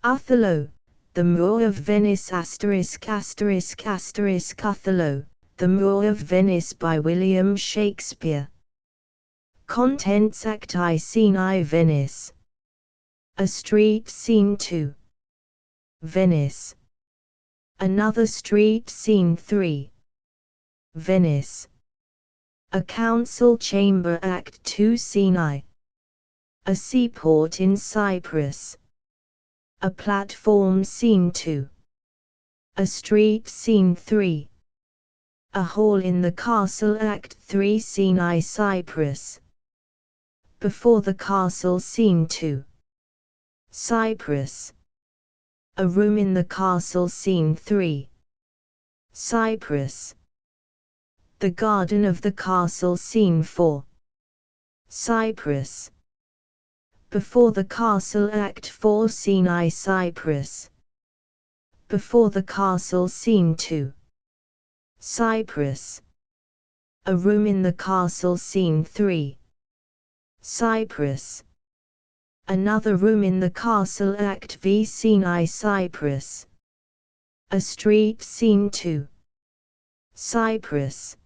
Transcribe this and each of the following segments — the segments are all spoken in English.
Othello, the Moor of Venice ****** Othello, the Moor of Venice by William Shakespeare. Contents: Act I, Scene I, Venice. A street, Scene 2. Venice. Another street, Scene 3. Venice. A council chamber, Act 2, Scene I. A seaport in Cyprus. A platform, Scene 2. A street, Scene 3. A hall in the castle, Act 3, Scene I, Cyprus. Before the castle, Scene 2. Cyprus. A room in the castle, Scene 3. Cyprus. The garden of the castle, Scene 4. Cyprus. Before the castle, Act 4, Scene I, Cyprus. Before the castle, Scene 2. Cyprus. A room in the castle, Scene 3. Cyprus. Another room in the castle, Act V, Scene I, Cyprus. A street, Scene 2. Cyprus.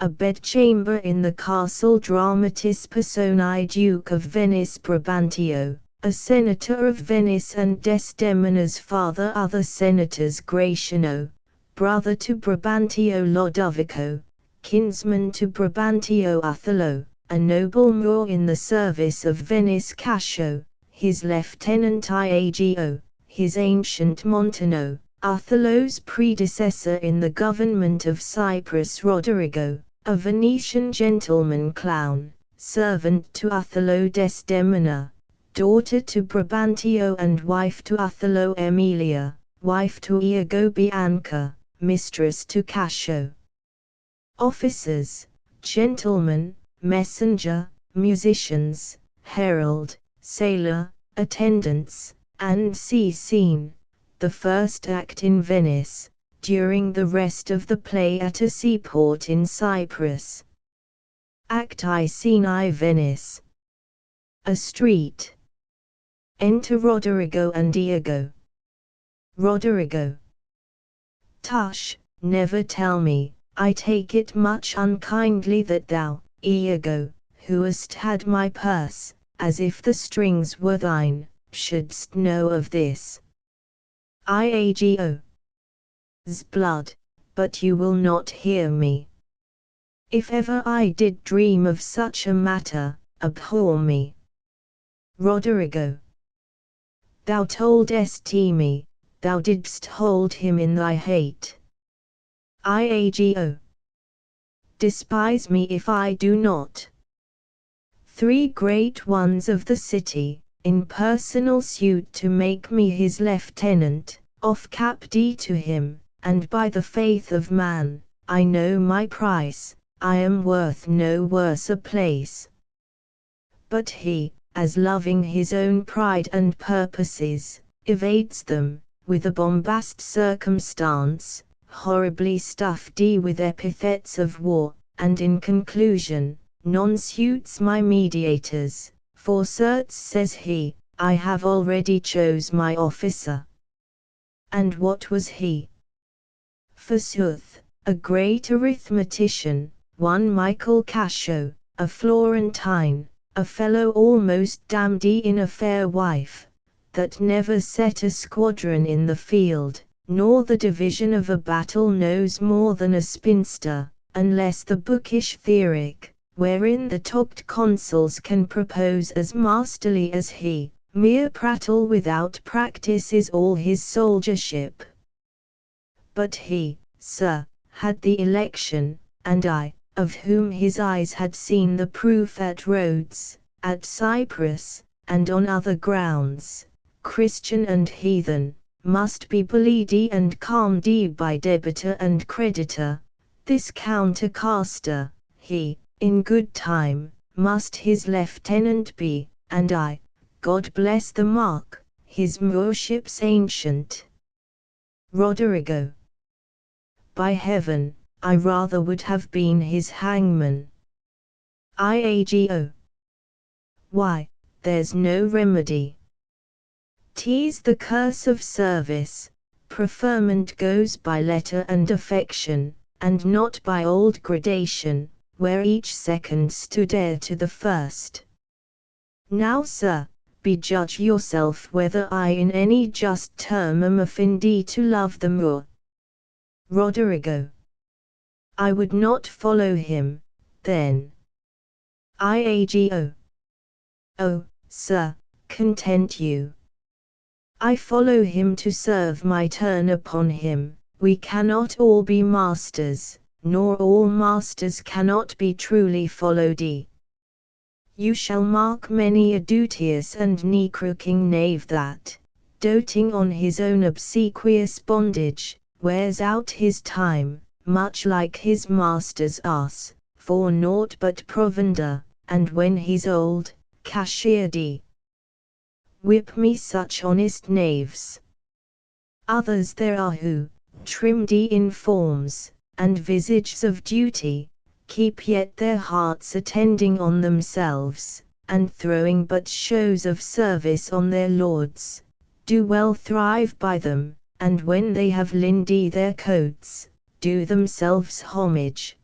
A bedchamber in the castle, Dramatis Personae Duke of Venice Brabantio, a senator of Venice and Desdemona's father, other senators, Gratiano, brother to Brabantio Lodovico, kinsman to Brabantio Othello, a noble Moor in the service of Venice Cascio, his lieutenant Iago, his ancient Montano, Othello's predecessor in the government of Cyprus, Roderigo, a Venetian gentleman clown, servant to Othello, Desdemona, daughter to Brabantio and wife to Othello, Emilia, wife to Iago, Bianca, mistress to Cascio. Officers, gentlemen, messenger, musicians, herald, sailor, attendants, and scene. The first act in Venice, during the rest of the play at a seaport in Cyprus. Act I, Scene I, Venice. A street. Enter Roderigo and Iago. Roderigo. Tush, never tell me, I take it much unkindly that thou, Iago, who hast had my purse, as if the strings were thine, shouldst know of this. Iago. 's blood, but you will not hear me. If ever I did dream of such a matter, abhor me. Roderigo. Thou toldest me, thou didst hold him in thy hate. Iago. Despise me if I do not. 3 great ones of the city, in personal suit to make me his lieutenant, off cap D to him, and by the faith of man, I know my price, I am worth no worse a place. But he, as loving his own pride and purposes, evades them, with a bombast circumstance, horribly stuffed with epithets of war, and in conclusion, non-suits my mediators, for certes says he, I have already chose my officer. And what was he? Forsooth, a great arithmetician, one Michael Cascio, a Florentine, a fellow almost damned in a fair wife, that never set a squadron in the field, nor the division of a battle knows more than a spinster, unless the bookish theoric, wherein the topped consuls can propose as masterly as he, mere prattle without practice is all his soldiership. But he, sir, had the election, and I, of whom his eyes had seen the proof at Rhodes, at Cyprus, and on other grounds, Christian and heathen, must be bullied and calmed by debitor and creditor. This countercaster, he, in good time, must his lieutenant be, and I, God bless the mark, his moorship's ancient. Roderigo. By heaven, I rather would have been his hangman. Iago. Why, there's no remedy. 'Tis the curse of service. Preferment goes by letter and affection, and not by old gradation, where each second stood heir to the first. Now, sir, bejudge yourself whether I in any just term am offended to love the Moor. Roderigo. I would not follow him, then. Iago. Oh, sir, content you. I follow him to serve my turn upon him. We cannot all be masters, nor all masters cannot be truly followed. You shall mark many a duteous and knee-crooking knave that, doting on his own obsequious bondage, wears out his time, much like his master's ass, for naught but provender, and when he's old, cashiered. Whip me such honest knaves. Others there are who, trimmed in forms, and visages of duty, keep yet their hearts attending on themselves, and throwing but shows of service on their lords, do well thrive by them, and when they have lindy their coats, do themselves homage.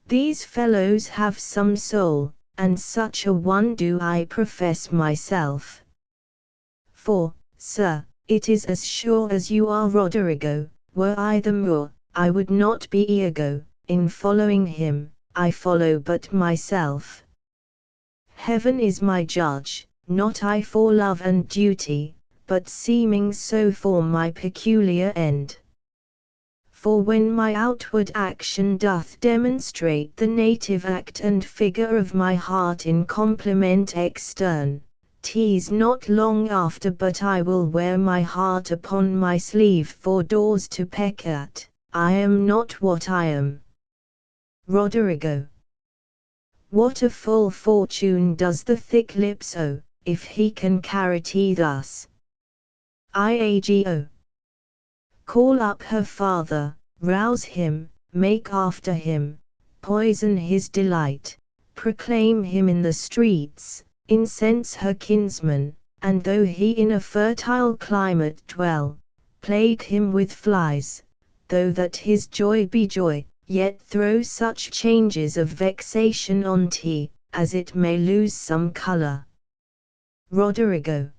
These fellows have some soul, and such a one do I profess myself. For, sir, it is as sure as you are Roderigo, were I the Moor, I would not be Iago. In following him, I follow but myself. Heaven is my judge, not I for love and duty, but seeming so for my peculiar end. For when my outward action doth demonstrate the native act and figure of my heart in complement extern, 'tis not long after but I will wear my heart upon my sleeve for doors to peck at. I am not what I am. Roderigo. What a full fortune does the thick lips owe, if he can carry tea thus. Iago. Call up her father, rouse him, make after him, poison his delight, proclaim him in the streets, incense her kinsman, and though he in a fertile climate dwell, plague him with flies, though that his joy be joy, yet throw such changes of vexation on tea, as it may lose some colour. Roderigo.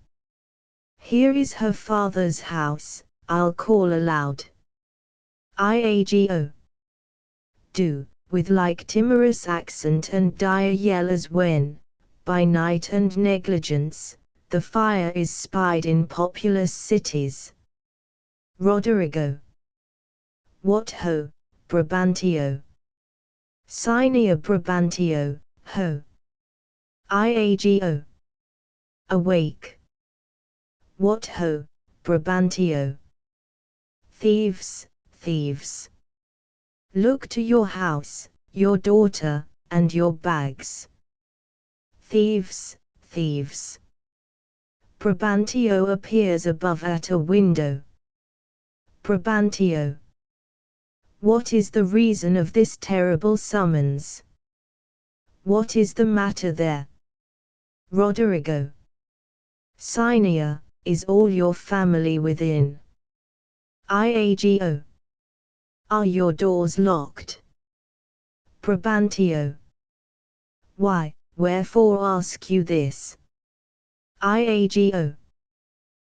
Here is her father's house, I'll call aloud. Iago. Do, with like timorous accent and dire yell as when, by night and negligence, the fire is spied in populous cities. Roderigo. What ho, Brabantio. Sine Brabantio, ho. Iago. Awake. What ho, Brabantio. Thieves, thieves. Look to your house, your daughter, and your bags. Thieves, thieves. Brabantio appears above at a window. Brabantio. What is the reason of this terrible summons? What is the matter there? Roderigo. Sine, is all your family within? Iago. Are your doors locked? Brabantio. Why, wherefore ask you this? Iago.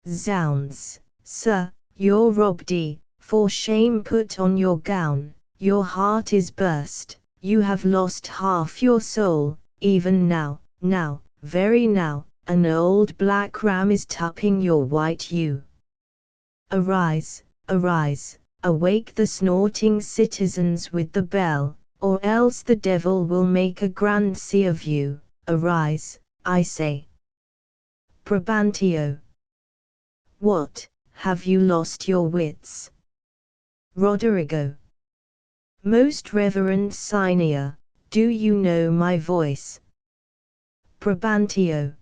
Zounds, sir, you're robbed. For shame put on your gown, your heart is burst, you have lost half your soul, even now, very now, an old black ram is tapping your white ewe. Arise, arise, awake the snorting citizens with the bell, or else the devil will make a grand sea of you. Arise, I say. Brabantio. What, have you lost your wits? Roderigo. Most reverend Sine, do you know my voice? Brabantio.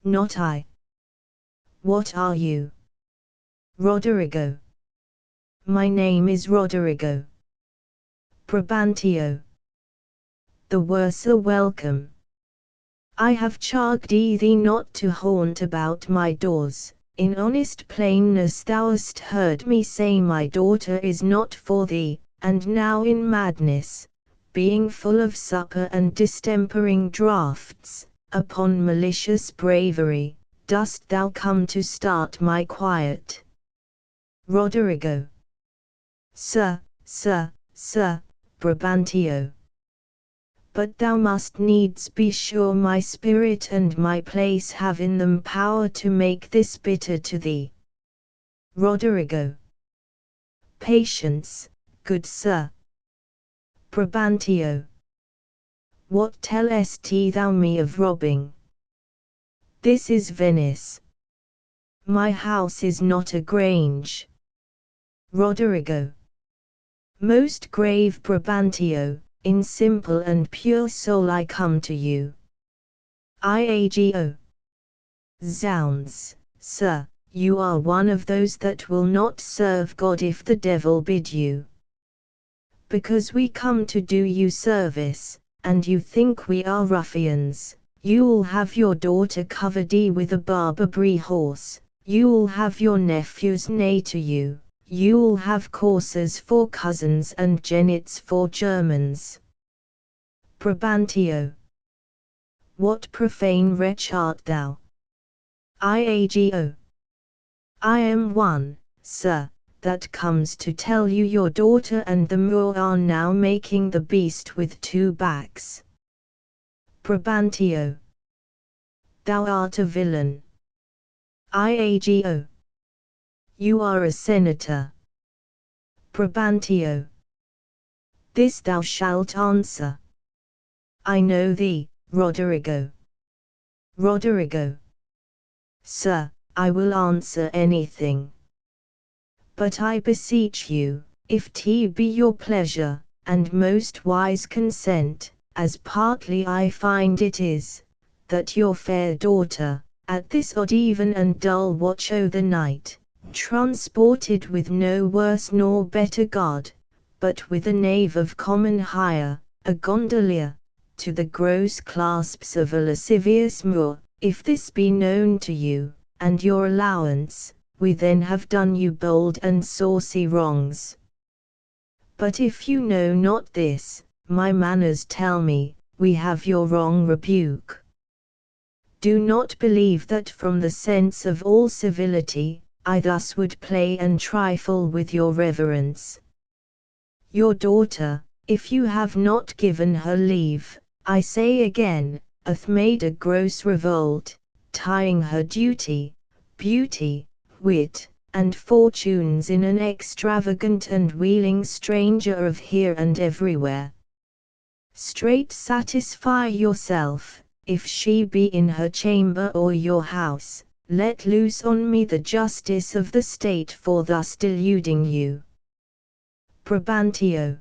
Not I. What are you? Roderigo. My name is Roderigo. Brabantio. The worse a welcome. I have charged thee not to haunt about my doors. In honest plainness thou hast heard me say my daughter is not for thee, and now in madness, being full of supper and distempering draughts, upon malicious bravery, dost thou come to start my quiet. Roderigo. Sir, Brabantio. But thou must needs be sure my spirit and my place have in them power to make this bitter to thee. Roderigo. Patience, good sir. Brabantio. What tellest thou me of robbing? This is Venice. My house is not a grange. Roderigo. Most grave Brabantio, in simple and pure soul I come to you. Iago. Zounds, sir, you are one of those that will not serve God if the devil bid you. Because we come to do you service, and you think we are ruffians, you'll have your daughter covered with a Barbary horse, you'll have your nephews neigh to you. You'll have coursers for cousins and jennets for Germans. Brabantio. What profane wretch art thou? Iago. I am one, sir, that comes to tell you your daughter and the Moor are now making the beast with two backs. Brabantio. Thou art a villain. Iago. You are a senator. Brabantio. This thou shalt answer. I know thee, Roderigo. Roderigo. Sir, I will answer anything. But I beseech you, if 't be your pleasure, and most wise consent, as partly I find it is, that your fair daughter, at this odd even and dull watch o' the night, transported with no worse nor better guard, but with a knave of common hire, a gondolier, to the gross clasps of a lascivious Moor, if this be known to you, and your allowance, we then have done you bold and saucy wrongs. But if you know not this, my manners tell me, we have your wrong rebuke. Do not believe that from the sense of all civility, I thus would play and trifle with your reverence. Your daughter, if you have not given her leave, I say again, hath made a gross revolt, tying her duty, beauty, wit, and fortunes in an extravagant and wheeling stranger of here and everywhere. Straight satisfy yourself, if she be in her chamber or your house, let loose on me the justice of the state for thus deluding you. Brabantio.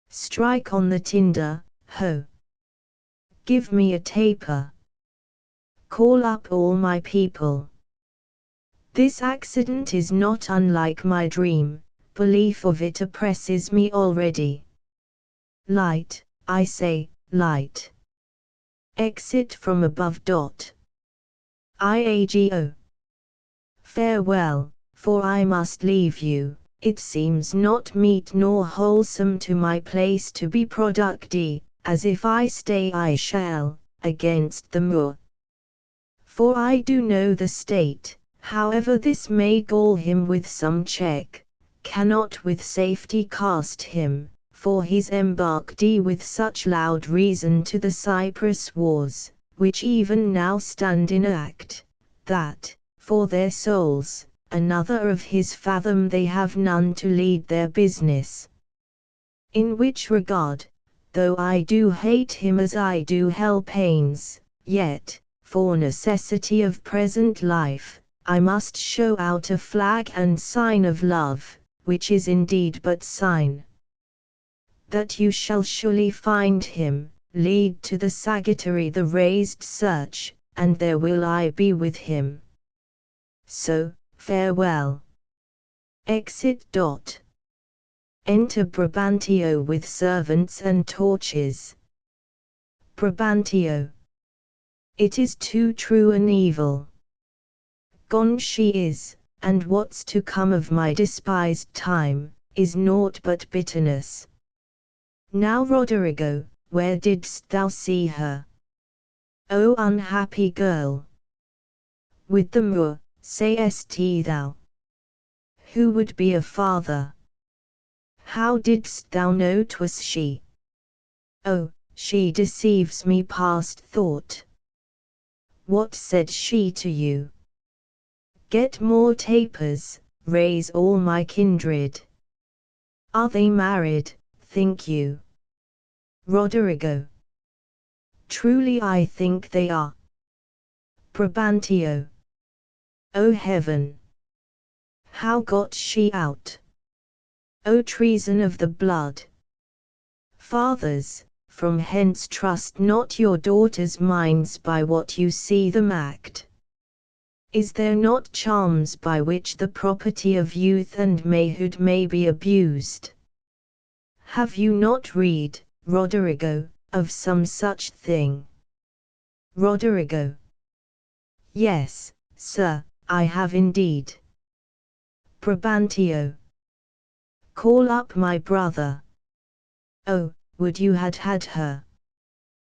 Strike on the tinder, ho! Give me a taper. Call up all my people. This accident is not unlike my dream, belief of it oppresses me already. Light, I say, light. Exit from above. Iago. Farewell, for I must leave you. It seems not meet nor wholesome to my place to be productive, as if I stay I shall, against the Moor. For I do know the state, however this may gall him with some check, cannot with safety cast him, for he's embarked with such loud reason to the Cyprus wars, which even now stand in act, that, for their souls, another of his fathom they have none to lead their business. In which regard, though I do hate him as I do hell pains, yet, for necessity of present life, I must show out a flag and sign of love, which is indeed but sign. That you shall surely find him, lead to the sagittary the raised search, and there will I be with him. So, farewell. Exit. Enter Brabantio with servants and torches. Brabantio. It is too true an evil. Gone she is, and what's to come of my despised time, is naught but bitterness. Now Roderigo, where didst thou see her? O unhappy girl! With the Moor, sayest thou? Who would be a father? How didst thou know 'twas she? Oh, she deceives me past thought. What said she to you? Get more tapers, raise all my kindred. Are they married, think you? Roderigo. Truly I think they are. Brabantio. O heaven! How got she out? O treason of the blood! Fathers, from hence trust not your daughters' minds by what you see them act. Is there not charms by which the property of youth and mayhood may be abused? Have you not read, Roderigo, of some such thing? Roderigo. Yes, sir, I have indeed. Brabantio. Call up my brother. Oh, would you had had her.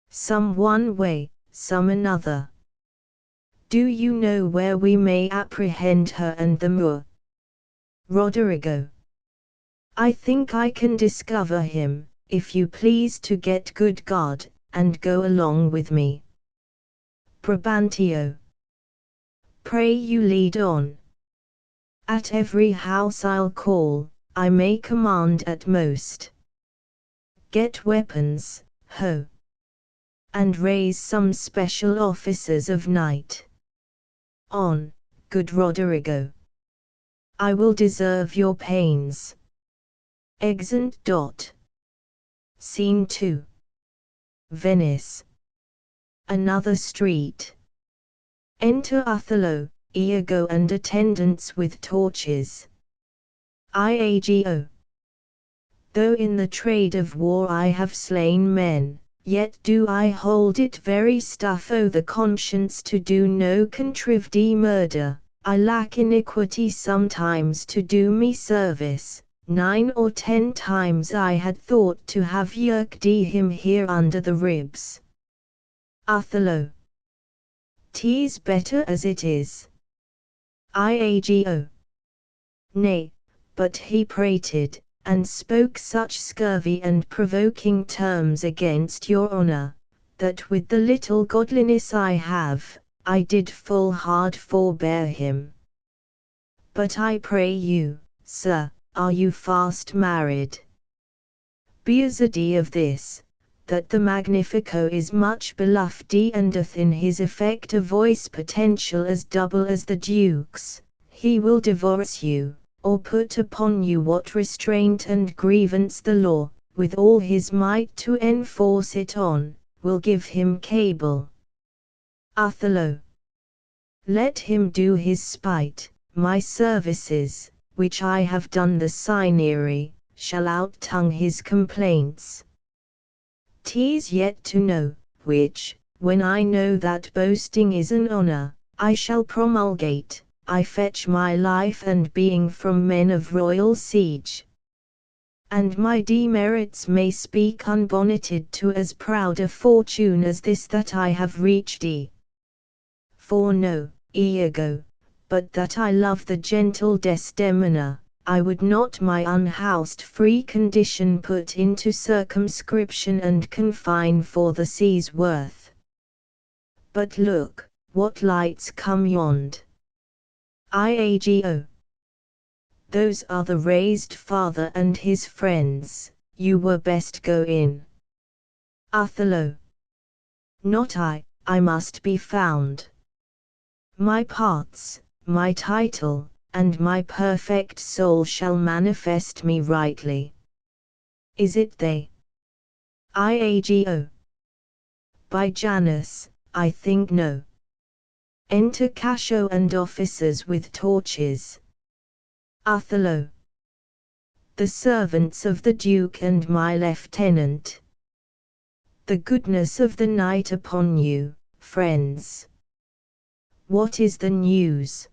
Some one way, some another. Do you know where we may apprehend her and the Moor? Roderigo. I think I can discover him, if you please to get good guard, and go along with me. Brabantio. Pray you lead on. At every house I'll call, I may command at most. Get weapons, ho! And raise some special officers of night. On, good Roderigo. I will deserve your pains. Exeunt. Scene 2. Venice. Another street. Enter Othello, Iago and attendants with torches. Iago. Though in the trade of war I have slain men, yet do I hold it very stuff o' the conscience to do no contrived murder. I lack iniquity sometimes to do me service. 9 or 10 times I had thought to have yerked him here under the ribs. Othello. 'Tis better as it is. Iago. Nay, but he prated, and spoke such scurvy and provoking terms against your honour, that with the little godliness I have, I did full hard forbear him. But I pray you, sir, are you fast married? Be assured of this, that the Magnifico is much beloved and doth in his effect a voice potential as double as the Duke's. He will divorce you, or put upon you what restraint and grievance the law, with all his might to enforce it on, will give him cable. Othello. Let him do his spite, my services, which I have done the Signory, shall out-tongue his complaints. 'Tis yet to know, which, when I know that boasting is an honour, I shall promulgate, I fetch my life and being from men of royal siege. And my demerits may speak unbonneted to as proud a fortune as this that I have reached For no, Iago, but that I love the gentle Desdemona, I would not my unhoused free condition put into circumscription and confine for the sea's worth. But look, what lights come yond. Iago. Those are the raised father and his friends, you were best go in. Othello. Not I must be found. My parts, my title, and my perfect soul shall manifest me rightly. Is it they? Iago. By Janus, I think no. Enter Cascio and officers with torches. Othello. The servants of the Duke and my lieutenant. The goodness of the night upon you, friends. What is the news?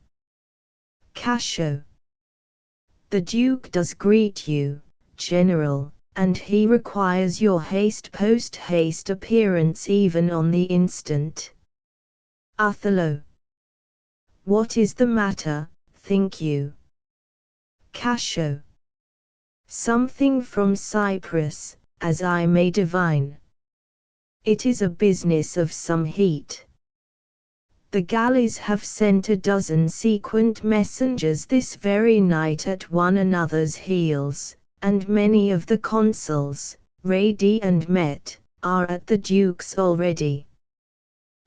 Cassio. The Duke does greet you, General, and he requires your post-haste appearance even on the instant. Othello. What is the matter, think you? Cassio. Something from Cyprus, as I may divine. It is a business of some heat. The galleys have sent a dozen sequent messengers this very night at one another's heels, and many of the consuls, ready and met, are at the Duke's already.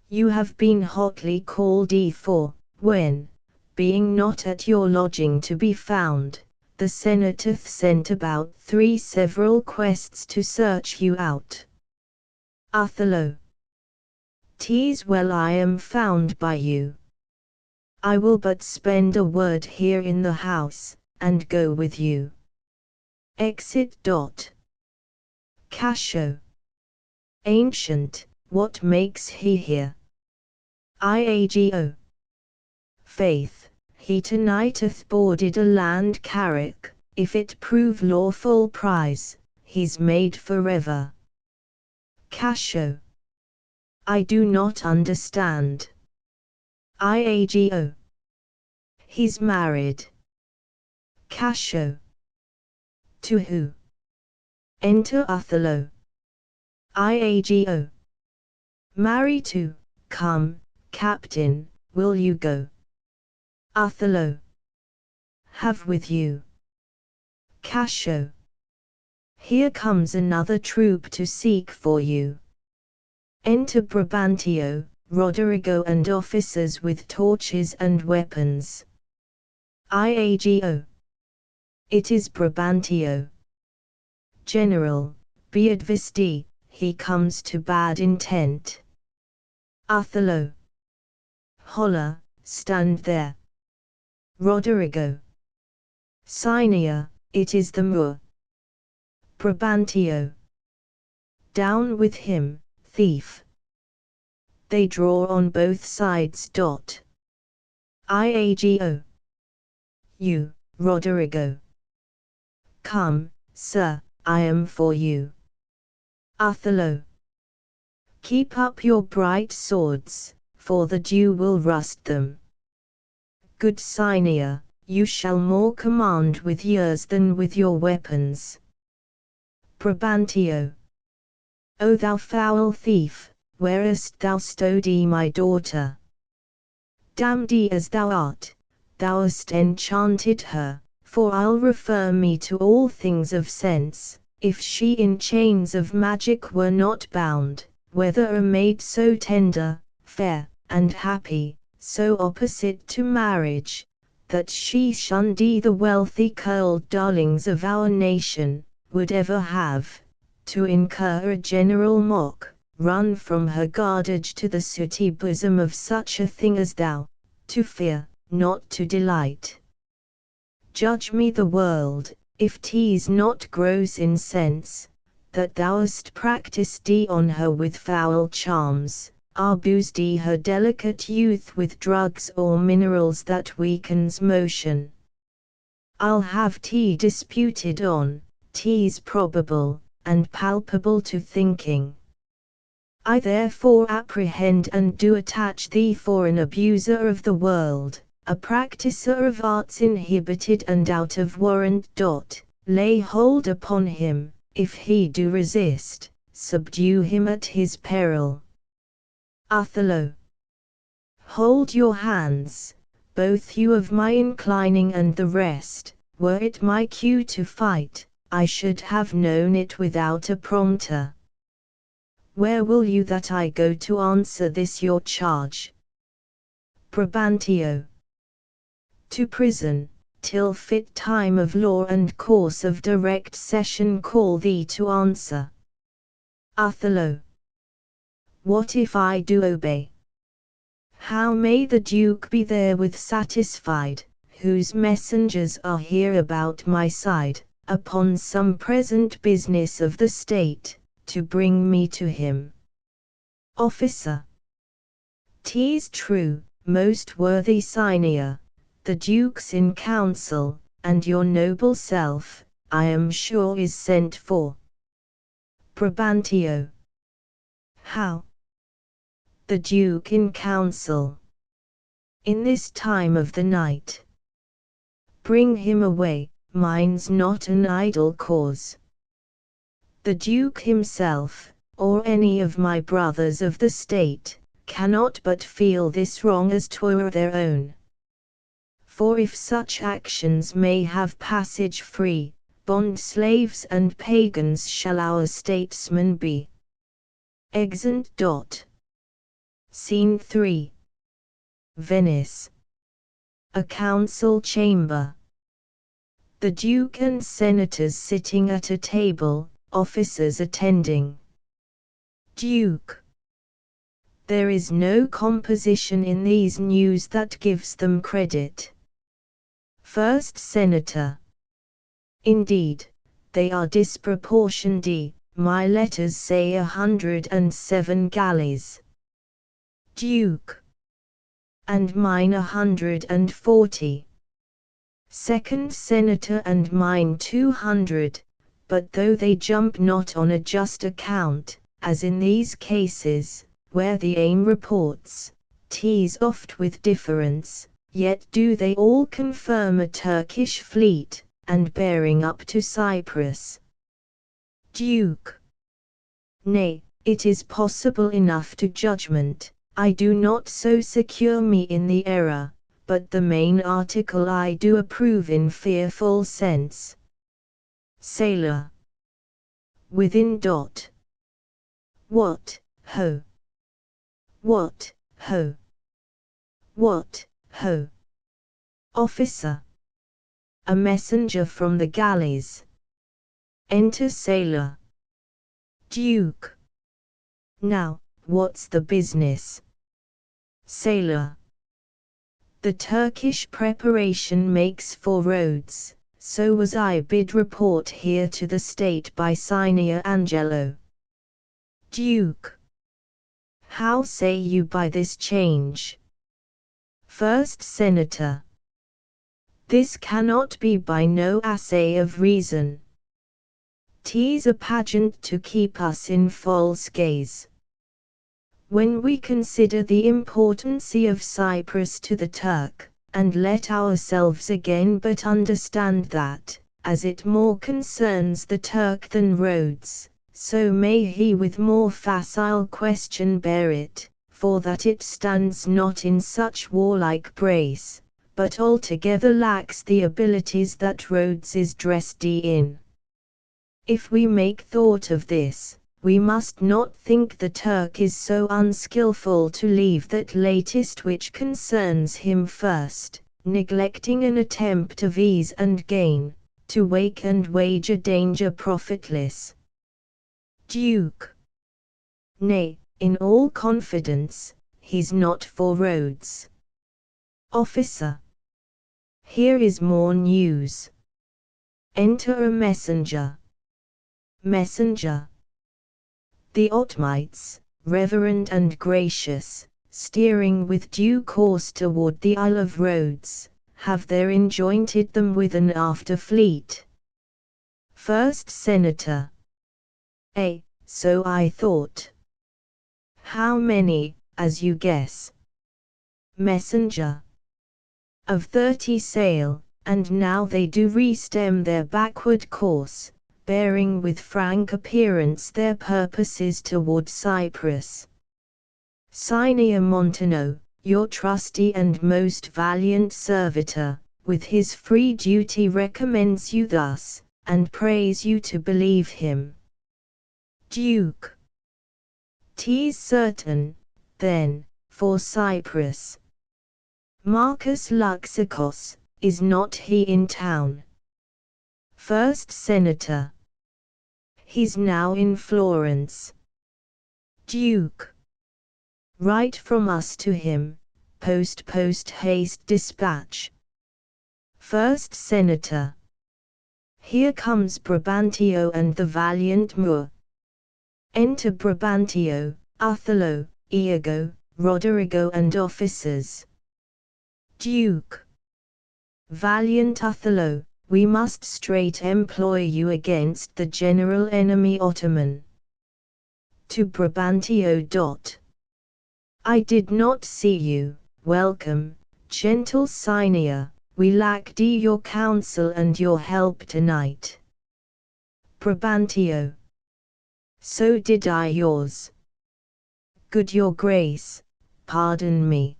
You have been hotly called for, when, being not at your lodging to be found, the Senate hath sent about 3 several quests to search you out. Othello. 'Tis well I am found by you. I will but spend a word here in the house, and go with you. Exit. Cassio. Ancient, what makes he here? Iago. Faith, he tonight hath boarded a land carrack, if it prove lawful prize, he's made forever. Cassio. I do not understand. Iago. He's married. Cassio. To who? Enter Othello. Iago. Marry to, come, Captain, will you go? Othello. Have with you. Cassio. Here comes another troop to seek for you. Enter Brabantio, Roderigo and officers with torches and weapons. Iago. It is Brabantio. General, be advised, he comes to bad intent. Othello. Holla, stand there. Roderigo. Seigneur, it is the Moor. Brabantio. Down with him, thief. They draw on both sides. Iago. You, Roderigo. Come, sir, I am for you. Othello. Keep up your bright swords, for the dew will rust them. Good Seigneur, you shall more command with yours than with your weapons. Brabantio. O thou foul thief, where hast thou stowed my daughter? Damned as thou art, thou hast enchanted her, for I'll refer me to all things of sense, if she in chains of magic were not bound, whether a maid so tender, fair, and happy, so opposite to marriage, that she shunned the wealthy curled darlings of our nation, would ever have, to incur a general mock, run from her guardage to the sooty bosom of such a thing as thou, to fear, not to delight. Judge me the world, if 'tis not gross in sense, that thou hast practised on her with foul charms, abused her delicate youth with drugs or minerals that weakens motion. I'll have disputed on, 'tis probable, and palpable to thinking. I therefore apprehend and do attach thee for an abuser of the world, a practicer of arts inhibited and out of warrant. Lay hold upon him, if he do resist, subdue him at his peril. Othello. Hold your hands, both you of my inclining and the rest. Were it my cue to fight, I should have known it without a prompter. Where will you that I go to answer this your charge? Brabantio. To prison, till fit time of law and course of direct session call thee to answer. Othello. What if I do obey? How may the Duke be therewith satisfied, whose messengers are here about my side, upon some present business of the state, to bring me to him? Officer. 'Tis true, most worthy Signia, the Duke's in council, and your noble self, I am sure is sent for. Brabantio. How? The Duke in council. In this time of the night. Bring him away, mine's not an idle cause. The Duke himself, or any of my brothers of the state, cannot but feel this wrong as 'twere their own. For if such actions may have passage free, bond slaves and pagans shall our statesmen be. Exeunt. Scene 3. Venice. A council chamber. The Duke and senators sitting at a table, officers attending. Duke. There is no composition in these news that gives them credit. First Senator. Indeed, they are disproportioned. My letters say 107 galleys. Duke. And mine 140. Second Senator, and mine 200, but though they jump not on a just account, as in these cases, where the aim reports, 'tis oft with difference, yet do they all confirm a Turkish fleet, and bearing up to Cyprus. Duke. Nay, it is possible enough to judgment, I do not so secure me in the error, but the main article I do approve in fearful sense. Sailor. Within. What, ho! What, ho! What, ho! Officer. A messenger from the galleys. Enter Sailor. Duke. Now, what's the business? Sailor. The Turkish preparation makes for Rhodes, so was I bid report here to the state by Signia Angelo. Duke. How say you by this change? First Senator. This cannot be by no assay of reason. 'Tis a pageant to keep us in false gaze. When we consider the importancy of Cyprus to the Turk, and let ourselves again but understand that, as it more concerns the Turk than Rhodes, so may he with more facile question bear it, for that it stands not in such warlike brace, but altogether lacks the abilities that Rhodes is dressed in. If we make thought of this, we must not think the Turk is so unskilful to leave that latest which concerns him first, neglecting an attempt of ease and gain, to wake and wage a danger profitless. Duke. Nay, in all confidence, he's not for Rhodes. Officer. Here is more news. Enter a messenger. Messenger. The Ottomites, reverend and gracious, steering with due course toward the Isle of Rhodes, have there enjointed them with an after fleet. First Senator. So I thought. How many, as you guess? Messenger. Of 30 sail, and now they do re-stem their backward course, bearing with frank appearance their purposes toward Cyprus. Signia Montano, your trusty and most valiant servitor, with his free duty recommends you thus, and prays you to believe him. Duke. 'Tis certain, then, for Cyprus. Marcus Luxicos, is not he in town? First Senator. He's now in Florence. Duke. Write from us to him, post haste dispatch. First Senator. Here comes Brabantio and the valiant Moor. Enter Brabantio, Othello, Iago, Roderigo and officers. Duke. Valiant Othello, we must straight employ you against the general enemy Ottoman. To Brabantio. I did not see you. Welcome, gentle Cynia, we lacked your counsel and your help tonight. Brabantio. So did I yours. Good your grace, pardon me.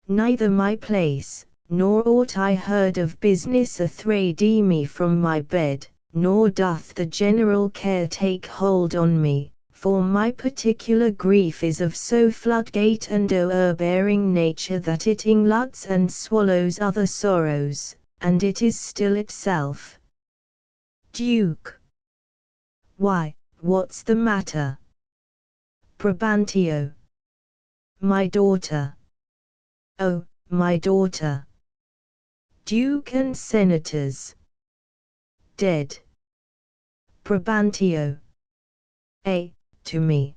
Neither my place, nor aught I heard of business athrade me from my bed, nor doth the general care take hold on me, for my particular grief is of so floodgate and o'erbearing nature that it ingluts and swallows other sorrows, and it is still itself. Duke. Why, what's the matter? Brabantio. My daughter. Oh, my daughter. Duke and senators. Dead. Brabantio. To me.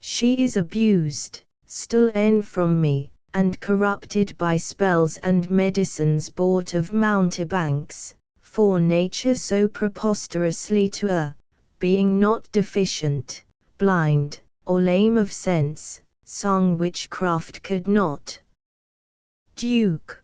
She is abused, stolen from me, and corrupted by spells and medicines bought of mountebanks, for nature so preposterously to her, being not deficient, blind, or lame of sense, song witchcraft could not. Duke.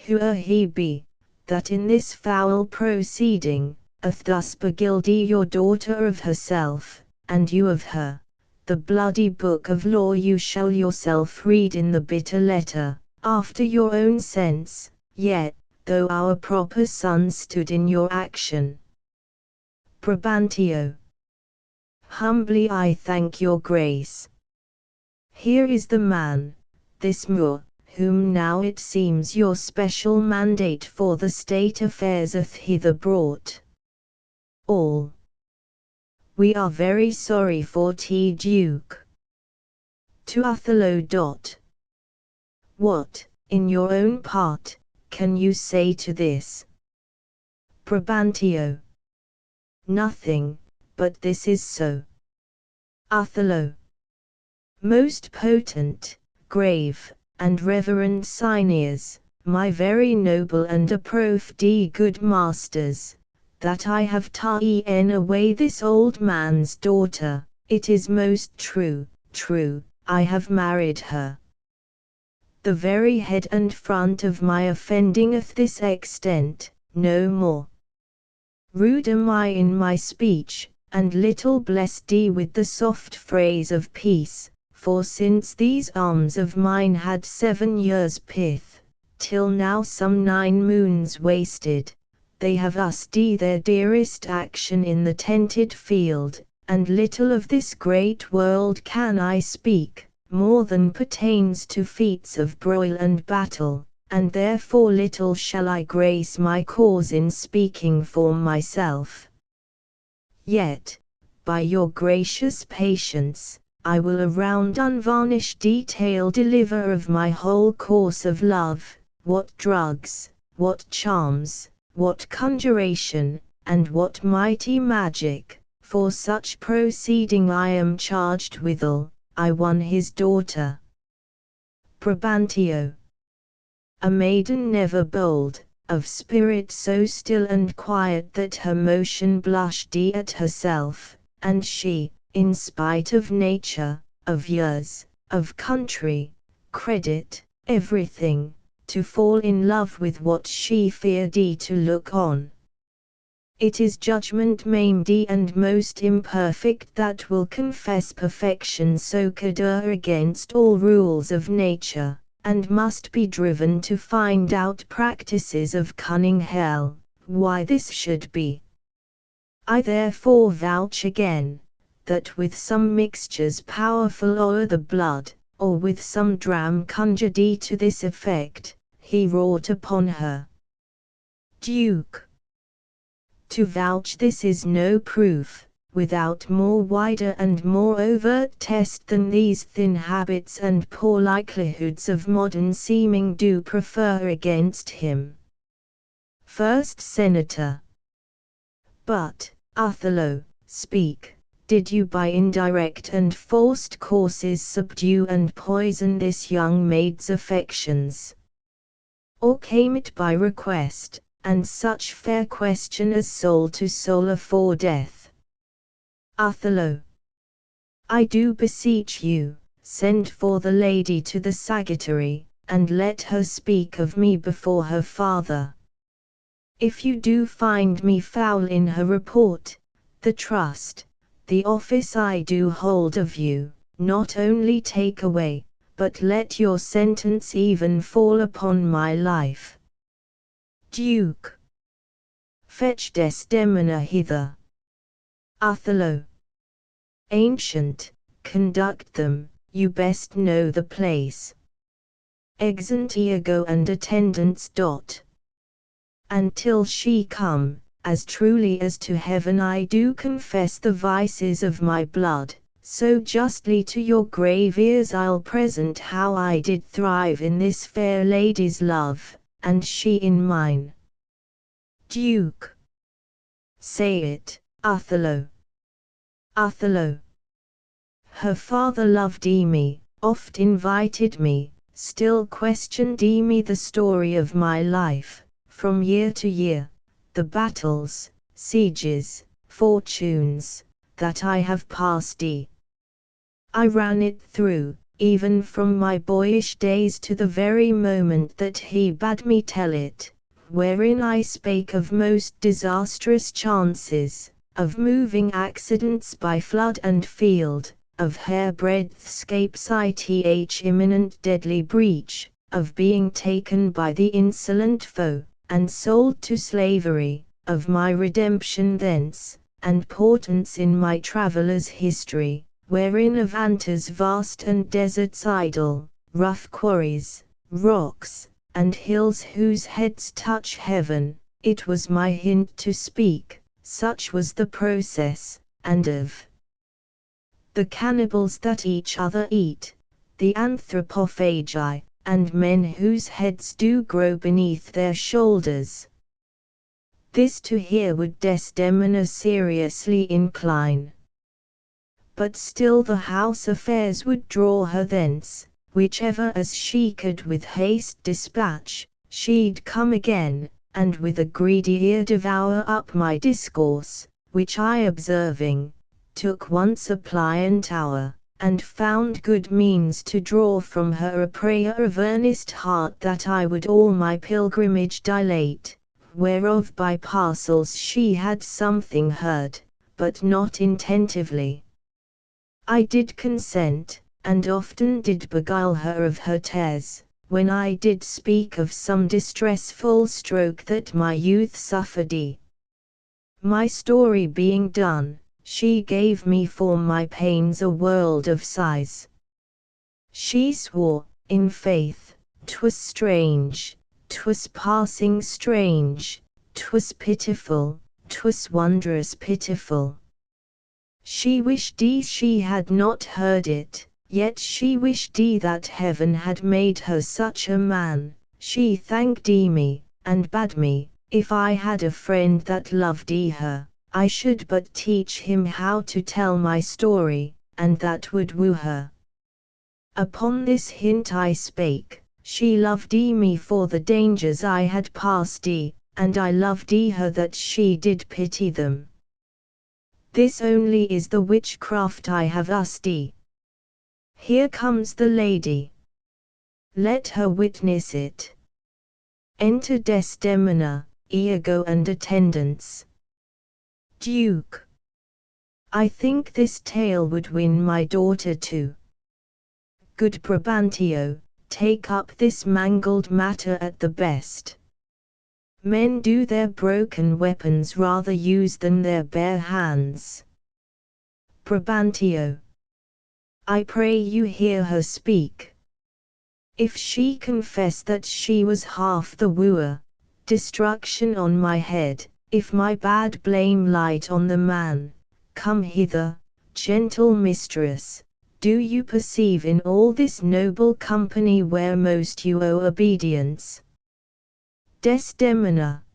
Who he be, that in this foul proceeding, hath thus beguiled your daughter of herself, and you of her? The bloody book of law you shall yourself read in the bitter letter, after your own sense, yet, though our proper son stood in your action. Brabantio. Humbly I thank your grace. Here is the man, this Moor, whom now it seems your special mandate for the state affairs hath hither brought. All. We are very sorry for Duke. To Othello. What, in your own part, can you say to this? Brabantio. Nothing, but this is so. Othello. Most potent, grave, and reverend Cynias, my very noble and approved good masters, that I have ta'en away this old man's daughter, it is most true, I have married her. The very head and front of my offendingeth this extent, no more. Rude am I in my speech, and little blessed with the soft phrase of peace, for since these arms of mine had 7 years' pith, till now some 9 moons wasted, they have us their dearest action in the tented field, and little of this great world can I speak, more than pertains to feats of broil and battle, and therefore little shall I grace my cause in speaking for myself. Yet, by your gracious patience, I will a round unvarnished detail deliver of my whole course of love, what drugs, what charms, what conjuration, and what mighty magic, for such proceeding I am charged withal, I won his daughter. Brabantio. A maiden never bold, of spirit so still and quiet that her motion blushed at herself, and she, in spite of nature, of years, of country, credit, everything, to fall in love with what she feared to look on. It is judgment maimed and most imperfect that will confess perfection so cadre against all rules of nature, and must be driven to find out practices of cunning hell, why this should be. I therefore vouch again, that with some mixtures powerful o'er the blood, or with some dram conjured to this effect, he wrought upon her. Duke. To vouch this is no proof, without more wider and more overt test than these thin habits and poor likelihoods of modern seeming do prefer against him. First Senator. But, Othello, speak, did you by indirect and forced courses subdue and poison this young maid's affections? Or came it by request, and such fair question as soul to soul affordeth? Othello. I do beseech you, send for the lady to the sagittary, and let her speak of me before her father. If you do find me foul in her report, the trust, the office I do hold of you, not only take away, but let your sentence even fall upon my life. Duke. Fetch Desdemona hither. Othello. Ancient, conduct them, you best know the place. Exeunt Iago and attendants. Until she come, as truly as to heaven I do confess the vices of my blood, so justly to your grave ears I'll present how I did thrive in this fair lady's love, and she in mine. Duke. Say it, Othello. Othello. Her father loved me, oft invited me, still questioned me the story of my life, from year to year, the battles, sieges, fortunes, that I have passed. I ran it through, even from my boyish days to the very moment that he bade me tell it, wherein I spake of most disastrous chances, of moving accidents by flood and field, of hairbreadth scapes imminent deadly breach, of being taken by the insolent foe, and sold to slavery, of my redemption thence, and portents in my traveller's history, wherein of Anta's vast and deserts idle, rough quarries, rocks, and hills whose heads touch heaven, it was my hint to speak, such was the process, and of the cannibals that each other eat, the anthropophagi, and men whose heads do grow beneath their shoulders. This to hear would Desdemona seriously incline. But still the house affairs would draw her thence, whichever as she could with haste dispatch, she'd come again, and with a greedy ear devour up my discourse, which I observing, took once a pliant hour, and found good means to draw from her a prayer of earnest heart that I would all my pilgrimage dilate, whereof by parcels she had something heard, but not intentively. I did consent, and often did beguile her of her tears, when I did speak of some distressful stroke that my youth suffered. My story being done, she gave me for my pains a world of sighs. She swore, in faith, 'twas strange, 'twas passing strange, 'twas pitiful, 'twas wondrous pitiful. She wished she had not heard it, yet she wished that heaven had made her such a man. She thanked me, and bade me, if I had a friend that loved her, I should but teach him how to tell my story, and that would woo her. Upon this hint I spake, she loved me for the dangers I had passed, and I loved her that she did pity them. This only is the witchcraft I have used. Here comes the lady. Let her witness it. Enter Desdemona, Iago and attendants. Duke. I think this tale would win my daughter too. Good Brabantio, take up this mangled matter at the best. Men do their broken weapons rather use than their bare hands. Brabantio. I pray you hear her speak. If she confess that she was half the wooer, destruction on my head. If my bad blame light on the man, come hither, gentle mistress. Do you perceive in all this noble company where most you owe obedience? Desdemona.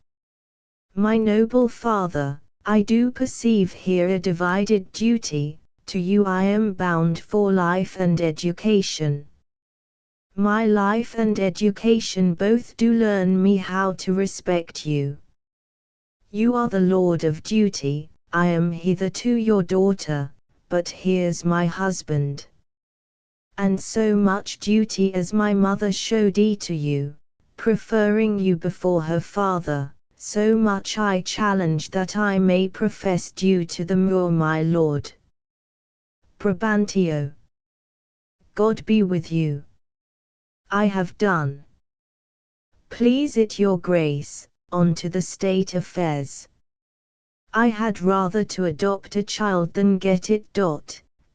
My noble father, I do perceive here a divided duty. To you I am bound for life and education. My life and education both do learn me how to respect you. You are the lord of duty, I am hitherto your daughter, but here's my husband. And so much duty as my mother showed to you, preferring you before her father, so much I challenge that I may profess due to the Moor my lord. Brabantio. God be with you. I have done. Please it your grace, on to the state affairs. I had rather to adopt a child than get it.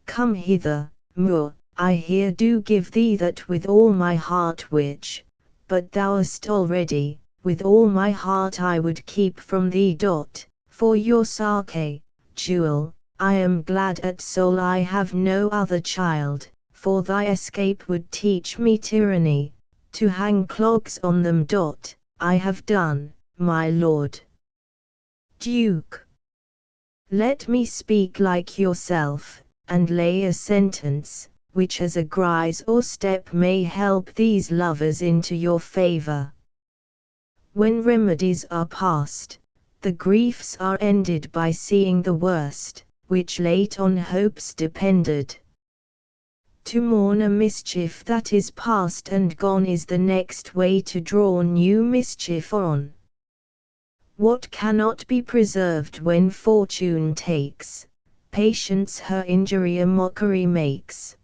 Come hither, Moor, I here do give thee that with all my heart which, but thou'st already, with all my heart I would keep from thee. For your sake, jewel, I am glad at soul I have no other child, for thy escape would teach me tyranny, to hang clogs on them. I have done, my lord. Duke. Let me speak like yourself, and lay a sentence, which as a grise or step may help these lovers into your favour. When remedies are past, the griefs are ended by seeing the worst, which late on hopes depended. To mourn a mischief that is past and gone is the next way to draw new mischief on. What cannot be preserved when fortune takes, patience her injury a mockery makes.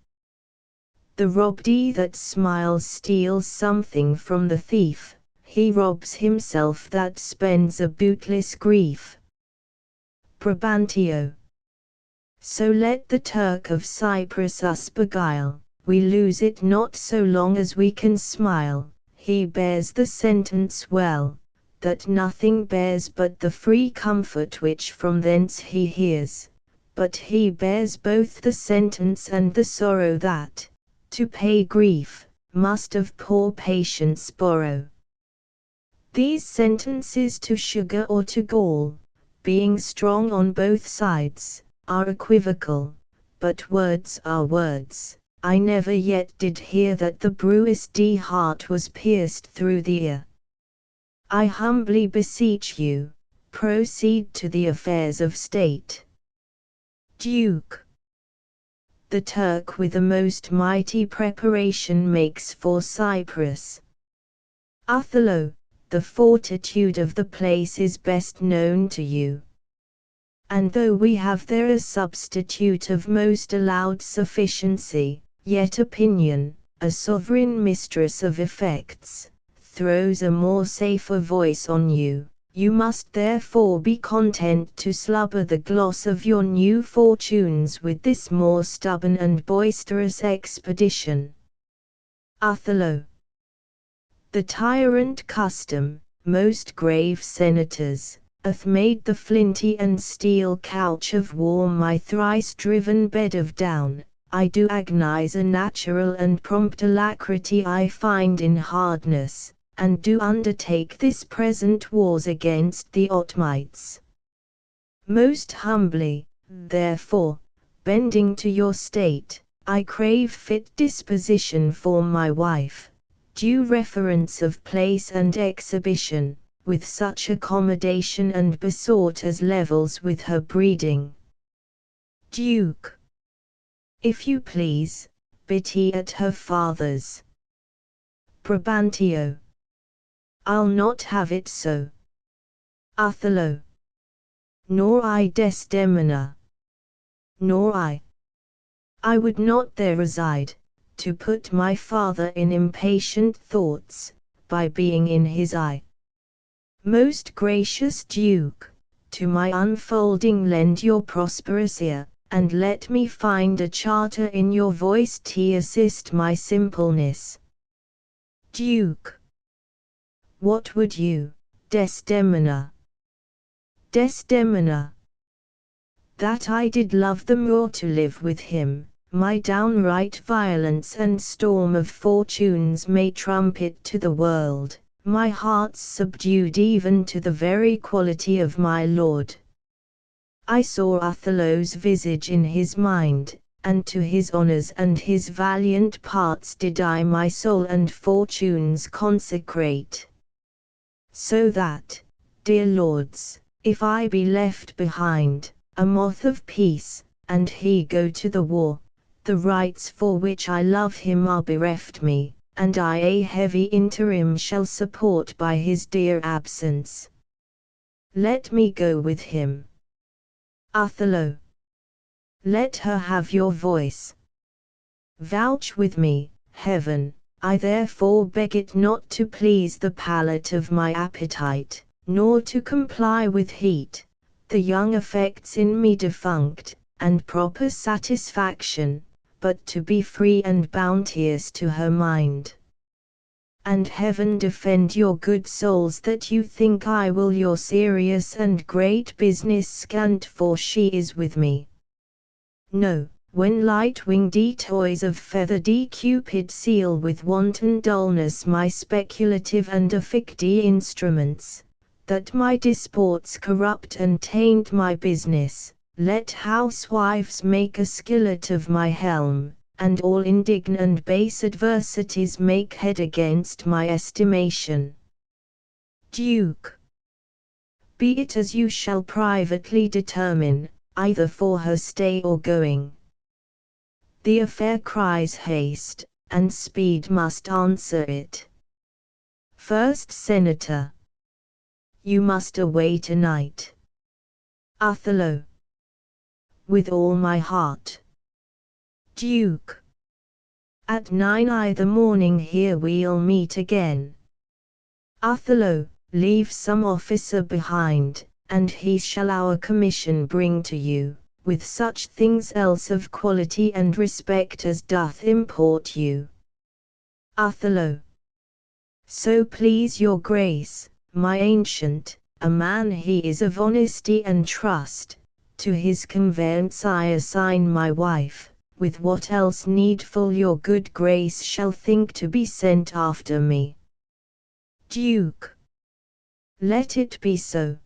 The robbed that smiles steals something from the thief, he robs himself that spends a bootless grief. Brabantio. So let the Turk of Cyprus us beguile, we lose it not so long as we can smile, he bears the sentence well, that nothing bears but the free comfort which from thence he hears, but he bears both the sentence and the sorrow that, to pay grief, must of poor patience borrow. These sentences to sugar or to gall, being strong on both sides, are equivocal, but words are words. I never yet did hear that the bruised heart was pierced through the ear. I humbly beseech you, proceed to the affairs of state. Duke. The Turk with a most mighty preparation makes for Cyprus. Othello, the fortitude of the place is best known to you. And though we have there a substitute of most allowed sufficiency, yet opinion, a sovereign mistress of effects, throws a more safer voice on you. You must therefore be content to slubber the gloss of your new fortunes with this more stubborn and boisterous expedition. Othello. The tyrant custom, most grave senators, hath made the flinty and steel couch of war my thrice-driven bed of down. I do agonize a natural and prompt alacrity I find in hardness, and do undertake this present wars against the Ottomites. Most humbly, therefore, bending to your state, I crave fit disposition for my wife, due reference of place and exhibition, with such accommodation and besort as levels with her breeding. Duke. If you please, Betty at her father's. Brabantio. I'll not have it so. Othello. Nor I, Desdemona. Nor I. I would not there reside, to put my father in impatient thoughts, by being in his eye. Most gracious Duke, to my unfolding lend your prosperous ear, and let me find a charter in your voice to assist my simpleness. Duke. What would you, Desdemona? Desdemona. That I did love the more to live with him, my downright violence and storm of fortunes may trumpet to the world, my heart's subdued even to the very quality of my lord. I saw Othello's visage in his mind, and to his honours and his valiant parts did I my soul and fortunes consecrate. So that, dear lords, if I be left behind, a moth of peace, and he go to the war, the rights for which I love him are bereft me, and I a heavy interim shall support by his dear absence. Let me go with him. Othello, let her have your voice. Vouch with me, heaven, I therefore beg it not to please the palate of my appetite, nor to comply with heat, the young affects in me defunct, and proper satisfaction, but to be free and bounteous to her mind. And heaven defend your good souls that you think I will your serious and great business scant, for she is with me. No, when light-winged toys of feather Cupid seal with wanton dullness my speculative and affected instruments, that my disports corrupt and taint my business, let housewives make a skillet of my helm, and all indignant and base adversities make head against my estimation. Duke, be it as you shall privately determine, either for her stay or going. The affair cries haste, and speed must answer it. First Senator, you must away tonight. Othello, with all my heart. Duke, at 9 the morning here we'll meet again. Othello, leave some officer behind, and he shall our commission bring to you, with such things else of quality and respect as doth import you. Othello, so please your grace, my ancient, a man he is of honesty and trust, to his conveyance I assign my wife, with what else needful your good grace shall think to be sent after me. Duke, let it be so.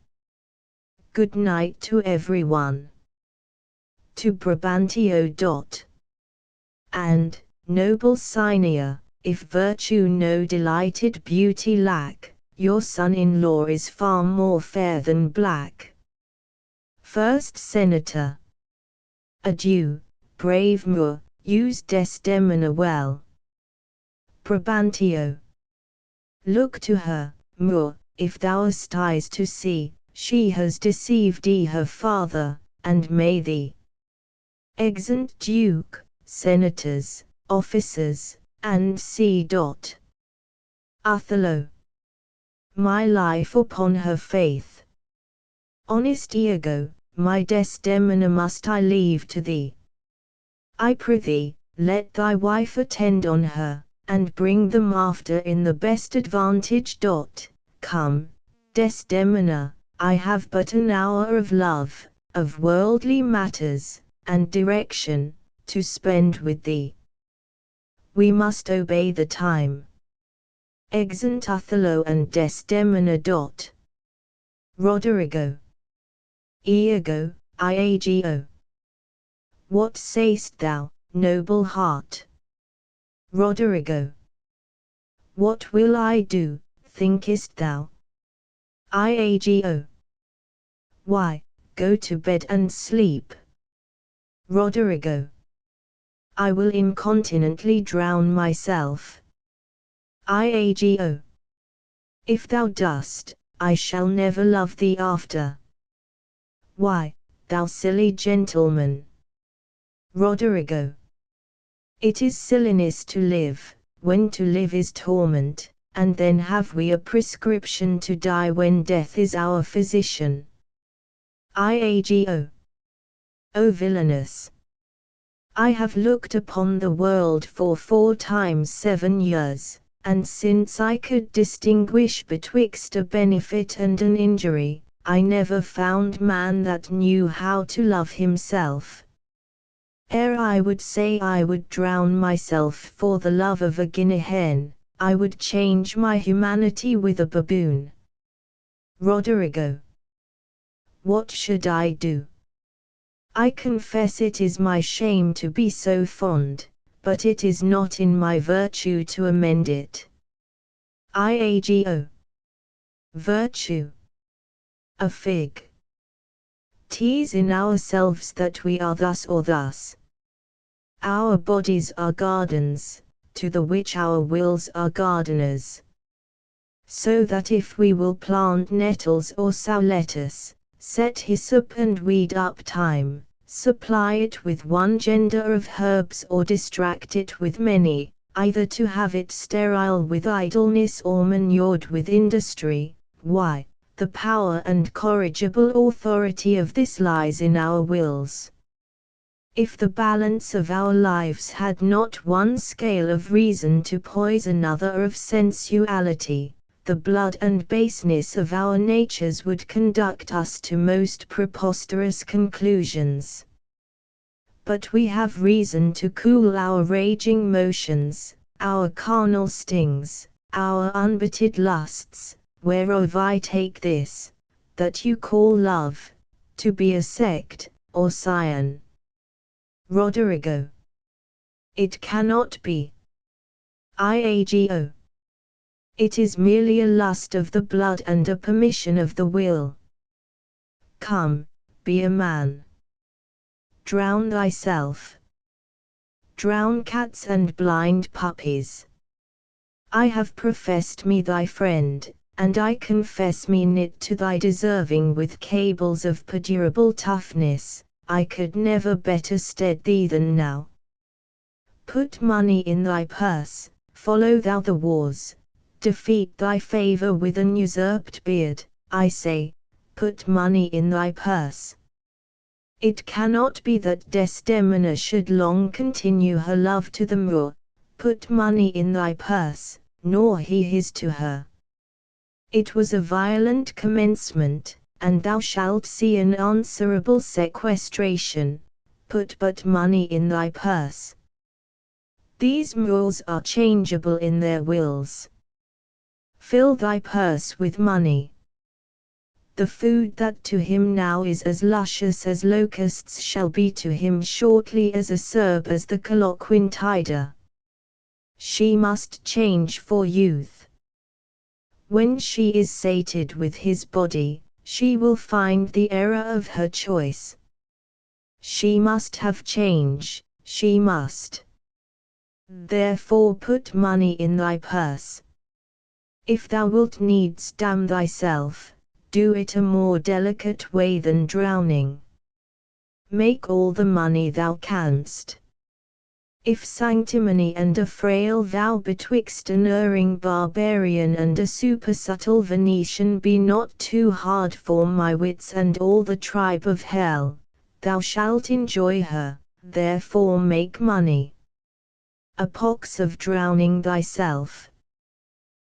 Good night to everyone. To Brabantio. And, noble Cynia, if virtue no delighted beauty lack, your son-in-law is far more fair than black. First Senator, adieu, brave Moor, use Desdemona well. Brabantio, look to her, Moor, if thou hast eyes to see, she has deceived her father, and may the exeunt Duke, Senators, officers, and C. Othello, my life upon her faith. Honest Iago, my Desdemona must I leave to thee. I prithee, let thy wife attend on her, and bring them after in the best advantage. Come, Desdemona, I have but an hour of love, of worldly matters, and direction, to spend with thee. We must obey the time. Exeunt Othello and Desdemona. Roderigo, Iago, Iago. What say'st thou, noble heart? Roderigo, what will I do, thinkest thou? Iago, why, go to bed and sleep. Roderigo, I will incontinently drown myself. Iago, if thou dost, I shall never love thee after. Why, thou silly gentleman. Roderigo, it is silliness to live, when to live is torment, and then have we a prescription to die when death is our physician. Iago, O villainous! I have looked upon the world for 4 times 7 years, and since I could distinguish betwixt a benefit and an injury, I never found man that knew how to love himself. Ere I would say I would drown myself for the love of a guinea hen, I would change my humanity with a baboon. Roderigo, what should I do? I confess it is my shame to be so fond, but it is not in my virtue to amend it. Iago. Virtue. A fig. 'Tis in ourselves that we are thus or thus. Our bodies are gardens, to the which our wills are gardeners. So that if we will plant nettles or sow lettuce, set hyssop and weed up thyme, supply it with one gender of herbs or distract it with many, either to have it sterile with idleness or manured with industry, why, the power and corrigible authority of this lies in our wills. If the balance of our lives had not one scale of reason to poise another of sensuality, the blood and baseness of our natures would conduct us to most preposterous conclusions. But we have reason to cool our raging motions, our carnal stings, our unbitted lusts, whereof I take this, that you call love, to be a sect, or scion. Roderigo. It cannot be. Iago. It is merely a lust of the blood and a permission of the will. Come, be a man. Drown thyself. Drown cats and blind puppies. I have professed me thy friend, and I confess me knit to thy deserving with cables of perdurable toughness. I could never better stead thee than now. Put money in thy purse, follow thou the wars, defeat thy favor with an usurped beard, I say, put money in thy purse. It cannot be that Desdemona should long continue her love to the Moor, put money in thy purse, nor he his to her. It was a violent commencement, and thou shalt see an answerable sequestration, put but money in thy purse. These Moors are changeable in their wills. Fill thy purse with money. The food that to him now is as luscious as locusts shall be to him shortly as acerb as the Coloquintida. She must change for youth. When she is sated with his body, she will find the error of her choice. She must have change, she must. Therefore put money in thy purse. If thou wilt needs damn thyself, do it a more delicate way than drowning. Make all the money thou canst. If sanctimony and a frail vow betwixt an erring barbarian and a supersubtle Venetian be not too hard for my wits and all the tribe of hell, thou shalt enjoy her, therefore make money. A pox of drowning thyself.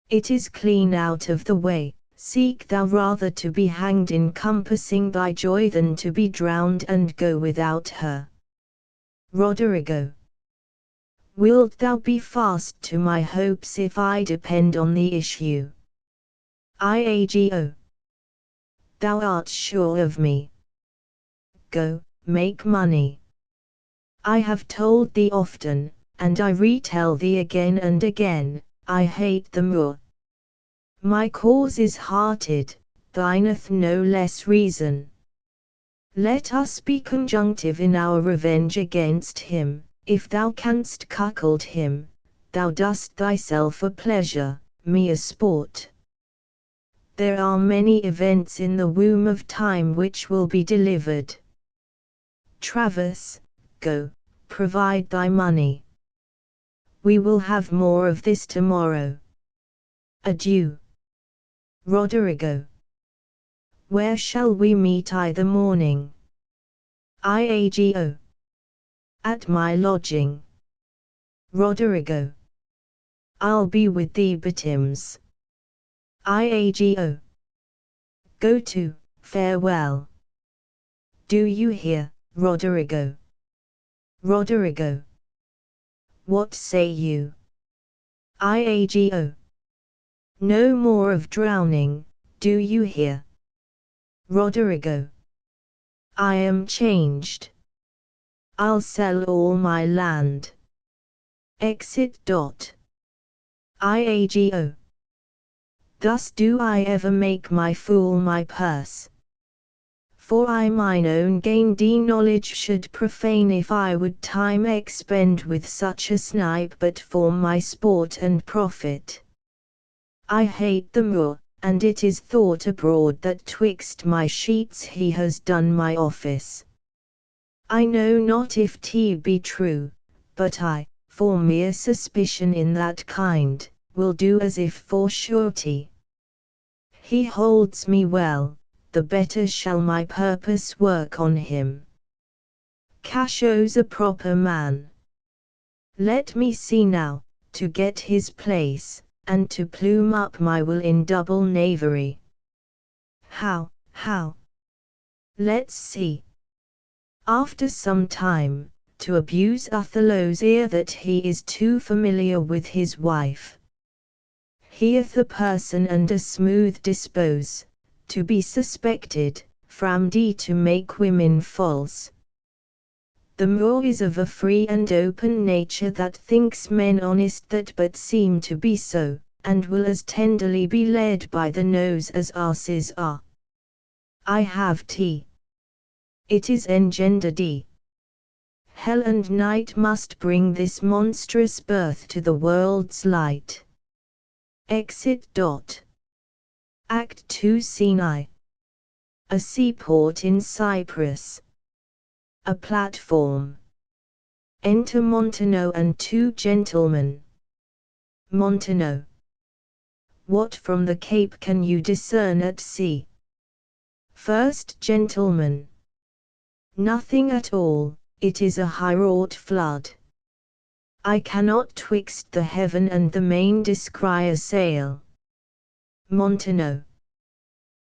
It is clean out of the way. Seek thou rather to be hanged encompassing thy joy than to be drowned and go without her. Roderigo. Wilt thou be fast to my hopes if I depend on the issue? Iago. Thou art sure of me. Go, make money. I have told thee often, and I retell thee again and again, I hate the Moor. My cause is hearted, thine hath no less reason. Let us be conjunctive in our revenge against him. If thou canst cuckold him, thou dost thyself a pleasure, me a sport. There are many events in the womb of time which will be delivered. Travers, go, provide thy money. We will have more of this tomorrow. Adieu. Roderigo. Where shall we meet either morning? Iago. At my lodging. Roderigo. I'll be with thee betimes. Iago. Go to, farewell. Do you hear, Roderigo? Roderigo. What say you? Iago. No more of drowning, do you hear? Roderigo. I am changed. I'll sell all my land. Exit. IAGO. Thus do I ever make my fool my purse. For I mine own gain knowledge should profane if I would time expend with such a snipe but for my sport and profit. I hate the Moor, and it is thought abroad that twixt my sheets he has done my office. I know not if 't be true, but I, for mere suspicion in that kind, will do as if for surety. He holds me well, the better shall my purpose work on him. Casho's a proper man. Let me see now, to get his place, and to plume up my will in double knavery. How? Let's see. After some time, to abuse Othello's ear that he is too familiar with his wife. He hath a person and a smooth dispose, to be suspected, framd to make women false. The Moor is of a free and open nature that thinks men honest that but seem to be so, and will as tenderly be led by the nose as asses are. I have it is engendered. Hell and night must bring this monstrous birth to the world's light. Exit. Act 2 Scene I. A seaport in Cyprus. A platform. Enter Montano and two gentlemen. Montano. What from the Cape can you discern at sea? First gentleman. Nothing at all, it is a high-wrought flood. I cannot twixt the heaven and the main descry a sail. Montano.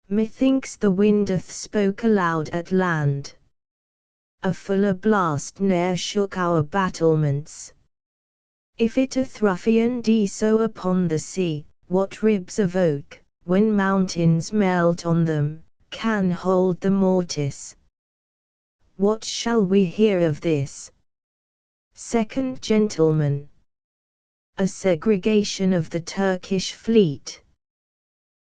Methinks the wind doth spoke aloud at land. A fuller blast ne'er shook our battlements. If it doth ruffian so upon the sea, what ribs of oak, when mountains melt on them, can hold the mortise? What shall we hear of this? Second gentleman. A segregation of the Turkish fleet.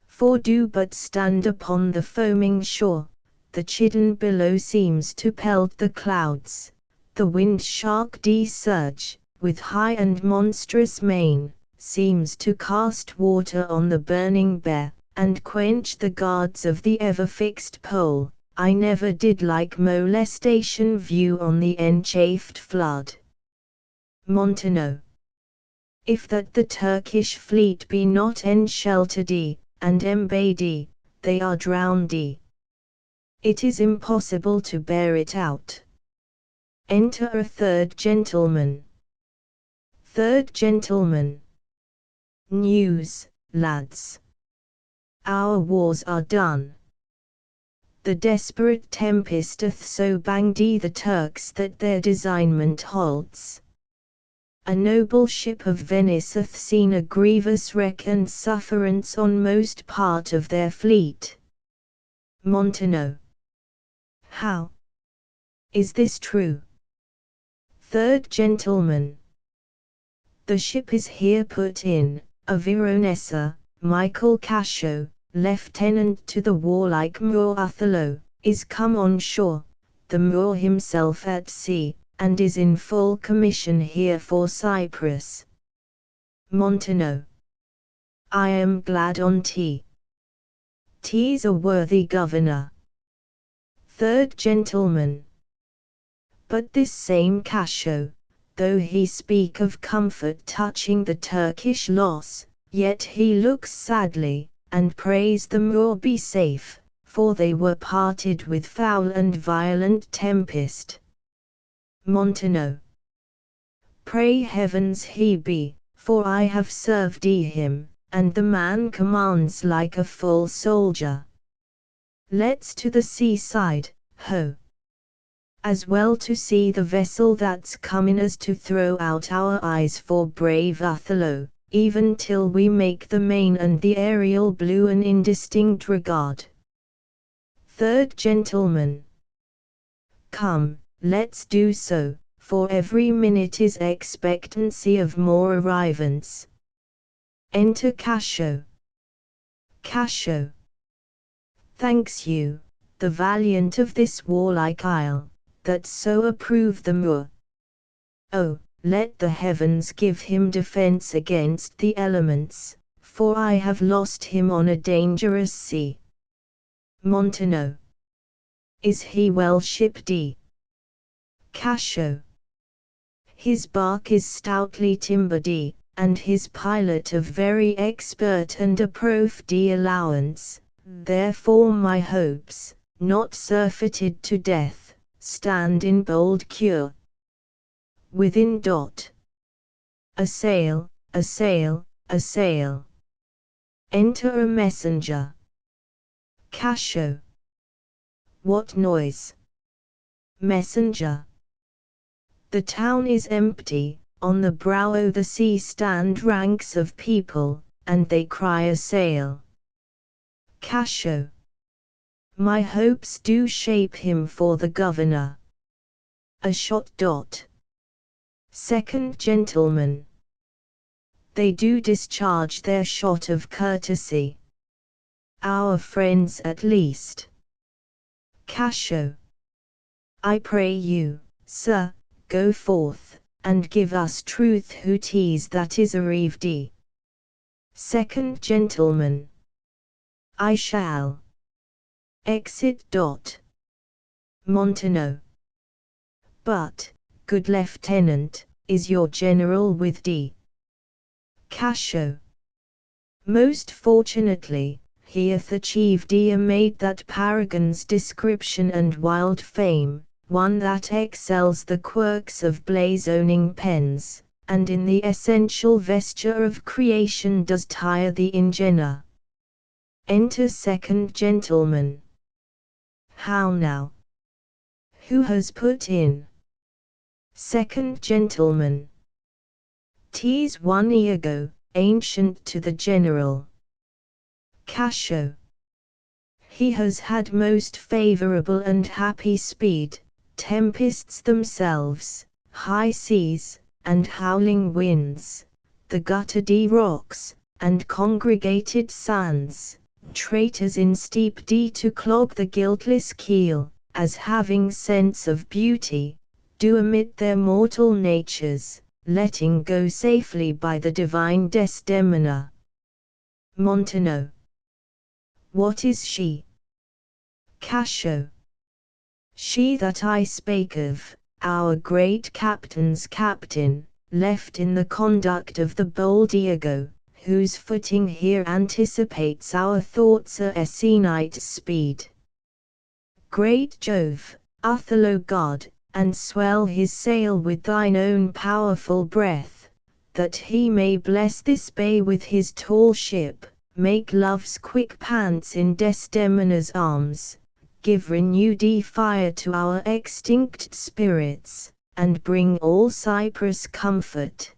For do but stand upon the foaming shore, the chidden billow seems to pelt the clouds, the wind shark surge, with high and monstrous mane, seems to cast water on the burning bear, and quench the guards of the ever-fixed pole. I never did like molestation view on the enchafed flood. Montano. If that the Turkish fleet be not ensheltered and embayed, they are drowned. It is impossible to bear it out. Enter a third gentleman. Third gentleman. News, lads. Our wars are done. The desperate tempest doth so banged the Turks that their designment halts. A noble ship of Venice hath seen a grievous wreck and sufferance on most part of their fleet. Montano. How? Is this true? Third gentleman. The ship is here put in, a Veronessa, Michael Casho, lieutenant to the warlike Moor Othello, is come on shore, the Moor himself at sea, and is in full commission here for Cyprus. Montano. I am glad on't. 'Tis a worthy governor. Third gentleman. But this same Casho, though he speak of comfort touching the Turkish loss, yet he looks sadly, and prays the Moor be safe, for they were parted with foul and violent tempest. Montano. Pray heavens he be, for I have served him, and the man commands like a full soldier. Let's to the seaside, ho! As well to see the vessel that's comin' as to throw out our eyes for brave Othello, even till we make the main and the aerial blue an indistinct regard. Third gentleman. Come, let's do so, for every minute is expectancy of more arrivants. Enter Cascio. Cascio. Thanks you, the valiant of this warlike isle, that so approve the Moor. Oh, let the heavens give him defense against the elements, for I have lost him on a dangerous sea. Montano. Is he well shipped? Cascio. His bark is stoutly timbered, and his pilot of very expert and approved allowance. Therefore my hopes, not surfeited to death, stand in bold cure. Within. A sail, a sail, a sail. Enter a messenger. Cascio. What noise? Messenger. The town is empty, on the brow o' the sea stand ranks of people, and they cry a sail. Cascio. My hopes do shape him for the governor. A shot. Second gentleman. They do discharge their shot of courtesy. Our friends at least. Cascio. I pray you, sir, go forth, and give us truth who 'tis that is arrived. Second gentleman. I shall. Exit. Montano. But, good lieutenant, is your general with Cascio. Most fortunately, he hath achieved a maid that paragons description and wild fame, one that excels the quirks of blazoning pens, and in the essential vesture of creation does tire the ingenuer. Enter second gentleman. How now? Who has put in? Second gentleman. 'Tis 1 Iago, ancient to the general. Cascio. He has had most favourable and happy speed, tempests themselves, high seas, and howling winds, the guttered rocks, and congregated sands, traitors in steep to clog the guiltless keel, as having sense of beauty, do omit their mortal natures, letting go safely by the divine Desdemona. Montano. What is she? Cascio. She that I spake of, our great captain's captain, left in the conduct of the bold Iago, whose footing here anticipates our thoughts a Essenite speed. Great Jove, Othello God, and swell his sail with thine own powerful breath, that he may bless this bay with his tall ship, make love's quick pants in Desdemona's arms, give renewed fire to our extinct spirits, and bring all Cyprus comfort.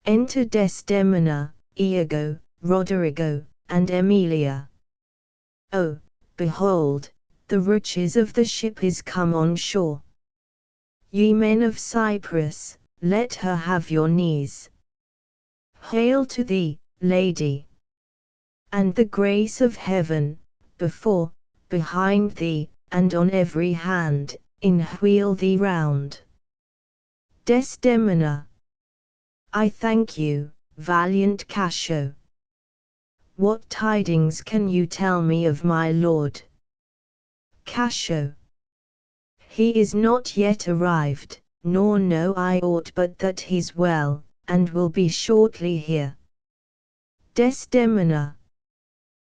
Enter Desdemona, Iago, Roderigo, and Emilia. Oh, behold, the riches of the ship is come on shore. Ye men of Cyprus, let her have your knees. Hail to thee, lady! And the grace of heaven, before, behind thee, and on every hand, wheel thee round. Desdemona. I thank you, valiant Cascio. What tidings can you tell me of my lord? Cascio. He is not yet arrived, nor know I aught but that he's well, and will be shortly here. Desdemona.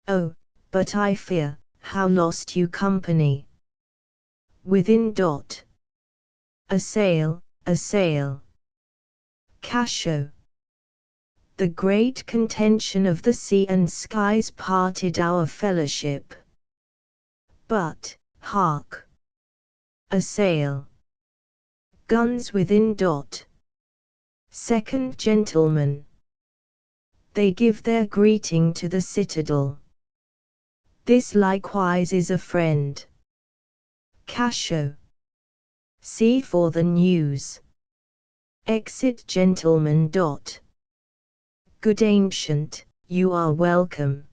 Oh, but I fear, how lost you company. Within. A sail, a sail. Cascio. The great contention of the sea and skies parted our fellowship. But, hark! A sail. Guns within. Second gentleman. They give their greeting to the citadel. This likewise is a friend. Cascio. See for the news. Exit gentleman. Good ancient, you are welcome.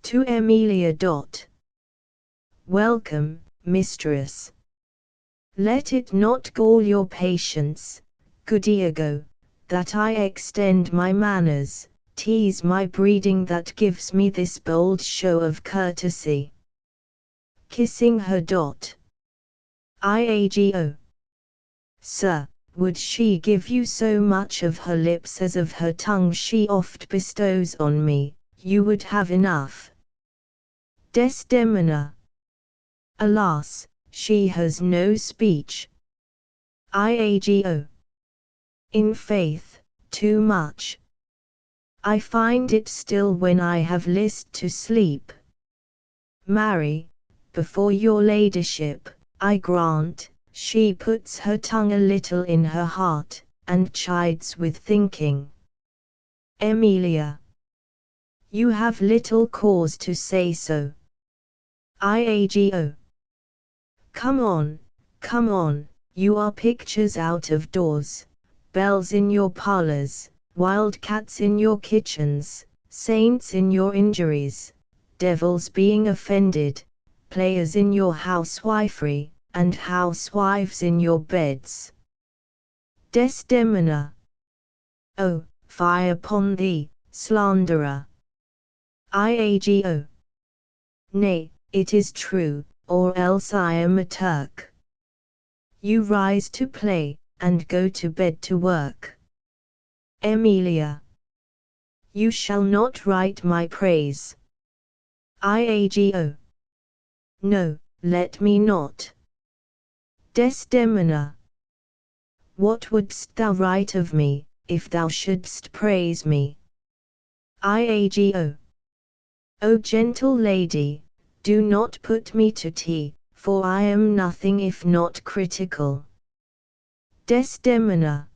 To Emilia. Welcome, mistress. Let it not gall your patience, good Iago, that I extend my manners, tease my breeding that gives me this bold show of courtesy. Kissing her. Iago. Sir, would she give you so much of her lips as of her tongue she oft bestows on me, you would have enough. Desdemona. Alas, she has no speech. Iago. In faith, too much. I find it still when I have list to sleep. Marry, before your ladyship, I grant, she puts her tongue a little in her heart, and chides with thinking. Emilia. You have little cause to say so. Iago. Come on, you are pictures out of doors, bells in your parlors, wild cats in your kitchens, saints in your injuries, devils being offended, players in your housewifery, and housewives in your beds. Desdemona. Oh, fie upon thee, slanderer. Iago. Nay, it is true, or else I am a Turk. You rise to play, and go to bed to work. Emilia. You shall not write my praise. Iago. No, let me not. Desdemona. What wouldst thou write of me, if thou shouldst praise me? Iago. O gentle lady, do not put me to tea, for I am nothing if not critical. Desdemona.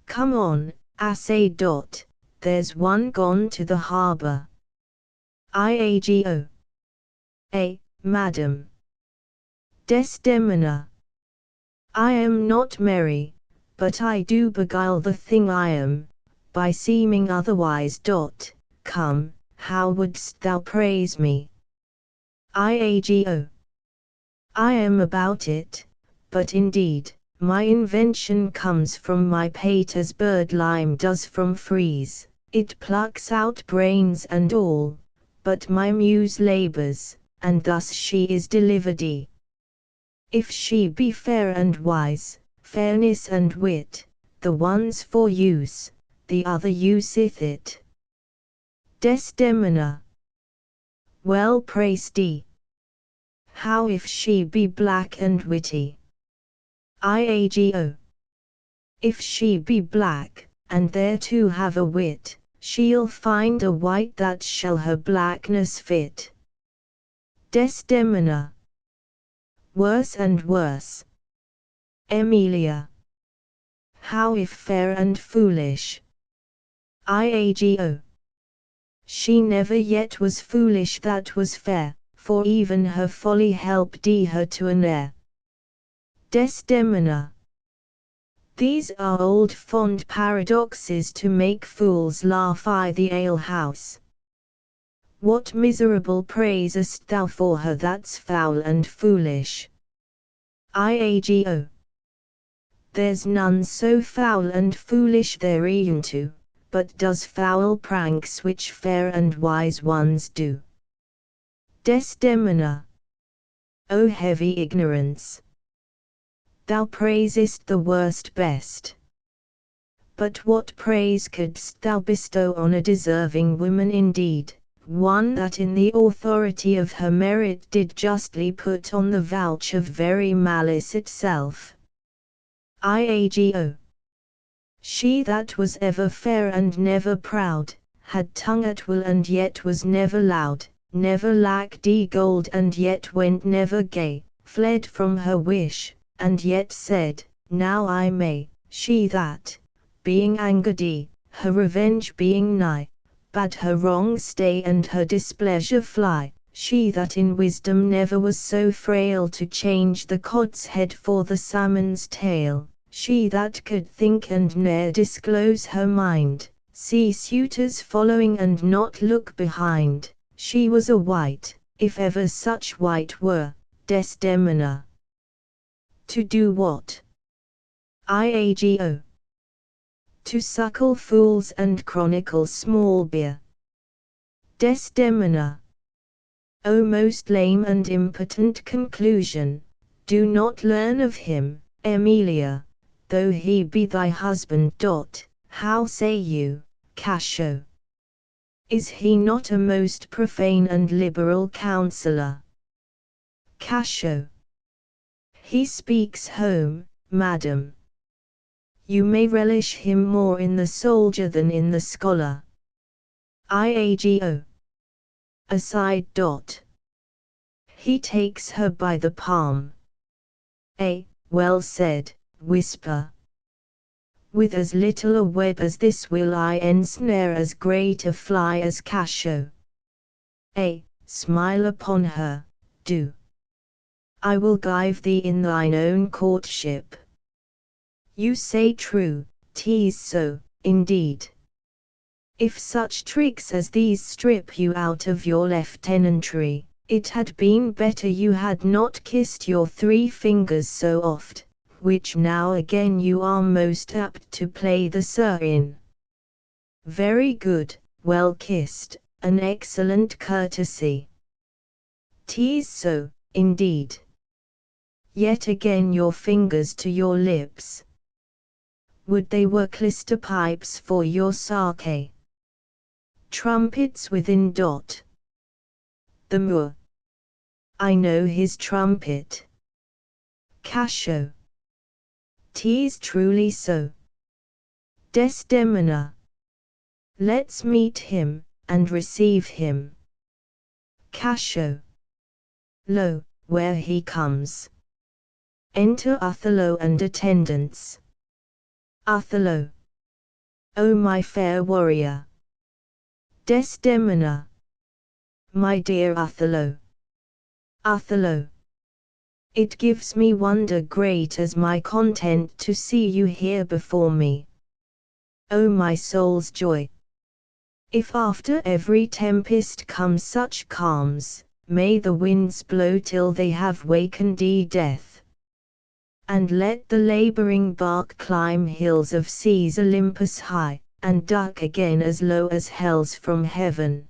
Come on, assay. There's one gone to the harbour. Iago. Madam. Desdemona. I am not merry, but I do beguile the thing I am, by seeming otherwise. Come, how wouldst thou praise me? Iago. I am about it, but indeed, my invention comes from my pate as bird lime does from freeze, it plucks out brains and all, but my muse labours, and thus she is delivered. If she be fair and wise, fairness and wit, the one's for use, the other useth it. Desdemona. Well praised. How if she be black and witty? Iago. If she be black, and thereto have a wit, she'll find a white that shall her blackness fit. Desdemona. Worse and worse. Emilia. How if fair and foolish? Iago. She never yet was foolish that was fair, for even her folly helped her to an heir. Desdemona. These are old fond paradoxes to make fools laugh. The alehouse. What miserable praisest thou for her that's foul and foolish? Iago. There's none so foul and foolish thereunto, but does foul pranks which fair and wise ones do. Desdemona. O heavy ignorance! Thou praisest the worst best. But what praise couldst thou bestow on a deserving woman indeed, one that in the authority of her merit did justly put on the vouch of very malice itself? Iago. She that was ever fair and never proud, had tongue at will and yet was never loud, never lacked gold and yet went never gay, fled from her wish, and yet said, now I may. She that, being angered, her revenge being nigh, bade her wrong stay and her displeasure fly, She that in wisdom never was so frail to change the cod's head for the salmon's tail, she that could think and ne'er disclose her mind, see suitors following and not look behind, she was a wight, if ever such wight were, Desdemona. To do what? IAGO. To suckle fools and chronicle small beer. Desdemona. O most lame and impotent conclusion, do not learn of him, Emilia, though he be thy husband. How say you, Cassio? Is he not a most profane and liberal counsellor? Cassio. He speaks home, madam. You may relish him more in the soldier than in the scholar. IAGO. Aside. He takes her by the palm. Well said, whisper. With as little a web as this will I ensnare as great a fly as Cassio. Smile upon her, do. I will guide thee in thine own courtship. You say true, 'tis so, indeed. If such tricks as these strip you out of your lieutenantry, it had been better you had not kissed your 3 fingers so oft, which now again you are most apt to play the sir in. Very good, well kissed, an excellent courtesy. 'Tis so, indeed. Yet again your fingers to your lips. Would they were clyster pipes for your sake. Trumpets within. The Moor. I know his trumpet. Cassio. 'Tis truly so. Desdemona. Let's meet him, and receive him. Cassio. Lo, where he comes. Enter Othello and attendants. Othello. O my fair warrior. Desdemona. My dear Othello. Othello. It gives me wonder great as my content to see you here before me. O my soul's joy. If after every tempest come such calms, may the winds blow till they have wakened death. And let the laboring bark climb hills of seas Olympus high, and duck again as low as hell's from heaven.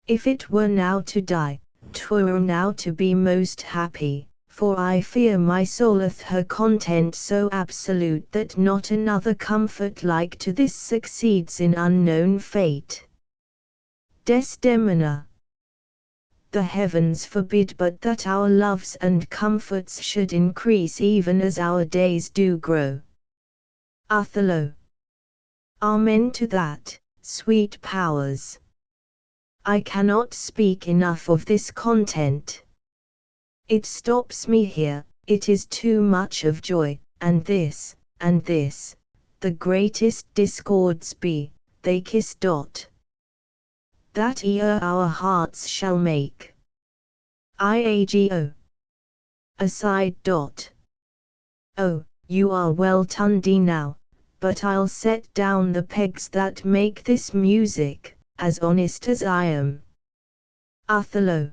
If it were now to die, 'twere now to be most happy, for I fear my soul hath her content so absolute that not another comfort like to this succeeds in unknown fate. Desdemona. The heavens forbid but that our loves and comforts should increase even as our days do grow. Othello. Amen to that, sweet powers. I cannot speak enough of this content. It stops me here, it is too much of joy, and this, the greatest discords be, they kiss. That e'er our hearts shall make. IAGO. Aside. Oh, you are well tundy now, but I'll set down the pegs that make this music, as honest as I am. Othello.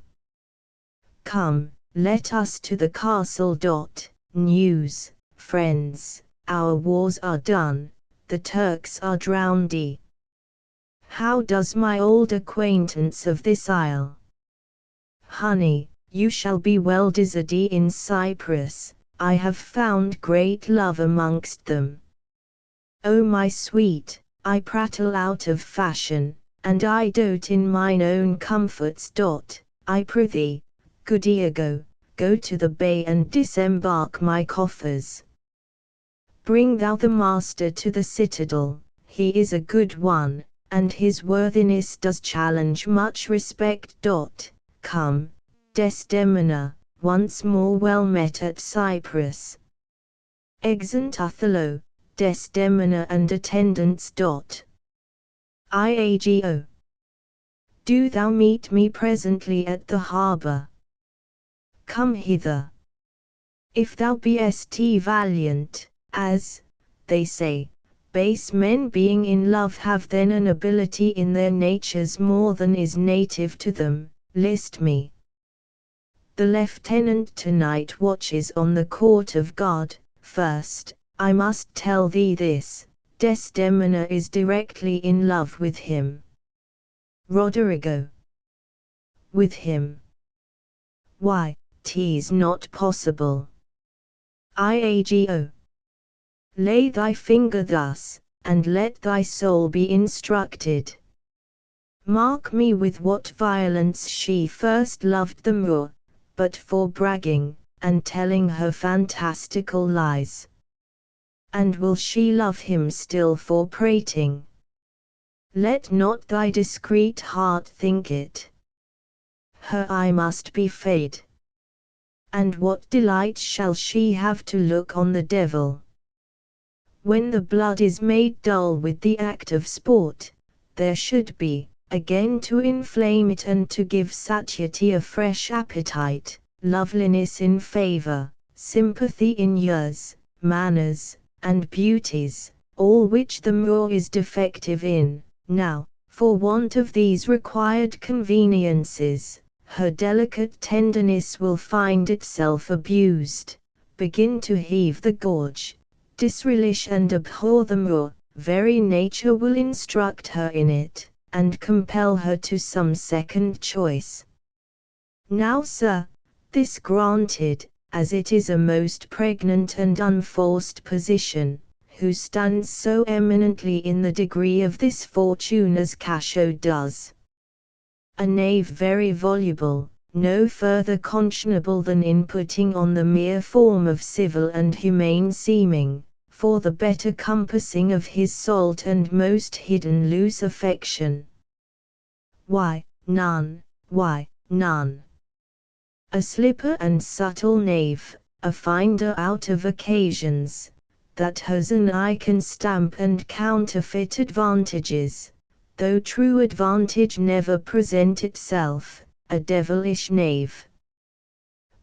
Come, let us to the castle. News, friends, our wars are done, the Turks are drowned. How does my old acquaintance of this isle? Honey, you shall be well dizzy in Cyprus, I have found great love amongst them. O my sweet, I prattle out of fashion, and I dote in mine own comforts. I prithee, good Iago, go to the bay and disembark my coffers. Bring thou the master to the citadel, he is a good one, and his worthiness does challenge much respect. Come, Desdemona, once more well met at Cyprus. Exeunt Othello, Desdemona and attendants. IAGO. Do thou meet me presently at the harbour. Come hither. If thou be'st valiant, as, they say, base men being in love have then an ability in their natures more than is native to them, list me. The lieutenant tonight watches on the court of God. First, I must tell thee this, Desdemona is directly in love with him. Roderigo. With him? Why, 'tis not possible. Iago. Lay thy finger thus, and let thy soul be instructed. Mark me with what violence she first loved the Moor, but for bragging, and telling her fantastical lies. And will she love him still for prating? Let not thy discreet heart think it. Her eye must be fade. And what delight shall she have to look on the devil? When the blood is made dull with the act of sport, there should be, again to inflame it and to give satiety a fresh appetite, loveliness in favour, sympathy in years, manners, and beauties, all which the Moor is defective in. Now, for want of these required conveniences, her delicate tenderness will find itself abused, begin to heave the gorge, disrelish and abhor the Moor, very nature will instruct her in it, and compel her to some second choice. Now, sir, this granted, as it is a most pregnant and unforced position, who stands so eminently in the degree of this fortune as Cassio does. A knave very voluble, no further conscionable than in putting on the mere form of civil and humane seeming, for the better compassing of his salt and most hidden loose affection. Why, none. A slipper and subtle knave, a finder out of occasions, that has an eye can stamp and counterfeit advantages, though true advantage never present itself, a devilish knave.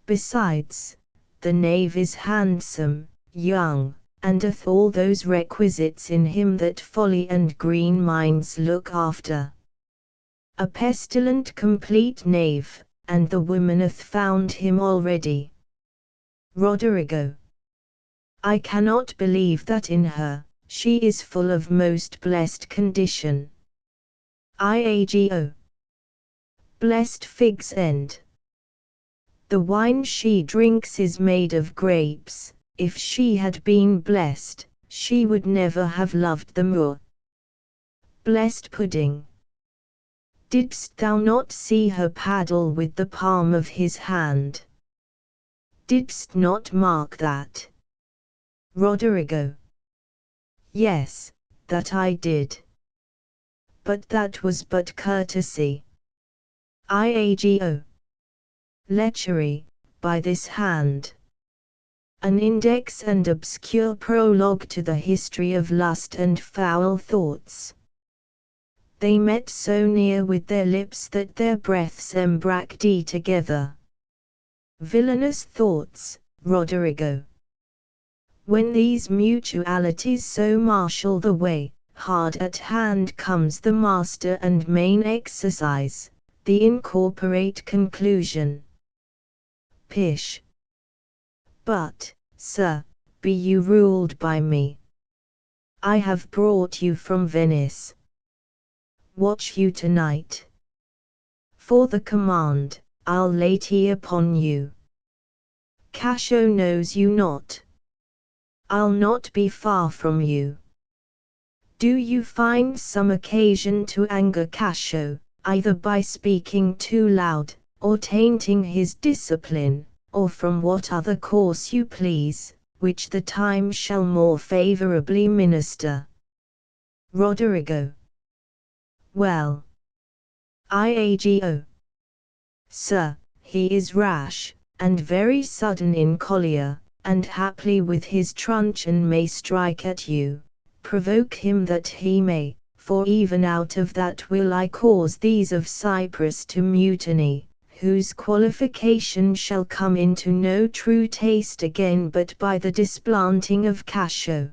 Besides, the knave is handsome, young, and hath all those requisites in him that folly and green minds look after. A pestilent complete knave, and the woman hath found him already. Roderigo. I cannot believe that in her, she is full of most blessed condition. Iago. Blessed fig's end. The wine she drinks is made of grapes. If she had been blessed, she would never have loved the Moor. Blessed pudding. Didst thou not see her paddle with the palm of his hand? Didst not mark that? Roderigo. Yes, that I did. But that was but courtesy. Iago. Lechery, by this hand. An index and obscure prologue to the history of lust and foul thoughts. They met so near with their lips that their breaths embraced together. Villainous thoughts, Roderigo. When these mutualities so marshal the way, hard at hand comes the master and main exercise, the incorporate conclusion. Pish. But, sir, be you ruled by me. I have brought you from Venice. Watch you tonight. For the command, I'll lay it upon you. Cassio knows you not. I'll not be far from you. Do you find some occasion to anger Cassio, either by speaking too loud, or tainting his discipline, or from what other course you please, which the time shall more favourably minister? Roderigo. Well. Iago. Sir, he is rash, and very sudden in choler, and haply with his truncheon may strike at you. Provoke him that he may, for even out of that will I cause these of Cyprus to mutiny, whose qualification shall come into no true taste again but by the displanting of Cassio.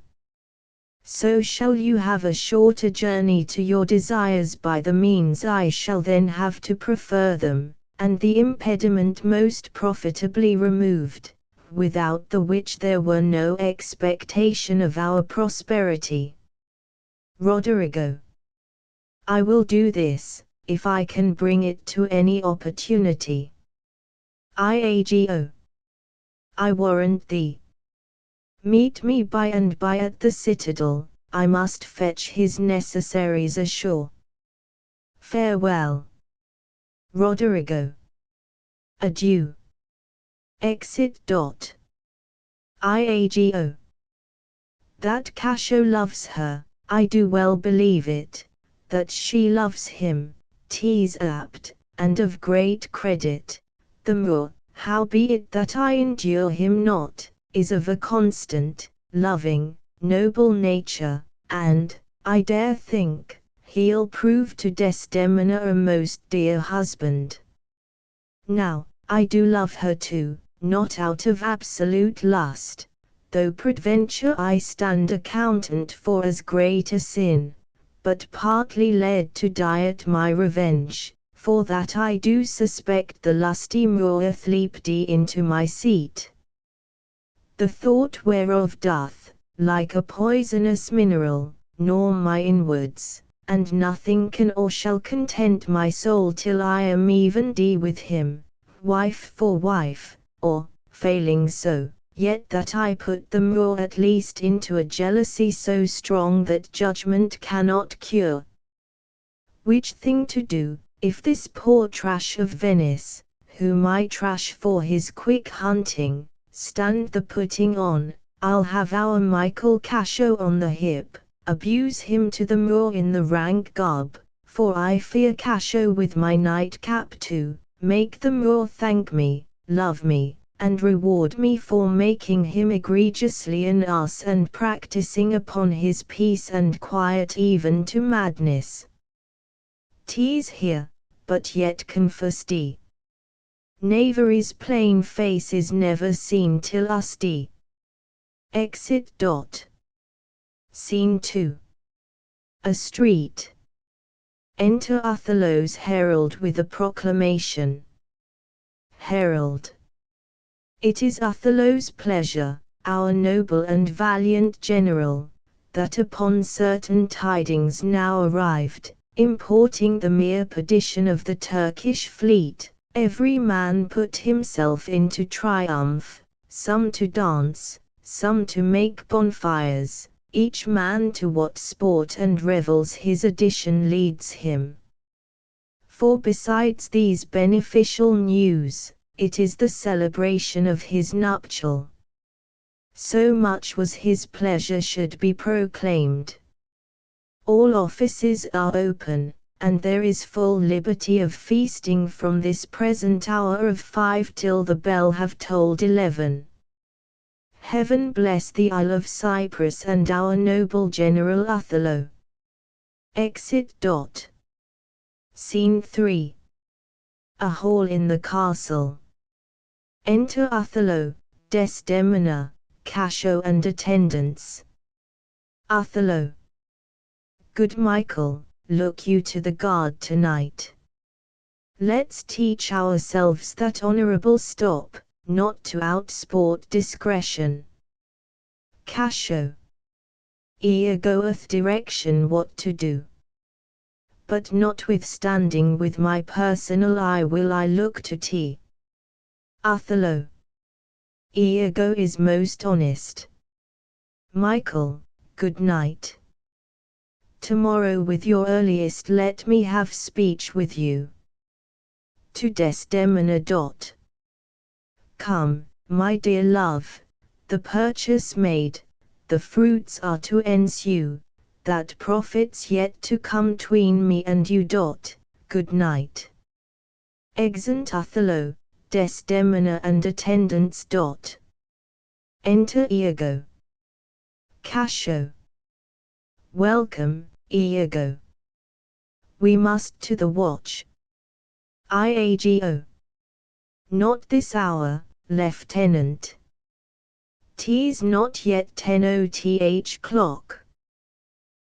So shall you have a shorter journey to your desires by the means I shall then have to prefer them, and the impediment most profitably removed, without the which there were no expectation of our prosperity. Roderigo. I will do this, if I can bring it to any opportunity. Iago. I warrant thee. Meet me by and by at the citadel, I must fetch his necessaries ashore. Farewell. Roderigo. Adieu. Exit. Iago. That Cassio loves her, I do well believe it. That she loves him, 'tis apt, and of great credit. The more, howbeit that I endure him not, is of a constant, loving, noble nature, and, I dare think, he'll prove to Desdemona a most dear husband. Now, I do love her too, not out of absolute lust, though peradventure I stand accountant for as great a sin, but partly led to diet my revenge, for that I do suspect the lusty Moor hath leaped into my seat. The thought whereof doth, like a poisonous mineral, gnaw my inwards, and nothing can or shall content my soul till I am even with him, wife for wife, or, failing so, yet that I put the Moor at least into a jealousy so strong that judgment cannot cure. Which thing to do, if this poor trash of Venice, whom I trash for his quick hunting, stand the putting on, I'll have our Michael Cassio on the hip, abuse him to the Moor in the rank garb, for I fear Cassio with my nightcap too, make the Moor thank me, love me, and reward me for making him egregiously an ass and practicing upon his peace and quiet even to madness. 'Tis here, but yet confusty. Knavery's plain face is never seen till usty. Exit. Scene 2. A street. Enter Othello's herald with a proclamation. Herald. It is Othello's pleasure, our noble and valiant general, that upon certain tidings now arrived, importing the mere perdition of the Turkish fleet, every man put himself into triumph, some to dance, some to make bonfires, each man to what sport and revels his edition leads him. For besides these beneficial news, it is the celebration of his nuptial. So much was his pleasure should be proclaimed. All offices are open, and there is full liberty of feasting from this present hour of 5 till the bell have tolled 11. Heaven bless the Isle of Cyprus and our noble General Othello. Exit. Scene 3. A hall in the castle. Enter Othello, Desdemona, Cassio and attendants. Othello. Good Michael, look you to the guard tonight. Let's teach ourselves that honorable stop, not to outsport discretion. Cassio. Ere goeth direction what to do. But notwithstanding with my personal eye will I look to tea. Othello. Iago is most honest. Michael, good night. Tomorrow with your earliest let me have speech with you. To Desdemona. Come, my dear love, the purchase made, the fruits are to ensue, that profits yet to come tween me and you. Good night. Exeunt Othello, Desdemona and attendants. Enter Iago. Cassio. Welcome, Iago. We must to the watch. Iago. Not this hour, Lieutenant. 'Tis not yet 10:00 clock.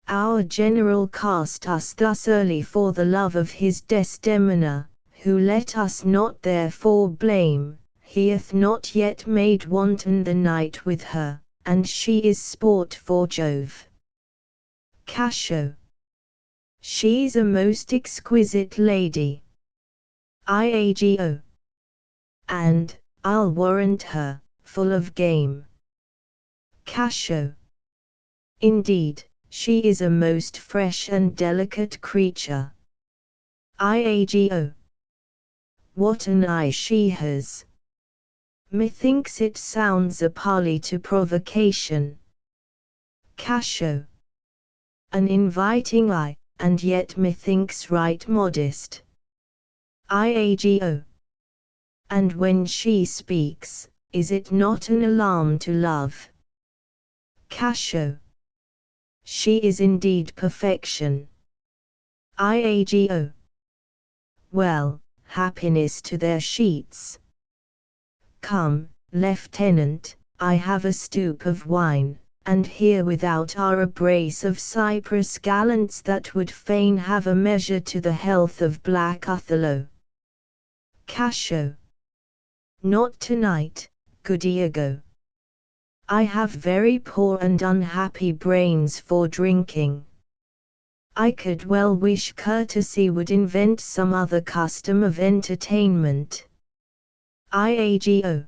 Our general cast us thus early for the love of his Desdemona, who let us not therefore blame, he hath not yet made wanton the night with her, and she is sport for Jove. Cassio. She's a most exquisite lady. Iago. And, I'll warrant her, full of game. Cassio. Indeed, she is a most fresh and delicate creature. Iago. What an eye she has! Methinks it sounds a parley to provocation. Cassio. An inviting eye, and yet methinks right modest. Iago. And when she speaks, is it not an alarm to love? Cassio. She is indeed perfection. Iago. Well, happiness to their sheets. Come, Lieutenant, I have a stoup of wine, and here without are a brace of Cyprus gallants that would fain have a measure to the health of black Othello. Cassio. Not tonight, good Iago. I have very poor and unhappy brains for drinking. I could well wish courtesy would invent some other custom of entertainment. Iago.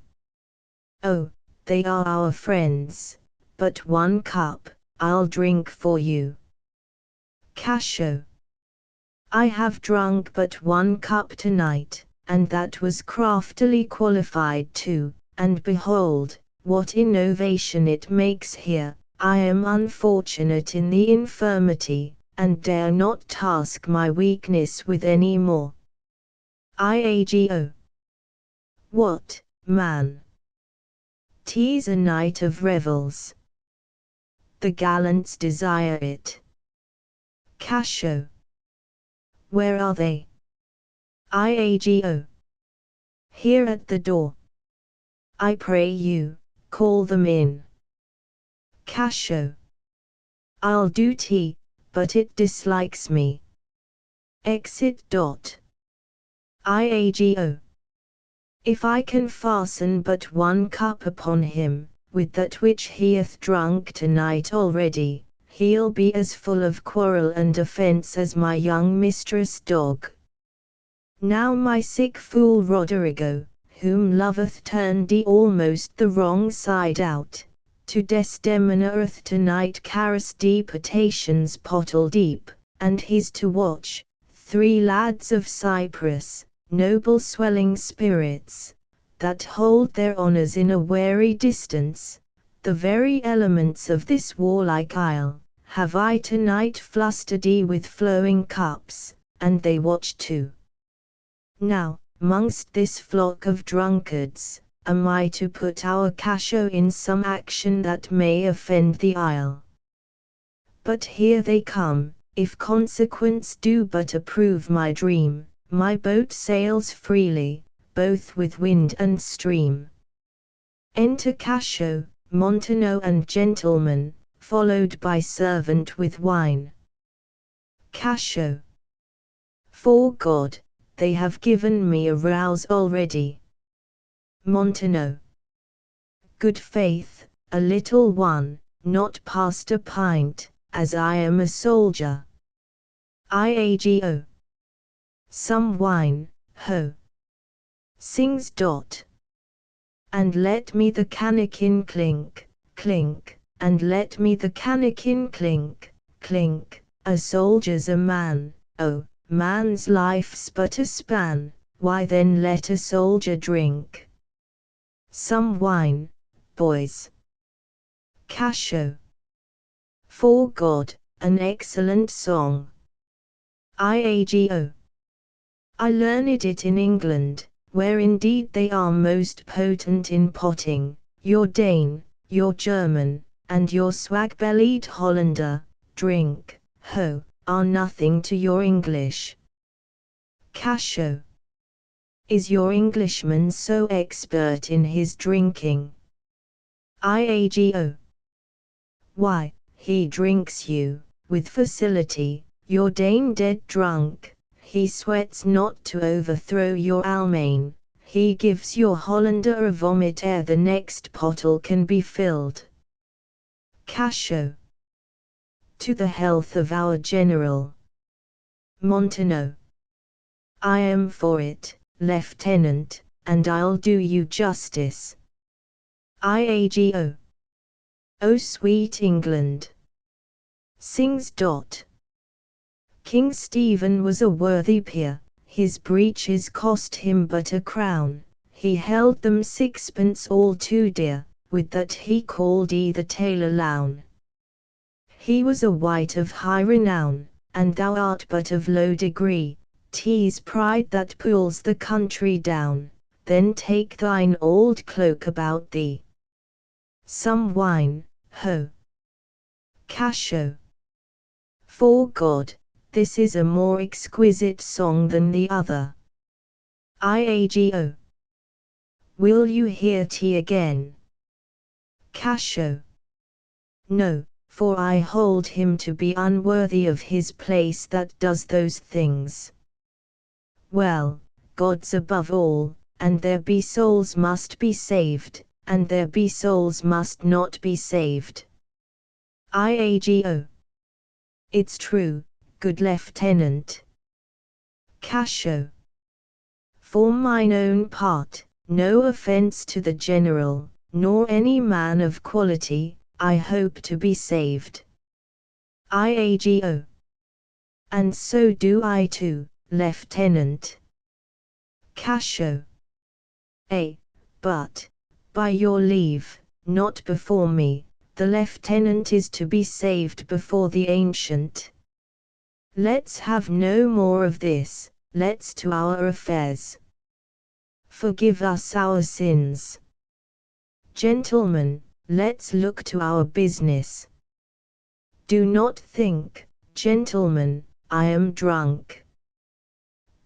Oh, they are our friends, but 1 cup, I'll drink for you. Cassio. I have drunk but 1 cup tonight, and that was craftily qualified too, and behold, what innovation it makes here. I am unfortunate in the infirmity, and dare not task my weakness with any more. Iago. What, man? 'Tis a night of revels. The gallants desire it. Cassio. Where are they? Iago. Here at the door. I pray you, call them in. Cassio. I'll do tea, but it dislikes me. Exit. Iago. If I can fasten but 1 cup upon him, with that which he hath drunk tonight already, he'll be as full of quarrel and offence as my young mistress' dog. Now my sick fool Roderigo, whom loveth turned almost the wrong side out, to Desdemona hath tonight caress potations pottle deep, and he's to watch 3 lads of Cyprus, noble swelling spirits, that hold their honours in a wary distance, the very elements of this warlike isle, have I tonight flustered with flowing cups, and they watch too. Now, mongst this flock of drunkards, am I to put our Cassio in some action that may offend the isle? But here they come, if consequence do but approve my dream, my boat sails freely, both with wind and stream. Enter Cassio, Montano and gentleman, followed by servant with wine. Cassio. For God, they have given me a rouse already. Montano. Good faith, a little one, not past a pint, as I am a soldier. Iago. Some wine, ho! Sings. And let me the cannikin clink, clink, and let me the cannikin clink, clink. A soldier's a man, oh, man's life's but a span, why then let a soldier drink. Some wine, boys. Cassio. For God, an excellent song. Iago. I learned it in England, where indeed they are most potent in potting, your Dane, your German, and your swag-bellied Hollander, drink, ho, are nothing to your English. Casho. Is your Englishman so expert in his drinking? Iago. Why, he drinks you, with facility, your Dane dead drunk, he sweats not to overthrow your Almain, he gives your Hollander a vomit ere the next pottle can be filled. Casho. To the health of our general. Montano. I am for it, Lieutenant, and I'll do you justice. Iago. O sweet England! Sings. King Stephen was a worthy peer, his breeches cost him but a crown, he held them sixpence all too dear, with that he called the tailor lown. He was a wight of high renown, and thou art but of low degree, 'tis pride that pulls the country down, then take thine old cloak about thee. Some wine, ho! Casho. For God, this is a more exquisite song than the other. Iago. Will you hear tea again? Casho. No, for I hold him to be unworthy of his place that does those things. Well, God's above all, and there be souls must be saved, and there be souls must not be saved. Iago. It's true, good Lieutenant. Casho. For mine own part, no offence to the general, nor any man of quality, I hope to be saved. Iago. And so do I too, Lieutenant. Casho. But, by your leave, not before me, the lieutenant is to be saved before the ancient. Let's have no more of this, let's to our affairs. Forgive us our sins. Gentlemen, let's look to our business. Do not think, gentlemen, I am drunk.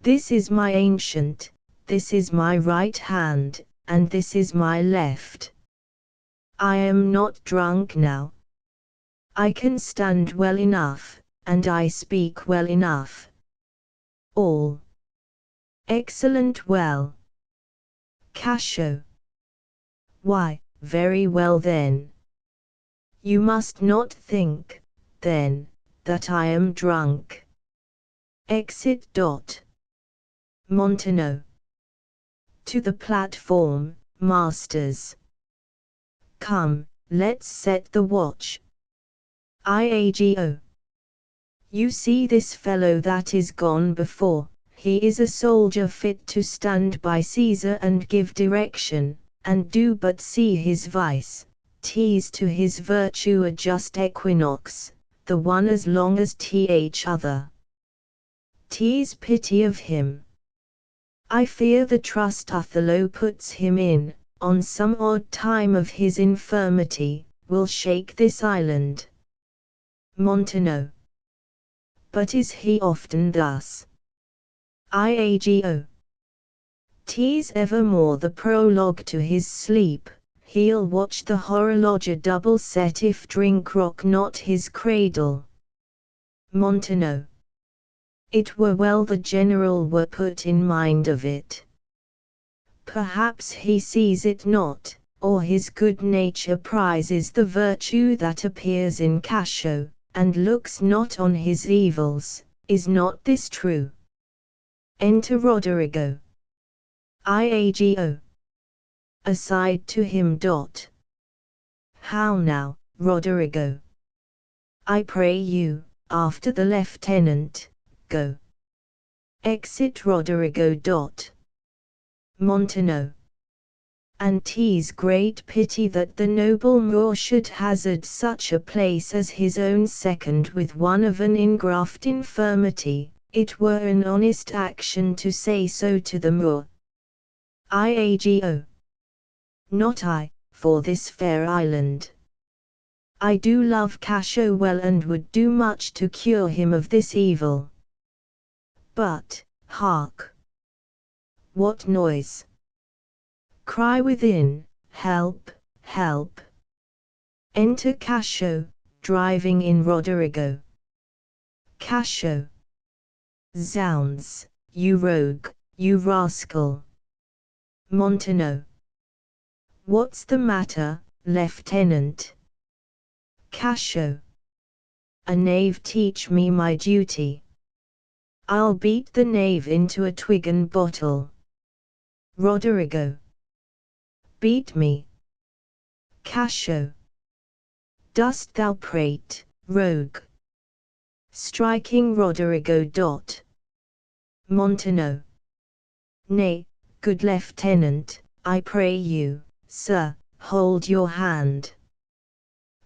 This is my ancient, this is my right hand, and this is my left. I am not drunk now. I can stand well enough, and I speak well enough. All. Excellent well. Casho. Why, very well then. You must not think, then, that I am drunk. Exit. Montano. To the platform, masters. Come, let's set the watch. Iago. You see this fellow that is gone before, he is a soldier fit to stand by Caesar and give direction, and do but see his vice, 'tis to his virtue a just equinox, the one as long as th other. 'Tis pity of him. I fear the trust Othello puts him in, on some odd time of his infirmity, will shake this island. Montano. But is he often thus? Iago. 'Tis evermore the prologue to his sleep, he'll watch the horologe double set if drink rock not his cradle. Montano. It were well the general were put in mind of it. Perhaps he sees it not, or his good nature prizes the virtue that appears in Casho, and looks not on his evils. Is not this true? Enter Roderigo. Iago. Aside to him. How now, Roderigo? I pray you, after the lieutenant, go. Exit Roderigo. Montano. And 'tis great pity that the noble Moor should hazard such a place as his own second with one of an ingraft infirmity, it were an honest action to say so to the Moor. Iago. Not I, for this fair island. I do love Cassio well and would do much to cure him of this evil. But, hark! What noise? Cry within, help, help! Enter Cassio, driving in Roderigo. Cassio. Zounds, you rogue, you rascal! Montano. What's the matter, Lieutenant? Cassio. A knave teach me my duty. I'll beat the knave into a twig and bottle. Roderigo. Beat me. Cassio. Dost thou prate, rogue? Striking Roderigo. Montano. Nay, good lieutenant, I pray you, sir, hold your hand.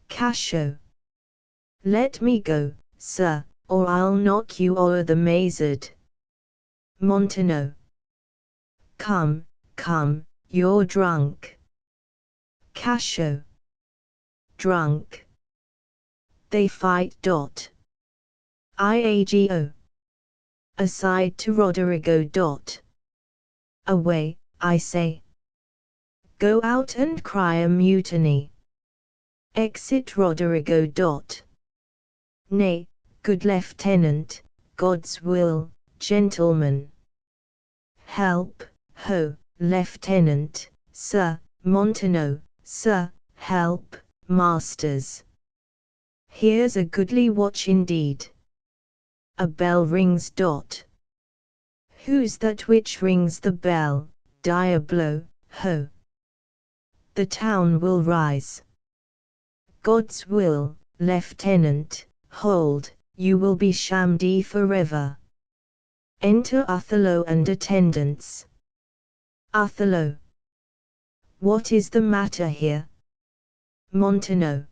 Cassio. Let me go, sir, or I'll knock you o'er the mazard. Montano. Come, come, you're drunk. Cassio. Drunk. They fight. IAGO. Aside to Roderigo. Away, I say. Go out and cry a mutiny. Exit Roderigo. Nay, good lieutenant, God's will, gentlemen. Help, ho, lieutenant, sir, Montano, sir, help, masters. Here's a goodly watch indeed. A bell rings. Who's that which rings the bell, Diablo, ho? The town will rise. God's will, lieutenant, hold, you will be shamdy forever. Enter Othello and attendants. Othello. What is the matter here? Montano.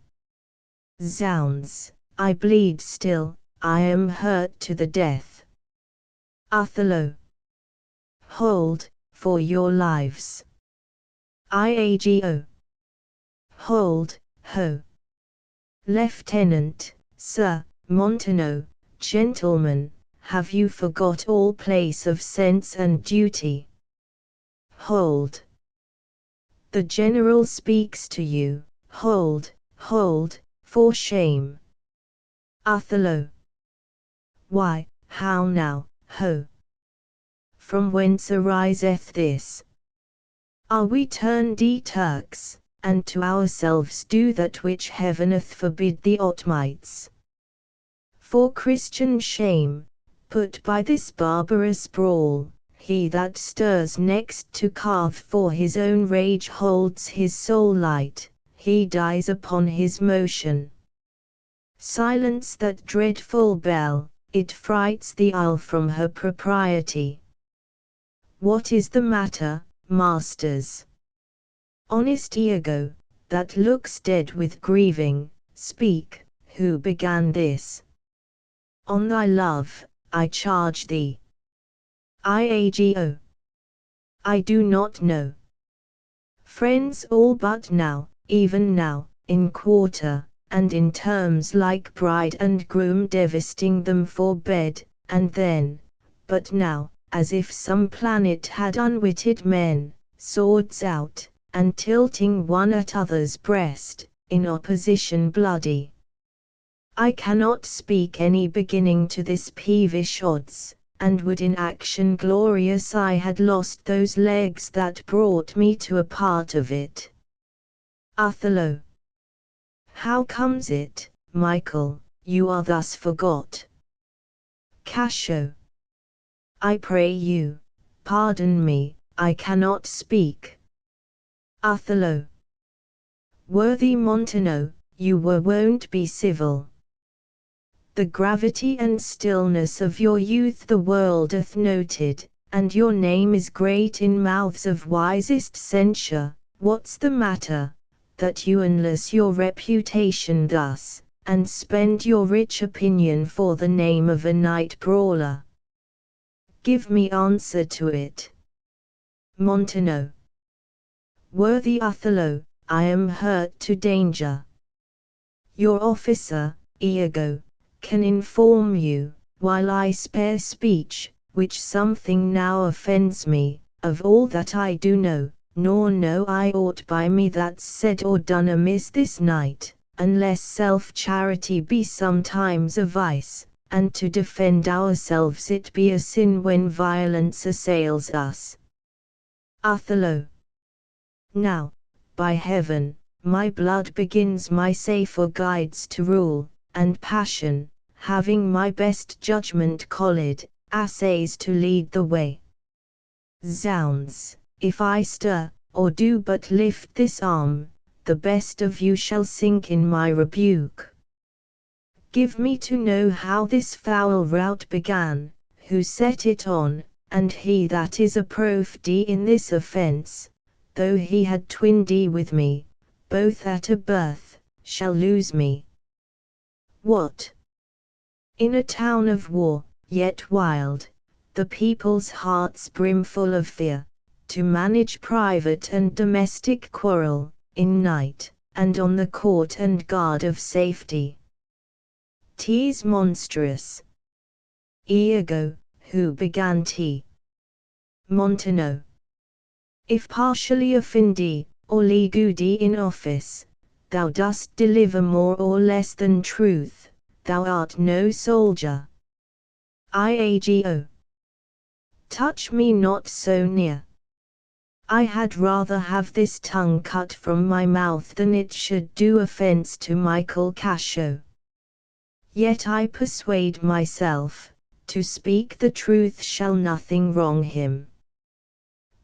Zounds, I bleed still, I am hurt to the death. Othello. Hold, for your lives. IAGO. Hold, ho. Lieutenant, sir, Montano, gentlemen, have you forgot all place of sense and duty? Hold. The general speaks to you, hold, hold, for shame. Othello. Why, how now, ho? From whence ariseth this? Are we turned Turks, and to ourselves do that which heaven hath forbid the Ottomites? For Christian shame, put by this barbarous brawl, he that stirs next to carve for his own rage holds his soul light, he dies upon his motion. Silence that dreadful bell, it frights the isle from her propriety. What is the matter, masters? Honest Iago, that looks dead with grieving, speak, who began this? On thy love, I charge thee. IAGO. I do not know. Friends all but now, even now, in quarter, and in terms like bride and groom devastating them for bed, and then, but now, as if some planet had unwitted men, swords out, and tilting one at other's breast, in opposition bloody. I cannot speak any beginning to this peevish odds, and would in action glorious I had lost those legs that brought me to a part of it. Othello. How comes it, Michael, you are thus forgot? Cassio. I pray you, pardon me, I cannot speak. Othello. Worthy Montano, you won't be civil. The gravity and stillness of your youth the world hath noted, and your name is great in mouths of wisest censure. What's the matter, that you unless your reputation thus, and spend your rich opinion for the name of a knight brawler? Give me answer to it. Montano. Worthy Othello, I am hurt to danger. Your officer, Iago, can inform you, while I spare speech, which something now offends me, of all that I do know, nor know I aught by me that's said or done amiss this night, unless self-charity be sometimes a vice, and to defend ourselves it be a sin when violence assails us. Othello. Now, by heaven, my blood begins my safer guides to rule, and passion, having my best judgment collid, assays to lead the way. Zounds, if I stir, or do but lift this arm, the best of you shall sink in my rebuke. Give me to know how this foul rout began, who set it on, and he that is a profde in this offence, though he had twindy with me, both at a birth, shall lose me. What? In a town of war, yet wild, the people's hearts brimful of fear, to manage private and domestic quarrel, in night, and on the court and guard of safety. 'Tis monstrous. Iago, who began T. Montano. If partially offendee, or legudee in office, thou dost deliver more or less than truth, thou art no soldier. Iago. Touch me not so near. I had rather have this tongue cut from my mouth than it should do offence to Michael Cassio. Yet I persuade myself, to speak the truth shall nothing wrong him.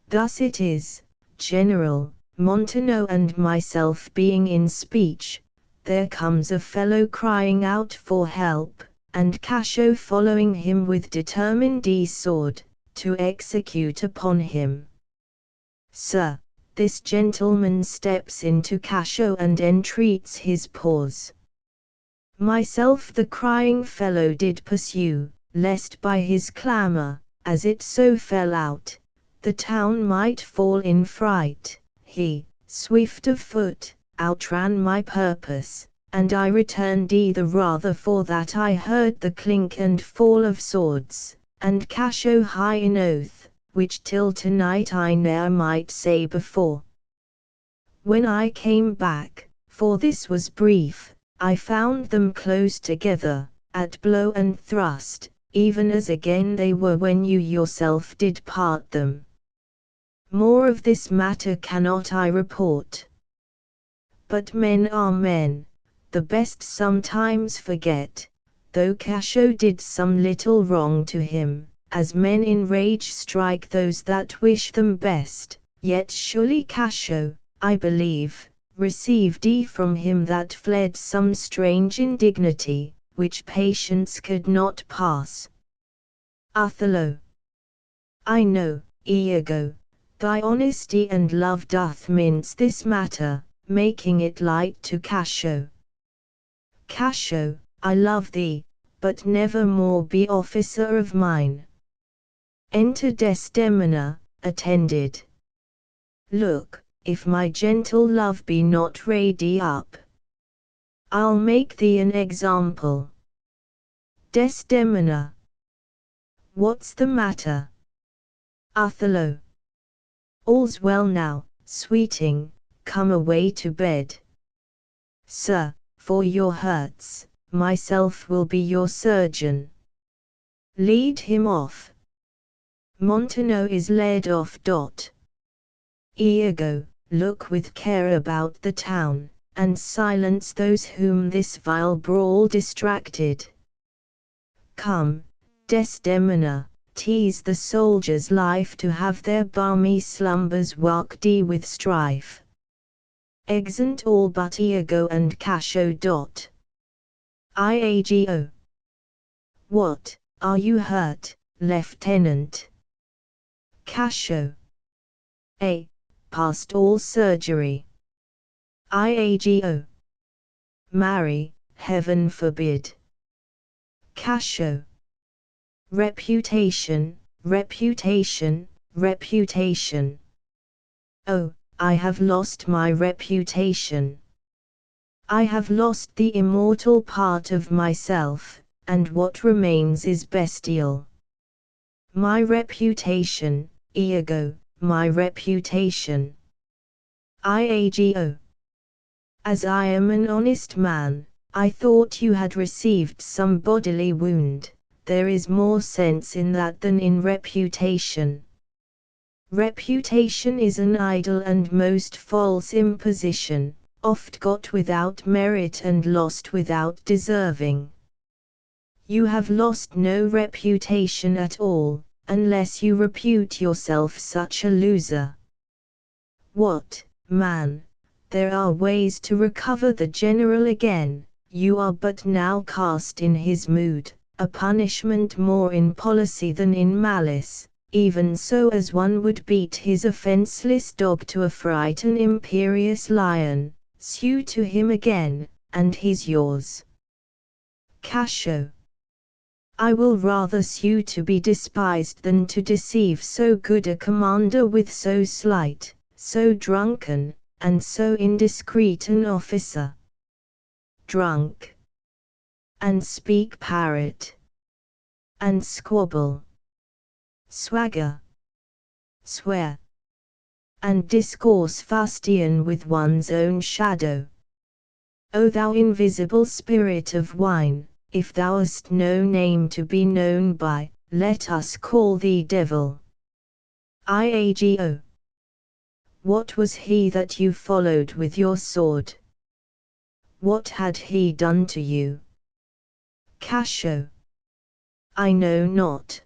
Thus it is, General, Montano and myself being in speech, there comes a fellow crying out for help, and Cassio following him with determined sword, to execute upon him. Sir, this gentleman steps into Cassio and entreats his pause. Myself the crying fellow did pursue, lest by his clamour, as it so fell out, the town might fall in fright. He, swift of foot, outran my purpose, and I returned the rather for that I heard the clink and fall of swords, and Cassio high in oath, which till tonight I ne'er might say before. When I came back, for this was brief, I found them close together, at blow and thrust, even as again they were when you yourself did part them. More of this matter cannot I report. But men are men, the best sometimes forget, though Cassio did some little wrong to him, as men in rage strike those that wish them best, yet surely Cassio, I believe, received from him that fled some strange indignity, which patience could not pass. Othello. I know, Iago, thy honesty and love doth mince this matter, making it light to Cassio. Cassio, I love thee, but never more be officer of mine. Enter Desdemona, attended. Look, if my gentle love be not ready up, I'll make thee an example. Desdemona. What's the matter? Othello. All's well now, sweeting, come away to bed. Sir, for your hurts, myself will be your surgeon. Lead him off. Montano is led off. Iago, look with care about the town, and silence those whom this vile brawl distracted. Come, Desdemona, 'tis the soldier's life to have their balmy slumbers waked with strife. Exeunt all but Iago and Cassio. Iago. What, are you hurt, Lieutenant? Cassio. Past all surgery. Iago. Marry, heaven forbid. Cassio. Reputation, reputation, reputation. Oh, I have lost my reputation. I have lost the immortal part of myself, and what remains is bestial. My reputation, Iago, my reputation. Iago. As I am an honest man, I thought you had received some bodily wound. There is more sense in that than in reputation. Reputation is an idle and most false imposition, oft got without merit and lost without deserving. You have lost no reputation at all, unless you repute yourself such a loser. What, man? There are ways to recover the general again. You are but now cast in his mood, a punishment more in policy than in malice, even so as one would beat his offenceless dog to affright an imperious lion. Sue to him again, and he's yours. Cassio. I will rather sue to be despised than to deceive so good a commander with so slight, so drunken, and so indiscreet an officer. Drunk. And speak parrot. And squabble. Swagger. Swear. And discourse fustian with one's own shadow. O thou invisible spirit of wine, if thou hast no name to be known by, let us call thee devil. Iago. What was he that you followed with your sword? What had he done to you? Cassio. I know not.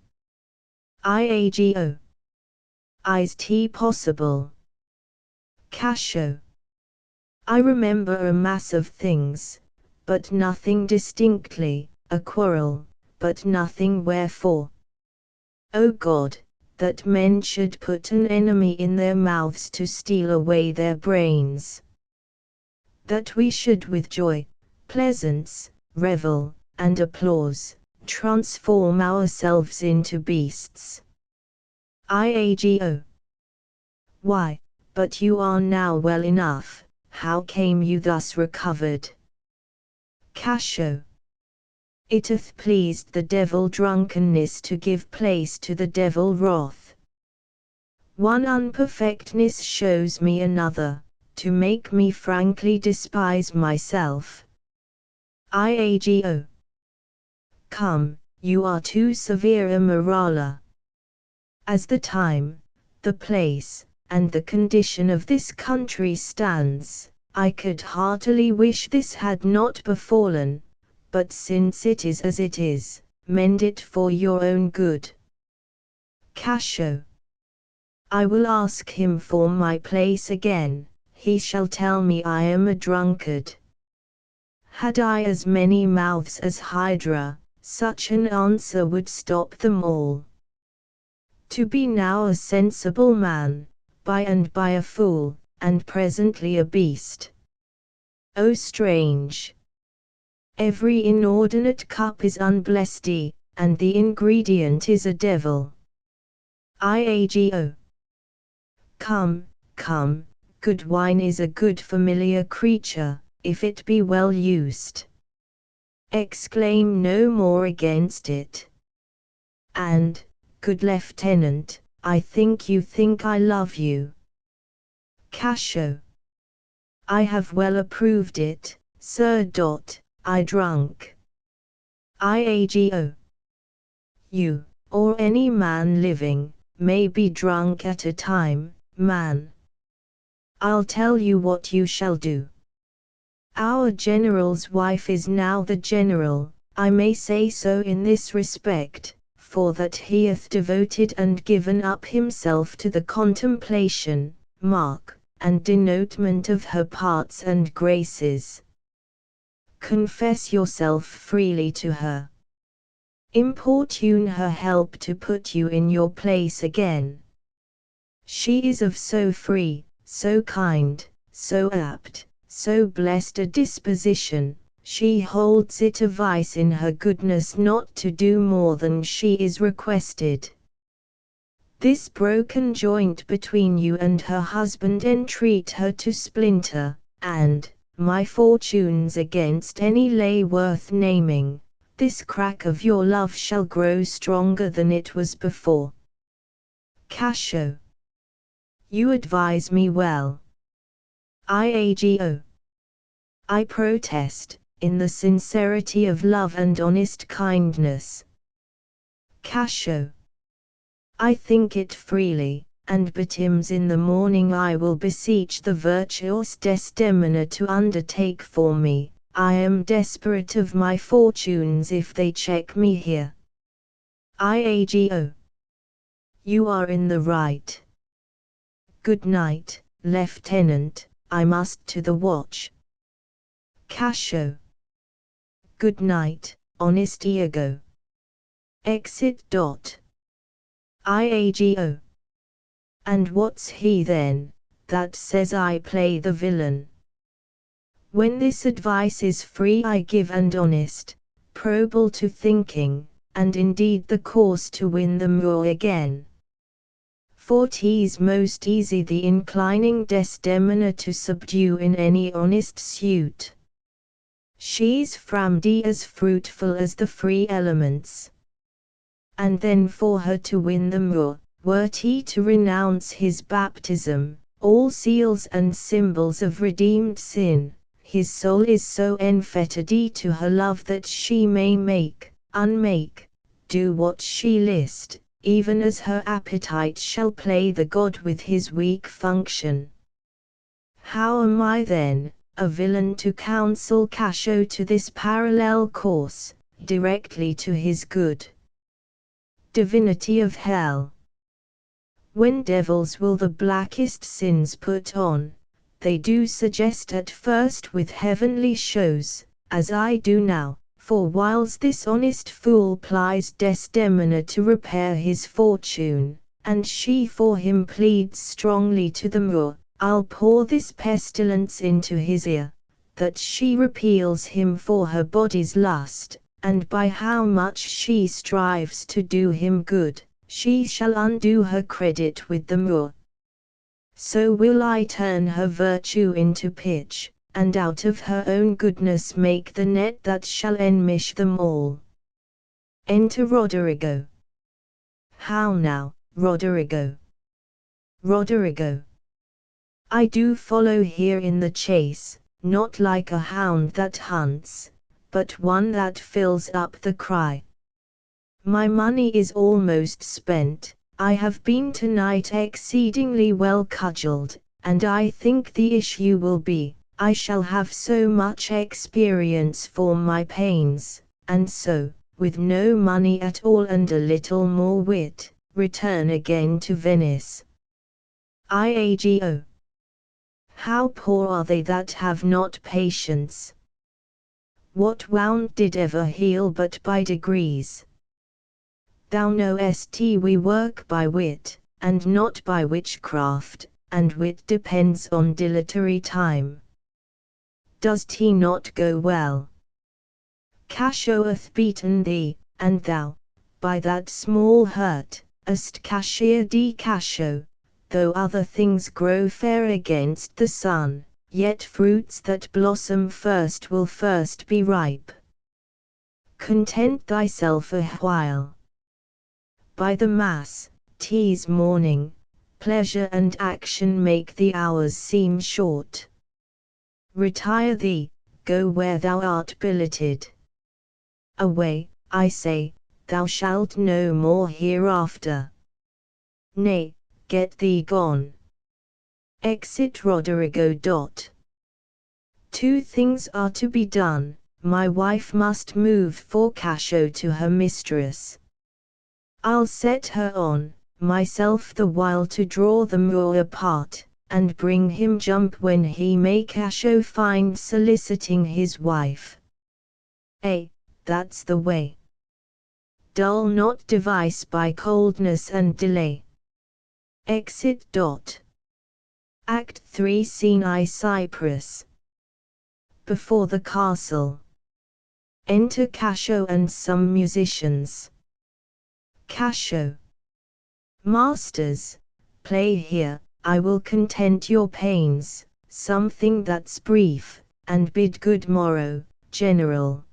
Iago. Is 't possible? Cassio. I remember a mass of things, but nothing distinctly, a quarrel, but nothing wherefore. O God, that men should put an enemy in their mouths to steal away their brains. That we should with joy, pleasance, revel, and applause, transform ourselves into beasts. Iago. Why, but you are now well enough. How came you thus recovered? Cassio. It hath pleased the devil drunkenness to give place to the devil wrath. One unperfectness shows me another, to make me frankly despise myself. Iago. Come, you are too severe a moraler. As the time, the place, and the condition of this country stands, I could heartily wish this had not befallen, but since it is as it is, mend it for your own good. Cassio. I will ask him for my place again, he shall tell me I am a drunkard. Had I as many mouths as Hydra, such an answer would stop them all. To be now a sensible man, by and by a fool, and presently a beast. O strange! Every inordinate cup is unblessed, and the ingredient is a devil. Iago. Come, come, good wine is a good familiar creature, if it be well used. Exclaim no more against it. And, good lieutenant, I think you think I love you. Cassio. I have well approved it, sir. I drunk. Iago. You, or any man living, may be drunk at a time, man. I'll tell you what you shall do. Our general's wife is now the general, I may say so in this respect, for that he hath devoted and given up himself to the contemplation, mark, and denotement of her parts and graces. Confess yourself freely to her. Importune her help to put you in your place again. She is of so free, so kind, so apt, so blessed a disposition, she holds it a vice in her goodness not to do more than she is requested. This broken joint between you and her husband entreat her to splinter, and, my fortunes against any lay worth naming, this crack of your love shall grow stronger than it was before. Cassio. You advise me well. Iago. I protest, in the sincerity of love and honest kindness. Cassio. I think it freely, and betimes in the morning I will beseech the virtuous Desdemona to undertake for me. I am desperate of my fortunes if they check me here. Iago. You are in the right. Good night, Lieutenant, I must to the watch. Cassio. Good night, honest Iago. Exit. Iago. And what's he then, that says I play the villain? When this advice is free I give and honest, probable to thinking, and indeed the course to win the Moor again. For 'tis most easy the inclining Desdemona to subdue in any honest suit. She's framdy as fruitful as the free elements. And then for her to win the Moor, were he to renounce his baptism, all seals and symbols of redeemed sin, his soul is so enfettered to her love that she may make, unmake, do what she list, even as her appetite shall play the god with his weak function. How am I then, a villain to counsel Cassio to this parallel course, directly to his good? Divinity of hell! When devils will the blackest sins put on, they do suggest at first with heavenly shows, as I do now, for whiles this honest fool plies Desdemona to repair his fortune, and she for him pleads strongly to the Moor, I'll pour this pestilence into his ear, that she repeals him for her body's lust, and by how much she strives to do him good, she shall undo her credit with the Moor. So will I turn her virtue into pitch, and out of her own goodness make the net that shall enmesh them all. Enter Roderigo. How now, Roderigo? Roderigo. I do follow here in the chase, not like a hound that hunts, but one that fills up the cry. My money is almost spent, I have been tonight exceedingly well cudgelled, and I think the issue will be, I shall have so much experience for my pains, and so, with no money at all and a little more wit, return again to Venice. Iago. How poor are they that have not patience! What wound did ever heal but by degrees? Thou knowest we work by wit, and not by witchcraft, and wit depends on dilatory time. Does he not go well? Cassio hath beaten thee, and thou, by that small hurt, hast cashiered Cassio. Though other things grow fair against the sun, yet fruits that blossom first will first be ripe. Content thyself a while. By the mass, 'tis morning, pleasure and action make the hours seem short. Retire thee, go where thou art billeted. Away, I say, thou shalt no more hereafter. Nay, get thee gone. Exit Roderigo. 2 things are to be done, my wife must move for Cassio to her mistress. I'll set her on, myself the while to draw the Moor apart, and bring him jump when he may Cassio find soliciting his wife. That's the way. Dull not device by coldness and delay. Exit. Act 3 Scene I Cyprus. Before the castle. Enter Cassio and some musicians. Cassio. Masters, play here, I will content your pains, something that's brief, and bid good morrow, General.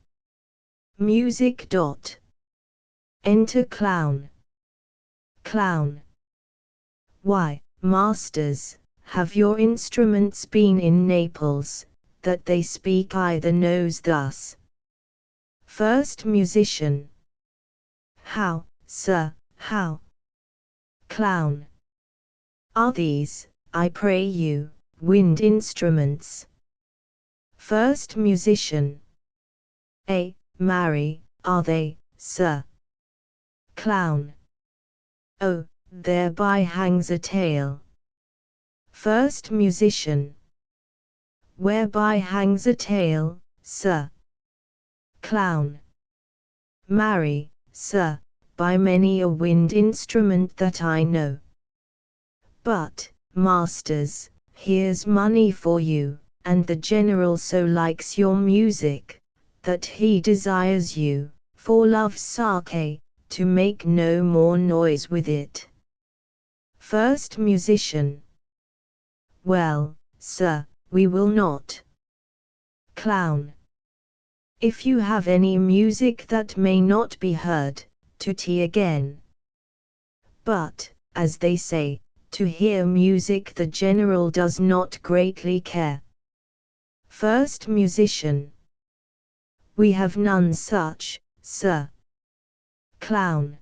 Music. Enter Clown. Clown. Why, masters, have your instruments been in Naples, that they speak either nose thus? First Musician. How, sir, how? Clown. Are these, I pray you, wind instruments? First Musician. Marry, are they, sir? Clown. Oh, thereby hangs a tale. First Musician. Whereby hangs a tale, sir? Clown. Marry, sir, by many a wind instrument that I know. But, masters, here's money for you, and the General so likes your music, that he desires you, for love's sake, to make no more noise with it. First Musician. Well, sir, we will not. Clown. If you have any music that may not be heard, to tea again. But, as they say, to hear music the General does not greatly care. First Musician. We have none such, sir. Clown.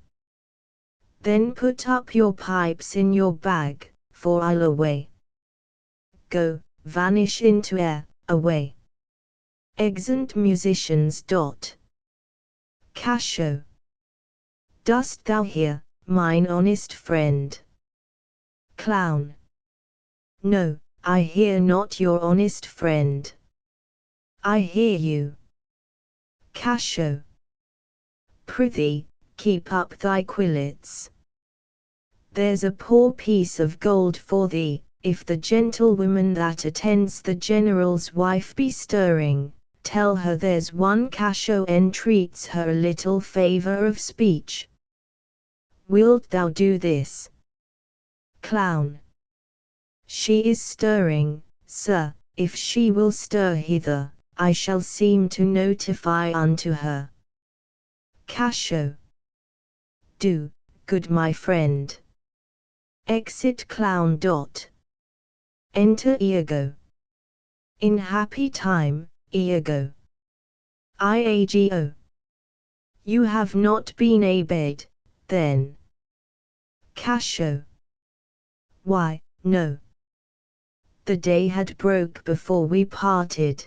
Then put up your pipes in your bag, for I'll away. Go, vanish into air, away. Exeunt musicians. Casho. Dost thou hear, mine honest friend? Clown. No, I hear not your honest friend. I hear you. Casho. Prithee, keep up thy quillets. There's a poor piece of gold for thee, if the gentlewoman that attends the General's wife be stirring, tell her there's one Casho entreats her a little favour of speech. Wilt thou do this? Clown. She is stirring, sir, if she will stir hither, I shall seem to notify unto her. Casho. Do, good my friend. Exit Clown. Enter Iago. In happy time, Iago. Iago. You have not been abed, then? Casho. Why, no. The day had broke before we parted.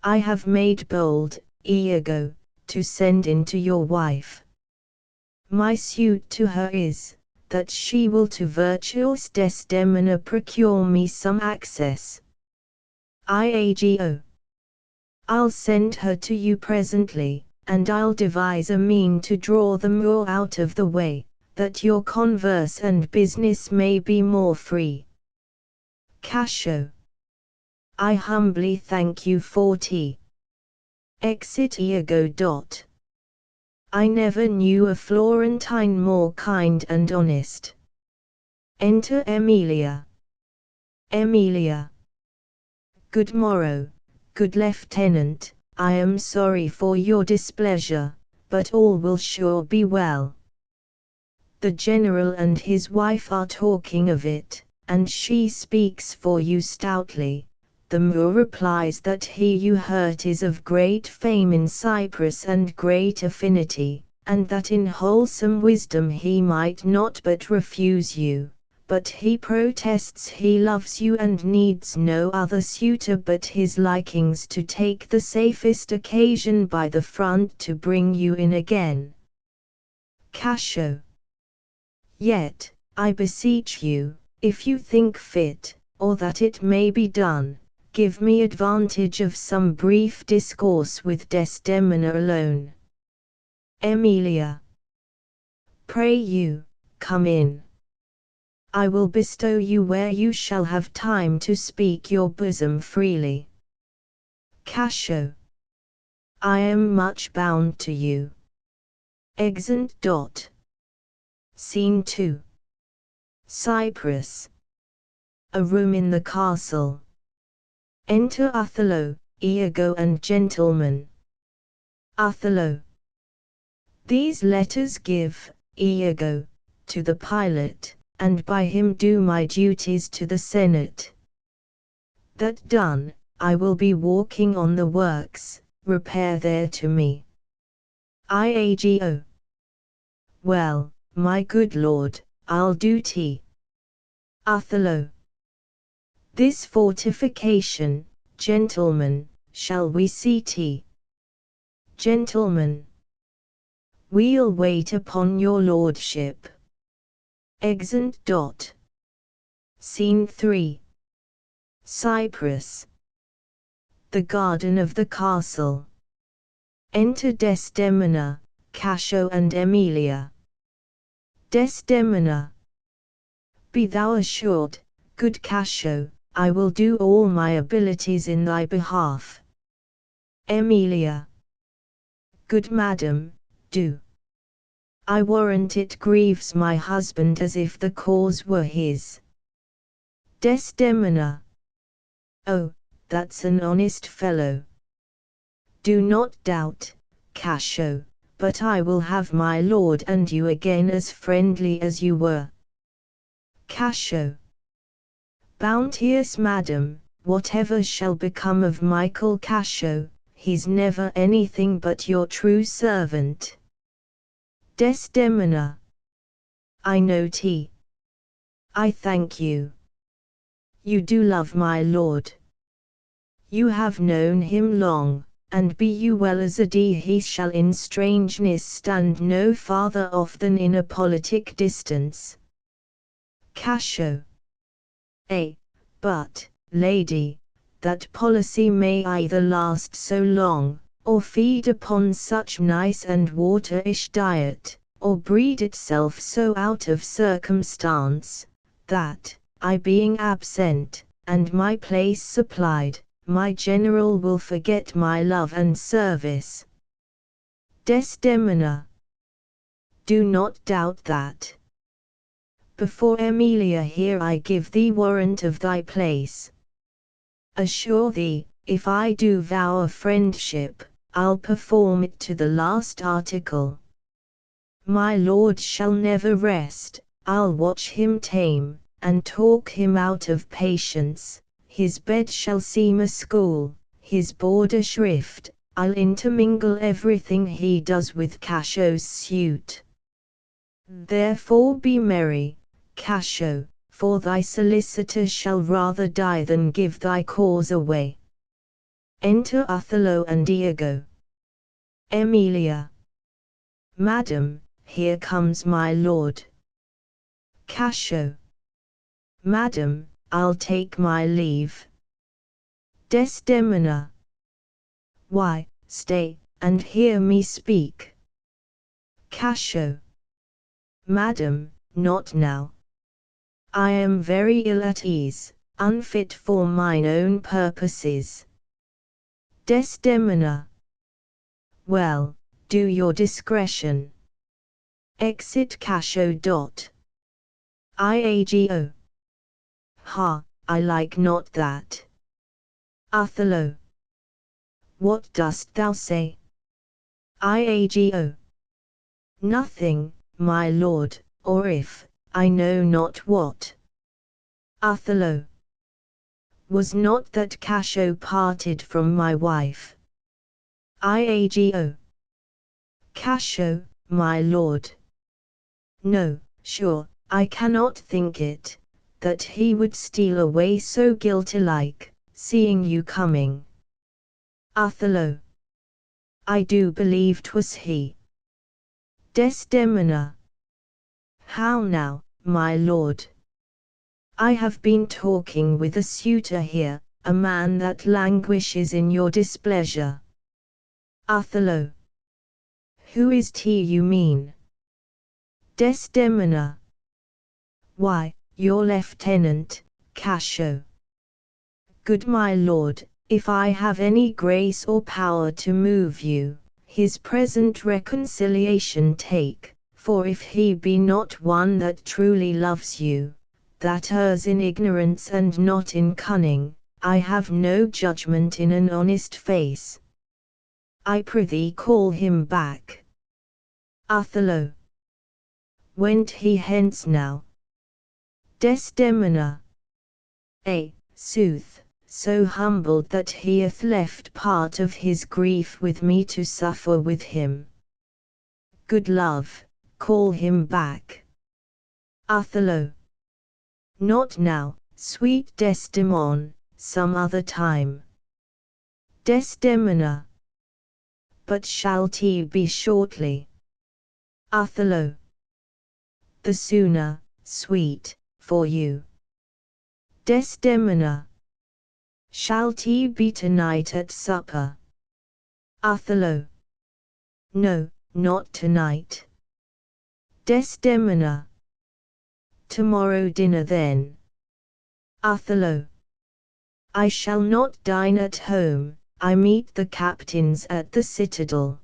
I have made bold, Iago, to send in to your wife. My suit to her is, that she will to virtuous Desdemona procure me some access. Iago. I'll send her to you presently, and I'll devise a mean to draw the Moor out of the way, that your converse and business may be more free. Casho. I humbly thank you for tea. Exit Iago. I never knew a Florentine more kind and honest. Enter Emilia. Emilia. Good morrow, good lieutenant, I am sorry for your displeasure, but all will sure be well. The General and his wife are talking of it, and she speaks for you stoutly. The Moor replies that he you hurt is of great fame in Cyprus and great affinity, and that in wholesome wisdom he might not but refuse you, but he protests he loves you and needs no other suitor but his likings to take the safest occasion by the front to bring you in again. Casho. Yet, I beseech you, if you think fit, or that it may be done, give me advantage of some brief discourse with Desdemona alone. Emilia. Pray you, come in. I will bestow you where you shall have time to speak your bosom freely. Casho. I am much bound to you. Exeunt. Scene 2. Cyprus. A room in the castle. Enter Othello, Iago and gentlemen. Othello. These letters give, Iago, to the pilot, and by him do my duties to the Senate. That done, I will be walking on the works, repair there to me. Iago. Well, my good lord, I'll do tea. Othello. This fortification, gentlemen, shall we see tea? Gentlemen. We'll wait upon your lordship. Exeunt. Scene 3. Cyprus. The garden of the castle. Enter Desdemona, Cassio and Emilia. Desdemona. Be thou assured, good Cassio, I will do all my abilities in thy behalf. Emilia. Good madam, do. I warrant it grieves my husband as if the cause were his. Desdemona. Oh, that's an honest fellow. Do not doubt, Cassio, but I will have my lord and you again as friendly as you were. Cassio. Bounteous madam, whatever shall become of Michael Cassio, he's never anything but your true servant. Desdemona. I know tea. I thank you. You do love my lord. You have known him long, and be you well as a d he shall in strangeness stand no farther off than in a politic distance. Cassio. But, lady, that policy may either last so long, or feed upon such nice and waterish diet, or breed itself so out of circumstance, that, I being absent, and my place supplied, my general will forget my love and service. Desdemona. Do not doubt that. Before Emilia here I give thee warrant of thy place. Assure thee, if I do vow a friendship, I'll perform it to the last article. My lord shall never rest, I'll watch him tame, and talk him out of patience. His bed shall seem a school, his board a shrift, I'll intermingle everything he does with Cassio's suit. Therefore be merry, Cassio, for thy solicitor shall rather die than give thy cause away. Enter Othello and Iago. Emilia. Madam, here comes my lord. Cassio. Madam, I'll take my leave. Desdemona. Why, stay, and hear me speak. Cassio. Madam, not now. I am very ill at ease, unfit for mine own purposes. Desdemona. Well, do your discretion. Exit Cassio. Iago. Ha, I like not that. Othello. What dost thou say? Iago. Nothing, my lord, or if, I know not what. Othello. Was not that Cassio parted from my wife? Iago. Cassio, my lord. No, sure, I cannot think it, that he would steal away so guilty-like, seeing you coming. Othello. I do believe 'twas he. Desdemona. How now, my lord? I have been talking with a suitor here, a man that languishes in your displeasure. Othello. Who is he you mean? Desdemona. Why, your lieutenant, Cassio. Good my lord, if I have any grace or power to move you, his present reconciliation take, for if he be not one that truly loves you, that errs in ignorance and not in cunning, I have no judgment in an honest face. I prithee call him back. Othello. Went he hence now? Desdemona. Sooth, so humbled that he hath left part of his grief with me to suffer with him. Good love, call him back. Othello. Not now, sweet Desdemon, some other time. Desdemona. But shall he be shortly? Othello. The sooner, sweet, for you. Desdemona. Shall he be tonight at supper? Othello. No, not tonight. Desdemona. Tomorrow dinner then. Othello. I shall not dine at home, I meet the captains at the citadel.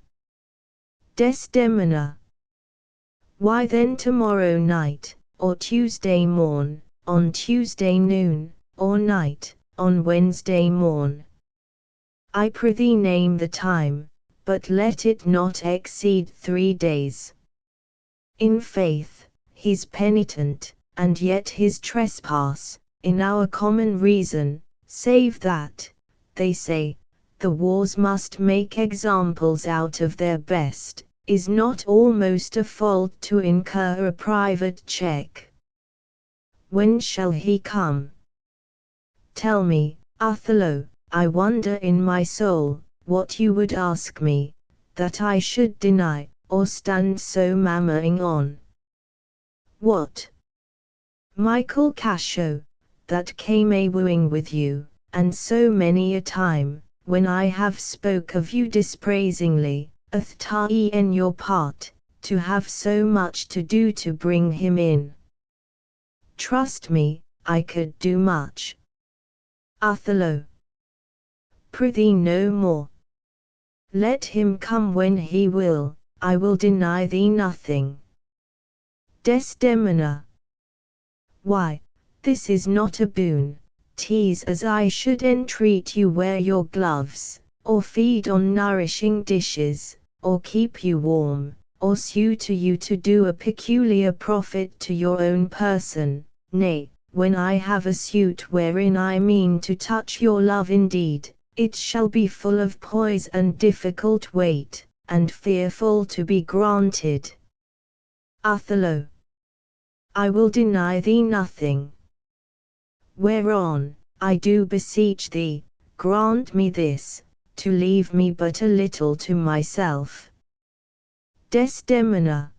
Desdemona. Why then tomorrow night, or Tuesday morn, on Tuesday noon, or night, on Wednesday morn? I prithee name the time, but let it not exceed 3 days. In faith, he's penitent, and yet his trespass, in our common reason, save that, they say, the wars must make examples out of their best, is not almost a fault to incur a private check. When shall he come? Tell me, Othello, I wonder in my soul, what you would ask me, that I should deny, or stand so mammering on. What? Michael Cassio, that came a-wooing with you, and so many a time, when I have spoke of you dispraisingly, hath ta'en your part, to have so much to do to bring him in. Trust me, I could do much. Othello. Prithee no more. Let him come when he will, I will deny thee nothing. Desdemona. Why, this is not a boon, 'tis as I should entreat you wear your gloves, or feed on nourishing dishes, or keep you warm, or sue to you to do a peculiar profit to your own person, nay, when I have a suit wherein I mean to touch your love indeed, it shall be full of poise and difficult weight, and fearful to be granted. Othello. I will deny thee nothing. Whereon, I do beseech thee, grant me this, to leave me but a little to myself. Desdemona.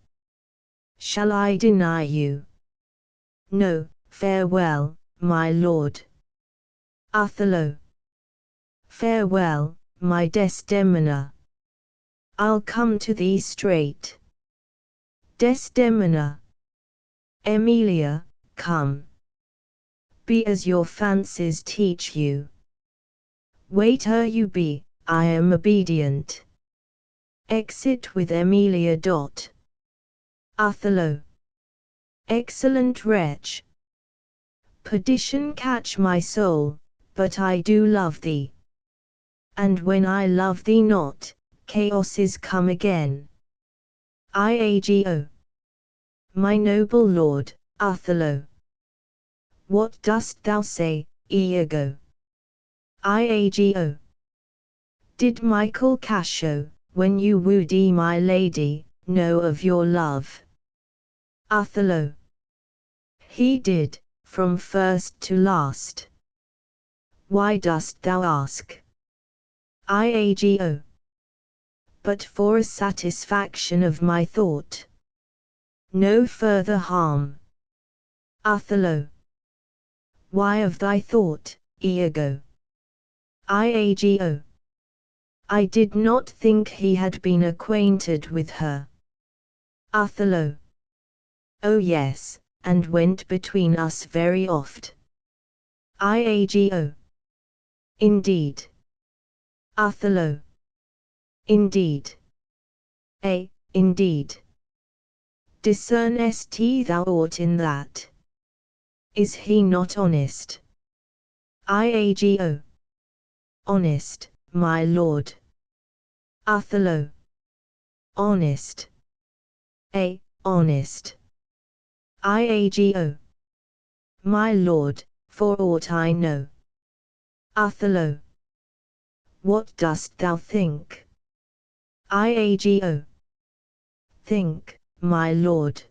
Shall I deny you? No, farewell, my lord. Othello. Farewell, my Desdemona. I'll come to thee straight. Desdemona. Emilia, come. Be as your fancies teach you. Waiter you be, I am obedient. Exit with Emilia. Othello. Excellent wretch. Perdition catch my soul, but I do love thee. And when I love thee not, chaos is come again. Iago. My noble lord, Othello. What dost thou say, Iago? Iago. Did Michael Cassio, when you wooed my lady, know of your love? Othello. He did, from first to last. Why dost thou ask? Iago. But for a satisfaction of my thought. No further harm. Othello. Why of thy thought, Iago? Iago. I did not think he had been acquainted with her. Othello. Oh yes, and went between us very oft. Iago. Indeed. Othello. Indeed. Indeed. Discernest thou aught in that? Is he not honest? Iago. Honest, my lord. Othello. Honest. Honest. Iago. My lord, for aught I know. Othello. What dost thou think? Iago. Think, my lord.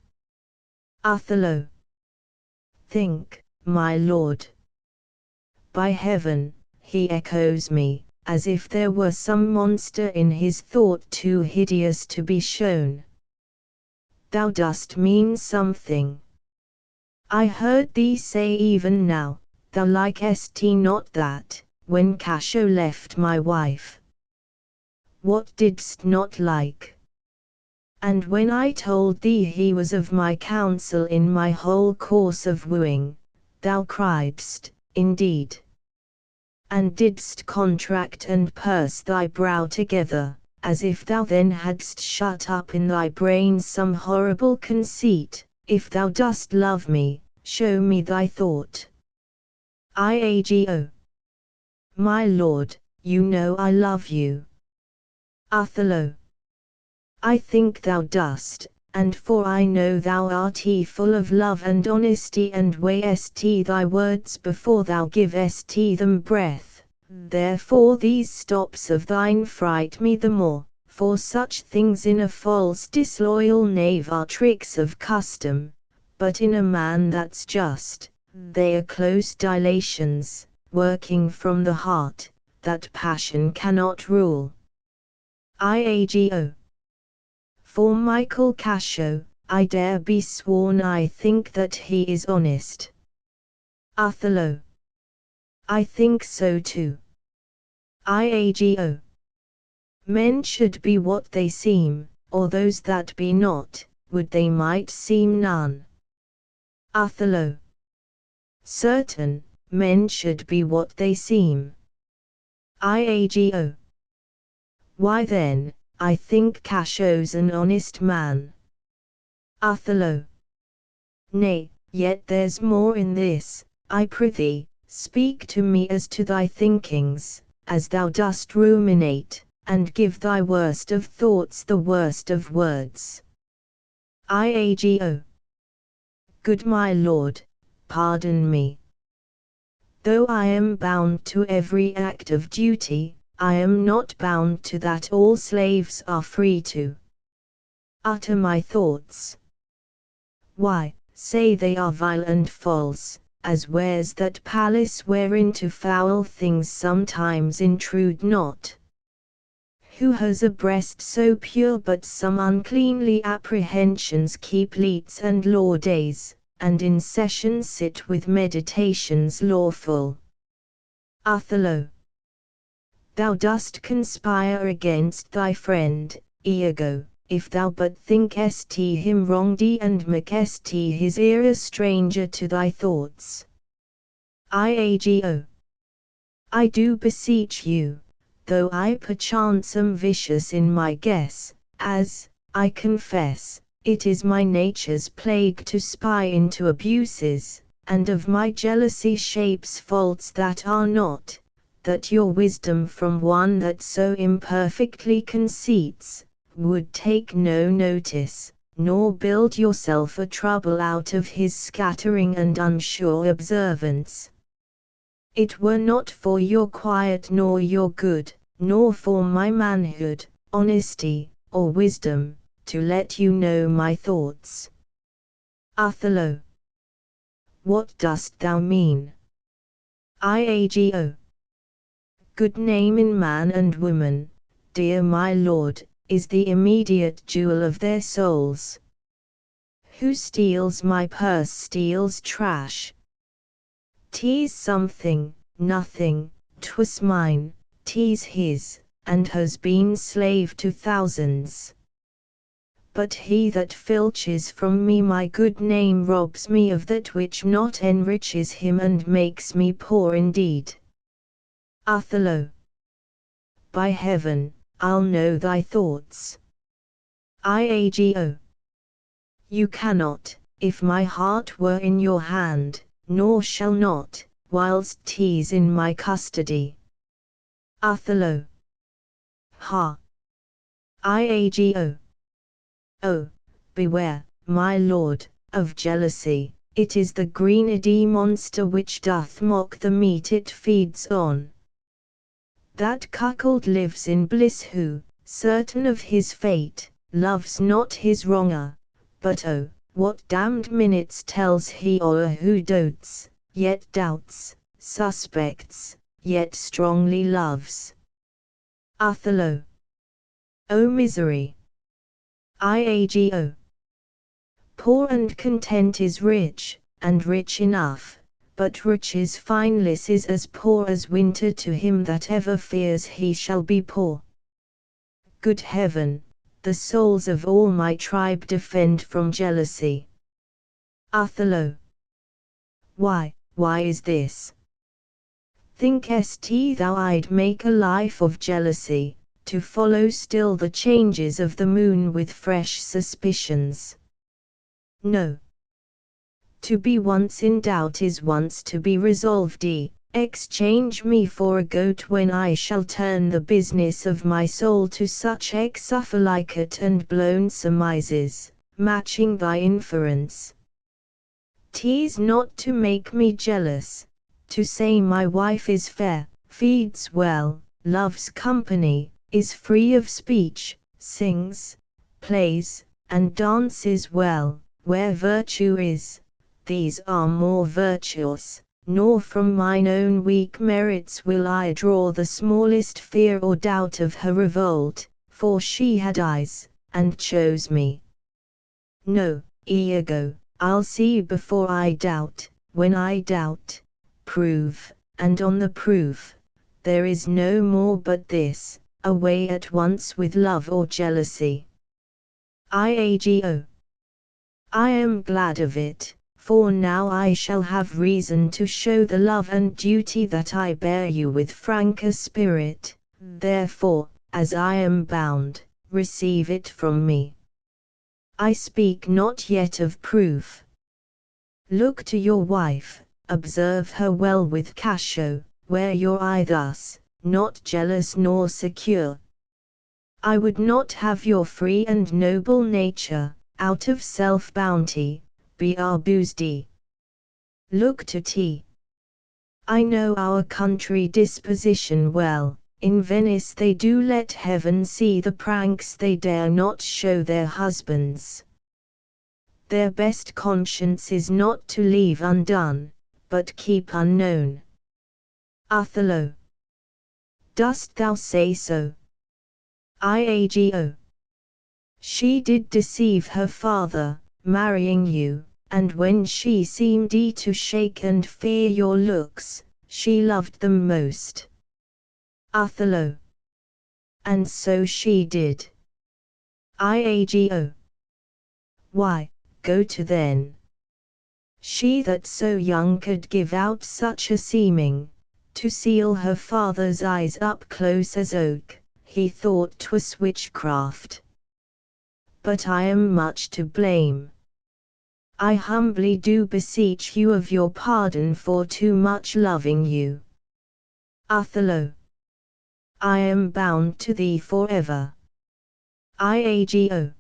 Othello. Think, my lord. By heaven, he echoes me, as if there were some monster in his thought too hideous to be shown. Thou dost mean something. I heard thee say even now, thou likest not that, when Cassio left my wife. What didst not like? And when I told thee he was of my counsel in my whole course of wooing, thou criedst, indeed. And didst contract and purse thy brow together, as if thou then hadst shut up in thy brain some horrible conceit. If thou dost love me, show me thy thought. Iago. My lord, you know I love you. Othello. I think thou dost, and for I know thou art full of love and honesty and weighest thy words before thou givest them breath, therefore these stops of thine fright me the more, for such things in a false disloyal knave are tricks of custom, but in a man that's just, they are close dilations, working from the heart, that passion cannot rule. Iago. For Michael Cassio, I dare be sworn I think that he is honest. Othello. I think so too. Iago. Men should be what they seem, or those that be not, would they might seem none. Othello. Certain, men should be what they seem. Iago. Why then, I think Cassio's an honest man. Othello. Nay, yet there's more in this. I prithee, speak to me as to thy thinkings, as thou dost ruminate, and give thy worst of thoughts the worst of words. Iago. Good my lord, pardon me. Though I am bound to every act of duty, I am not bound to that all slaves are free to utter my thoughts. Why, say they are vile and false, as wares that palace whereinto foul things sometimes intrude not. Who has a breast so pure but some uncleanly apprehensions keep leets and law days, and in session sit with meditations lawful? Othello. Thou dost conspire against thy friend, Iago, if thou but thinkest him wronged and makest his ear a stranger to thy thoughts. Iago. I do beseech you, though I perchance am vicious in my guess, as, I confess, it is my nature's plague to spy into abuses, and of my jealousy shapes faults that are not, that your wisdom from one that so imperfectly conceits, would take no notice, nor build yourself a trouble out of his scattering and unsure observance. It were not for your quiet nor your good, nor for my manhood, honesty, or wisdom, to let you know my thoughts. Othello. What dost thou mean? Iago. Good name in man and woman, dear my lord, is the immediate jewel of their souls. Who steals my purse steals trash. 'Tis something, nothing, 'twas mine, 'tis his, and has been slave to thousands. But he that filches from me my good name robs me of that which not enriches him and makes me poor indeed. Othello. By heaven, I'll know thy thoughts. Iago. You cannot, if my heart were in your hand, nor shall not, whilst T's in my custody. Othello. Ha! Iago. Oh, beware, my lord, of jealousy, it is the greenidy monster which doth mock the meat it feeds on. That cuckold lives in bliss who, certain of his fate, loves not his wronger, but oh, what damned minutes tells he o'er who dotes, yet doubts, suspects, yet strongly loves. Othello. O misery! Iago. Poor and content is rich, and rich enough, but riches fineless is as poor as winter to him that ever fears he shall be poor. Good heaven, the souls of all my tribe defend from jealousy. Othello. Why is this? Thinkest thou I'd make a life of jealousy, to follow still the changes of the moon with fresh suspicions? No. To be once in doubt is once to be resolved. Exchange me for a goat when I shall turn the business of my soul to such exuffalicate and blown surmises, matching thy inference. 'Tis not to make me jealous, to say my wife is fair, feeds well, loves company, is free of speech, sings, plays, and dances well, where virtue is, these are more virtuous, nor from mine own weak merits will I draw the smallest fear or doubt of her revolt, for she had eyes, and chose me. No, Iago, I'll see before I doubt, when I doubt, prove, and on the proof, there is no more but this, away at once with love or jealousy. Iago. I am glad of it, for now I shall have reason to show the love and duty that I bear you with franker spirit, therefore, as I am bound, receive it from me. I speak not yet of proof. Look to your wife, observe her well with Cassio, wear your eye thus, not jealous nor secure. I would not have your free and noble nature, out of self-bounty, be abused. Look to T. I know our country disposition well, in Venice they do let heaven see the pranks they dare not show their husbands. Their best conscience is not to leave undone, but keep unknown. Othello. Dost thou say so? Iago. She did deceive her father, marrying you, and when she seemed to shake and fear your looks, she loved them most. Othello. And so she did. Iago. Why, go to then. She that so young could give out such a seeming, to seal her father's eyes up close as oak, he thought 'twas witchcraft. But I am much to blame. I humbly do beseech you of your pardon for too much loving you. Othello. I am bound to thee forever. Iago.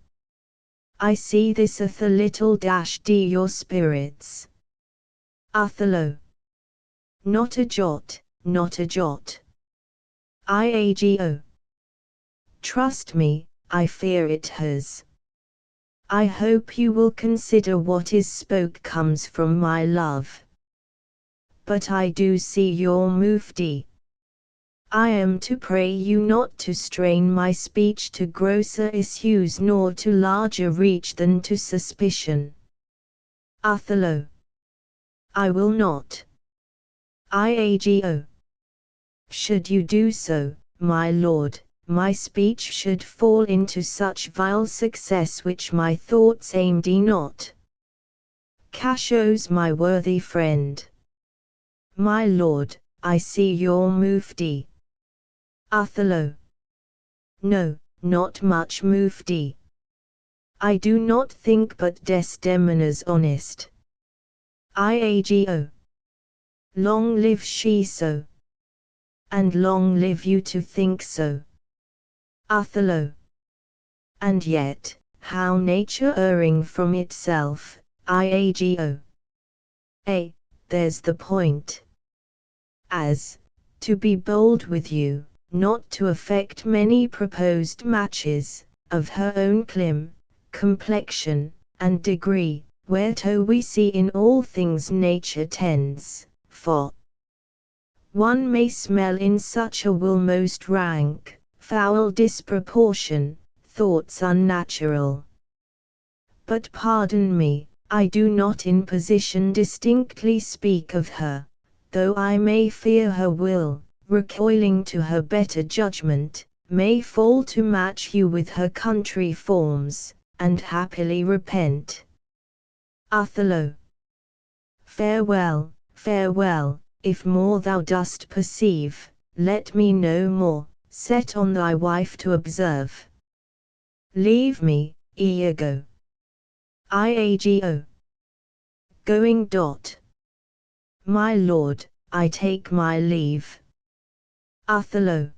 I see this a little d your spirits. Othello. Not a jot, not a jot. Iago. Trust me, I fear it has. I hope you will consider what is spoke comes from my love. But I do see your mufti. I am to pray you not to strain my speech to grosser issues nor to larger reach than to suspicion. Othello. I will not. Iago. Should you do so, my lord, my speech should fall into such vile success which my thoughts aimed not. Cassio's my worthy friend. My lord, I see your mufti. Othello. No, not much mufti. I do not think but Desdemona's honest. Iago. Long live she so, and long live you to think so. Othello. And yet, how nature erring from itself, Iago. There's the point. As, to be bold with you, not to affect many proposed matches, of her own complexion, and degree, whereto we see in all things nature tends, for one may smell in such a will most rank, foul disproportion, thoughts unnatural. But pardon me, I do not in position distinctly speak of her, though I may fear her will, recoiling to her better judgment, may fall to match you with her country forms, and happily repent. Othello. Farewell, farewell, if more thou dost perceive, let me know more, set on thy wife to observe. Leave me, Iago. Iago. Going. My lord, I take my leave. Othello.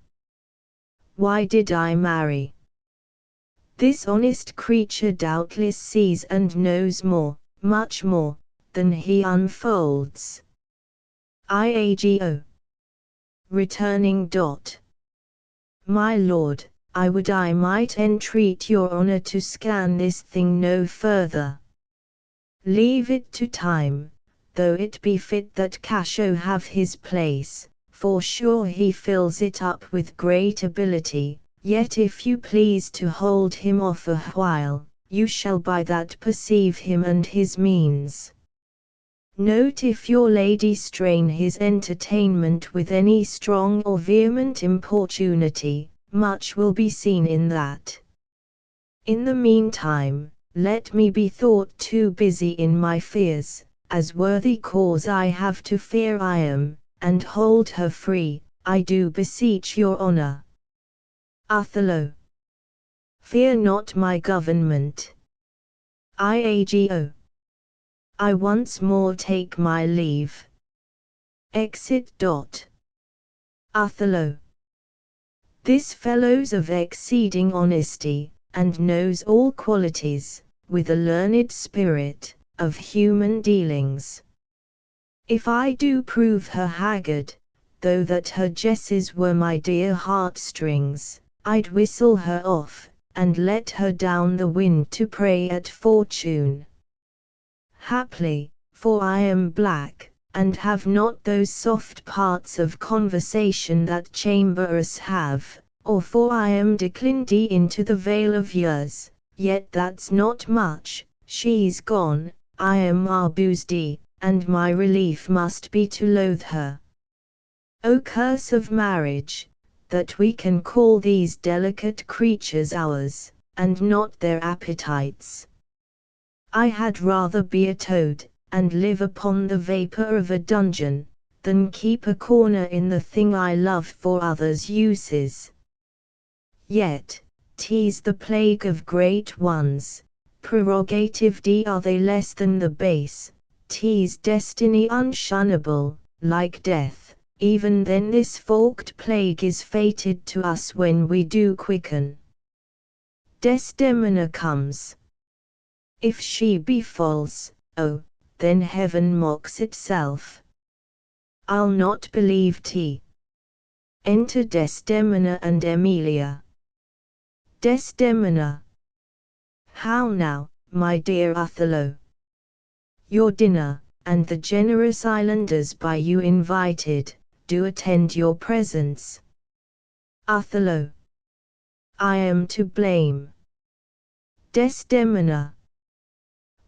Why did I marry? This honest creature doubtless sees and knows more, much more, than he unfolds. Iago. Returning. My lord, I would I might entreat your honor to scan this thing no further. Leave it to time, though it be fit that Cassio have his place, for sure he fills it up with great ability, yet if you please to hold him off a while, you shall by that perceive him and his means. Note if your lady strain his entertainment with any strong or vehement importunity, much will be seen in that. In the meantime, let me be thought too busy in my fears, as worthy cause I have to fear I am, and hold her free, I do beseech your honor. Othello. Fear not my government. Iago. I once more take my leave. Exit. Othello. This fellow's of exceeding honesty, and knows all qualities, with a learned spirit, of human dealings. If I do prove her haggard, though that her jesses were my dear heartstrings, I'd whistle her off, and let her down the wind to prey at fortune. Haply, for I am black, and have not those soft parts of conversation that chamberers have, or for I am declined into the vale of years, yet that's not much, she's gone, I am arbused, and my relief must be to loathe her. O curse of marriage, that we can call these delicate creatures ours, and not their appetites. I had rather be a toad, and live upon the vapor of a dungeon, than keep a corner in the thing I love for others' uses. Yet, 'tis the plague of great ones, prerogative are they less than the base, 'tis destiny unshunnable, like death, even then this forked plague is fated to us when we do quicken. Desdemona comes. If she be false, oh, then heaven mocks itself. I'll not believe Enter Desdemona and Emilia. Desdemona. How now, my dear Othello? Your dinner, and the generous islanders by you invited, do attend your presence. Othello. I am to blame. Desdemona.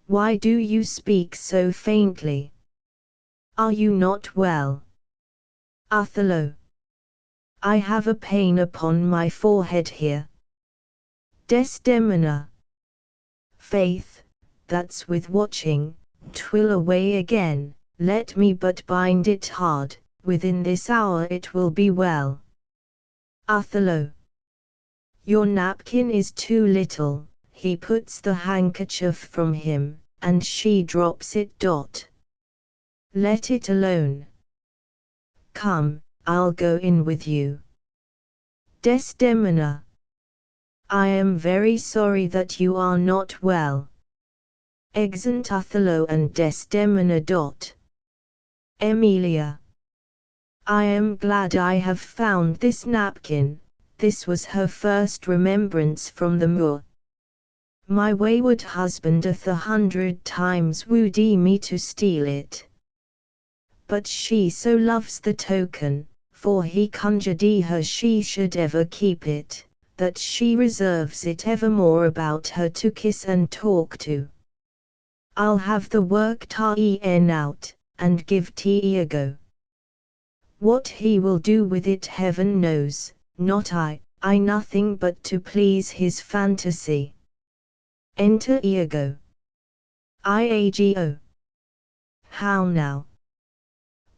Why do you speak so faintly? Are you not well? Othello. I have a pain upon my forehead here. Desdemona. Faith, that's with watching, 'twill away again, let me but bind it hard, within this hour it will be well. Othello. Your napkin is too little. He puts the handkerchief from him, and she drops it. Let it alone. Come, I'll go in with you. Desdemona. I am very sorry that you are not well. Exeunt Othello and Desdemona. Emilia. I am glad I have found this napkin. This was her first remembrance from the moor. My wayward husband hath 100 times wooed me to steal it. But she so loves the token, for he conjured her she should ever keep it, that she reserves it evermore about her to kiss and talk to. I'll have the work ta'en out, and give Iago. What he will do with it heaven knows, not I nothing but to please his fantasy. Enter Iago. Iago. How now?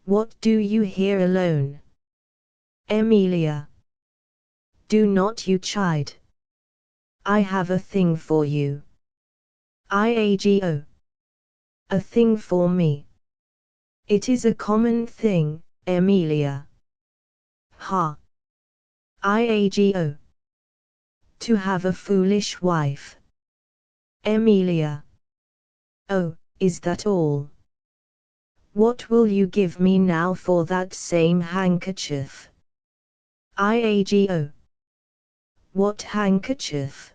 What do you here alone? Emilia. Do not you chide. I have a thing for you. Iago. A thing for me. It is a common thing, Emilia. Ha. Iago. To have a foolish wife. Emilia. Oh, is that all? What will you give me now for that same handkerchief? Iago. What handkerchief?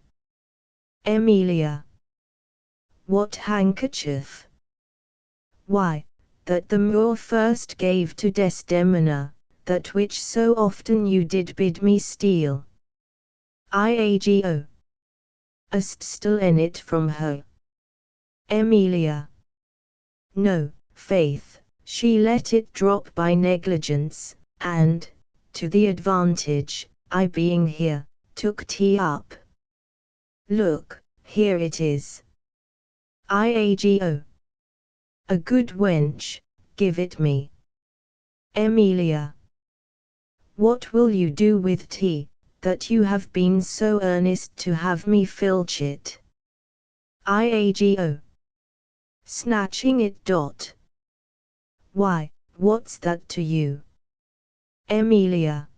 Emilia. What handkerchief? Why, that the Moor first gave to Desdemona, that which so often you did bid me steal. Iago. Hast stolen it from her? Emilia. No, faith, she let it drop by negligence, and, to the advantage, I being here, took tea up. Look, here it is. Iago. A good wench, give it me. Emilia. What will you do with tea, that you have been so earnest to have me filch it? Iago. Snatching it. Why, what's that to you? Emilia.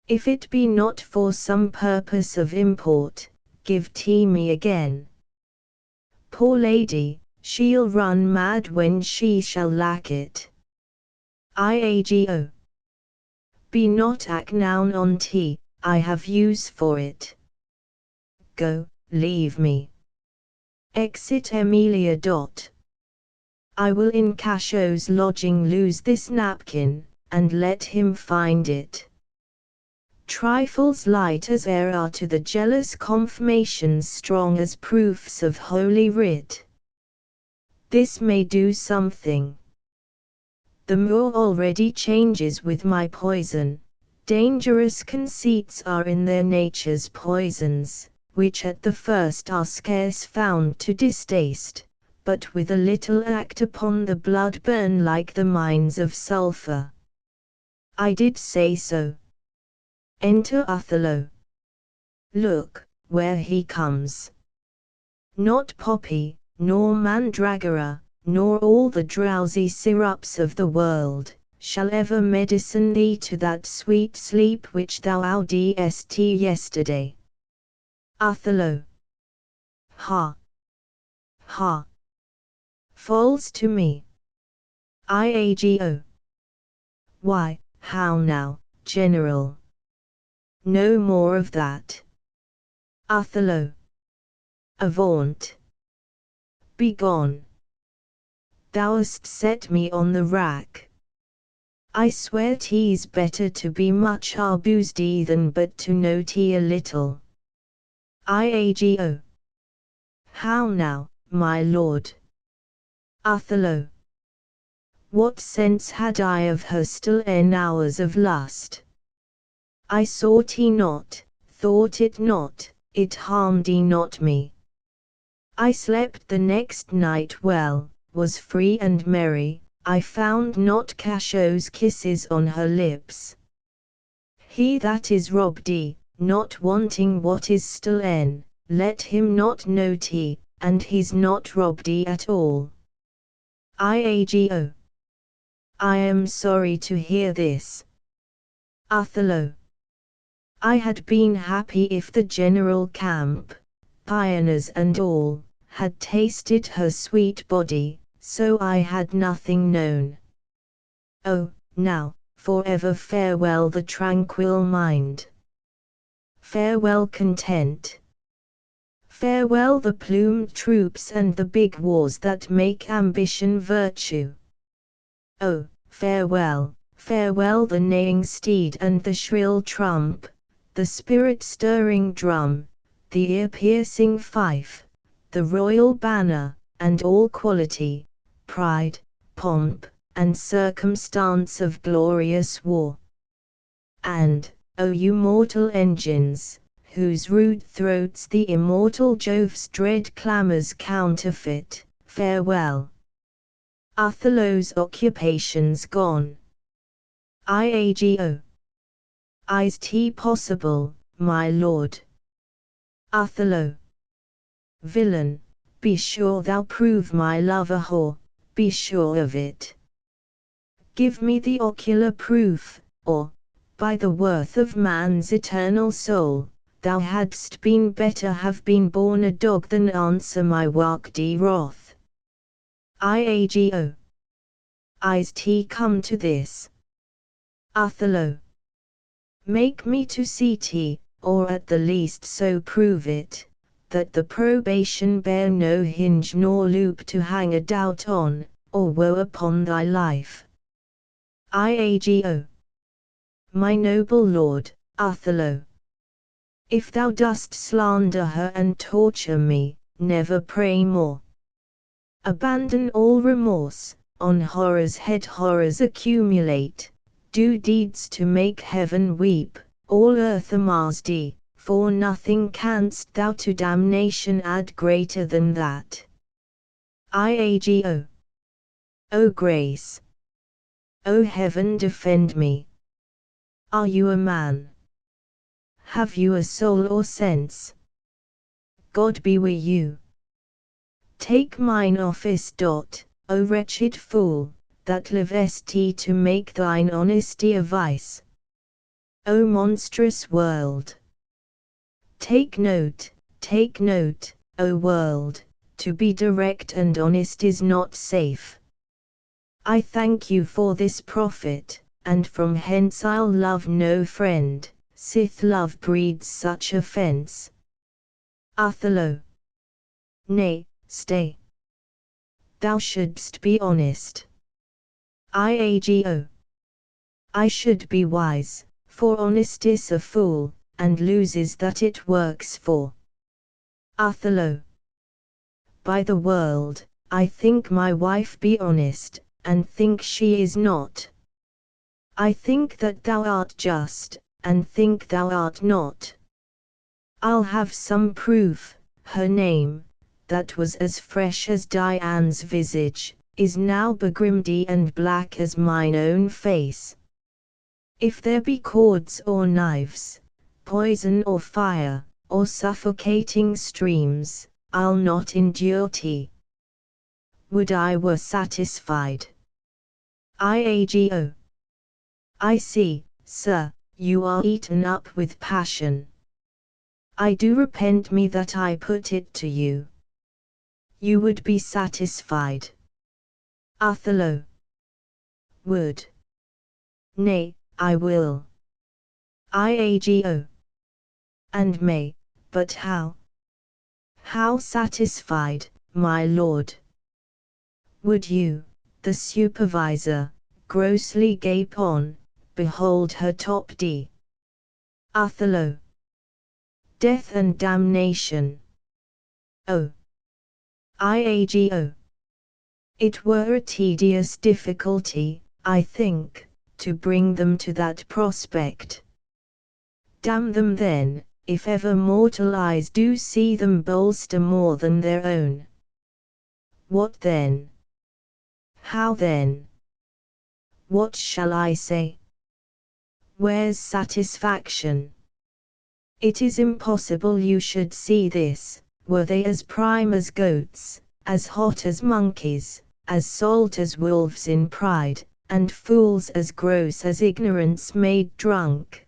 If it be not for some purpose of import, give tea me again. Poor lady, she'll run mad when she shall lack it. Iago. Be not noun on tea, I have use for it. Go, leave me. Exit Emilia. I will in Cassio's lodging lose this napkin, and let him find it. Trifles light as air are to the jealous confirmations strong as proofs of holy writ. This may do something. The Moor already changes with my poison. Dangerous conceits are in their natures poisons, which at the first are scarce found to distaste, but with a little act upon the blood burn like the mines of sulphur. I did say so. Enter Othello. Look, where he comes. Not poppy, nor mandragora, nor all the drowsy syrups of the world, shall ever medicine thee to that sweet sleep which thou didst yesterday. Othello. Ha! Ha! Falls to me. Iago. Why, how now, General? No more of that. Othello. Avaunt! Begone! Thou hast set me on the rack. I swear 'tis better to be much abused than but to know a little. Iago. How now, my lord? Othello. What sense had I of her still in hours of lust? I saw not, thought it not, it harmed not me. I slept the next night well, was free and merry, I found not Cassio's kisses on her lips. He that is robbed, not wanting what is still in, let him not know and he's not robbed at all. Iago. I am sorry to hear this. Othello. I had been happy if the general camp, pioneers and all, had tasted her sweet body, so I had nothing known. Oh, now, forever farewell the tranquil mind. Farewell content. Farewell the plumed troops and the big wars that make ambition virtue. Oh, farewell, farewell the neighing steed and the shrill trump, the spirit-stirring drum, the ear-piercing fife, the royal banner, and all quality, pride, pomp, and circumstance of glorious war. And, O you mortal engines, whose rude throats the immortal Jove's dread clamours counterfeit, farewell. Othello's occupation's gone. IAGO. Is-'t possible, my lord? Othello. Villain, be sure thou prove my love a whore, be sure of it. Give me the ocular proof, or, by the worth of man's eternal soul, thou hadst been better have been born a dog than answer my wagedy wrath. IAGO. Is-'t come to this? Othello. Make me to see, or at the least so prove it, that the probation bear no hinge nor loop to hang a doubt on, or woe upon thy life. IAGO. My noble lord, Othello. If thou dost slander her and torture me, never pray more. Abandon all remorse, on horror's head horrors accumulate, do deeds to make heaven weep, all earth amaze thee, for nothing canst thou to damnation add greater than that. IAGO. O grace! O heaven defend me! Are you a man? Have you a soul or sense? God be with you. Take mine office. O wretched fool, that livest to make thine honesty a vice. O monstrous world! Take note, O world, to be direct and honest is not safe. I thank you for this profit, and from hence I'll love no friend, sith love breeds such offence. Othello. Nay, stay. Thou shouldst be honest. IAGO. I should be wise, for honest is a fool, and loses that it works for. Othello. By the world, I think my wife be honest, and think she is not. I think that thou art just, and think thou art not. I'll have some proof. Her name, that was as fresh as Dian's visage, is now begrimmed and black as mine own face. If there be cords or knives, poison or fire, or suffocating streams, I'll not endure tea. Would I were satisfied. IAGO. I see, sir, you are eaten up with passion. I do repent me that I put it to you. You would be satisfied. Othello. Would. Nay, I will. IAGO. And may, but how? How satisfied, my lord? Would you, the supervisor, grossly gape on, behold her top D? Othello. Death and damnation. Oh. IAGO. It were a tedious difficulty, I think, to bring them to that prospect. Damn them then, if ever mortal eyes do see them bolster more than their own. What then? How then? What shall I say? Where's satisfaction? It is impossible you should see this, were they as prime as goats, as hot as monkeys, as salt as wolves in pride, and fools as gross as ignorance made drunk.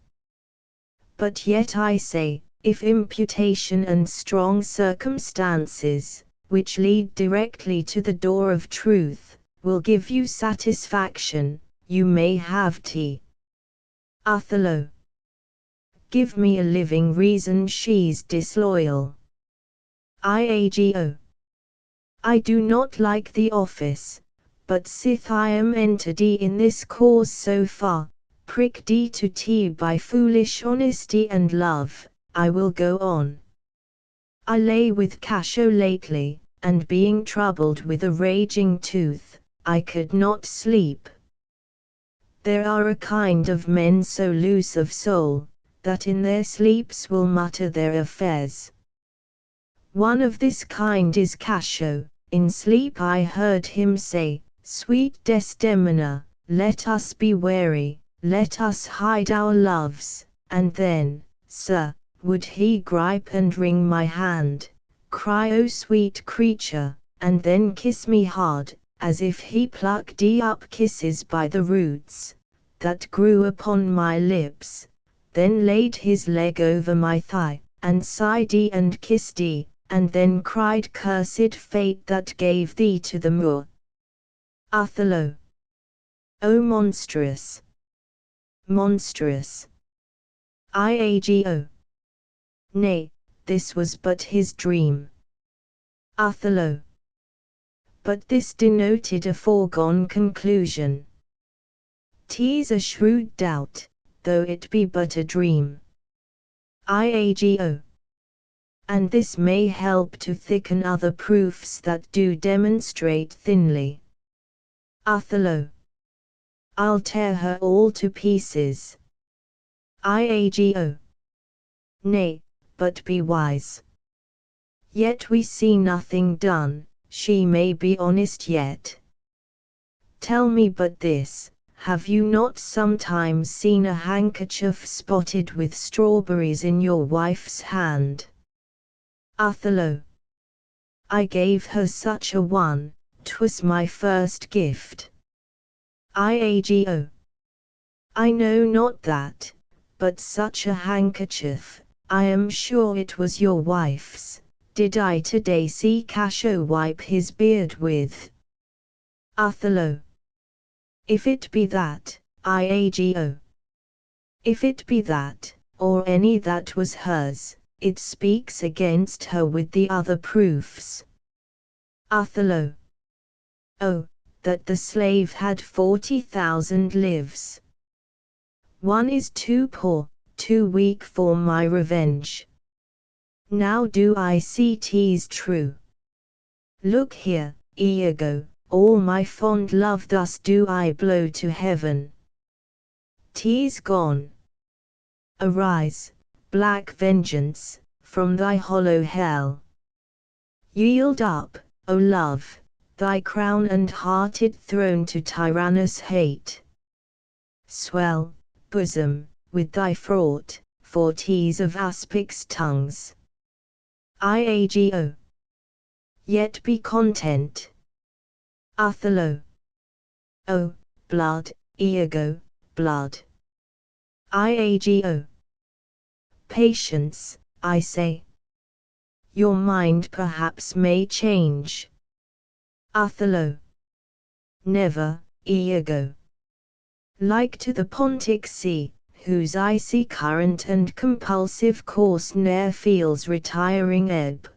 But yet I say, if imputation and strong circumstances, which lead directly to the door of truth, will give you satisfaction, you may have tea. Othello. Give me a living reason she's disloyal. Iago. I do not like the office, but sith I am entered in this cause so far, pricked to tea by foolish honesty and love, I will go on. I lay with Cassio lately, and being troubled with a raging tooth, I could not sleep. There are a kind of men so loose of soul, that in their sleeps will mutter their affairs. One of this kind is Cassio. In sleep I heard him say, Sweet Desdemona, let us be wary, let us hide our loves, and then, sir, would he gripe and wring my hand, cry O sweet creature, and then kiss me hard, as if he plucked up kisses by the roots, that grew upon my lips, then laid his leg over my thigh, and sighed and kissed and then cried cursed fate that gave thee to the Moor. Othello. O monstrous! Monstrous! Iago. Nay, this was but his dream. Othello. But this denoted a foregone conclusion. 'Tis a shrewd doubt, though it be but a dream. Iago. And this may help to thicken other proofs that do demonstrate thinly. Othello. I'll tear her all to pieces. Iago. Nay, but be wise. Yet we see nothing done, she may be honest yet. Tell me but this, have you not sometimes seen a handkerchief spotted with strawberries in your wife's hand? Othello. I gave her such a one, 'twas my first gift. Iago. I know not that, but such a handkerchief, I am sure it was your wife's, did I today see Cassio wipe his beard with. Othello. If it be that, Iago. If it be that, or any that was hers, it speaks against her with the other proofs. Othello. Oh, that the slave had 40,000 lives. One is too poor, too weak for my revenge. Now do I see 'tis true. Look here, Iago, all my fond love thus do I blow to heaven. 'Tis gone. Arise, black vengeance, from thy hollow hell. Yield up, O love, thy crown and hearted throne to tyrannous hate. Swell, bosom, with thy fraught, for 'tis of aspics tongues. Iago. Yet be content. Othello. O, blood, Iago, blood. Iago. Patience, I say. Your mind perhaps may change. Othello. Never, Iago. Like to the Pontic Sea, whose icy current and compulsive course ne'er feels retiring ebb,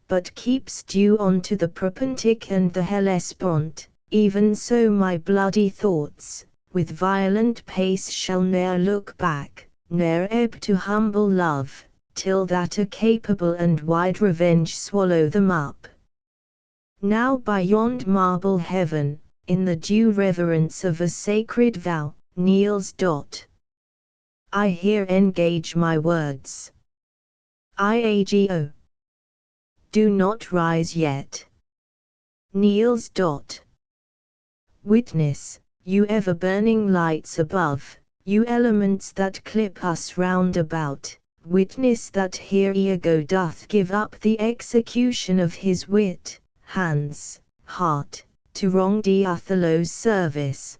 but keeps due on to the Propontic and the Hellespont, even so my bloody thoughts, with violent pace shall ne'er look back, ne'er ebb to humble love, till that a capable and wide revenge swallow them up. Now by yond marble heaven, in the due reverence of a sacred vow, kneels Dot. I here engage my words. Iago. Do not rise yet. Kneels Dot. Witness, you ever-burning lights above, you elements that clip us round about, witness that here Iago doth give up the execution of his wit, hands, heart, to wrong Othello's service.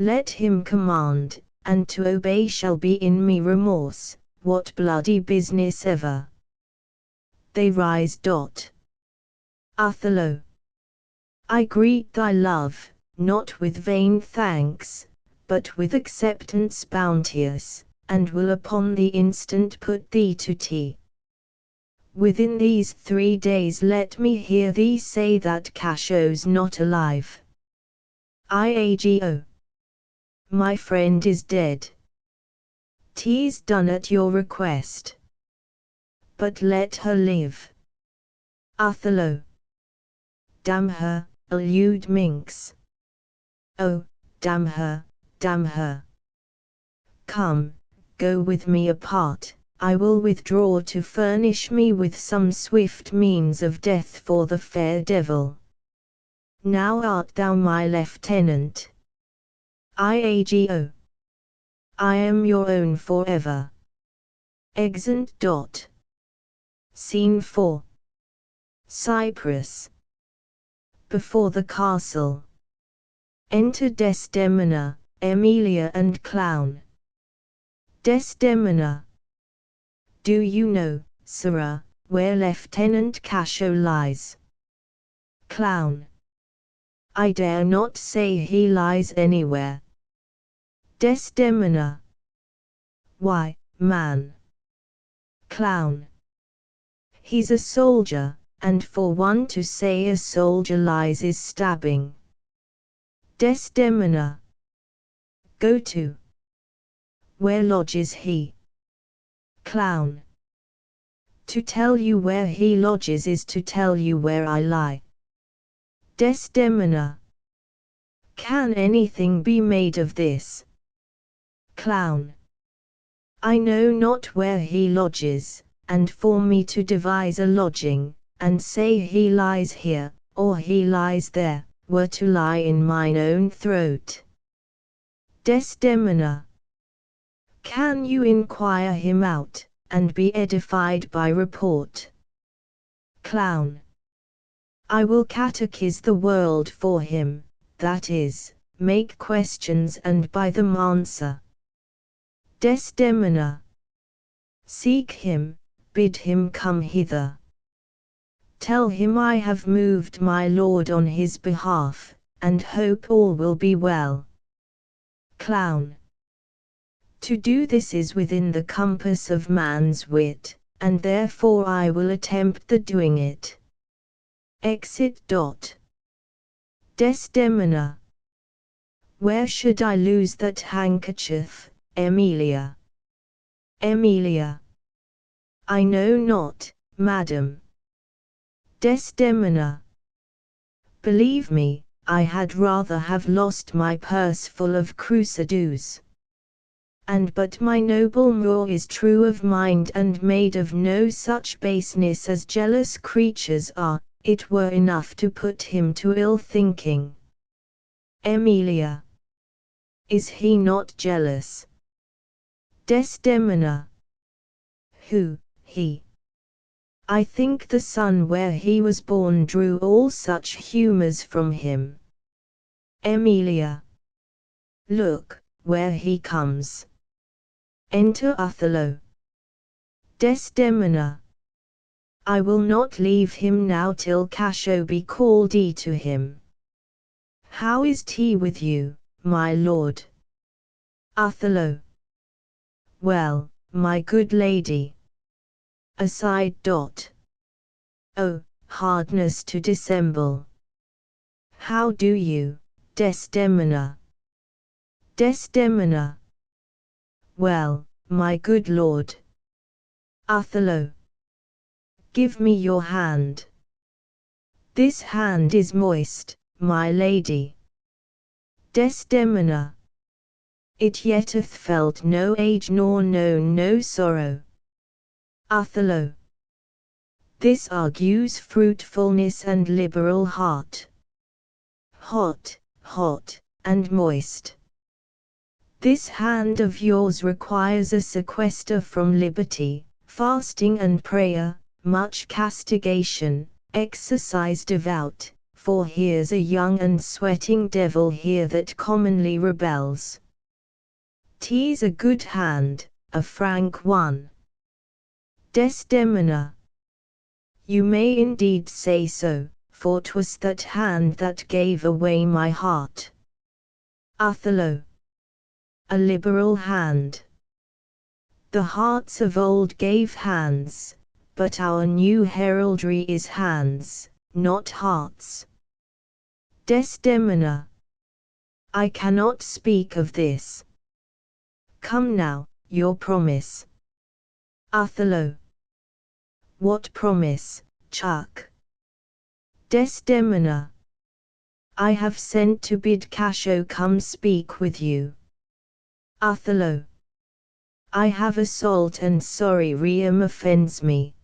Let him command, and to obey shall be in me remorse, what bloody business ever. They rise. Othello. I greet thy love, not with vain thanks, but with acceptance bounteous, and will upon the instant put thee to tea. Within these 3 days let me hear thee say that Cassio's not alive. Iago. My friend is dead. 'Tis done at your request. But let her live. Othello. Damn her, lewd minx. Oh, damn her, damn her. Come, go with me apart, I will withdraw to furnish me with some swift means of death for the fair devil. Now art thou my lieutenant. Iago. I am your own forever. Exeunt. Scene 4. Cyprus. Before the castle. Enter Desdemona, Emilia and Clown. Desdemona. Do you know, sirrah, where Lieutenant Cassio lies? Clown. I dare not say he lies anywhere. Desdemona. Why, man? Clown. He's a soldier, and for one to say a soldier lies is stabbing. Desdemona. Go to. Where lodges he? Clown. To tell you where he lodges is to tell you where I lie. Desdemona. Can anything be made of this? Clown. I know not where he lodges, and for me to devise a lodging, and say he lies here, or he lies there, were to lie in mine own throat. Desdemona. Can you inquire him out, and be edified by report? Clown. I will catechize the world for him, that is, make questions and by them answer. Desdemona. Seek him, bid him come hither. Tell him I have moved my lord on his behalf, and hope all will be well. Clown. To do this is within the compass of man's wit, and therefore I will attempt the doing it. Exit. Desdemona. Where should I lose that handkerchief, Emilia? Emilia. I know not, madam. Desdemona. Believe me, I had rather have lost my purse full of crucidos. And but my noble Moor is true of mind and made of no such baseness as jealous creatures are, it were enough to put him to ill thinking. Emilia. Is he not jealous? Desdemona. Who, he? I think the sun where he was born drew all such humours from him. Emilia. Look, where he comes. Enter Othello. Desdemona. I will not leave him now till Cassio be called to him. How is tea with you, my lord? Othello. Well, my good lady. Aside. Oh, hardness to dissemble. How do you, Desdemona? Desdemona. Well, my good lord. Othello. Give me your hand. This hand is moist, my lady. Desdemona. It yet hath felt no age nor known no sorrow. Othello. This argues fruitfulness and liberal heart. Hot, hot, and moist. This hand of yours requires a sequester from liberty, fasting and prayer, much castigation, exercise devout, for here's a young and sweating devil here that commonly rebels. 'Tis a good hand, a frank one. Desdemona. You may indeed say so, for 'twas that hand that gave away my heart. Othello. A liberal hand. The hearts of old gave hands, but our new heraldry is hands, not hearts. Desdemona. I cannot speak of this. Come now, your promise. Othello. What promise, Chuck? Desdemona. I have sent to bid Cassio come speak with you. Othello. I have a salt and sorry rheum offends me.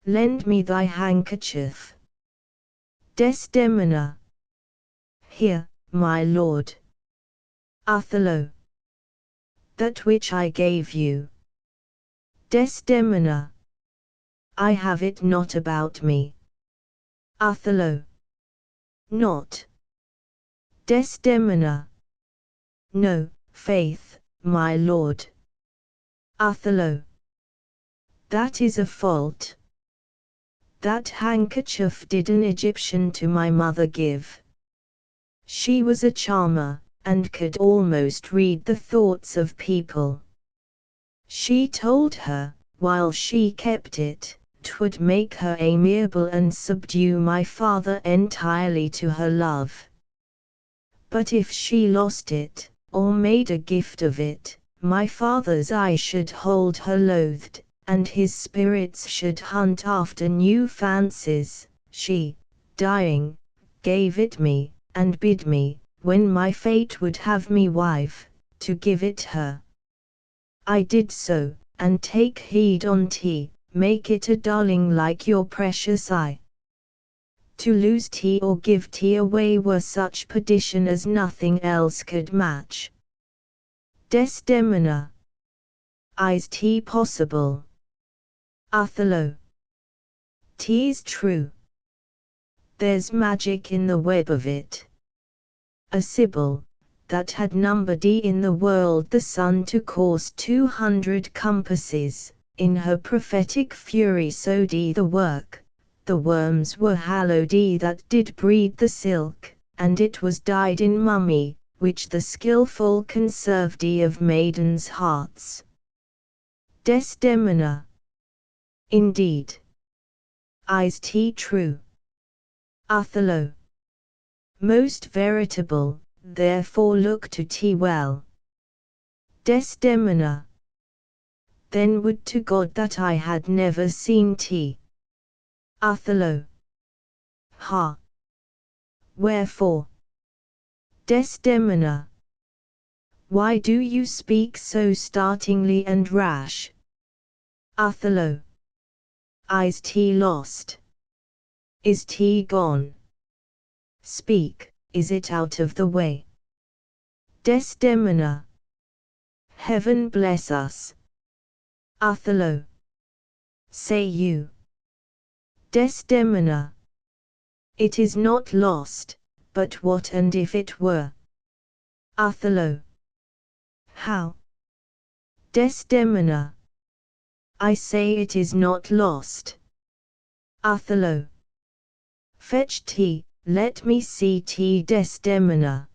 Lend me thy handkerchief. Desdemona. Here, my lord. Othello. That which I gave you. Desdemona. I have it not about me. Othello. Not. Desdemona. No, faith, my lord. Othello. That is a fault. That handkerchief did an Egyptian to my mother give. She was a charmer, and could almost read the thoughts of people. She told her, while she kept it, 'twould make her amiable and subdue my father entirely to her love. But if she lost it, or made a gift of it, my father's eye should hold her loathed, and his spirits should hunt after new fancies. She, dying, gave it me, and bid me, when my fate would have me wife, to give it her. I did so, and take heed on't, make it a darling like your precious eye. To lose tea or give tea away were such perdition as nothing else could match. Desdemona. Is tea possible? Othello. 'Tis true. There's magic in the web of it. A Sibyl, that had numbered in the world the sun to course 200 compasses, in her prophetic fury sewed the work, the worms were hallowed that did breed the silk, and it was dyed in mummy, which the skilful conserved of maidens' hearts. Desdemona. Indeed. Is 'tis true? Othello. Most veritable, therefore look to 'tis well. Desdemona. Then would to God that I had never seen 'tis. Othello. Ha! Wherefore? Desdemona. Why do you speak so startlingly and rash? Othello. Is 'tis lost? Is 'tis gone? Speak, is it out of the way? Desdemona. Heaven bless us. Othello. Say you. Desdemona. It is not lost, but what and if it were? Othello. How? Desdemona. I say it is not lost. Othello. Fetch tea, let me see tea. Desdemona.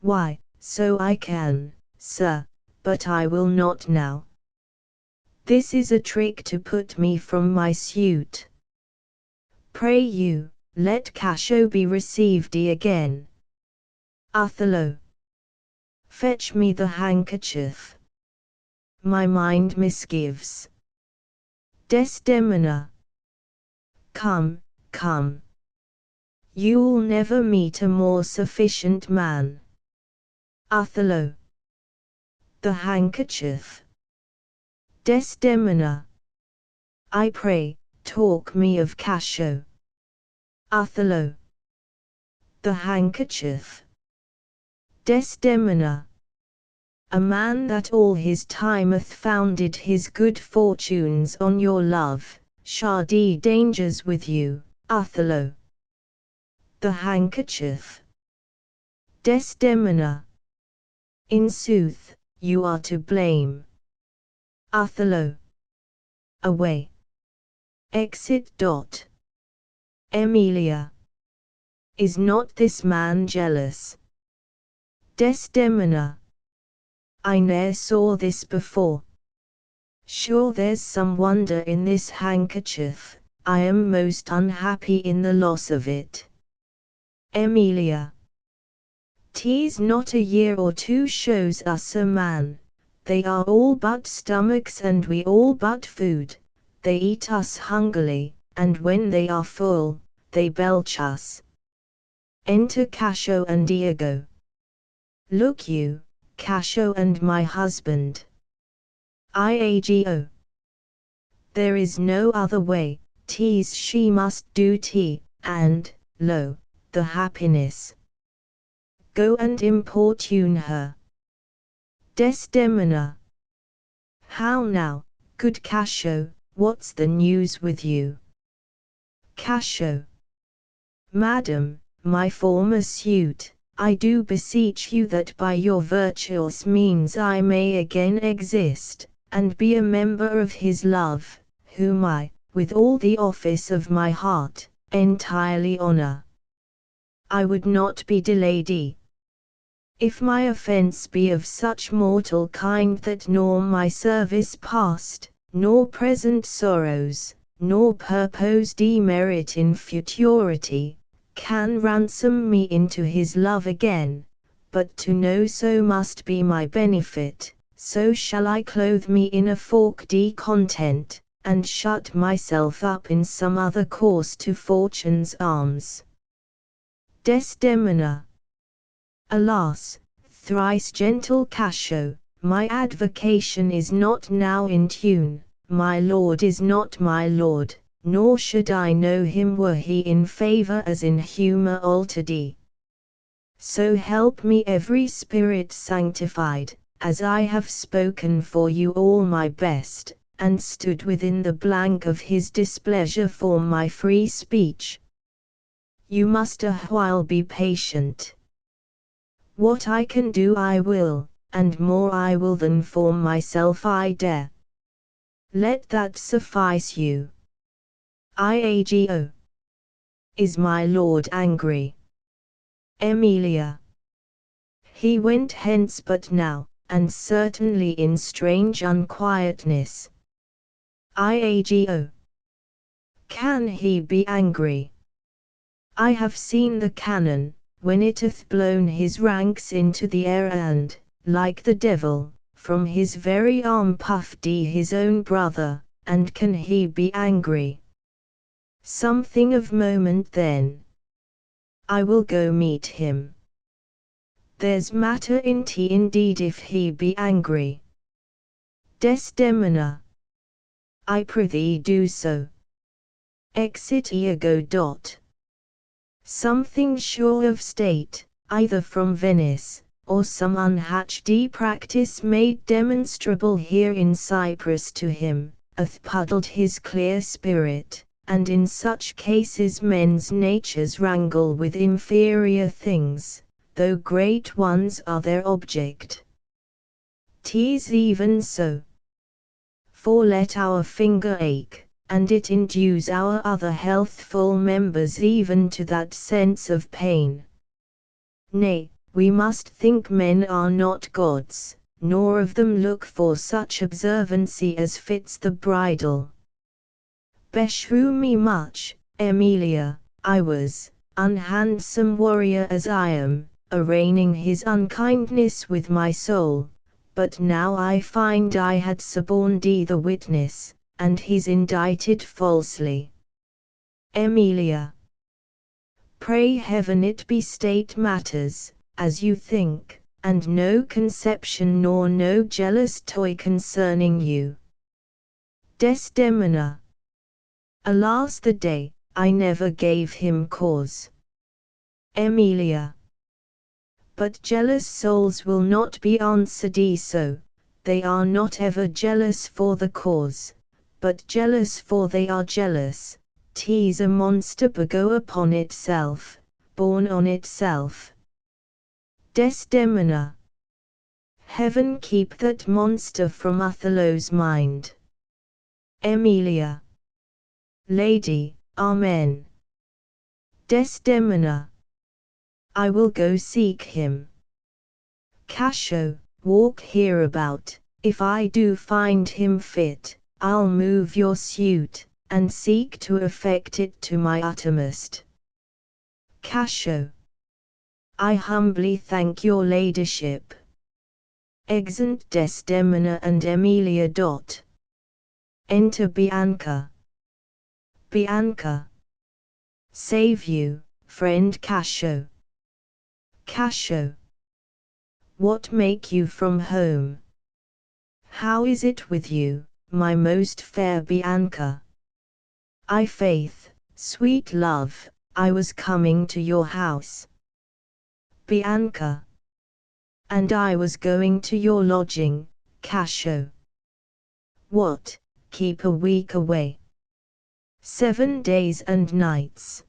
Why, so I can, sir, but I will not now. This is a trick to put me from my suit. Pray you, let Cassio be received again. Othello. Fetch me the handkerchief. My mind misgives. Desdemona. Come, come. You'll never meet a more sufficient man. Othello. The handkerchief. Desdemona. I pray, talk me of Cassio. Othello. The handkerchief. Desdemona. A man that all his time hath founded his good fortunes on your love, shall dangers with you, Othello. The handkerchief. Desdemona. In sooth, you are to blame. Othello. Away. Exit. Emilia. Is not this man jealous? Desdemona. I ne'er saw this before. Sure there's some wonder in this handkerchief, I am most unhappy in the loss of it. Emilia. 'Tis not a year or two shows us a man, they are all but stomachs and we all but food, they eat us hungrily, and when they are full, they belch us. Enter Cassio and Iago. Look you, Cassio and my husband. Iago. There is no other way, 'tis she must do and, lo, the happiness. Go and importune her. Desdemona. How now, good Cassio, what's the news with you? Cassio. Madam, my former suit, I do beseech you that by your virtuous means I may again exist, and be a member of his love, whom I, with all the office of my heart, entirely honor. I would not be delayed. If my offence be of such mortal kind that nor my service past, nor present sorrows, nor purposed demerit in futurity, can ransom me into his love again, but to know so must be my benefit, so shall I clothe me in a forked content, and shut myself up in some other course to fortune's arms. Desdemona. Alas, thrice gentle Cassio, my advocation is not now in tune, my lord is not my lord, nor should I know him were he in favour as in humour altered. So help me every spirit sanctified, as I have spoken for you all my best, and stood within the blank of his displeasure for my free speech. You must a while be patient. What I can do I will, and more I will than for myself I dare. Let that suffice you. Iago. Is my lord angry? Emilia. He went hence but now, and certainly in strange unquietness. Iago. Can he be angry? I have seen the cannon, when it hath blown his ranks into the air and, like the devil, from his very arm puffed his own brother, and can he be angry? Something of moment then. I will go meet him. There's matter in indeed if he be angry. Desdemona. I prithee do so. Exit Iago. Something sure of state, either from Venice, or some unhatched practice made demonstrable here in Cyprus to him, hath puddled his clear spirit, and in such cases men's natures wrangle with inferior things, though great ones are their object. 'Tis even so. For let our finger ache, and it endues our other healthful members even to that sense of pain. Nay, we must think men are not gods, nor of them look for such observancy as fits the bridal. Beshrew me much, Emilia, I was, unhandsome warrior as I am, arraigning his unkindness with my soul, but now I find I had suborned the witness, and he's indicted falsely. Emilia. Pray heaven it be state matters, as you think, and no conception nor no jealous toy concerning you. Desdemona. Alas the day, I never gave him cause. Emilia. But jealous souls will not be answered so, they are not ever jealous for the cause, but jealous for they are jealous, 'tis a monster begoe upon itself, born on itself. Desdemona. Heaven keep that monster from Othello's mind. Emilia. Lady, Amen. Desdemona. I will go seek him. Cassio, walk hereabout, if I do find him fit, I'll move your suit, and seek to effect it to my uttermost. Cassio. I humbly thank your ladyship. Exeunt Desdemona and Emilia. Enter Bianca. Bianca. Save you, friend Cassio. Cassio. What make you from home? How is it with you, my most fair Bianca? I faith, sweet love, I was coming to your house. Bianca. And I was going to your lodging, Cassio. What, keep a week away? 7 days and nights.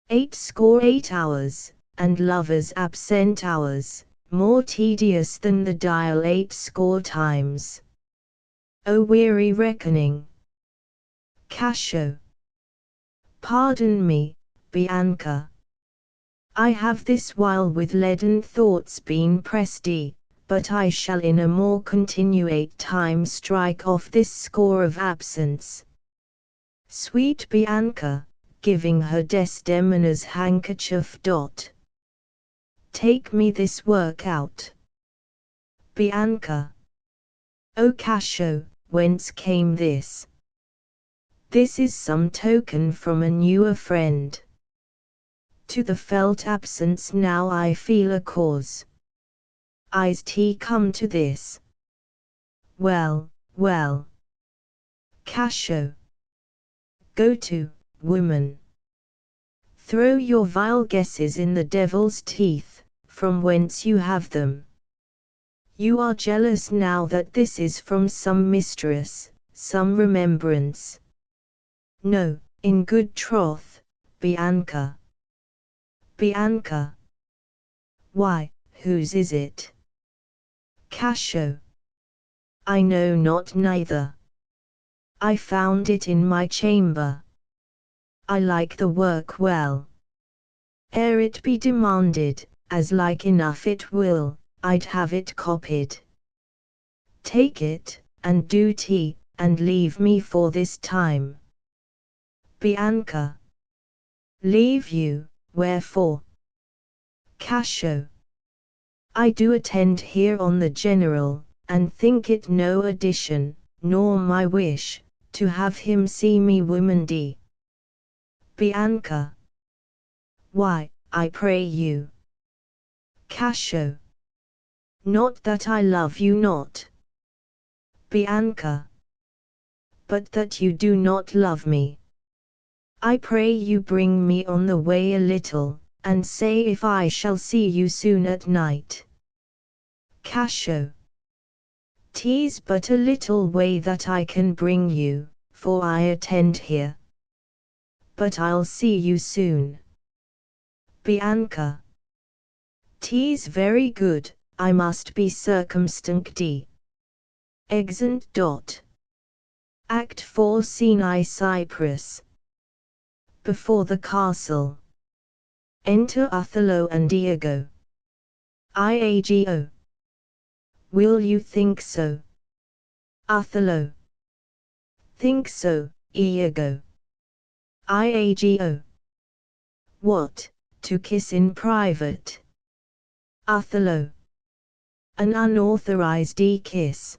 8 hours, and lovers' absent hours, more tedious than the dial 8 times. O weary reckoning! Cassio. Pardon me, Bianca. I have this while with leaden thoughts been pressed, but I shall in a more continuate time strike off this score of absence. Sweet Bianca, giving her Desdemona's handkerchief. Take me this work out. Bianca. O Cassio, whence came this? This is some token from a newer friend. To the felt absence now I feel a cause. Is't he come to this? Well, well. Cassio. Go to, woman. Throw your vile guesses in the devil's teeth, from whence you have them. You are jealous now that this is from some mistress, some remembrance. No, in good troth, Bianca. Bianca. Why, whose is it? Cassio. I know not neither. I found it in my chamber. I like the work well. Ere it be demanded, as like enough it will, I'd have it copied. Take it, and do tea, and leave me for this time. Bianca. Leave you, wherefore? Cassio. I do attend here on the general, and think it no addition, nor my wish, to have him see me womandy. Bianca. Why, I pray you? Cassio. Not that I love you not. Bianca. But that you do not love me. I pray you bring me on the way a little, and say if I shall see you soon at night. Cassio. 'Tis but a little way that I can bring you, for I attend here. But I'll see you soon. Bianca. 'Tis very good, I must be circumspect. Exeunt. Act 4 Scene I Cyprus. Before the castle. Enter Othello and Iago. Iago. Will you think so? Othello. Think so, Iago. Iago. What, to kiss in private? Othello. An unauthorized kiss.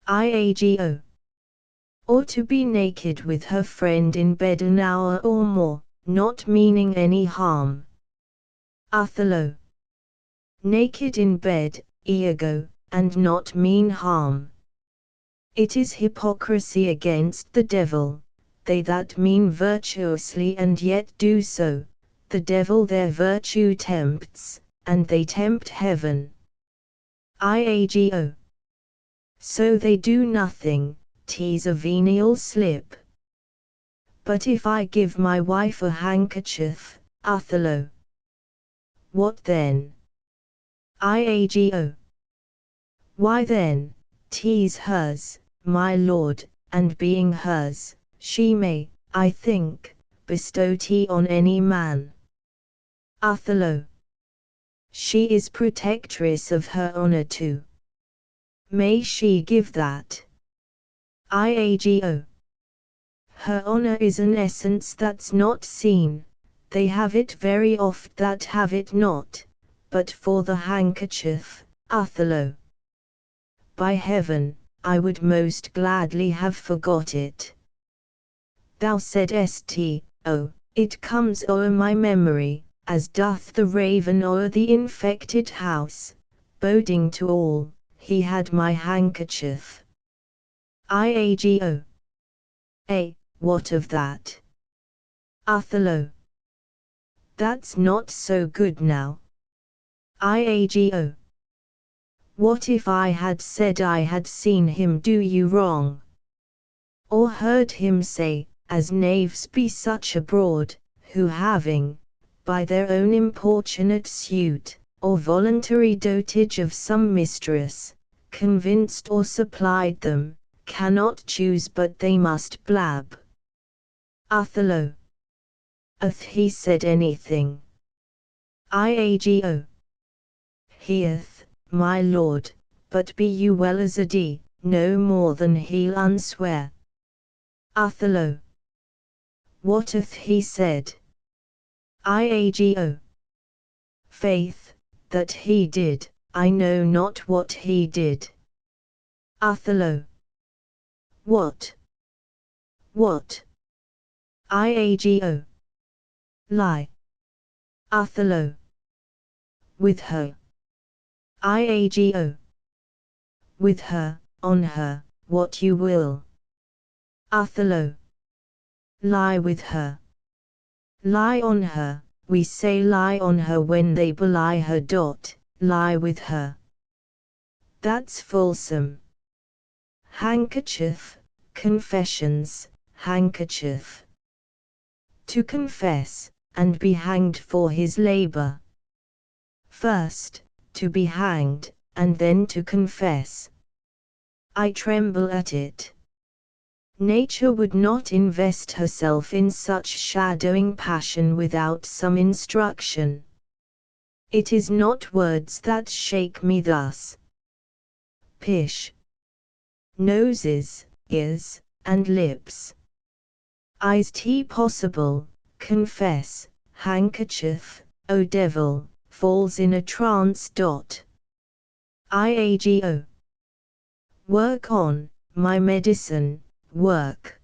Iago. Or to be naked with her friend in bed an hour or more, not meaning any harm. Othello. Naked in bed, Iago, and not mean harm. It is hypocrisy against the devil, they that mean virtuously and yet do so, the devil their virtue tempts, and they tempt heaven. Iago. So they do nothing, 'tis a venial slip. But if I give my wife a handkerchief, Othello. What then? Iago. Why then, 'tis hers, my lord, and being hers, she may, I think, bestow tea on any man. Othello. She is protectress of her honor too. May she give that? Iago. Her honor is an essence that's not seen, they have it very oft that have it not, but for the handkerchief, Othello. By heaven, I would most gladly have forgot it. Thou saidst, oh, it comes o'er my memory, as doth the raven o'er the infected house, boding to all, he had my handkerchief. Iago. What of that? Othello. That's not so good now. Iago. What if I had said I had seen him do you wrong? Or heard him say, as knaves be such abroad, who having, by their own importunate suit, or voluntary dotage of some mistress, convinced or supplied them, cannot choose but they must blab. Othello. Hath he said anything? Iago. He hath, my lord, but be you well as a d, no more than he'll unswear. Othello. What hath he said? Iago. Faith, that he did, I know not what he did. Othello. What? What? Iago. Lie. Othello. With her. Iago. With her, on her, what you will. Othello. Lie with her. Lie on her, we say lie on her when they belie her. Lie with her. That's fulsome. Handkerchief, confessions, handkerchief. To confess, and be hanged for his labor. First, to be hanged, and then to confess. I tremble at it. Nature would not invest herself in such shadowing passion without some instruction. It is not words that shake me thus. Pish. Noses, ears, and lips. Eyes possible, confess, handkerchief, O devil, falls in a trance. Iago. Work on, my medicine, work.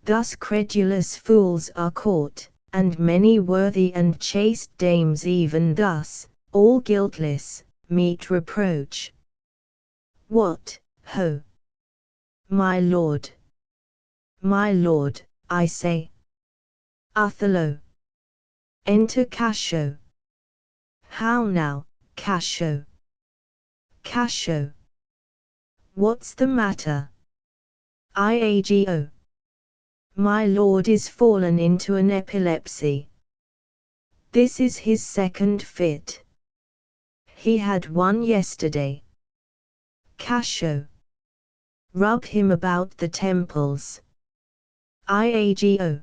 Thus credulous fools are caught, and many worthy and chaste dames even thus, all guiltless, meet reproach. What, ho! My lord! My lord, I say. Othello. Enter Cassio. How now, Cassio? Cassio. What's the matter? Iago. My lord is fallen into an epilepsy. This is his second fit. He had one yesterday. Cassio. Rub him about the temples. Iago.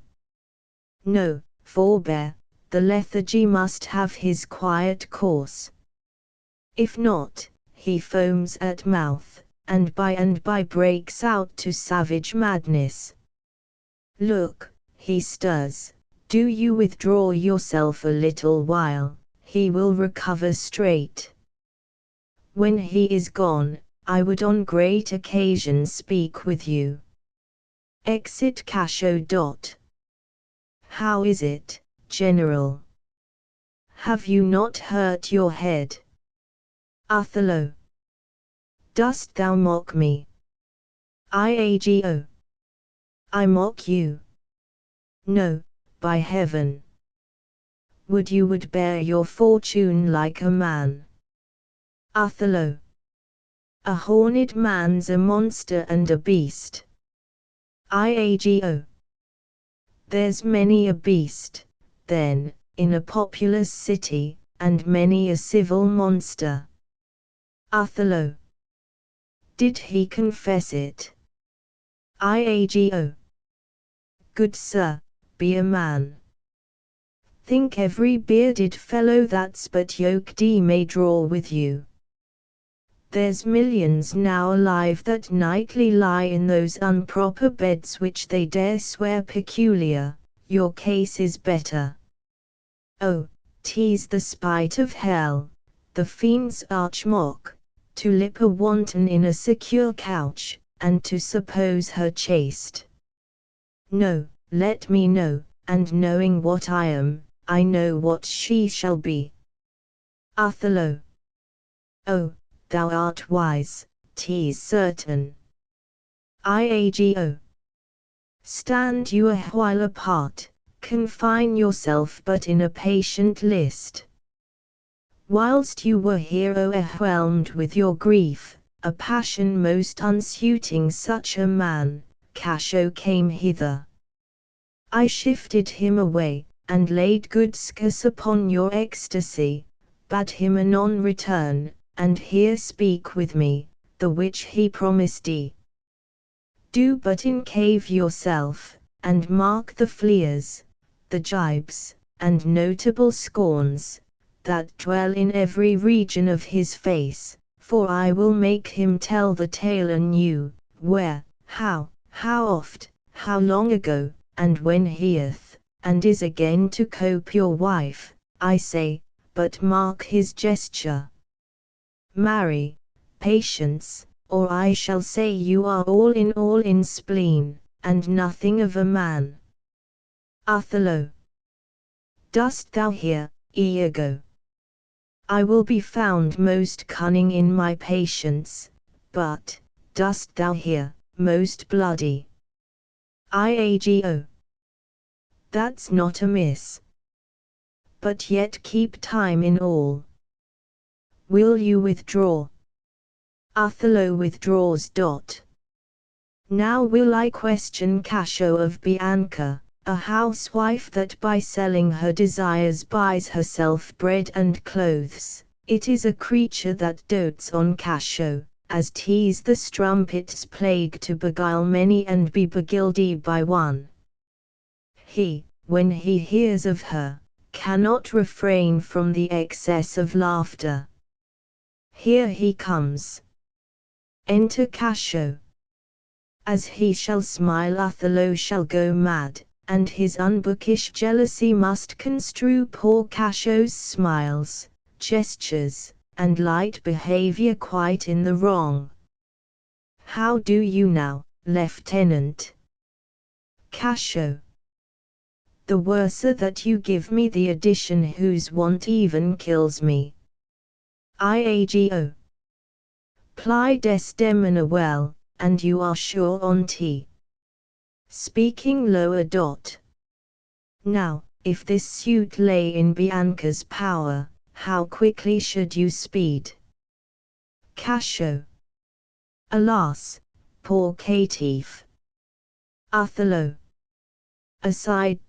No, forbear, the lethargy must have his quiet course. If not, he foams at mouth, and by breaks out to savage madness. Look, he stirs, do you withdraw yourself a little while, he will recover straight. When he is gone, I would on great occasion speak with you. Exit Cassio. How is it, General? Have you not hurt your head? Othello. Dost thou mock me? Iago. I mock you? No, by heaven. Would you would bear your fortune like a man. Othello. A horned man's a monster and a beast. Iago. There's many a beast, then, in a populous city, and many a civil monster. Othello. Did he confess it? Iago. Good sir, be a man. Think every bearded fellow that's but yoked may draw with you. There's millions now alive that nightly lie in those improper beds which they dare swear peculiar. Your case is better. Oh, 'tis the spite of hell, the fiend's arch mock, to lip a wanton in a secure couch, and to suppose her chaste. No, let me know, and knowing what I am, I know what she shall be. Othello. Oh, thou art wise, 'tis certain. Iago. Stand you a while apart, confine yourself but in a patient list. Whilst you were here overwhelmed with your grief, a passion most unsuiting such a man, Cassio came hither. I shifted him away, and laid good scars upon your ecstasy, bade him anon return, and here speak with me, the which he promised ye. Do but incave yourself, and mark the fleers, the gibes, and notable scorns, that dwell in every region of his face, for I will make him tell the tale anew, where, how oft, how long ago, and when he hath, and is again to cope your wife, I say, but mark his gesture. Marry, patience, or I shall say you are all in spleen, and nothing of a man. Othello. Dost thou hear, Iago? I will be found most cunning in my patience, but, dost thou hear, most bloody. Iago. That's not amiss. But yet keep time in all. Will you withdraw? Othello withdraws. Now will I question Cassio of Bianca, a housewife that by selling her desires buys herself bread and clothes. It is a creature that dotes on Cassio, as 'tis the strumpet's plague to beguile many and be beguiled by one. He, when he hears of her, cannot refrain from the excess of laughter. Here he comes. Enter Cassio. As he shall smile Othello shall go mad, and his unbookish jealousy must construe poor Cassio's smiles, gestures, and light behavior quite in the wrong. How do you now, Lieutenant? Cassio. The worser that you give me the addition whose want even kills me. Iago. Ply Desdemona well, and you are sure on't. Speaking lower. Now, if this suit lay in Bianca's power, how quickly should you speed? Cassio. Alas, poor caitiff. Othello. Aside.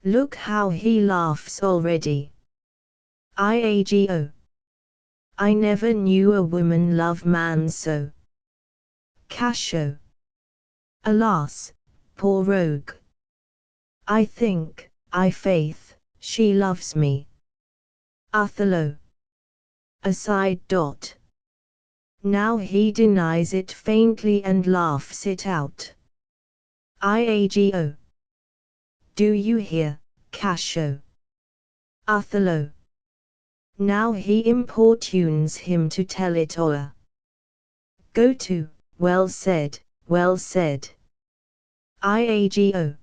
Look how he laughs already. Iago. I never knew a woman love man so. Cassio. Alas, poor rogue. I think, faith, she loves me. Othello. Aside. Now he denies it faintly and laughs it out. Iago. Do you hear, Cassio? Othello. Now he importunes him to tell it o'er. Go to, well said, well said. Iago.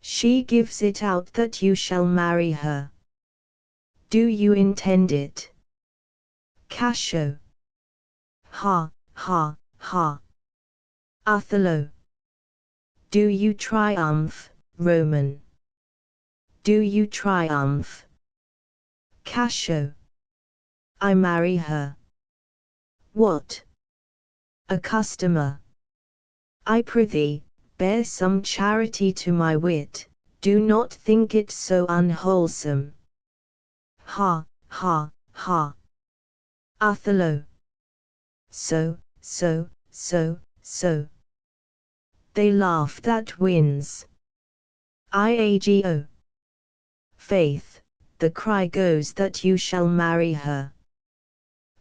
She gives it out that you shall marry her. Do you intend it? Cassio. Ha, ha, ha. Othello. Do you triumph, Roman? Do you triumph? Cassio. I marry her. What? A customer. I prithee, bear some charity to my wit, do not think it so unwholesome. Ha, ha, ha. Othello. So. They laugh that wins. Iago. Faith, the cry goes that you shall marry her.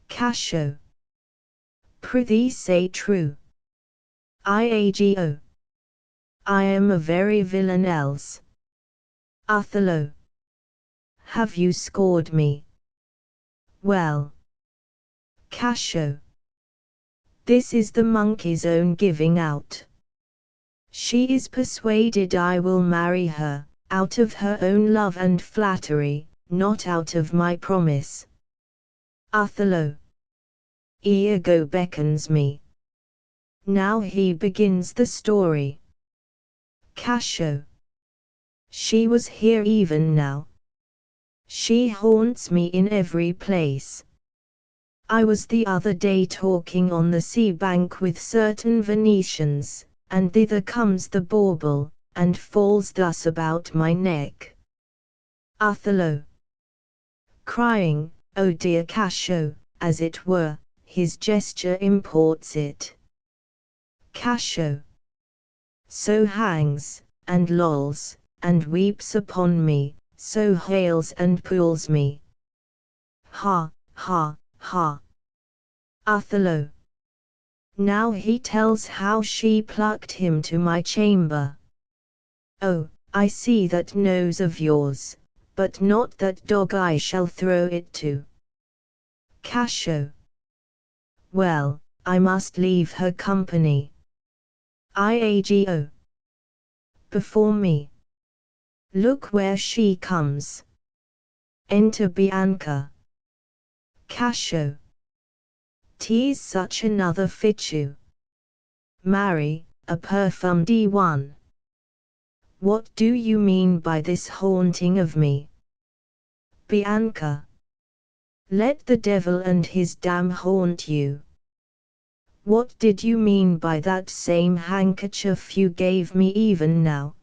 Cassio. Prithee say true. Iago. I am a very villain else. Othello. Have you scored me? Well. Cassio. This is the monkey's own giving out. She is persuaded I will marry her, out of her own love and flattery, not out of my promise. Othello. Iago beckons me. Now he begins the story. Cassio. She was here even now. She haunts me in every place. I was the other day talking on the sea bank with certain Venetians, and thither comes the bauble, and falls thus about my neck. Othello. Crying, O dear Cassio, as it were, his gesture imports it. Cassio. So hangs, and lolls, and weeps upon me, so hails and pulls me. Ha, ha, ha. Othello. Now he tells how she plucked him to my chamber. Oh, I see that nose of yours, but not that dog I shall throw it to. Cassio. Well, I must leave her company. Iago. Before me. Look where she comes. Enter Bianca. Cassio. 'Tis such another fichu. Marry, a perfumed one. What do you mean by this haunting of me? Bianca. Let the devil and his dam haunt you. What did you mean by that same handkerchief you gave me even now?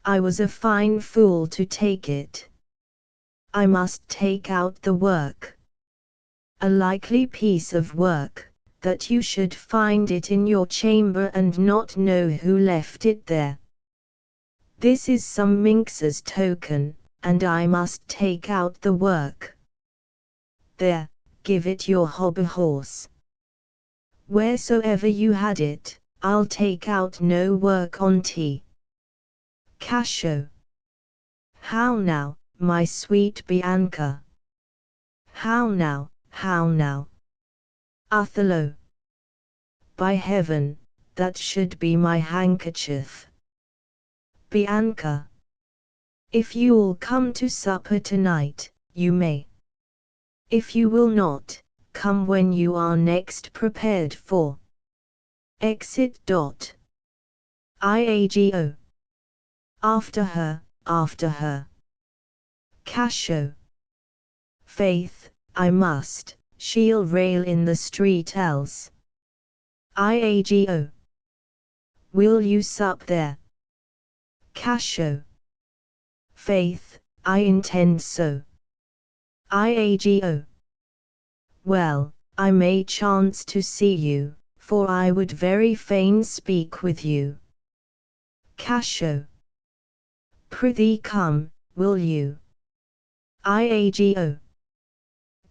I was a fine fool to take it. I must take out the work. A likely piece of work, that you should find it in your chamber and not know who left it there. This is some minx's token, and I must take out the work. There, give it your hobby horse. Wheresoever you had it, I'll take out no work on tea. Cassio. How now, my sweet Bianca? How now, how now? Othello. By heaven, that should be my handkerchief. Bianca. If you'll come to supper tonight, you may. If you will not, come when you are next prepared for. Exit. Iago. After her, after her. Cassio. Faith, I must, she'll rail in the street else. Iago. Will you sup there? Cassio. Faith, I intend so. Iago. Well, I may chance to see you, for I would very fain speak with you. Cassio. Prithee come, will you? Iago.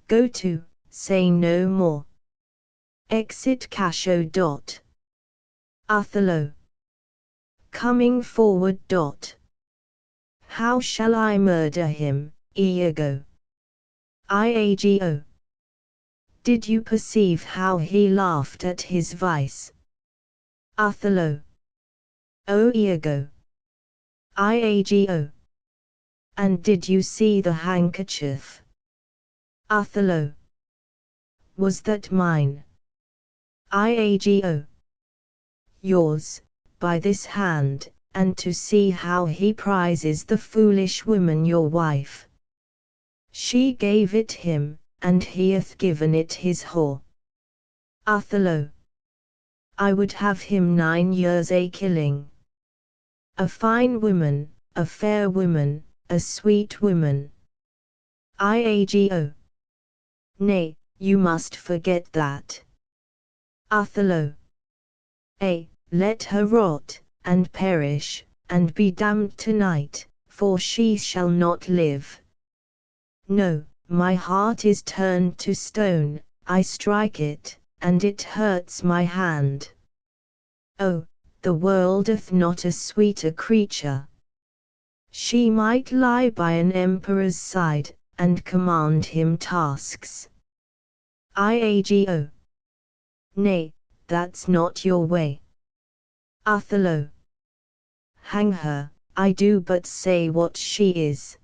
Go to, say no more. Exit Cassio. Othello. Coming forward. How shall I murder him, Iago? Iago. Did you perceive how he laughed at his vice? Othello. O Iago. Iago. And did you see the handkerchief? Othello. Was that mine? Iago. Yours, by this hand, and to see how he prizes the foolish woman your wife. She gave it him, and he hath given it his whore. Othello. I would have him 9 years a killing. A fine woman, a fair woman, a sweet woman. Iago. Nay, you must forget that. Othello. Let her rot, and perish, and be damned tonight, for she shall not live. No, my heart is turned to stone, I strike it, and it hurts my hand. Oh, the world hath not a sweeter creature. She might lie by an emperor's side, and command him tasks. Iago. Nay, that's not your way. Othello. Hang her, I do but say what she is.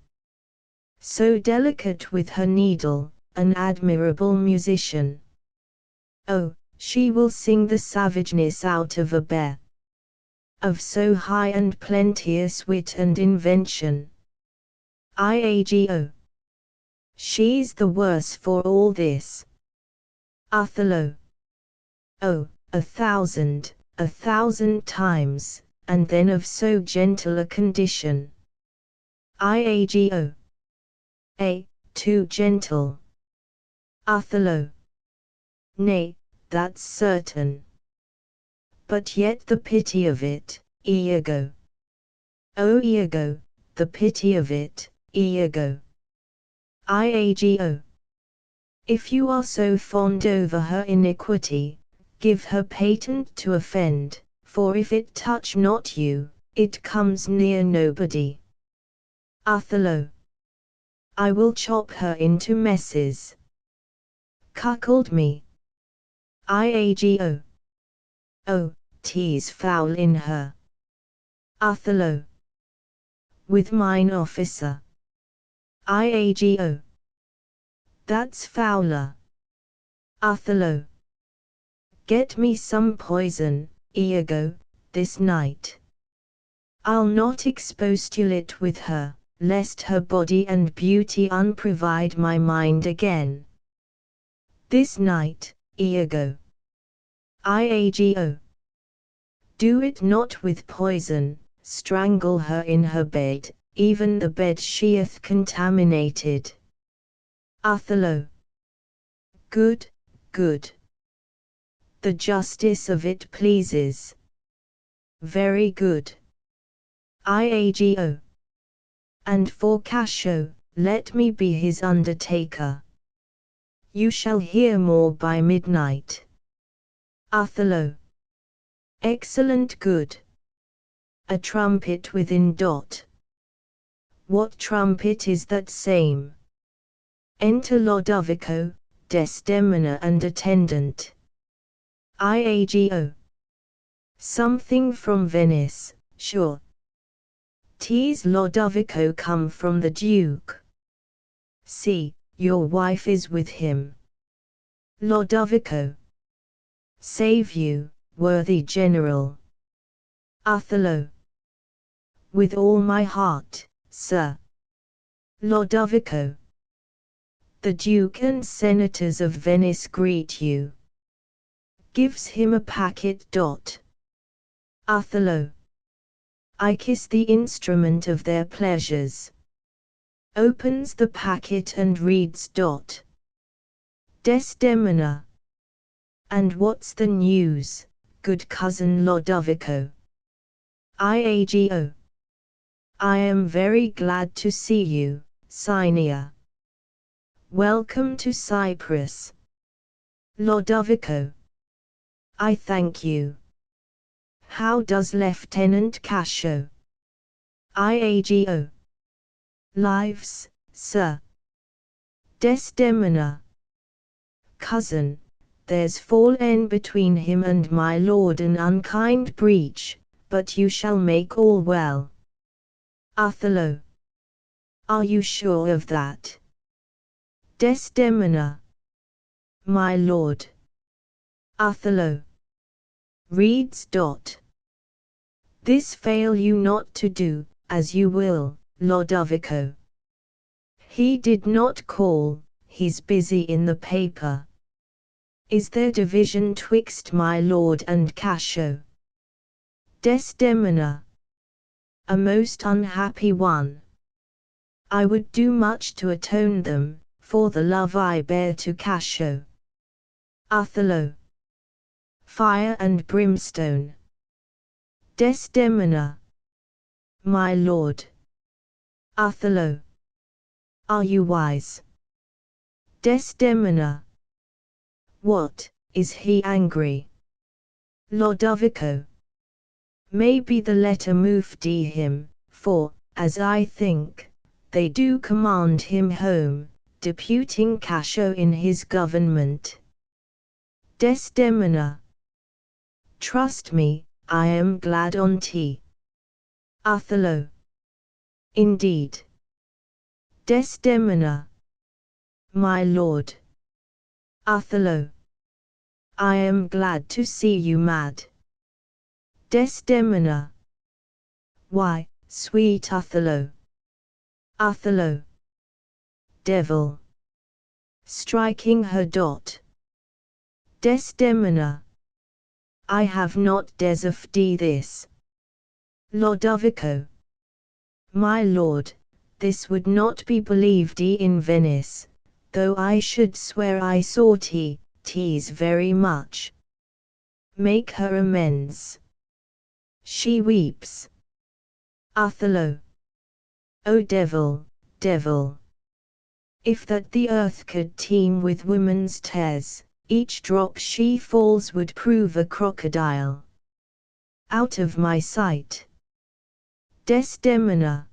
So delicate with her needle, an admirable musician. Oh, she will sing the savageness out of a bear. Of so high and plenteous wit and invention. Iago. She's the worse for all this. Othello. Oh, 1,000 times, and then of so gentle a condition. Iago. Too gentle. Othello. Nay, that's certain. But yet the pity of it, Iago. Oh Iago, the pity of it, Iago. Iago. If you are so fond over her iniquity, give her patent to offend, for if it touch not you, it comes near nobody. Othello. I will chop her into messes. Cuckold me. Iago. Oh, 'tis foul in her. Othello. With mine officer. Iago. That's fouler. Othello. Get me some poison, Iago, this night. I'll not expostulate with her, lest her body and beauty unprovide my mind again. This night, Iago. Iago. Do it not with poison, strangle her in her bed, even the bed she hath contaminated. Othello. Good, good. The justice of it pleases. Very good. Iago. And for Cassio, let me be his undertaker. You shall hear more by midnight. Othello. Excellent good. A trumpet within dot. What trumpet is that same? Enter Lodovico, Desdemona and attendant. Iago. Something from Venice, sure. 'Tis Lodovico come from the Duke. See, your wife is with him. Lodovico. Save you, worthy general. Othello. With all my heart, sir. Lodovico. The Duke and Senators of Venice greet you. Gives him a packet. Othello. I kiss the instrument of their pleasures. Opens the packet and reads. Desdemona. And what's the news, good cousin Lodovico? Iago. I am very glad to see you, Signia. Welcome to Cyprus. Lodovico. I thank you. How does Lieutenant Cassio? Iago. Lives, sir. Desdemona. Cousin, there's fallen between him and my lord an unkind breach, but you shall make all well. Othello. Are you sure of that? Desdemona. My lord. Othello. Reads. This fail you not to do, as you will, Lodovico. He did not call, he's busy in the paper. Is there division twixt my lord and Cassio? Desdemona. a most unhappy one. I would do much to atone them, for the love I bear to Cassio. Othello. Fire and brimstone. Desdemona. My lord. Othello. Are you wise? Desdemona. What, is he angry? Lodovico. Maybe the letter moved him, for, as I think, they do command him home, deputing Cassio in his government. Desdemona. Trust me, I am glad on't. Othello. Indeed. Desdemona. My lord. Othello. I am glad to see you mad. Desdemona. Why, sweet Othello. Othello. Devil. Striking her dot. Desdemona. I have not deserved this. Lodovico. My lord, this would not be believed in Venice, though I should swear I saw tease very much. Make her amends. She weeps. Othello. O devil, devil! If that the earth could teem with women's tears, each drop she falls would prove a crocodile. Out of my sight. Desdemona.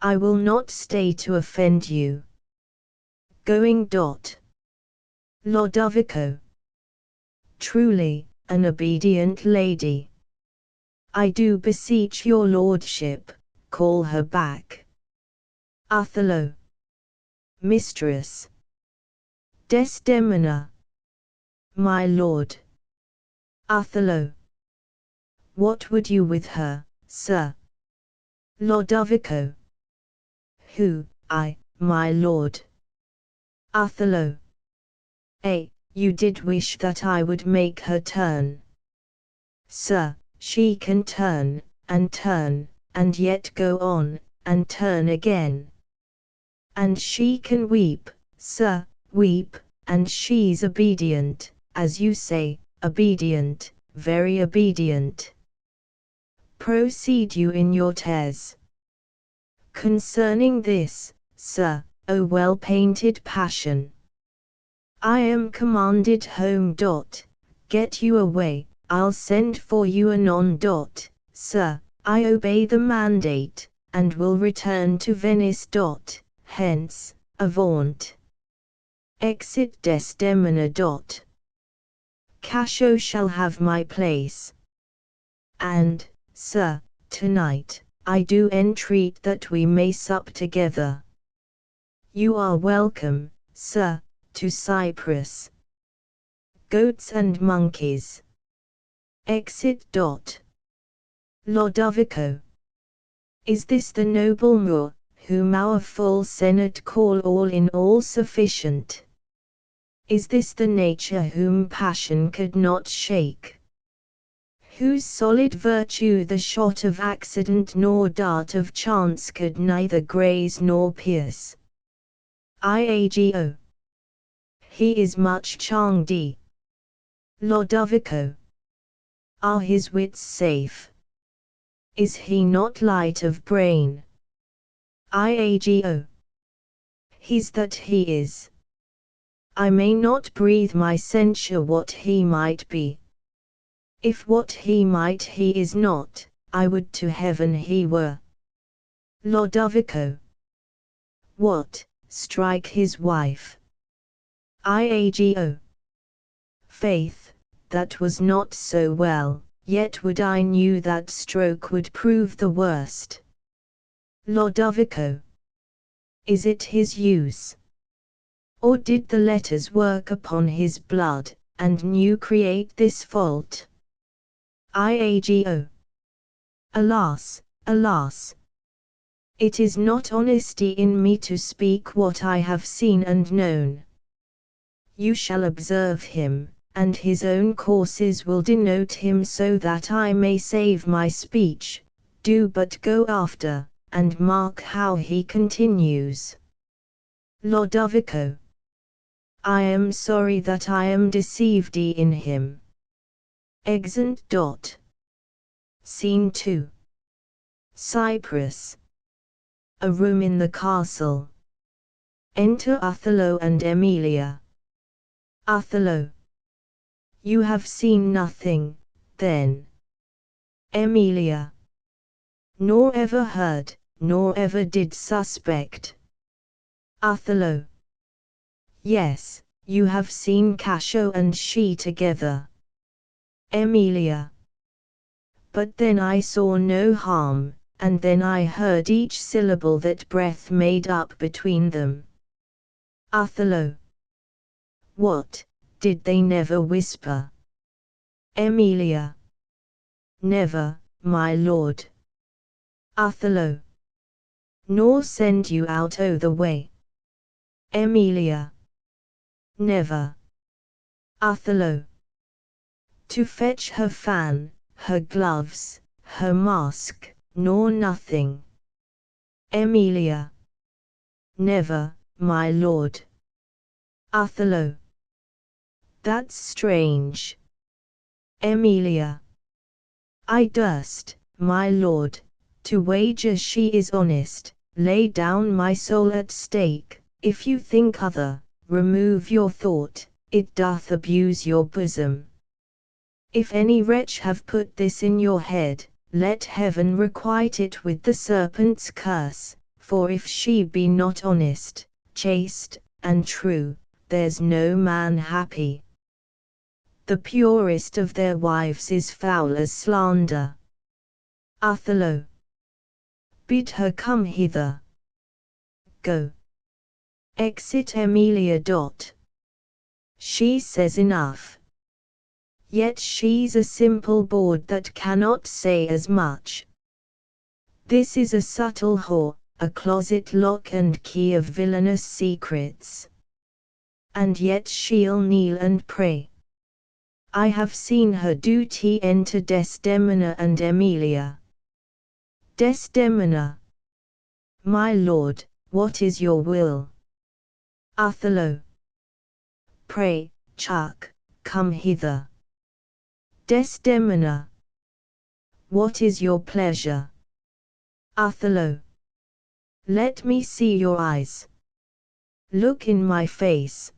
I will not stay to offend you. Going. Lodovico. Truly, an obedient lady. I do beseech your lordship, call her back. Othello. Mistress. Desdemona. My lord. Othello. What would you with her, sir? Lodovico. Who, I, my lord? Othello. You did wish that I would make her turn. Sir, she can turn, and yet go on, and turn again. And she can weep, sir, weep, and she's obedient, as you say, obedient, very obedient. Proceed you in your tears. Concerning this, sir, O well-painted passion, I am commanded home. Get you away, I'll send for you anon. Sir, I obey the mandate, and will return to Venice. Hence, avaunt. Exit Desdemona. Cassio shall have my place. And, sir, tonight, I do entreat that we may sup together. You are welcome, sir, to Cyprus. Goats and monkeys. Exit. Lodovico. Is this the noble Moor, whom our full senate call all in all sufficient? Is this the nature whom passion could not shake? Whose solid virtue the shot of accident nor dart of chance could neither graze nor pierce? Iago. He is much charmed. Lodovico. Are his wits safe? Is he not light of brain? Iago. He's that he is. I may not breathe my censure what he might be. If what he might he is not, I would to heaven he were. Lodovico. What, strike his wife? Iago. Faith, that was not so well, yet would I knew that stroke would prove the worst. Lodovico. Is it his use? Or did the letters work upon his blood, and new create this fault? Iago. Alas, alas! It is not honesty in me to speak what I have seen and known. You shall observe him, and his own courses will denote him so that I may save my speech, do but go after, and mark how he continues. Lodovico. I am sorry that I am deceived in him. Exeunt. Scene 2. Cyprus. A room in the castle. Enter Othello and Emilia. Othello. You have seen nothing, then? Emilia. Nor ever heard, nor ever did suspect. Othello. Yes, you have seen Cassio and she together. Emilia. But then I saw no harm, and then I heard each syllable that breath made up between them. Othello. What, did they never whisper? Emilia. Never, my lord. Othello. Nor send you out o' the way? Emilia. Never. Othello. To fetch her fan, her gloves, her mask, nor nothing? Emilia. Never, my lord. Othello. That's strange. Emilia. I durst, my lord, to wager she is honest, lay down my soul at stake. If you think other, remove your thought, it doth abuse your bosom. If any wretch have put this in your head, let heaven requite it with the serpent's curse, for if she be not honest, chaste, and true, there's no man happy. The purest of their wives is foul as slander. Othello. Bid her come hither. Go. Exit Emilia. She says enough. Yet she's a simple bawd that cannot say as much. This is a subtle whore, a closet lock and key of villainous secrets. And yet she'll kneel and pray. I have seen her duty enter Desdemona and Emilia. Desdemona. My lord, what is your will? Othello. Pray, Chuck, come hither. Desdemona. What is your pleasure? Othello. Let me see your eyes. Look in my face.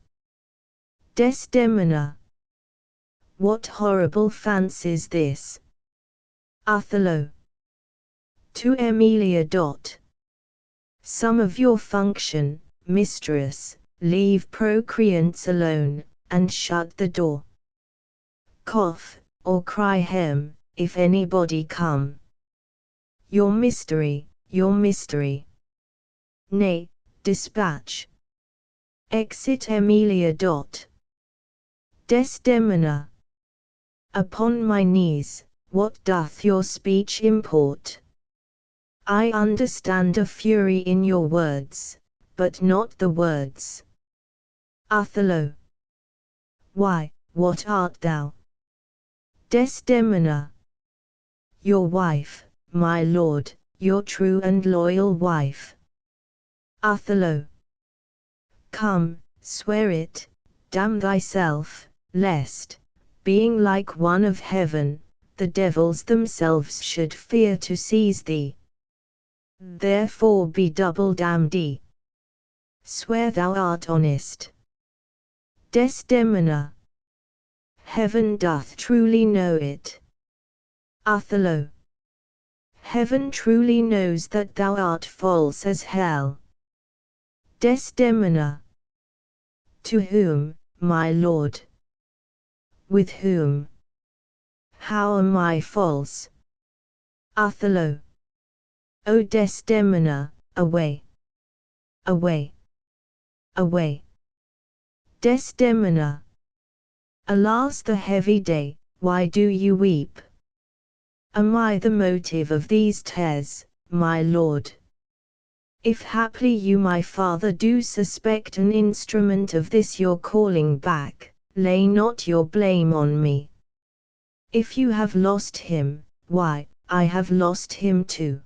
Desdemona. What horrible fancy's this? Othello. To Emilia. Some of your function, mistress, leave procreants alone, and shut the door. Cough, or cry hem, if anybody come. Your mystery, your mystery. Nay, dispatch. Exit Emilia. Desdemona. Upon my knees, what doth your speech import? I understand a fury in your words, but not the words. Othello. Why, what art thou? Desdemona. Your wife, my lord, your true and loyal wife. Othello. Come, swear it, damn thyself, lest, being like one of heaven, the devils themselves should fear to seize thee. Therefore be double damned. Swear thou art honest. Desdemona. Heaven doth truly know it. Othello. Heaven truly knows that thou art false as hell. Desdemona. To whom, my lord? With whom? How am I false? Othello. O Desdemona, away! Away! Away! Desdemona. Alas the heavy day, why do you weep? Am I the motive of these tears, my lord? If haply you my father do suspect an instrument of this your calling back, lay not your blame on me. If you have lost him, why, I have lost him too.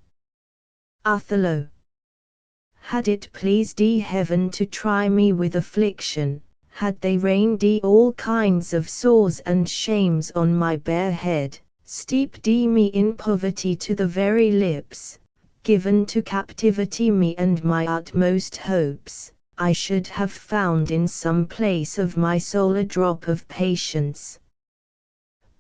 Othello. Had it pleased heaven to try me with affliction, had they rained all kinds of sores and shames on my bare head, steeped me in poverty to the very lips, given to captivity me and my utmost hopes, I should have found in some place of my soul a drop of patience.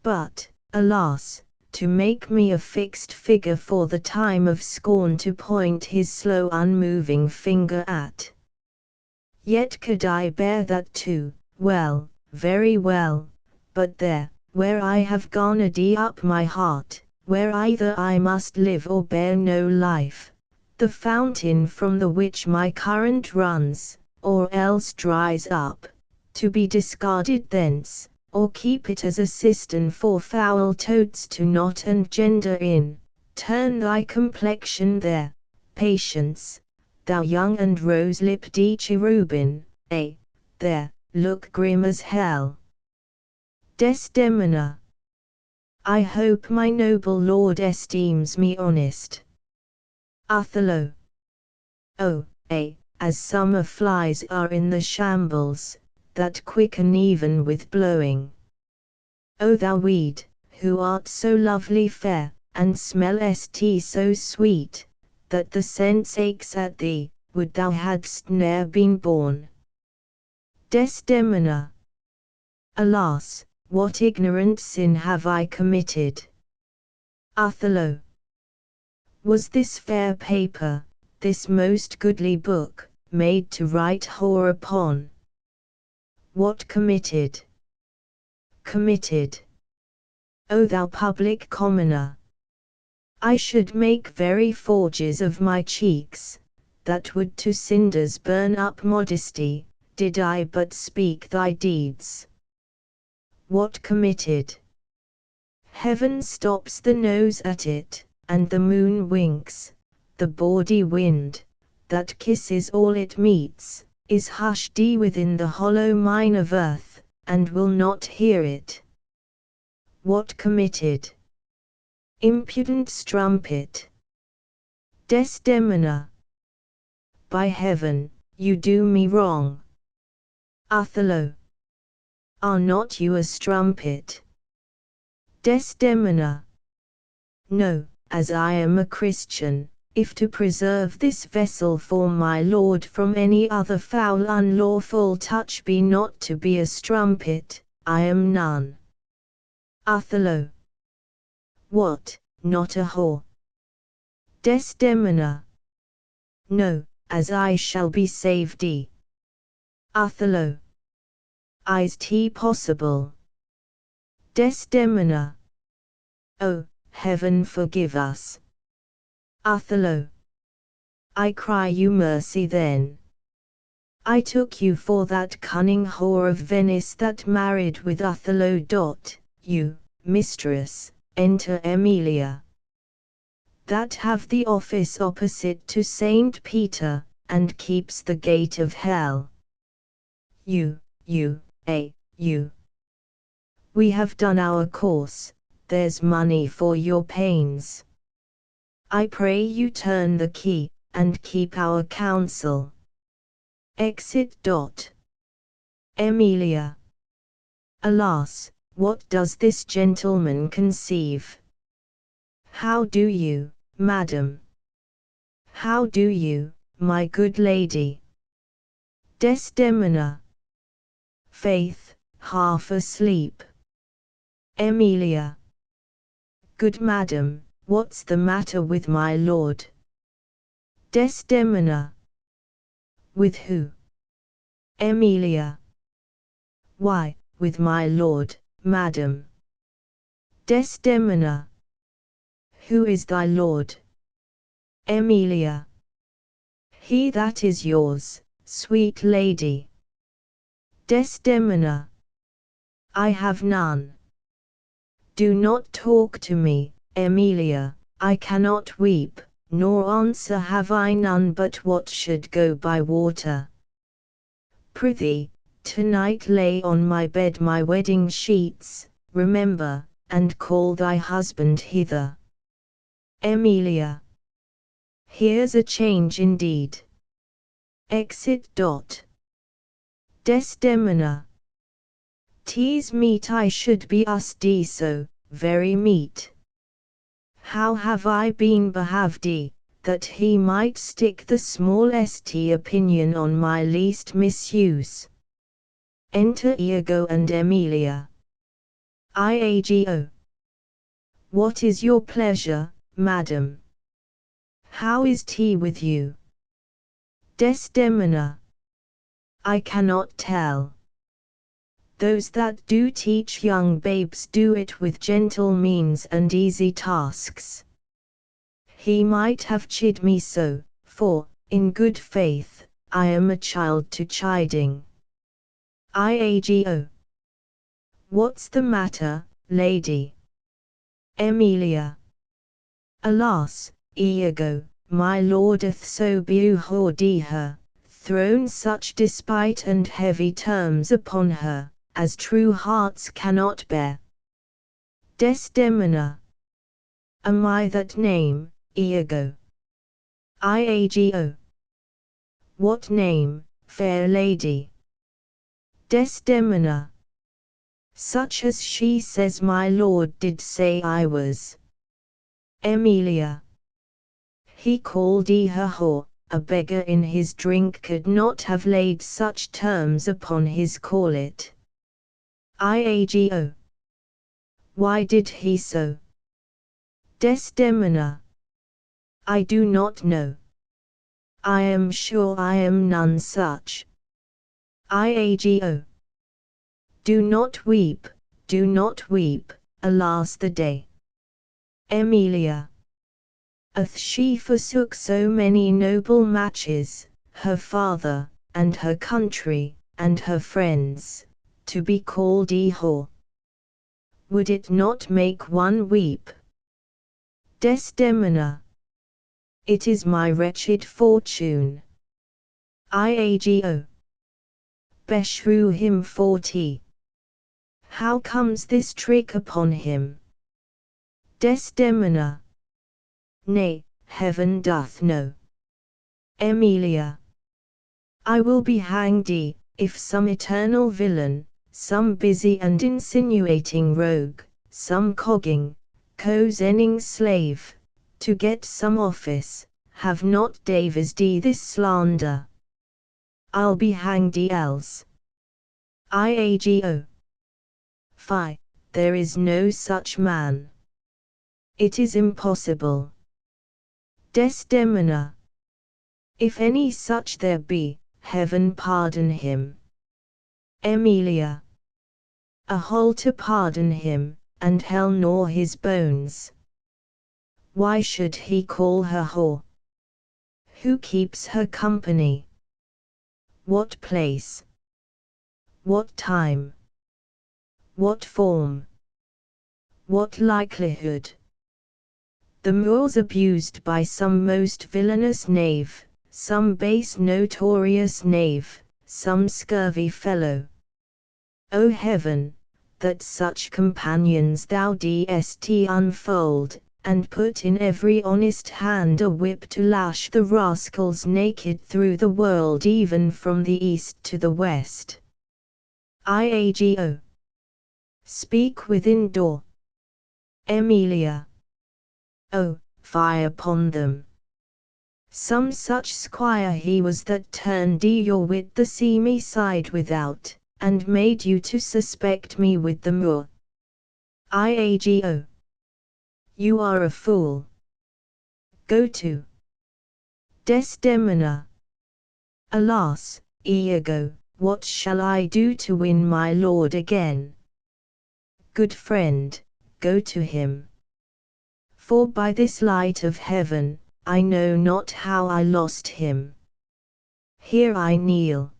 But, alas, to make me a fixed figure for the time of scorn to point his slow unmoving finger at. Yet could I bear that too, well, very well, but there, where I have garnered up my heart, where either I must live or bear no life, the fountain from the which my current runs, or else dries up, to be discarded thence, or keep it as a cistern for foul toads to knot and gender in, turn thy complexion there, Patience, thou young and rose-lipped cherubin, there, look grim as hell. Desdemona. I hope my noble lord esteems me honest. Othello. Oh, as summer flies are in the shambles, that quicken even with blowing. O thou weed, who art so lovely fair, and smellest so sweet, that the sense aches at thee, would thou hadst ne'er been born. Desdemona. Alas, what ignorant sin have I committed? Othello. Was this fair paper, this most goodly book, made to write whore upon? What committed? Committed. O thou public commoner! I should make very forges of my cheeks, that would to cinders burn up modesty, did I but speak thy deeds. What committed? Heaven stops the nose at it, and the moon winks, the bawdy wind, that kisses all it meets, is hushed within the hollow mine of earth, and will not hear it. What committed? Impudent strumpet. Desdemona. By heaven, you do me wrong. Othello. Are not you a strumpet? Desdemona. No, as I am a Christian, if to preserve this vessel for my lord from any other foul unlawful touch be not to be a strumpet, I am none. Othello. What, not a whore? Desdemona. No, as I shall be saved. Othello. Is possible? Desdemona. Oh, heaven forgive us. Othello. I cry you mercy then. I took you for that cunning whore of Venice that married with Othello. You, mistress, enter Emilia. That have the office opposite to Saint Peter, and keeps the gate of hell. You. We have done our course, there's money for your pains. I pray you turn the key, and keep our counsel. Exit. Emilia. Alas, what does this gentleman conceive? How do you, madam? How do you, my good lady? Desdemona. Faith, half asleep. Emilia. Good madam, what's the matter with my lord? Desdemona. With who? Emilia. Why, with my lord, madam. Desdemona. Who is thy lord? Emilia. He that is yours, sweet lady. Desdemona. I have none. Do not talk to me, Emilia, I cannot weep, nor answer have I none but what should go by water. Prithee, tonight lay on my bed my wedding sheets, remember, and call thy husband hither. Emilia. Here's a change indeed. Exit. Desdemona. 'Tis meet I should be usd so, very meet. How have I been behaved, that he might stick the smallest opinion on my least misuse? Enter Iago and Emilia. Iago. What is your pleasure, madam? How is tea with you? Desdemona. I cannot tell. Those that do teach young babes do it with gentle means and easy tasks. He might have chid me so, for, in good faith, I am a child to chiding. Iago. What's the matter, lady? Emilia. Alas, Iago, my lordeth so behoarded her, thrown such despite and heavy terms upon her, as true hearts cannot bear. Desdemona. Am I that name, Iago? Iago. What name, fair lady? Desdemona. Such as she says my lord did say I was. Emilia. He called her whore, a beggar in his drink could not have laid such terms upon his call it. Iago. Why did he so? Desdemona. I do not know. I am sure I am none such. Iago. Do not weep, alas the day. Emilia. Hath she forsook so many noble matches, her father, and her country, and her friends, to be called a whore? Would it not make one weep? Desdemona. It is my wretched fortune. Iago. Beshrew him 40. How comes this trick upon him? Desdemona. Nay, heaven doth know. Emilia. I will be hanged if some eternal villain, some busy and insinuating rogue, some cogging, cozening slave, to get some office, have not devised this slander. I'll be hanged else. Iago. Fie, there is no such man. It is impossible. Desdemona. If any such there be, heaven pardon him. Emilia. A hole to pardon him, and hell gnaw his bones. Why should he call her whore? Who keeps her company? What place? What time? What form? What likelihood? The Moor's abused by some most villainous knave, some base notorious knave, some scurvy fellow. O heaven, that such companions thou dest unfold, and put in every honest hand a whip to lash the rascals naked through the world even from the east to the west. Iago. Speak within door. Emilia. Oh, fie upon them. Some such squire he was that turned your wit the seamy side without, and made you to suspect me with the Moor. Iago. You are a fool. Go to. Desdemona. Alas, Iago, what shall I do to win my lord again? Good friend, go to him. For by this light of heaven, I know not how I lost him. Here I kneel.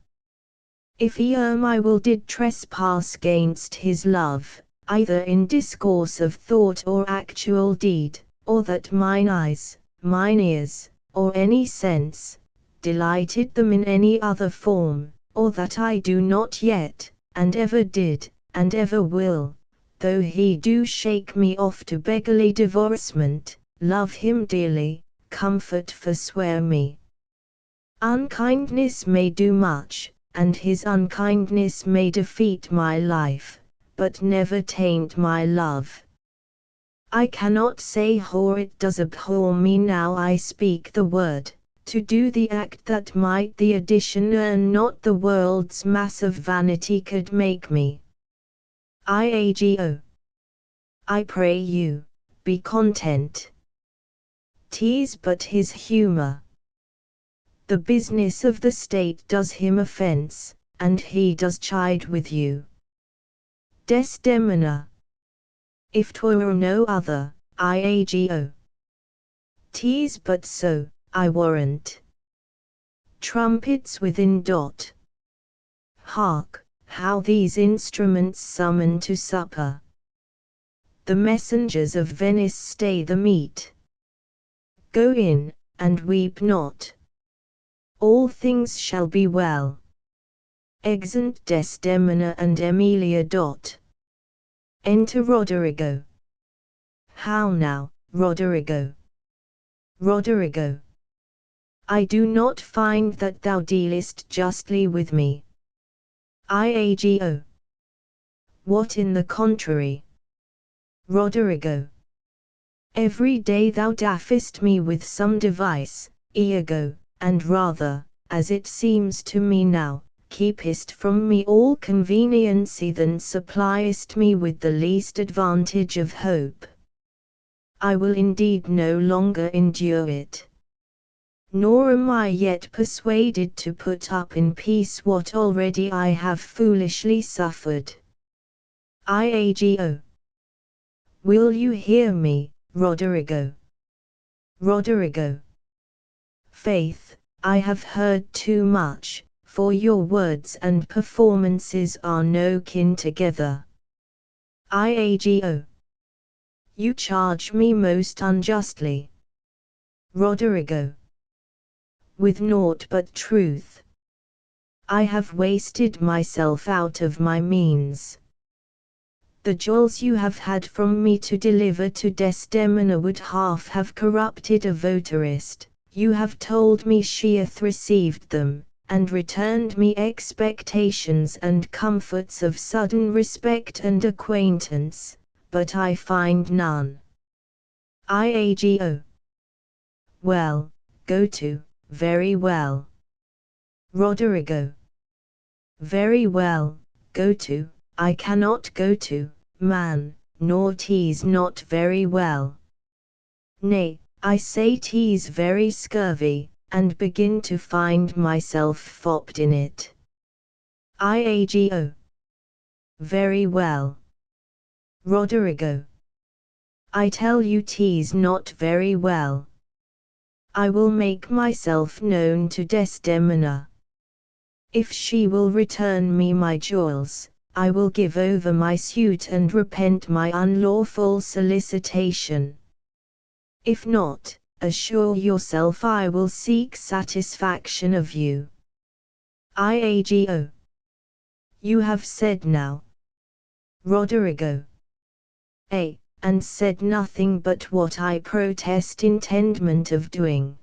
If he my will did trespass gainst his love, either in discourse of thought or actual deed, or that mine eyes, mine ears, or any sense, delighted them in any other form, or that I do not yet, and ever did, and ever will, though he do shake me off to beggarly divorcement, love him dearly, comfort forswear me. Unkindness may do much, and his unkindness may defeat my life, but never taint my love. I cannot say how it does abhor me now I speak the word, to do the act that might the addition earn not the world's mass of vanity could make me. Iago. I pray you, be content. 'Tis but his humour. The business of the state does him offence, and he does chide with you. Desdemona. If 'twere no other, Iago. 'Tis but so, I warrant. Trumpets within. Hark, how these instruments summon to supper. The messengers of Venice stay the meat. Go in, and weep not. All things shall be well. Exeunt Desdemona and Emilia. Enter Roderigo. How now, Roderigo? Roderigo. I do not find that thou dealest justly with me. Iago. What in the contrary? Roderigo. Every day thou daffest me with some device, Iago, and rather, as it seems to me now, keepest from me all conveniency than suppliest me with the least advantage of hope. I will indeed no longer endure it. Nor am I yet persuaded to put up in peace what already I have foolishly suffered. Iago. Will you hear me, Roderigo? Roderigo. Faith, I have heard too much, for your words and performances are no kin together. Iago. You charge me most unjustly. Roderigo. With naught but truth. I have wasted myself out of my means. The jewels you have had from me to deliver to Desdemona would half have corrupted a votarist. You have told me she hath received them, and returned me expectations and comforts of sudden respect and acquaintance, but I find none. Iago. Well, go to, very well. Roderigo. Very well, go to, I cannot go to, man, nor 'tis not very well. Nay, I say 'tis very scurvy, and begin to find myself fopped in it. Iago. Very well. Roderigo. I tell you 'tis not very well. I will make myself known to Desdemona. If she will return me my jewels, I will give over my suit and repent my unlawful solicitation. If not, assure yourself I will seek satisfaction of you. Iago. You have said now. Roderigo. And said nothing but what I protest intendment of doing.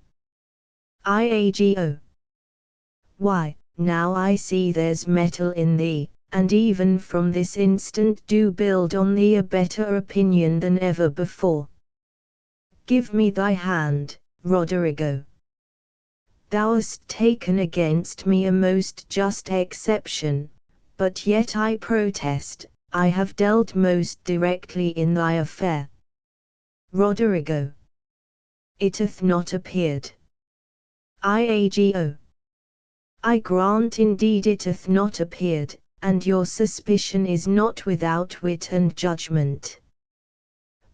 Iago. Why, now I see there's metal in thee, and even from this instant do build on thee a better opinion than ever before. Give me thy hand, Roderigo. Thou hast taken against me a most just exception, but yet I protest, I have dealt most directly in thy affair. Roderigo. It hath not appeared. Iago. I grant indeed it hath not appeared, and your suspicion is not without wit and judgment.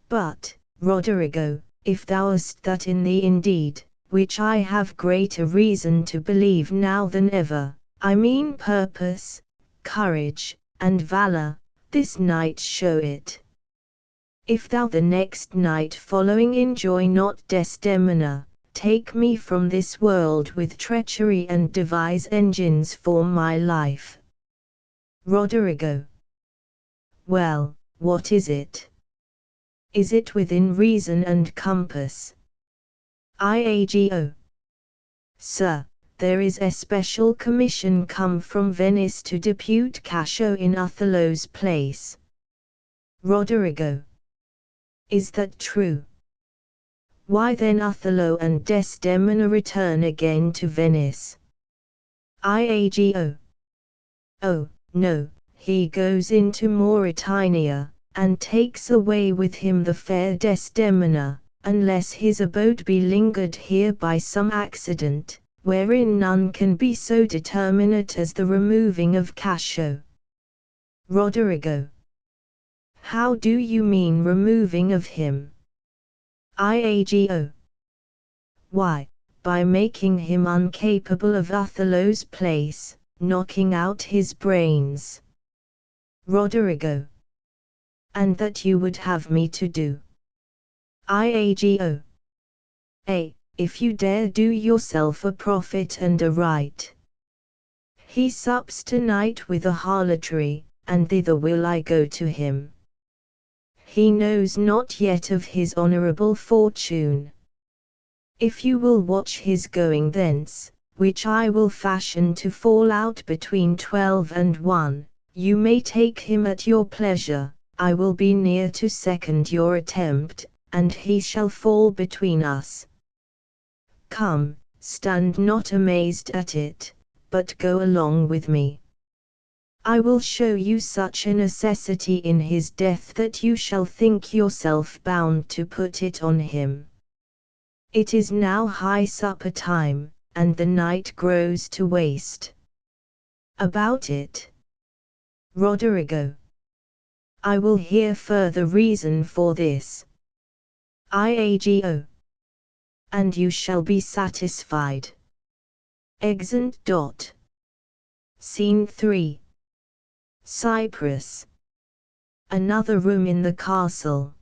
But, Roderigo, if thou hast that in thee indeed, which I have greater reason to believe now than ever, I mean purpose, courage, and valour, this night show it. If thou the next night following enjoy not Desdemona, take me from this world with treachery and devise engines for my life. Roderigo. Well, what is it? Is it within reason and compass? Iago. Sir, there is a special commission come from Venice to depute Cassio in Othello's place. Roderigo. Is that true? Why then Othello and Desdemona return again to Venice? Iago. Oh, no, he goes into Mauritania, and takes away with him the fair Desdemona, unless his abode be lingered here by some accident, wherein none can be so determinate as the removing of Cassio. Roderigo. How do you mean removing of him? Iago. Why, by making him incapable of Othello's place, knocking out his brains. Roderigo. And that you would have me to do? Iago. If you dare do yourself a profit and a right. He sups tonight with a harlotry, and thither will I go to him. He knows not yet of his honourable fortune. If you will watch his going thence, which I will fashion to fall out between 12 and 1, you may take him at your pleasure. I will be near to second your attempt, and he shall fall between us. Come, stand not amazed at it, but go along with me. I will show you such a necessity in his death that you shall think yourself bound to put it on him. It is now high supper time, and the night grows to waste. About it, Roderigo. I will hear further reason for this. Iago. And you shall be satisfied. Exeunt. Scene 3. Cyprus. Another room in the castle.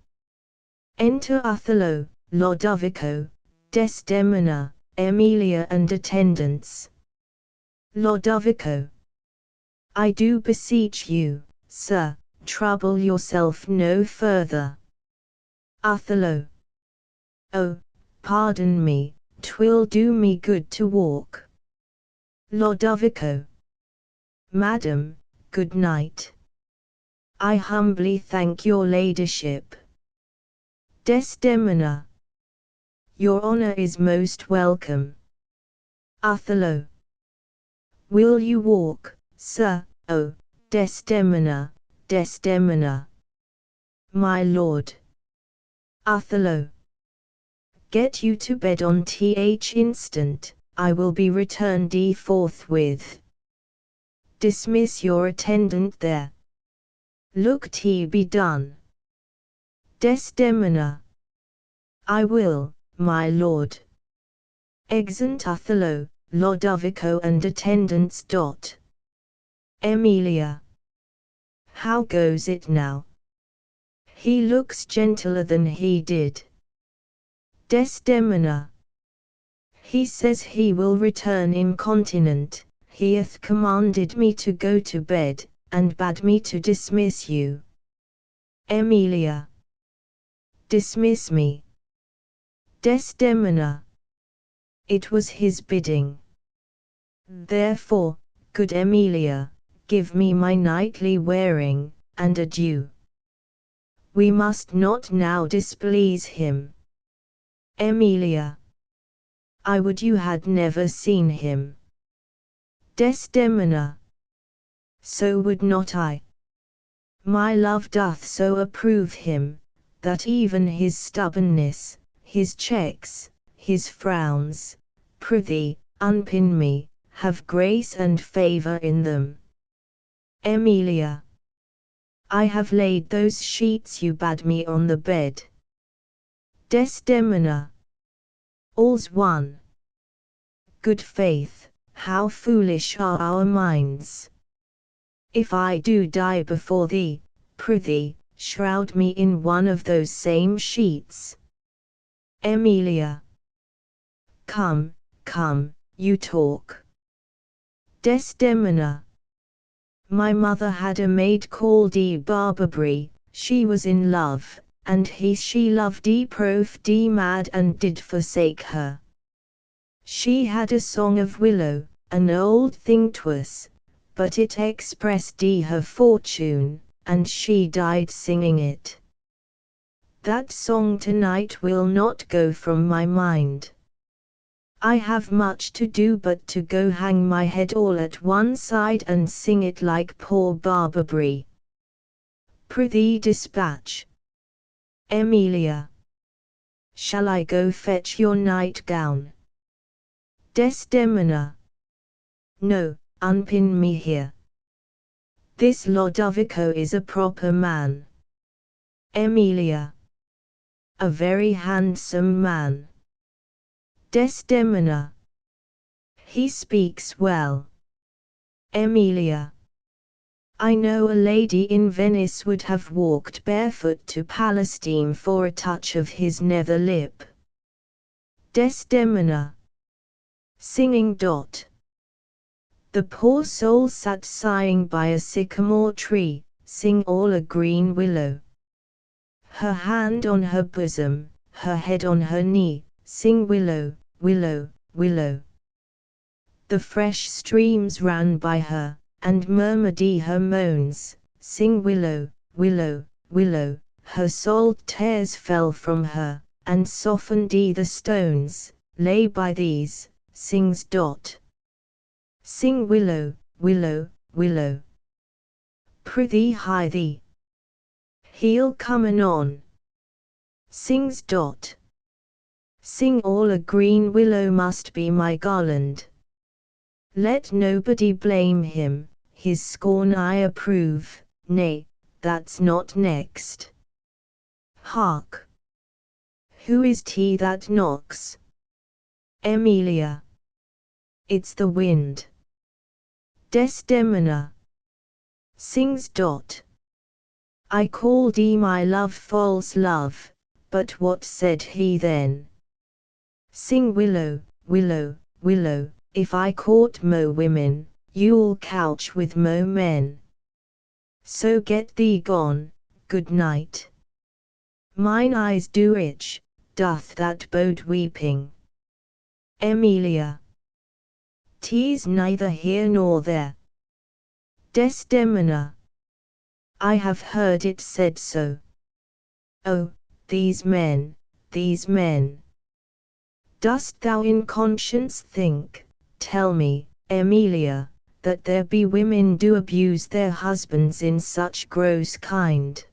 Enter Othello, Lodovico, Desdemona, Emilia and attendants. Lodovico. I do beseech you, sir, trouble yourself no further. Othello. Oh, pardon me, 'twill do me good to walk. Lodovico. Madam, good night. I humbly thank your ladyship. Desdemona. Your honour is most welcome. Othello. Will you walk, sir? Oh, Desdemona, Desdemona. My lord. Othello. Get you to bed on th instant, I will be returned forthwith. Dismiss your attendant there. Look tea be done. Desdemona. I will, my lord. Exeunt Othello, Lodovico and attendants. Emilia. How goes it now? He looks gentler than he did. Desdemona. He says he will return incontinent. He hath commanded me to go to bed, and bade me to dismiss you. Emilia. Dismiss me. Desdemona. It was his bidding. Therefore, good Emilia, give me my nightly wearing, and adieu. We must not now displease him. Emilia. I would you had never seen him. Desdemona. So would not I. My love doth so approve him, that even his stubbornness, his checks, his frowns, prithee, unpin me, have grace and favour in them. Emilia. I have laid those sheets you bade me on the bed. Desdemona. All's one. Good faith, how foolish are our minds! If I do die before thee, prithee, shroud me in one of those same sheets. Emilia. Come, come, you talk. Desdemona. My mother had a maid called Barbary, she was in love, and she loved proved mad and did forsake her. She had a song of willow, an old thing 'twas, but it expressed her fortune, and she died singing it. That song tonight will not go from my mind. I have much to do but to go hang my head all at one side and sing it like poor Barbary. Prithee dispatch. Emilia. Shall I go fetch your nightgown? Desdemona. No, unpin me here. This Lodovico is a proper man. Emilia. A very handsome man. Desdemona. He speaks well. Emilia. I know a lady in Venice would have walked barefoot to Palestine for a touch of his nether lip. Desdemona. Singing. The poor soul sat sighing by a sycamore tree, sing all a green willow. Her hand on her bosom, her head on her knee, sing willow, willow, willow. The fresh streams ran by her, and murmured her moans, sing willow, willow, willow. Her salt tears fell from her, and softened the stones, lay by these, sings. Sing willow, willow, willow. Prithee hie thee. He'll come anon. Sings. Sing all a green willow must be my garland. Let nobody blame him, his scorn I approve, nay, that's not next. Hark! Who is 't that knocks? Emilia. It's the wind. Desdemona. Sings. I called my love false love, but what said he then? Sing willow, willow, willow. If I court mo women, you'll couch with mo men. So get thee gone, good night. Mine eyes do itch, doth that bode weeping? Emilia. 'Tis neither here nor there. Desdemona. I have heard it said so. Oh, these men, these men. Dost thou in conscience think, tell me, Emilia, that there be women do abuse their husbands in such gross kind?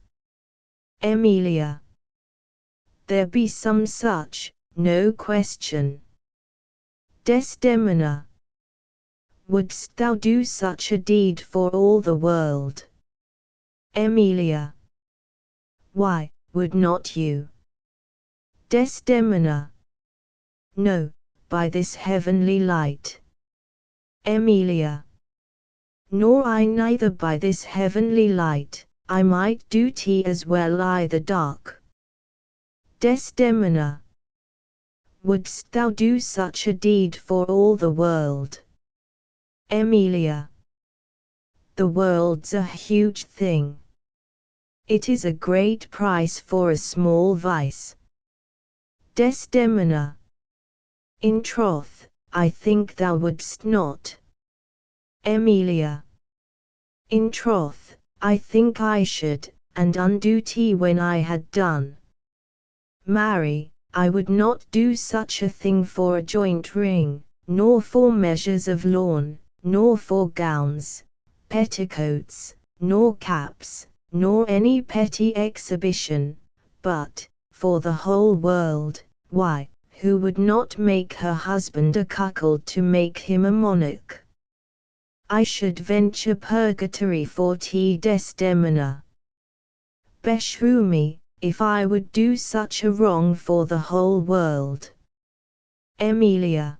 Emilia. There be some such, no question. Desdemona. Wouldst thou do such a deed for all the world? Emilia. Why, would not you? Desdemona. No, by this heavenly light. Emilia. Nor I neither by this heavenly light, I might do 't as well I the dark. Desdemona. Wouldst thou do such a deed for all the world? Emilia. The world's a huge thing. It is a great price for a small vice. Desdemona. In troth, I think thou wouldst not. Emilia. In troth, I think I should, and undo 't when I had done. Marry, I would not do such a thing for a joint ring, nor for measures of lawn, nor for gowns, petticoats, nor caps, nor any petty exhibition, but, for the whole world. Why, who would not make her husband a cuckold to make him a monarch? I should venture purgatory for 't, Desdemona. Beshrew me, if I would do such a wrong for the whole world. Emilia.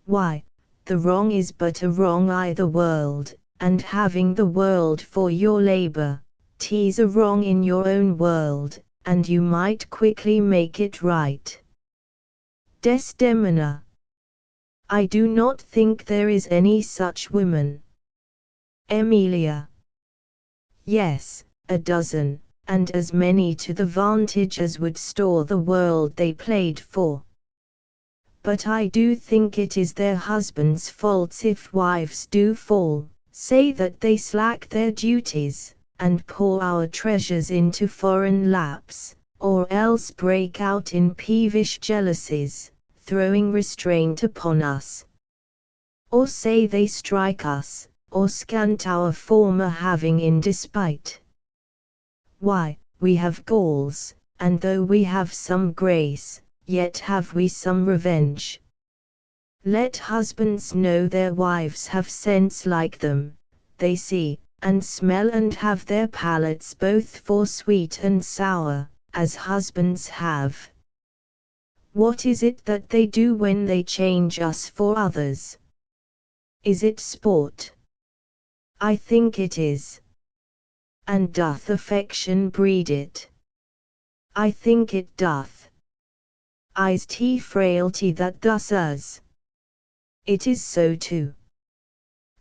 Why, the wrong is but a wrong I the world, and having the world for your labor, 'tis a wrong in your own world, and you might quickly make it right. Desdemona. I do not think there is any such woman. Emilia. Yes, a dozen, and as many to the vantage as would store the world they played for. But I do think it is their husbands' faults if wives do fall, say that they slack their duties, and pour our treasures into foreign laps, or else break out in peevish jealousies, throwing restraint upon us. Or say they strike us, or scant our former having in despite. Why, we have galls, and though we have some grace, yet have we some revenge. Let husbands know their wives have sense like them, they see, and smell and have their palates both for sweet and sour, as husbands have. What is it that they do when they change us for others? Is it sport? I think it is. And doth affection breed it? I think it doth. Is frailty that thus us? It is so too.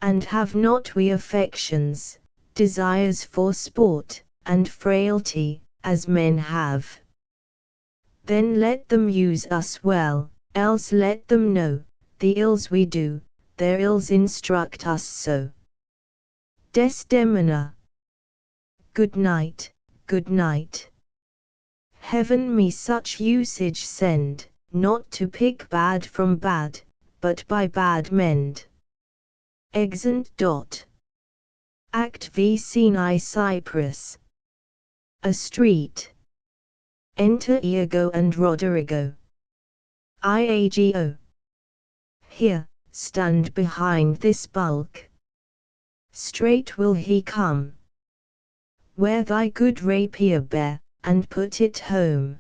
And have not we affections, desires for sport, and frailty, as men have? Then let them use us well, else let them know, the ills we do, their ills instruct us so. Desdemona. Good night, good night. Heaven me such usage send, not to pick bad from bad, but by bad mend. Exeunt. Act V. Scene I. Cyprus. A street. Enter Iago and Roderigo. Iago. Here, stand behind this bulk. Straight will he come. Wear thy good rapier bare, and put it home.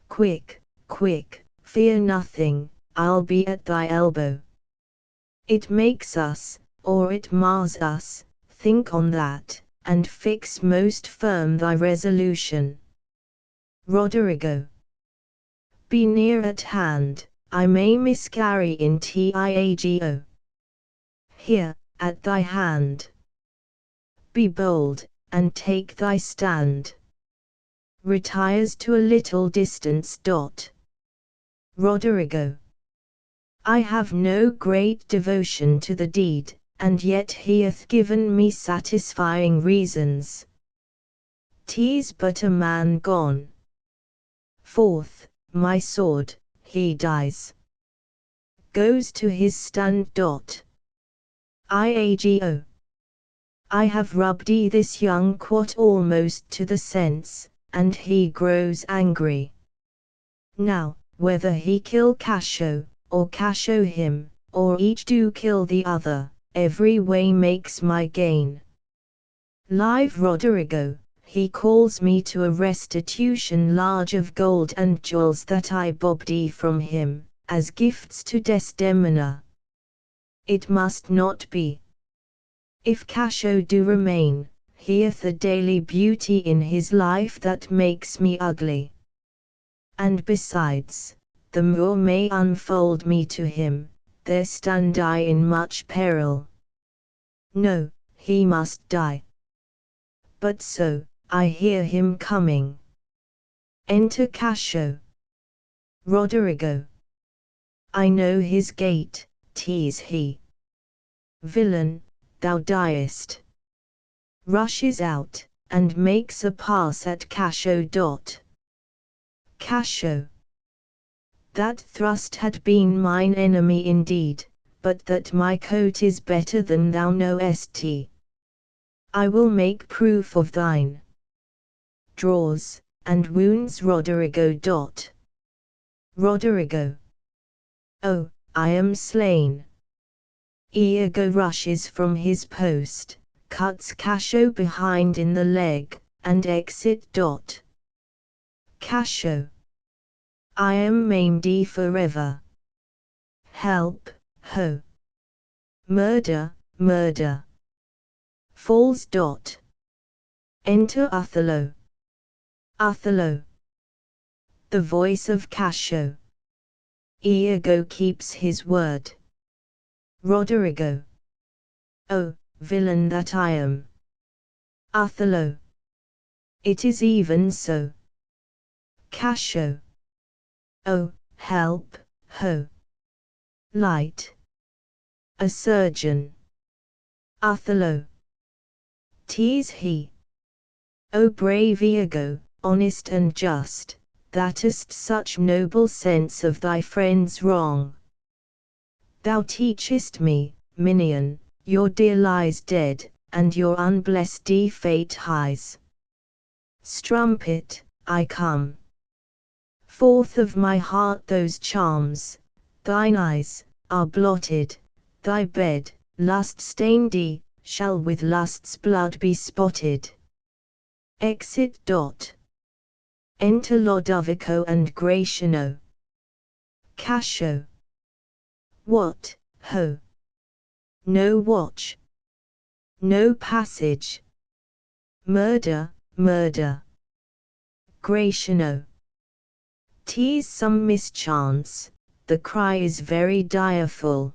Quick, quick, fear nothing, I'll be at thy elbow. It makes us, or it mars us, think on that, and fix most firm thy resolution. Roderigo. Be near at hand, I may miscarry in Tiago. Here, at thy hand. Be bold, and take thy stand. Retires to a little distance. Roderigo. I have no great devotion to the deed, and yet he hath given me satisfying reasons. 'Tis but a man gone. Forth, my sword, he dies. Goes to his stand. Iago. I have rubbed this young quat almost to the sense, and he grows angry. Now, whether he kill Cassio, or Cassio him, or each do kill the other, every way makes my gain. Live Roderigo, he calls me to a restitution large of gold and jewels that I bobbed from him, as gifts to Desdemona. It must not be. If Cassio do remain, he hath a daily beauty in his life that makes me ugly. And besides, the Moor may unfold me to him, there stand I in much peril. No, he must die. But so, I hear him coming. Enter Cassio. Roderigo. I know his gait, 'tis he. Villain, thou diest. Rushes out, and makes a pass at Cassio. Cassio. That thrust had been mine enemy indeed, but that my coat is better than thou knowest. I will make proof of thine. Draws, and wounds Roderigo. Roderigo. Oh, I am slain. Iago rushes from his post, cuts Cassio behind in the leg, and exit. Cassio. I am maimed forever. Help, ho! Murder, murder! Falls. Enter Othello. Othello. The voice of Cassio. Iago keeps his word. Roderigo. Oh, villain that I am! Othello. It is even so. Cascio. Oh, help, ho. Light. A surgeon. Othello. 'Tis he. O brave Iago, honest and just, that hast such noble sense of thy friend's wrong. Thou teachest me, minion, your dear lies dead, and your unblessed fate hies. Strumpet, I come. Forth of my heart those charms, thine eyes, are blotted, thy bed, lust-stained, shall with lust's blood be spotted. Exit. Enter Lodovico and Gratiano. Cascio. What, ho? No watch. No passage. Murder, murder. Gratiano. 'Tis some mischance, the cry is very direful.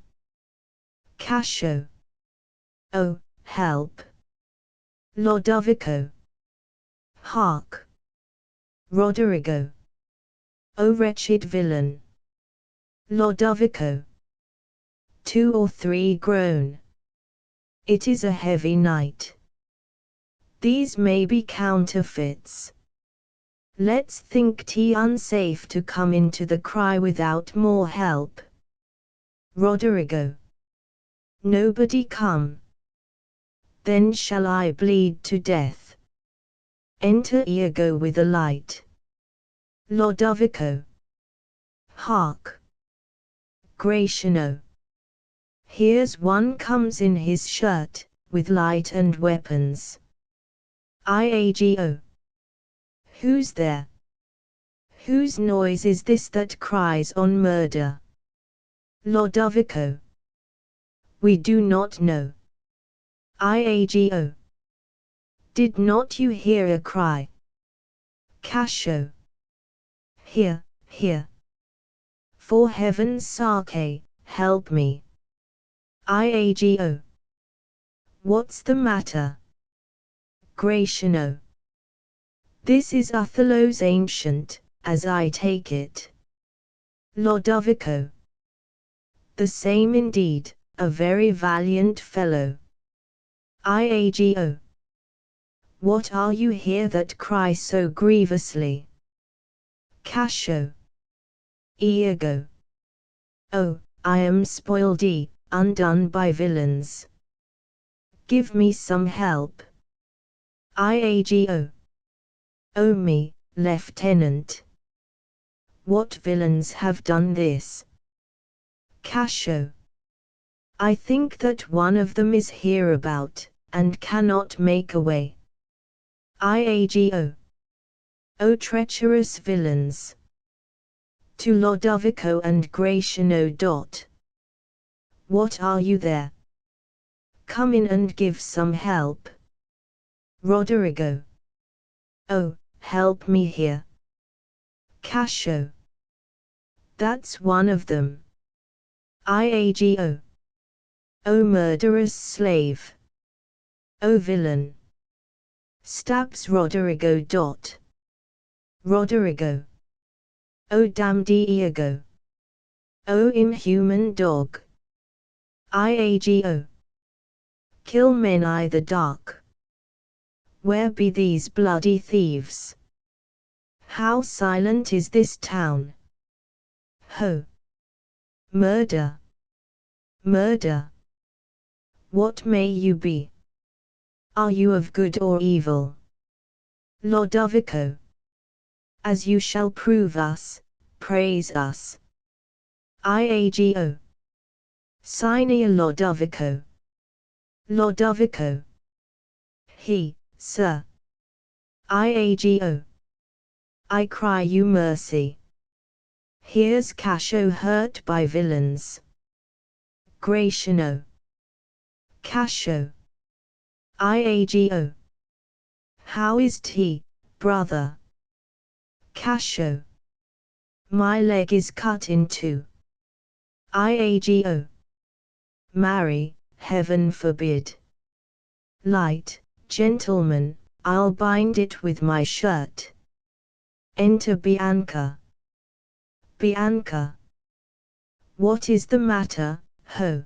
Cascio. Oh, help. Lodovico. Hark. Roderigo. O wretched villain. Lodovico. 2 or 3 groan. It is a heavy night. These may be counterfeits. Let's think 'tis unsafe to come into the cry without more help. Roderigo. Nobody come. Then shall I bleed to death. Enter Iago with a light. Lodovico. Hark. Gratiano. Here's one comes in his shirt, with light and weapons. Iago. Who's there? Whose noise is this that cries on murder? Lodovico. We do not know. Iago. Did not you hear a cry? Cascio. Here, here. For heaven's sake, help me. Iago. What's the matter? Gratiano. This is Othello's ancient, as I take it. Lodovico. The same indeed, a very valiant fellow. Iago. What are you here that cry so grievously? Cascio. Iago. Oh, I am spoiled, undone by villains. Give me some help. Iago. O me, lieutenant. What villains have done this? Cascio. I think that one of them is hereabout, and cannot make away. Iago. O treacherous villains. To Lodovico and Gratiano. What are you there? Come in and give some help. Roderigo. Oh, help me here. Cascio. That's one of them. Iago. O murderous slave. O villain. Stabs Roderigo. Roderigo. O damned Iago. O inhuman dog. Iago. Kill men I the dark. Where be these bloody thieves? How silent is this town? Ho! Murder! Murder! What may you be? Are you of good or evil? Lodovico. As you shall prove us, praise us. Iago. Signia Lodovico. Lodovico. He, sir. Iago. I cry you mercy. Here's Cascio hurt by villains. Gratiano. Cascio. Iago. How is he, brother? Cascio. My leg is cut in two. Iago. Marry, heaven forbid. Light, gentlemen, I'll bind it with my shirt. Enter Bianca. Bianca. What is the matter, ho?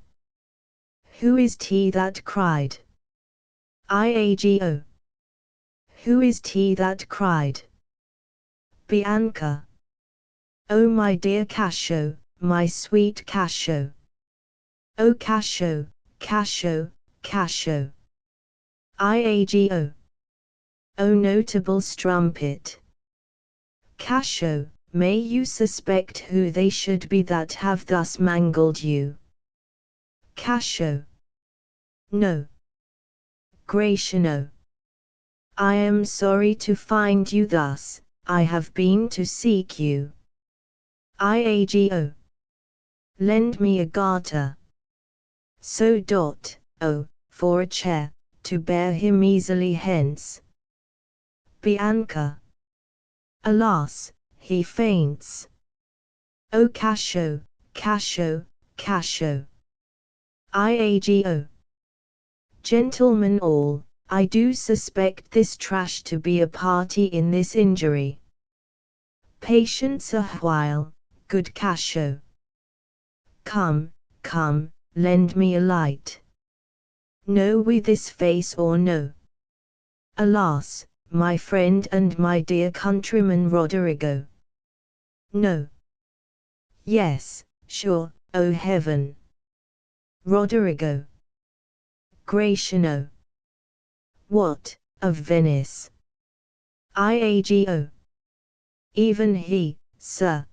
Who is 't that cried? Iago. Who is 't that cried? Bianca. Oh my dear Cassio, my sweet Cassio. Oh Cassio, Cassio, Cassio. Iago. O notable strumpet. Cassio, may you suspect who they should be that have thus mangled you? Cassio. No. Gratiano. I am sorry to find you thus, I have been to seek you. Iago. Lend me a garter. So for a chair, to bear him easily hence. Bianca. Alas, he faints. O Cassio, Cassio, Cassio. Iago. Gentlemen all, I do suspect this trash to be a party in this injury. Patience a while, good Cassio. Come, come, lend me a light. Know we this face or no? Alas, my friend and my dear countryman Roderigo. No. Yes, sure, O heaven. Roderigo. Gratiano. What, of Venice? Iago. Even he, sir.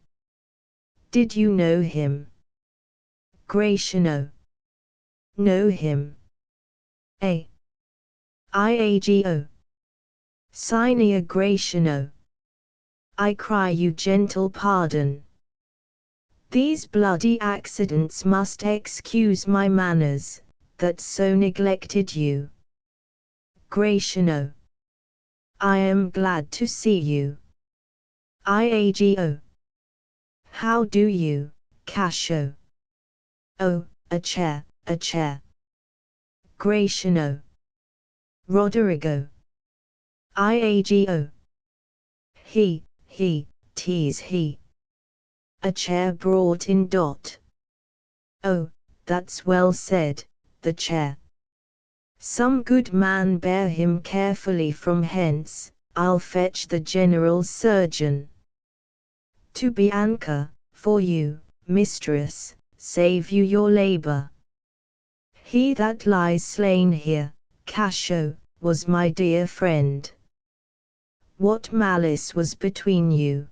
Did you know him? Gratiano. Know him. Iago. Sine Gratiano. I cry you gentle pardon. These bloody accidents must excuse my manners, that so neglected you. Gratiano. I am glad to see you. Iago. How do you, Cassio? Oh, a chair, a chair. Gratiano. Roderigo. Iago. Tease he. A chair brought in. Oh, that's well said, the chair. Some good man bear him carefully from hence, I'll fetch the general surgeon. To Bianca, for you, mistress, save you your labor. He that lies slain here, Cassio, was my dear friend. What malice was between you?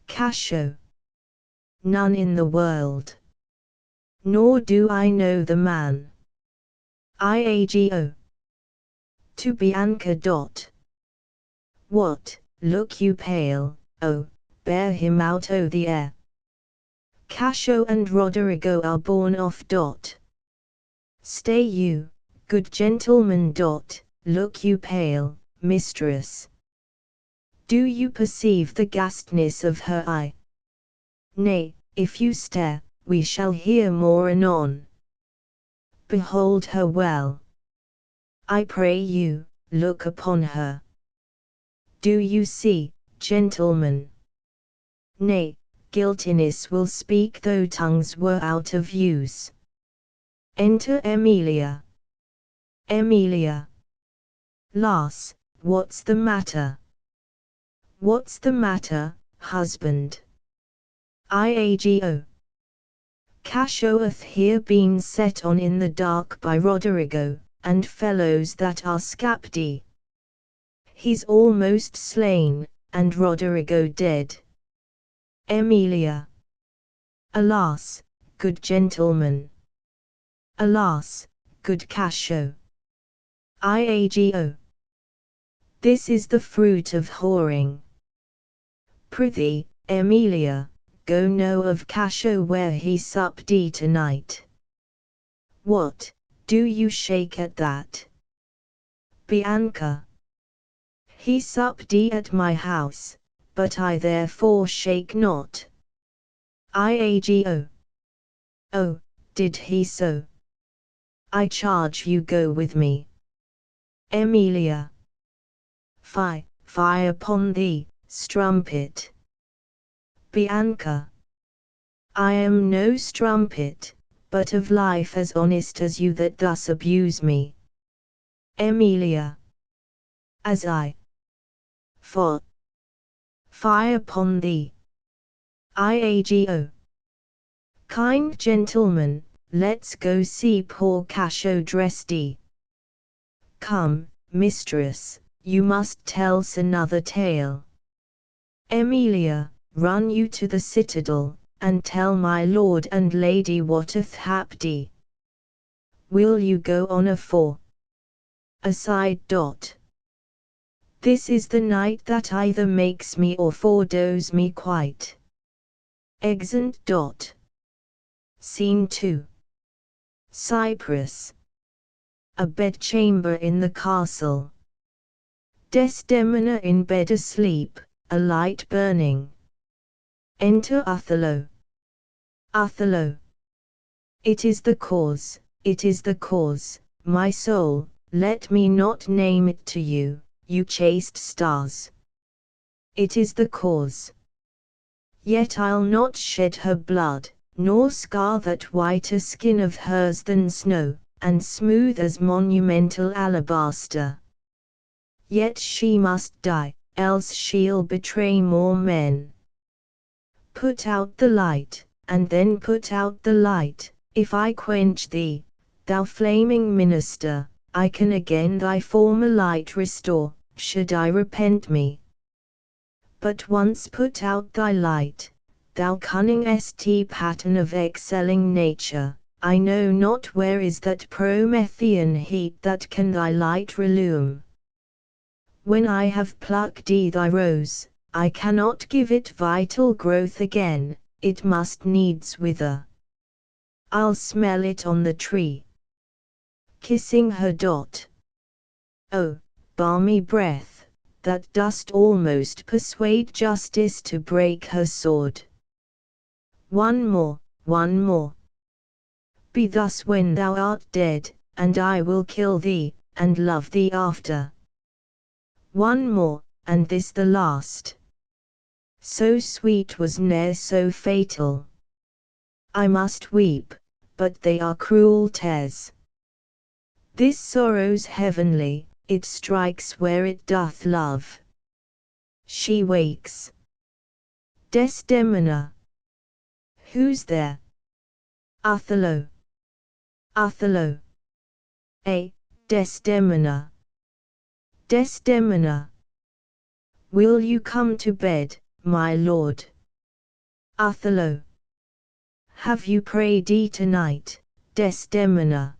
Cassio. None in the world. Nor do I know the man. Iago. To Bianca. What, look you pale, oh, bear him out o' the air. Cassio and Roderigo are borne off. Stay you, good gentleman. Look you pale, mistress. Do you perceive the ghastness of her eye? Nay, if you stare, we shall hear more anon. Behold her well. I pray you, look upon her. Do you see, gentlemen? Nay, guiltiness will speak though tongues were out of use. Enter Emilia. Emilia. Lass, what's the matter? What's the matter, husband? Iago. Cassio hath here been set on in the dark by Roderigo, and fellows that are scapti. He's almost slain, and Roderigo dead. Emilia. Alas, good gentleman. Alas, good Cassio. Iago. This is the fruit of whoring. Prithee, Emilia, go know of Cassio where he supped tonight. What, do you shake at that? Bianca. He supped at my house, but I therefore shake not. Iago. Oh, did he so? I charge you go with me. Emilia. Fie, fie upon thee, strumpet. Bianca. I am no strumpet, but of life as honest as you that thus abuse me. Emilia. As I. For. Fie upon thee. Iago. Kind gentleman, let's go see poor Cassio dressed. Come, mistress, you must tell's another tale. Emilia, run you to the citadel, and tell my lord and lady what hath happened. Will you go on afore? Aside. This is the night that either makes me or foredoes me quite. Exeunt. Scene 2. Cyprus. A bedchamber in the castle. Desdemona in bed asleep, a light burning. Enter Othello. Othello. It is the cause, my soul, let me not name it to you, you chaste stars. It is the cause. Yet I'll not shed her blood, nor scar that whiter skin of hers than snow, and smooth as monumental alabaster. Yet she must die, else she'll betray more men. Put out the light, and then put out the light, if I quench thee, thou flaming minister, I can again thy former light restore, should I repent me. But once put out thy light, thou cunning pattern of excelling nature, I know not where is that Promethean heat that can thy light relume. When I have plucked thy rose, I cannot give it vital growth again, it must needs wither. I'll smell it on the tree. Kissing her. Oh, balmy breath, that dost almost persuade justice to break her sword. One more. Be thus when thou art dead, and I will kill thee, and love thee after. One more, and this the last. So sweet was ne'er so fatal. I must weep, but they are cruel tears. This sorrow's heavenly, it strikes where it doth love. She wakes. Desdemona. Who's there? Othello. Othello. Desdemona. Desdemona. Will you come to bed, my lord? Othello. Have you prayed tonight, Desdemona?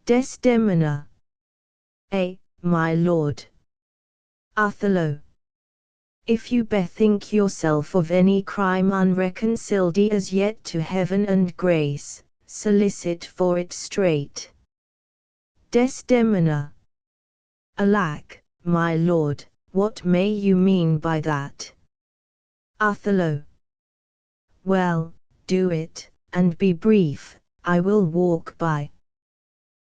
Desdemona. My lord. Othello. If you bethink yourself of any crime unreconciled as yet to heaven and grace, solicit for it straight. Desdemona. Alack, my lord, what may you mean by that? Othello. Well, do it, and be brief, I will walk by.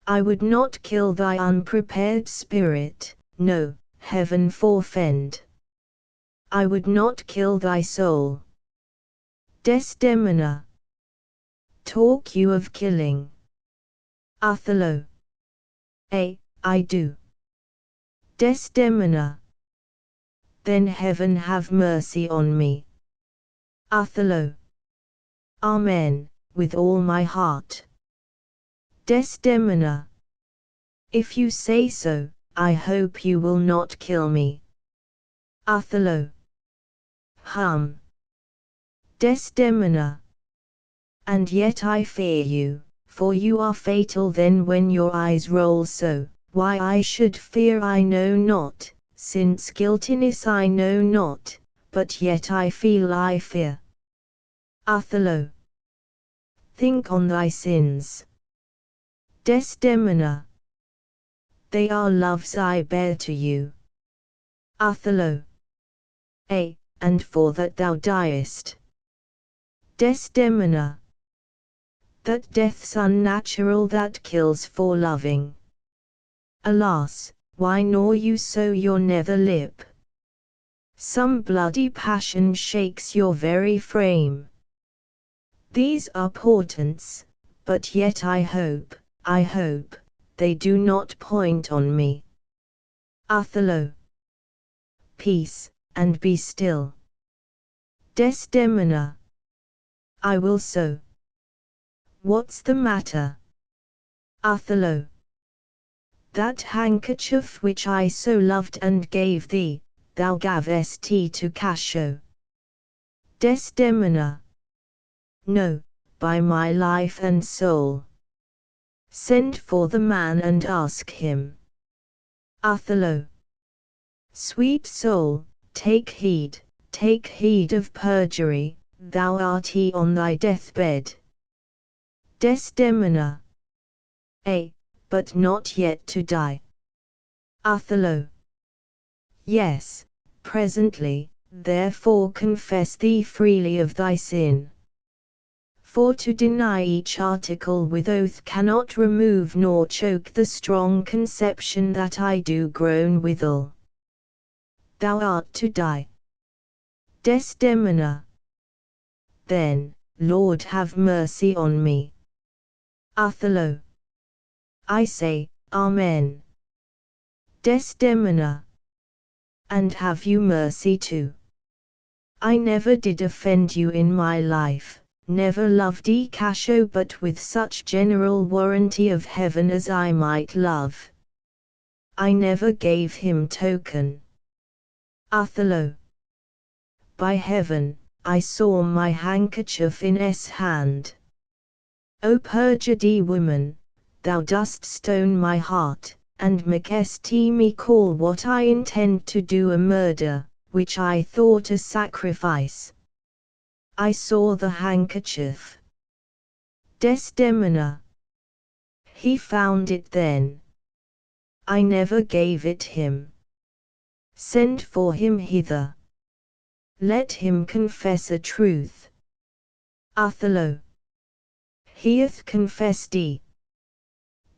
I would not kill thy unprepared spirit, no, heaven forfend. I would not kill thy soul. Desdemona. Talk you of killing? Othello. I do. Desdemona. Then heaven have mercy on me. Othello. Amen, with all my heart. Desdemona. If you say so, I hope you will not kill me. Othello. Hum. Desdemona. And yet I fear you, for you are fatal then when your eyes roll so. Why I should fear I know not, since guiltiness I know not, but yet I feel I fear. Othello. Think on thy sins. Desdemona. They are loves I bear to you. Othello. And for that thou diest. Desdemona. That death's unnatural that kills for loving. Alas, why gnaw you so your nether lip? Some bloody passion shakes your very frame. These are portents, but yet I hope, they do not point on me. Othello. Peace, and be still. Desdemona. I will so. What's the matter? Othello. That handkerchief which I so loved and gave thee, thou gavest to Cassio. Desdemona. No, by my life and soul. Send for the man and ask him. Othello. Sweet soul, take heed of perjury, thou art he on thy deathbed. Desdemona. But not yet to die. Othello. Yes, presently, therefore confess thee freely of thy sin. For to deny each article with oath cannot remove nor choke the strong conception that I do groan withal. Thou art to die. Desdemona. Then, Lord have mercy on me. Othello. I say, Amen. Desdemona. And have you mercy too. I never did offend you in my life, never loved Cassio but with such general warranty of heaven as I might love. I never gave him token. Othello. By heaven, I saw my handkerchief in hand. O perjured woman, thou dost stone my heart, and makest me call what I intend to do a murder, which I thought a sacrifice. I saw the handkerchief. Desdemona. He found it then. I never gave it him. Send for him hither. Let him confess a truth. Othello. He hath confessed.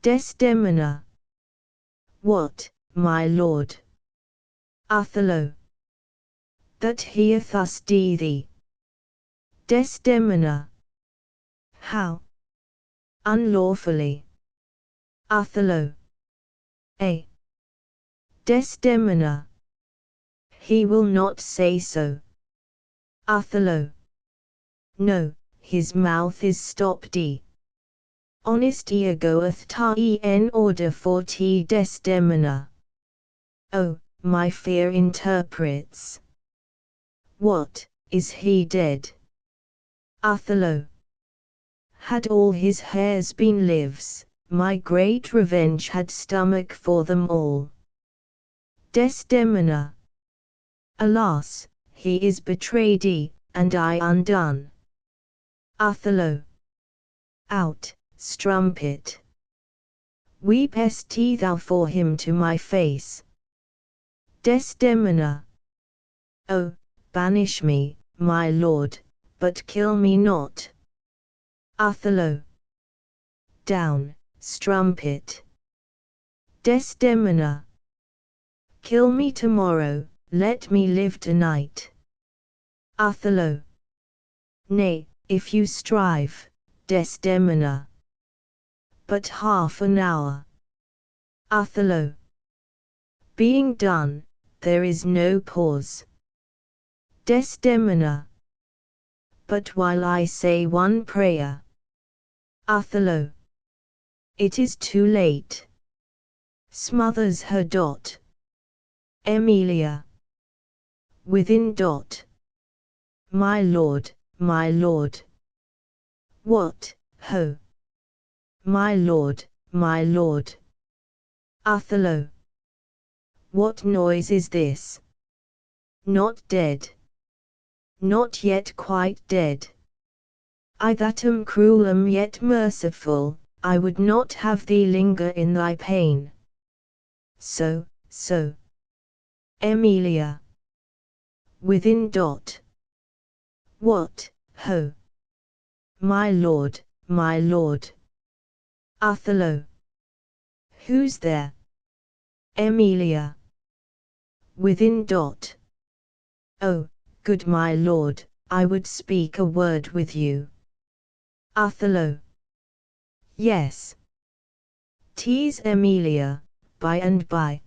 Desdemona. What, my lord? Othello. That he hath us thee. Desdemona. How? Unlawfully. Othello. Desdemona. He will not say so. Othello. No, his mouth is stopped. Honest goeth in order for Desdemona. Oh, my fear interprets. What, is he dead? Othello. Had all his hairs been lives, my great revenge had stomach for them all. Desdemona. Alas, he is betrayed, and I undone. Othello. Out, strumpet. Weepest thou for him to my face? Desdemona. Oh, banish me, my lord, but kill me not. Othello. Down, strumpet. Desdemona. Kill me tomorrow, let me live tonight. Othello. Nay, if you strive, Desdemona. But half an hour. Othello. Being done, there is no pause. Desdemona. But while I say one prayer. Othello. It is too late. Smothers her. Emilia. Within. My lord, my lord. What, ho? My lord, my lord. Othello. What noise is this? Not dead. Not yet quite dead. I that am cruel am yet merciful, I would not have thee linger in thy pain. So. Emilia. Within. What, ho? My lord, my lord. Othello. Who's there? Emilia. Within. Oh, good my lord, I would speak a word with you. Othello. Yes. 'Tis Emilia, by and by.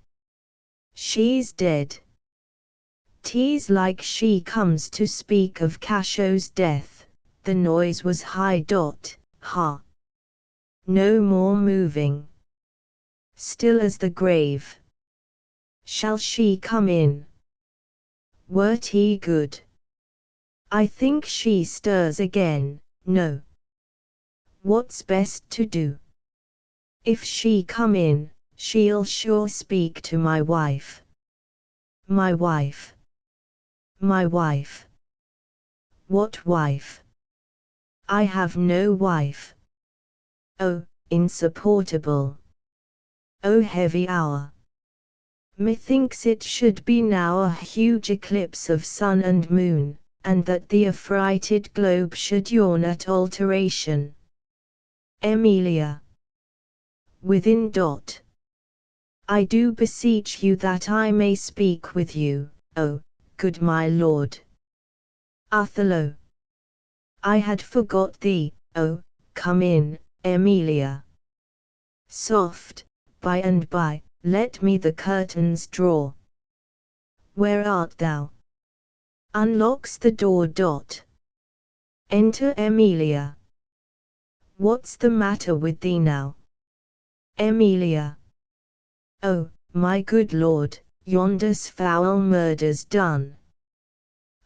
She's dead. 'Tis like she comes to speak of Cassio's death. The noise was high. Ha! No more moving. Still as the grave. Shall she come in? Wert he good? I think she stirs again. No. What's best to do? If she come in, she'll sure speak to my wife. My wife. My wife. What wife? I have no wife. Oh, insupportable. Oh, heavy hour. Methinks it should be now a huge eclipse of sun and moon, and that the affrighted globe should yawn at alteration. Emilia. Within. I do beseech you that I may speak with you, oh, good my lord. Othello. I had forgot thee. Oh, come in, Emilia. Soft, by and by, let me the curtains draw. Where art thou? Unlocks the door. Enter Emilia. What's the matter with thee now? Emilia. Oh, my good lord, yonder's foul murder's done.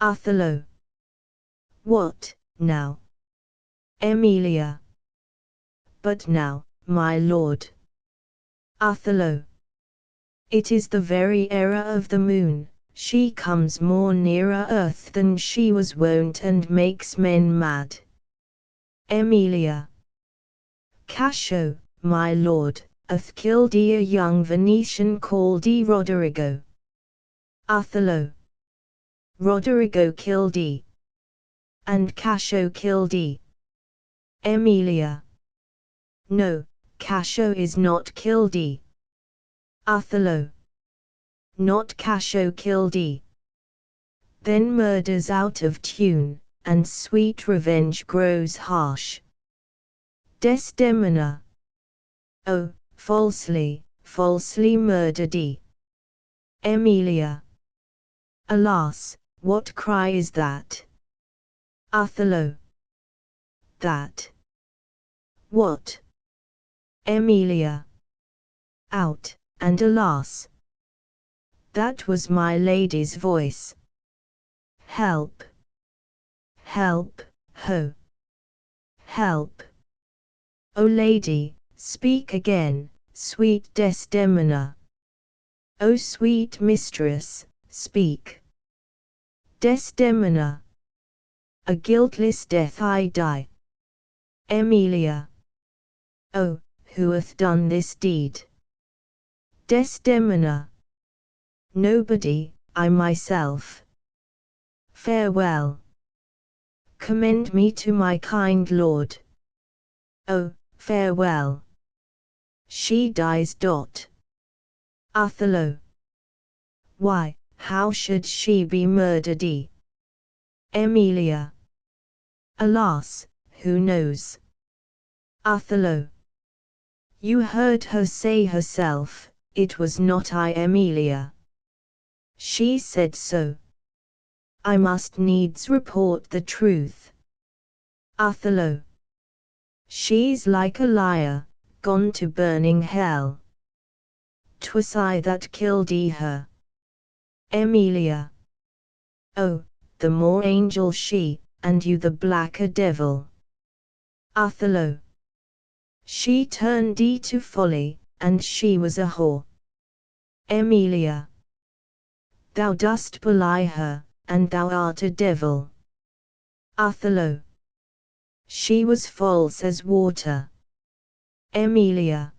Othello. What, now? Emilia. But now, my lord. Othello. It is the very error of the moon, she comes more nearer earth than she was wont and makes men mad. Emilia. Cassio, my lord, hath killed a young Venetian called Roderigo. Othello. Roderigo killed and Cassio killed Emilia. No, Cassio is not killed Othello. Not Cassio killed Then murder's out of tune, and sweet revenge grows harsh. Desdemona. Oh, falsely, falsely murdered Emilia. Alas, what cry is that? Othello. That. What? Emilia. Out, and alas. That was my lady's voice. Help. Help, ho. Help. O lady, speak again, sweet Desdemona. O sweet mistress, speak. Desdemona. A guiltless death I die. Emilia. Oh, who hath done this deed? Desdemona. Nobody, I myself. Farewell. Commend me to my kind lord. Oh, farewell. She dies. Othello. Why, how should she be murdered? Emilia. Alas, who knows? Othello. You heard her say herself, it was not I. Emilia. She said so. I must needs report the truth. Othello. She's like a liar, gone to burning hell. 'Twas I that killed her. Emilia. Oh, the more angel she, and you the blacker devil. Othello. She turned to folly, and she was a whore. Emilia. Thou dost belie her, and thou art a devil. Othello. She was false as water. Emilia.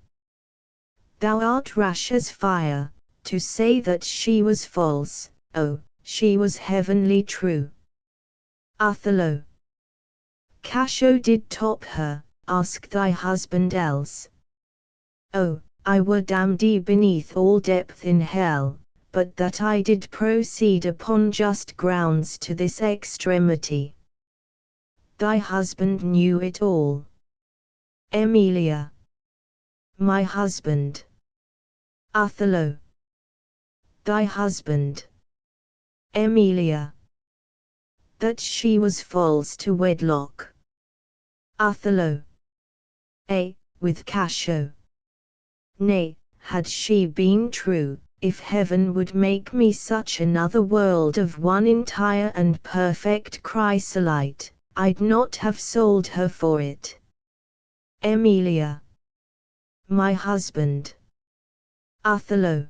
Thou art rash as fire, to say that she was false. Oh, she was heavenly true. Othello. Cassio did top her, ask thy husband else. Oh, I were damned beneath all depth in hell, but that I did proceed upon just grounds to this extremity. Thy husband knew it all. Emilia. My husband. Othello. Thy husband. Emilia. That she was false to wedlock. Othello. With Cassio. Nay, had she been true, if heaven would make me such another world of one entire and perfect chrysolite, I'd not have sold her for it. Emilia. My husband. Othello.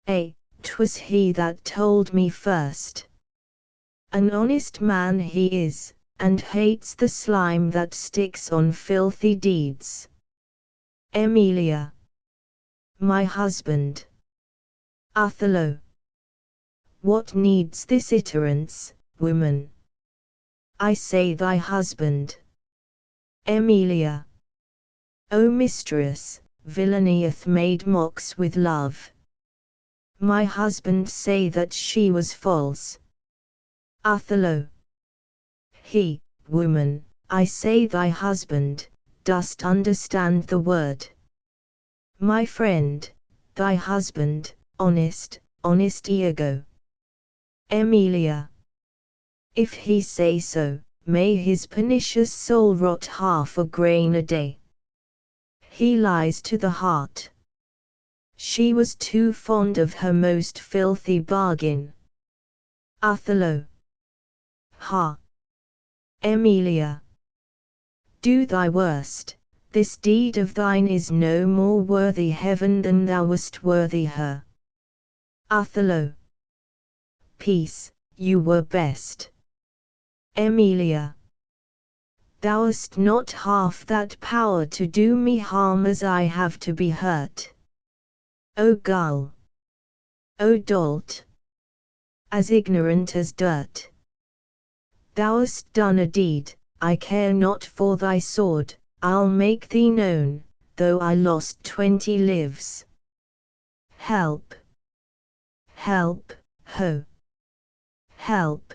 'Twas he that told me first. An honest man he is, and hates the slime that sticks on filthy deeds. Emilia. My husband. Othello. What needs this iterance, woman? I say thy husband. Emilia. O mistress, villainy hath made mocks with love. My husband say that she was false. Othello. He, woman, I say thy husband, dost understand the word? My friend, thy husband, honest Iago. Emilia. If he say so, may his pernicious soul rot half a grain a day. He lies to the heart. She was too fond of her most filthy bargain. Othello. Ha! Emilia. Do thy worst, this deed of thine is no more worthy heaven than thou wast worthy her. Othello. Peace, you were best. Emilia. Thou hast not half that power to do me harm as I have to be hurt. O gull! O dolt! As ignorant as dirt. Thou hast done a deed, I care not for thy sword, I'll make thee known, though I lost 20 lives. Help! Help, ho! Help!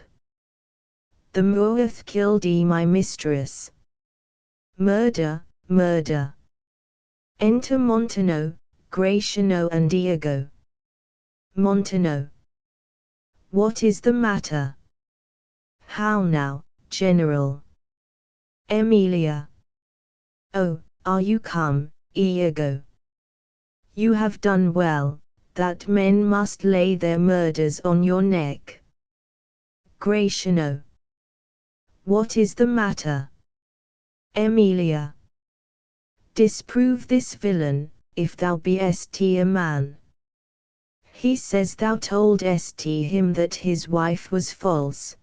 The Moor hath killed my mistress. Murder, murder! Enter Montano, Gratiano and Iago. Montano. What is the matter? How now, General? Emilia. Oh, are you come, Iago? You have done well, that men must lay their murders on your neck. Gratiano. What is the matter? Emilia. Disprove this villain, if thou be'st a man. He says thou toldst him that his wife was false.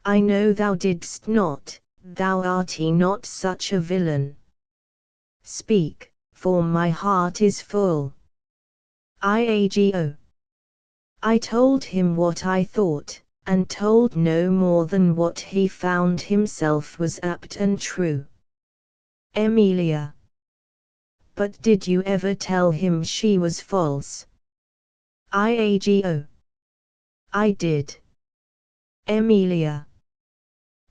I know thou didst not, thou art not such a villain. Speak, for my heart is full. Iago. I told him what I thought, and told no more than what he found himself was apt and true. Emilia. But did you ever tell him she was false? Iago. I did. Emilia.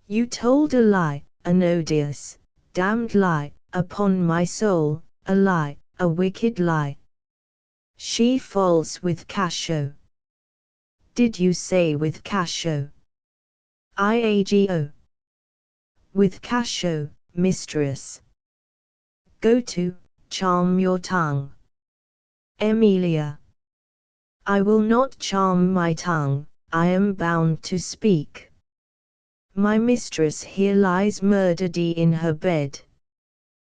You told a lie, an odious, damned lie, upon my soul, a lie, a wicked lie. She false with Cassio. Did you say with Cassio? Iago. With Cassio, mistress. Go to, charm your tongue. Emilia. I will not charm my tongue, I am bound to speak. My mistress here lies murdered in her bed.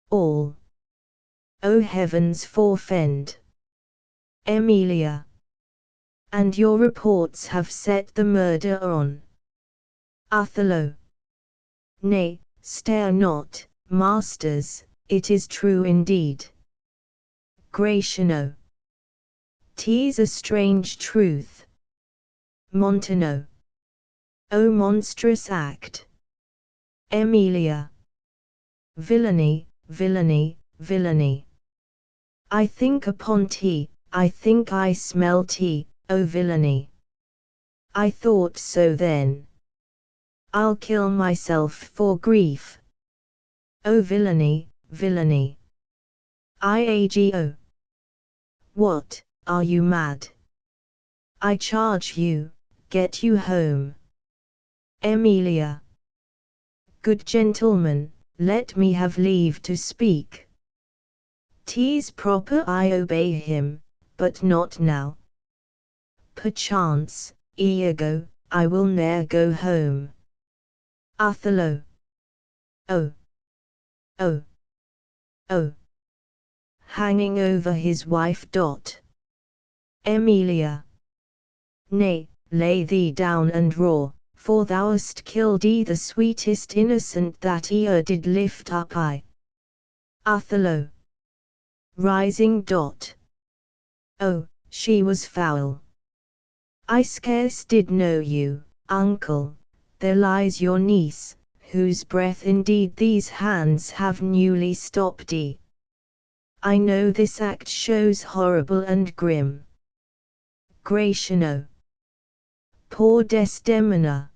All. O heavens forfend. Emilia. And your reports have set the murder on. Othello. Nay, stare not, masters, it is true indeed. Gratiano. 'Tis a strange truth. Montano. O monstrous act. Emilia. Villainy, villainy, villainy. I think upon tea, I think I smell tea, O villainy. I thought so then. I'll kill myself for grief. O villainy, villainy. IAGO. What, are you mad? I charge you, get you home. Emilia. Good gentleman, let me have leave to speak. 'Tis proper I obey him, but not now. Perchance, Iago, I will ne'er go home. Othello. Oh, oh, oh. Hanging over his wife. Emilia. Nay, lay thee down and roar, for thou'st killed the sweetest innocent that e'er did lift up eye. Othello. Rising. Oh, she was foul. I scarce did know you, uncle. There lies your niece, whose breath indeed these hands have newly stopped. I know this act shows horrible and grim. Gratiano. Poor Desdemona.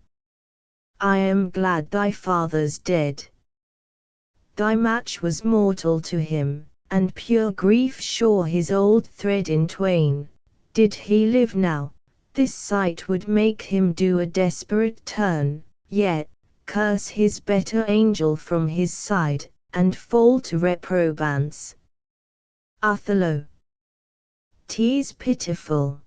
I am glad thy father's dead. Thy match was mortal to him, and pure grief shore his old thread in twain. Did he live now, this sight would make him do a desperate turn, yet, curse his better angel from his side, and fall to reprobance. Othello. 'Tis pitiful.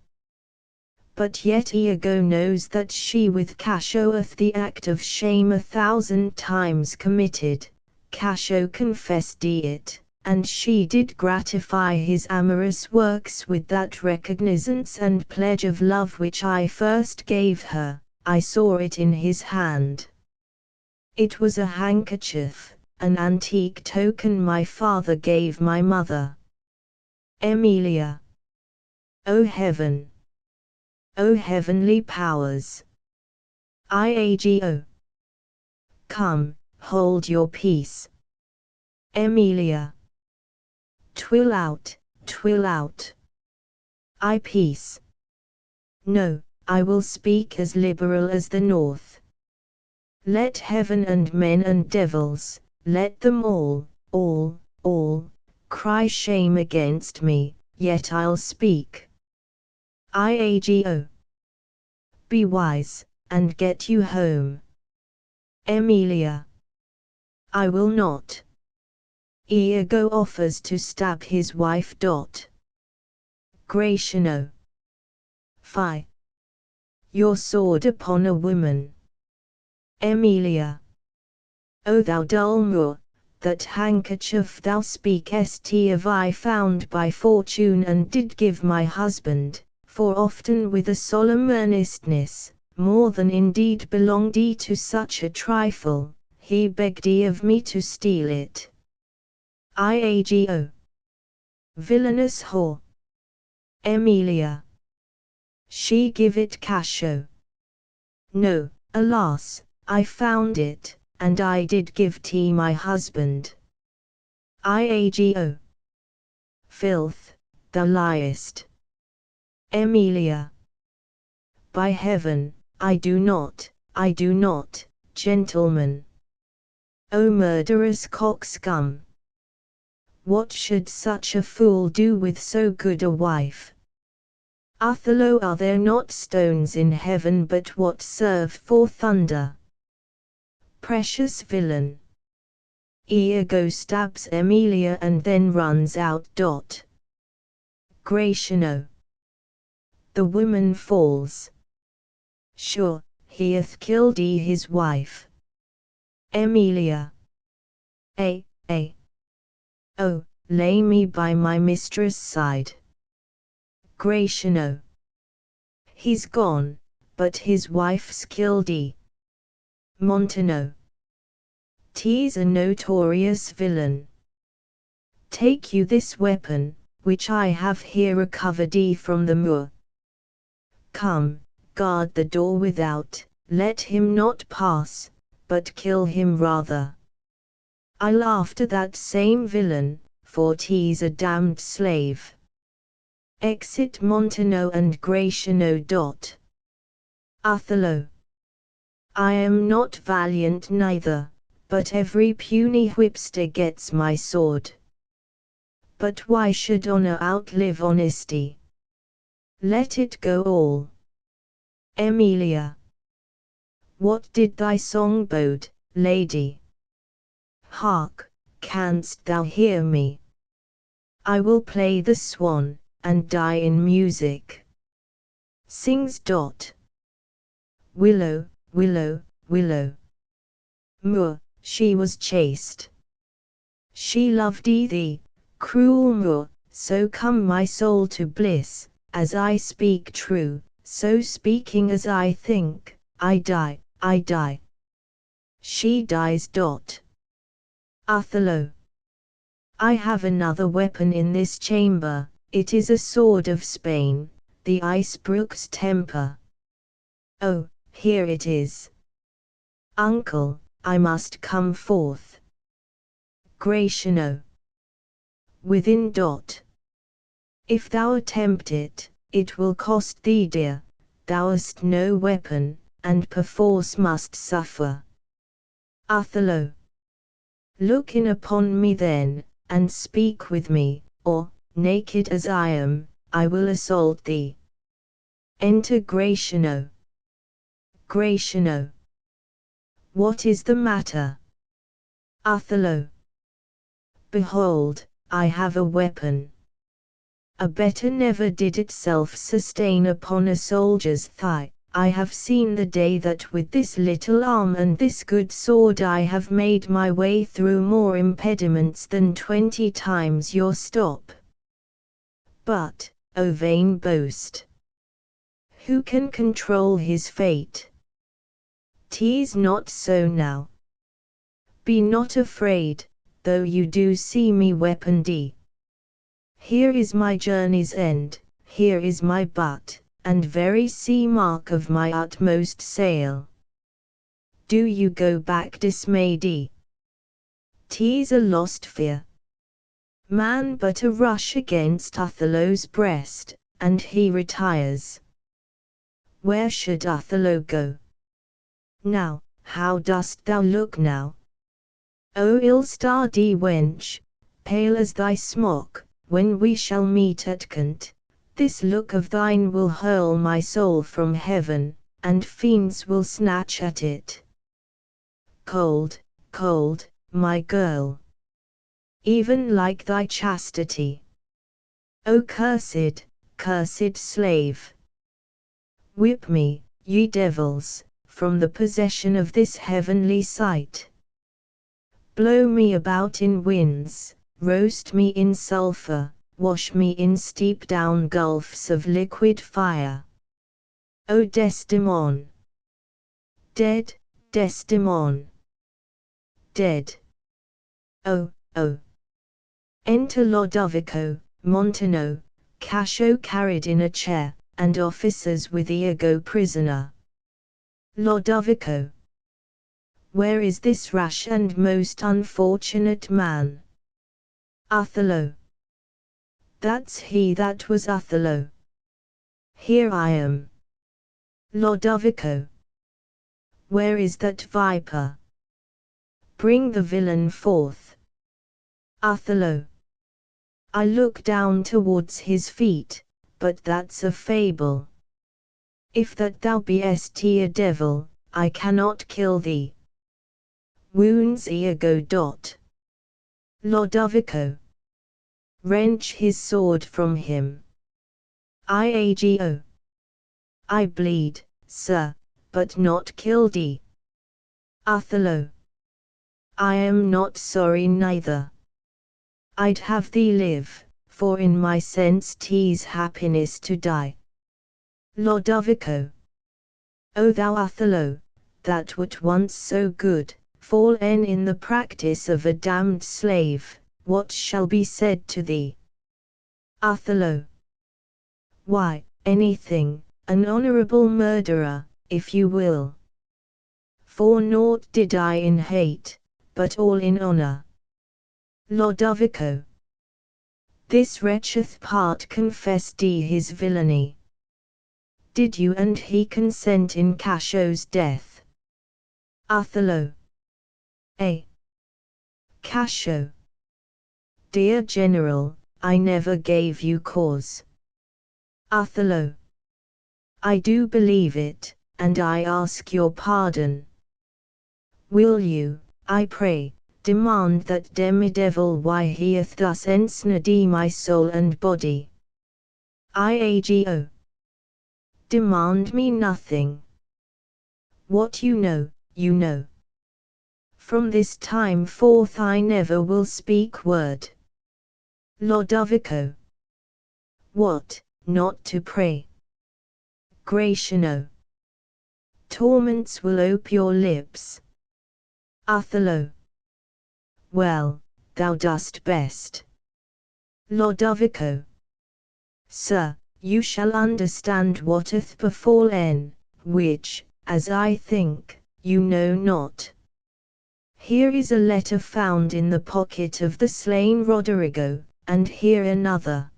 But yet Iago knows that she with Cassio hath the act of shame 1,000 times committed. Cassio confessed it, and she did gratify his amorous works with that recognizance and pledge of love which I first gave her. I saw it in his hand. It was a handkerchief, an antique token my father gave my mother. Emilia. O heaven! O heavenly powers! IAGO. Come, hold your peace. Emilia. 'Twill out, 'twill out. I peace. No, I will speak as liberal as the north. Let heaven and men and devils, let them all, cry shame against me, yet I'll speak. IAGO. Be wise, and get you home. Emilia. I will not. Iago offers to stab his wife. Gratiano. Fie! Your sword upon a woman. Emilia. O thou dull Moor, that handkerchief thou speakest of I found by fortune and did give my husband, for often with a solemn earnestness, more than indeed belonged to such a trifle, he begged of me to steal it. IAGO. Villainous whore. Emilia. She give it Cassio. No, alas, I found it, and I did give my husband. IAGO. Filth, thou liest. Emilia. By heaven, I do not, gentlemen. O murderous coxcomb! What should such a fool do with so good a wife? Othello, are there not stones in heaven but what serve for thunder? Precious villain! Iago stabs Emilia and then runs out. Gratiano. The woman falls. Sure, he hath killed his wife. Emilia. Oh, lay me by my mistress' side. Gratiano. He's gone, but his wife's killed. Montano. 'Tis a notorious villain. Take you this weapon, which I have here recovered from the Moor. Come, guard the door without, let him not pass, but kill him rather. I'll after that same villain, for 'tis a damned slave. Exit Montano and Gratiano. Othello. I am not valiant neither, but every puny whipster gets my sword. But why should honor outlive honesty? Let it go all. Emilia. What did thy song bode, lady? Hark, canst thou hear me? I will play the swan, and die in music. Sings. Willow, willow, willow. Moor, she was chaste. She loved thee, cruel Moor, so come my soul to bliss, as I speak true, so speaking as I think, I die, I die. She dies. Othello. I have another weapon in this chamber, it is a sword of Spain, the Icebrook's temper. Oh, here it is. Uncle, I must come forth. Gratiano. Within. If thou attempt it, it will cost thee dear, thou hast no weapon, and perforce must suffer. Othello. Look in upon me then, and speak with me, or, naked as I am, I will assault thee. Enter Gratiano. Gratiano. What is the matter? Othello. Behold, I have a weapon. A better never did itself sustain upon a soldier's thigh. I have seen the day that with this little arm and this good sword I have made my way through more impediments than 20 times your stop. But, O vain boast! Who can control his fate? 'Tis not so now. Be not afraid, though you do see me weaponed. Here is my journey's end, here is my butt, and very sea mark of my utmost sail. Do you go back dismayed? 'Tis a lost fear. Man but a rush against Othello's breast, and he retires. Where should Othello go? Now, how dost thou look now? O ill-starred wench, pale as thy smock, when we shall meet at Kent, this look of thine will hurl my soul from heaven, and fiends will snatch at it. Cold, cold, my girl. Even like thy chastity. O cursed, cursed slave! Whip me, ye devils, from the possession of this heavenly sight. Blow me about in winds, roast me in sulphur, wash me in steep down gulfs of liquid fire. O Desdemon! Dead, Desdemon! Dead! Oh, oh! Enter Lodovico, Montano, Cascio carried in a chair, and officers with Iago prisoner. Lodovico. Where is this rash and most unfortunate man? Othello. That's he, that was Othello. Here I am. Lodovico. Where is that viper? Bring the villain forth. Othello. I look down towards his feet, but that's a fable. If that thou be'st a devil, I cannot kill thee. Wounds Iago. Lodovico. Wrench his sword from him. Iago. I bleed, sir, but not kill thee. Othello. I am not sorry neither. I'd have thee live, for in my sense 'tis happiness to die. Lodovico. O thou Othello, that wert once so good, fallen in the practice of a damned slave, what shall be said to thee? Othello. Why, anything, an honorable murderer, if you will. For naught did I in hate, but all in honor. Lodovico. This wretcheth part confessed his villainy. Did you and he consent in Cassio's death? Othello. A. Cassio. Dear General, I never gave you cause. Othello. I do believe it, and I ask your pardon. Will you, I pray, demand that demidevil why he hath thus ensnared my soul and body? Iago. Demand me nothing. What you know, you know. From this time forth I never will speak word. Lodovico. What, not to pray? Gratiano. Torments will ope your lips. Othello. Well, thou dost best. Lodovico. Sir, you shall understand what hath befallen, which, as I think, you know not. Here is a letter found in the pocket of the slain Roderigo, and here another.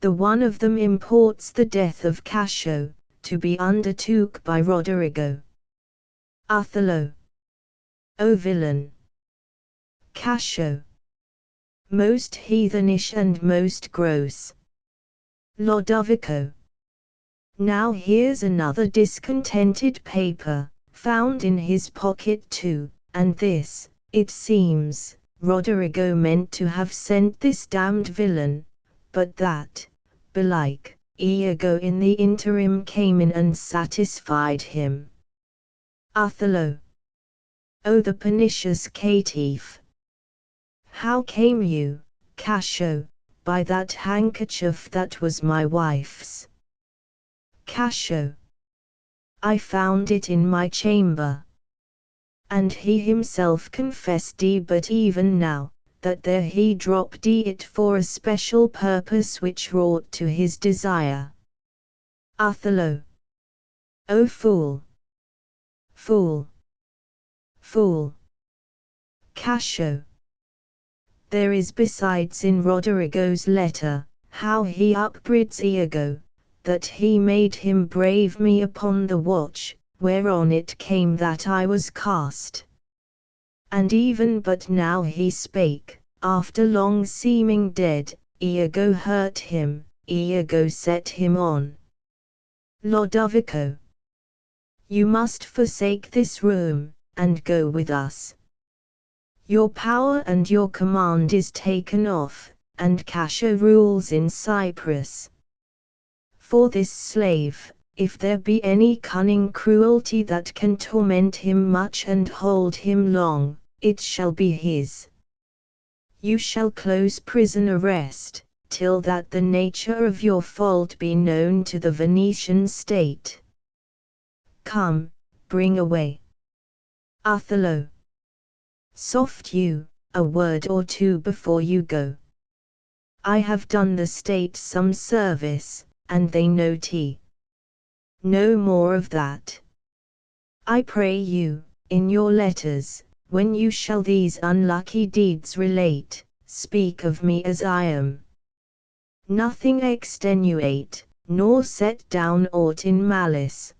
The one of them imports the death of Cassio, to be undertook by Roderigo. Othello. O villain! Cassio. Most heathenish and most gross. Lodovico. Now here's another discontented paper, found in his pocket too, and this, it seems, Roderigo meant to have sent this damned villain, but that, belike, Iago in the interim came in and satisfied him. Othello. O the pernicious caitiff! How came you, Cassio, by that handkerchief that was my wife's? Cassio. I found it in my chamber. And he himself confessed but even now, that there he dropped it for a special purpose which wrought to his desire. Othello. O fool! Fool! Fool! Cassio. There is besides in Roderigo's letter, how he upbraids Iago, that he made him brave me upon the watch, whereon it came that I was cast. And even but now he spake, after long seeming dead, Iago hurt him, Iago set him on. Lodovico. You must forsake this room, and go with us. Your power and your command is taken off, and Cassio rules in Cyprus. For this slave, if there be any cunning cruelty that can torment him much and hold him long, it shall be his. You shall close prison arrest, till that the nature of your fault be known to the Venetian state. Come, bring away. Othello. Soft you, a word or two before you go. I have done the state some service, and they note no more of that. I pray you, in your letters, when you shall these unlucky deeds relate, speak of me as I am. Nothing extenuate, nor set down aught in malice.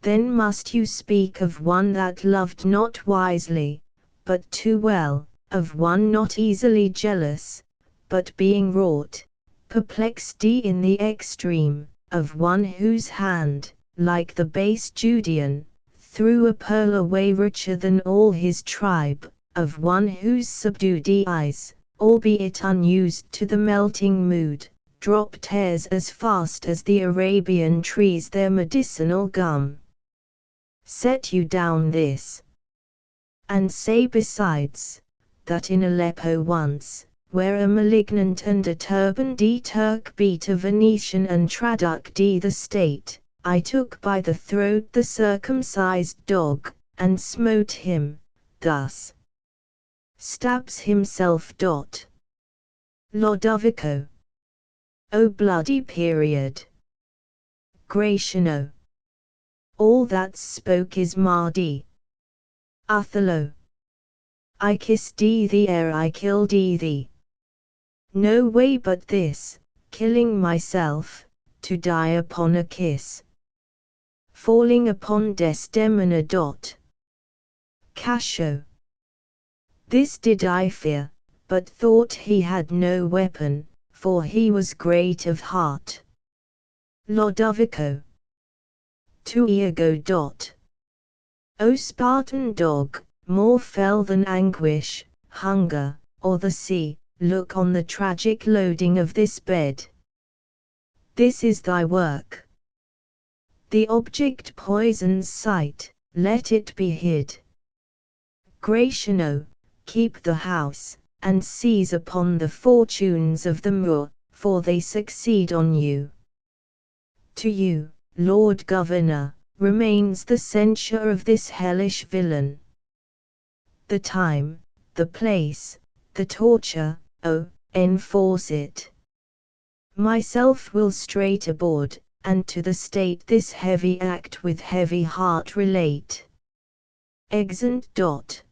Then must you speak of one that loved not wisely, but too well, of one not easily jealous, but being wrought, perplexed in the extreme, of one whose hand, like the base Judean, threw a pearl away richer than all his tribe, of one whose subdued eyes, albeit unused to the melting mood, drop tears as fast as the Arabian trees their medicinal gum. Set you down this. And say besides, that in Aleppo once, where a malignant and a turbaned Turk beat a Venetian and traducked the state, I took by the throat the circumcised dog, and smote him, thus. Stabs himself. Lodovico. O bloody period! Gratiano. All that spoke is Mardi. Othello. I kissed thee ere I killed thee. No way but this, killing myself, to die upon a kiss. Falling upon Desdemona. Cassio. This did I fear, but thought he had no weapon, for he was great of heart. Lodovico. To Iago. O Spartan dog, more fell than anguish, hunger, or the sea, look on the tragic loading of this bed. This is thy work. The object poisons sight, let it be hid. Gratiano, keep the house, and seize upon the fortunes of the Moor, for they succeed on you. To you, Lord Governor, remains the censure of this hellish villain. The time, the place, the torture, oh, enforce it. Myself will straight aboard, and to the state this heavy act with heavy heart relate. Exeunt. ******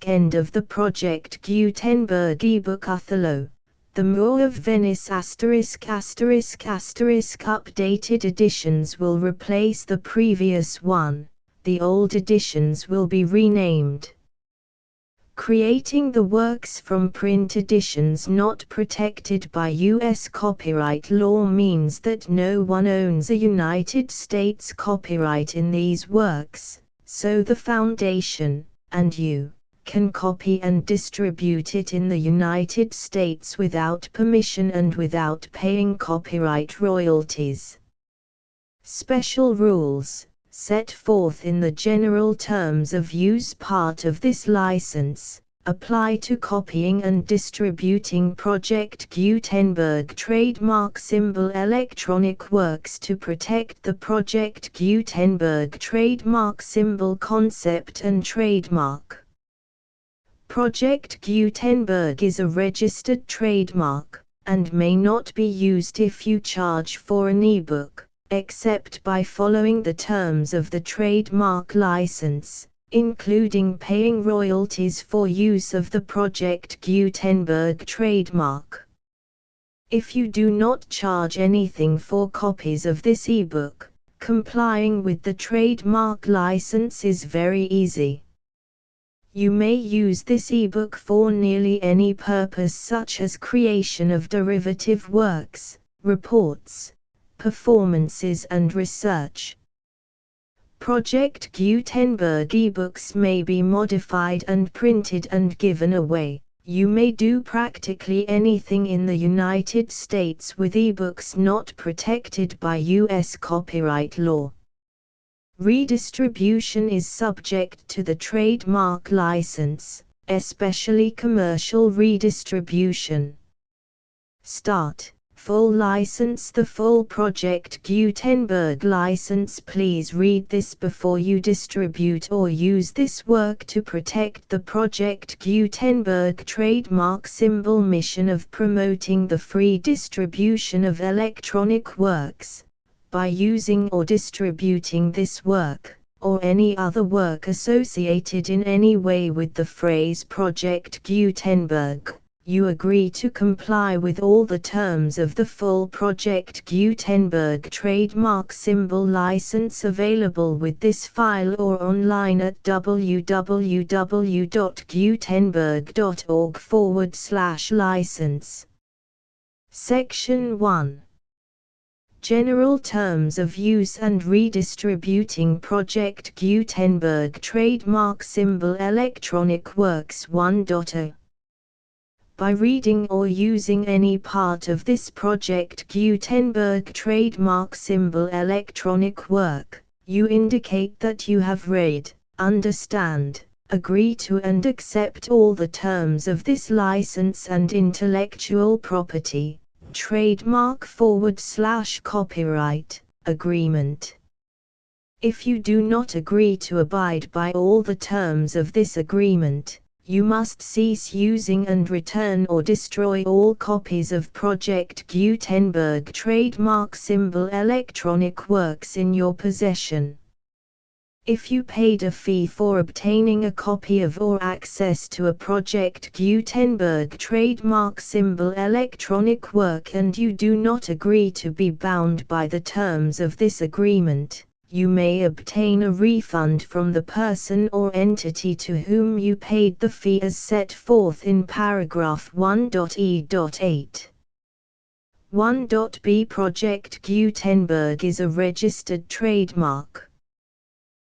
End of the project Gutenberg ebook Othello, The Moor of Venice ****** Updated editions will replace the previous one, the old editions will be renamed. Creating the works from print editions not protected by U.S. copyright law means that no one owns a United States copyright in these works, so the Foundation, and you, can copy and distribute it in the United States without permission and without paying copyright royalties. Special rules, set forth in the general terms of use part of this license, apply to copying and distributing Project Gutenberg trademark symbol electronic works to protect the Project Gutenberg trademark symbol concept and trademark. Project Gutenberg is a registered trademark, and may not be used if you charge for an ebook, except by following the terms of the trademark license, including paying royalties for use of the Project Gutenberg trademark. If you do not charge anything for copies of this ebook, complying with the trademark license is very easy. You may use this ebook for nearly any purpose such as creation of derivative works, reports, performances and research. Project Gutenberg ebooks may be modified and printed and given away. You may do practically anything in the United States with ebooks not protected by U.S. copyright law. Redistribution is subject to the trademark license, especially commercial redistribution. Start. Full license. The full Project Gutenberg license. Please read this before you distribute or use this work to protect the Project Gutenberg trademark symbol mission of promoting the free distribution of electronic works. By using or distributing this work, or any other work associated in any way with the phrase Project Gutenberg, you agree to comply with all the terms of the full Project Gutenberg trademark symbol license available with this file or online at www.gutenberg.org/license. Section 1. General Terms of Use and Redistributing Project Gutenberg Trademark Symbol Electronic Works 1.0. By reading or using any part of this Project Gutenberg trademark symbol electronic work, you indicate that you have read, understand, agree to and accept all the terms of this license and intellectual property, trademark/copyright, agreement. If you do not agree to abide by all the terms of this agreement, you must cease using and return or destroy all copies of Project Gutenberg trademark symbol electronic works in your possession. If you paid a fee for obtaining a copy of or access to a Project Gutenberg trademark symbol electronic work and you do not agree to be bound by the terms of this agreement, you may obtain a refund from the person or entity to whom you paid the fee as set forth in paragraph 1.e.8. 1.b Project Gutenberg is a registered trademark.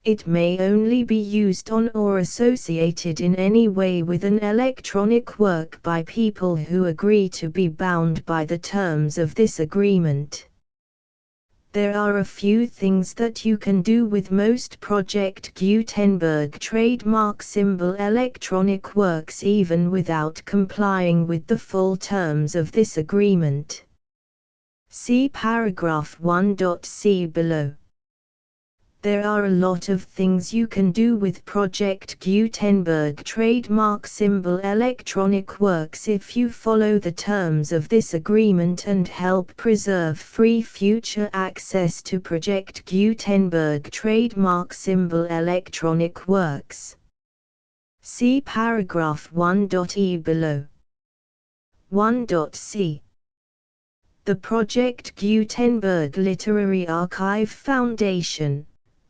It may only be used on or associated in any way with an electronic work by people who agree to be bound by the terms of this agreement. There are a few things that you can do with most Project Gutenberg trademark symbol electronic works even without complying with the full terms of this agreement. See paragraph 1.c below. There are a lot of things you can do with Project Gutenberg trademark symbol electronic works if you follow the terms of this agreement and help preserve free future access to Project Gutenberg trademark symbol electronic works. See paragraph 1.e below. 1.c The Project Gutenberg Literary Archive Foundation,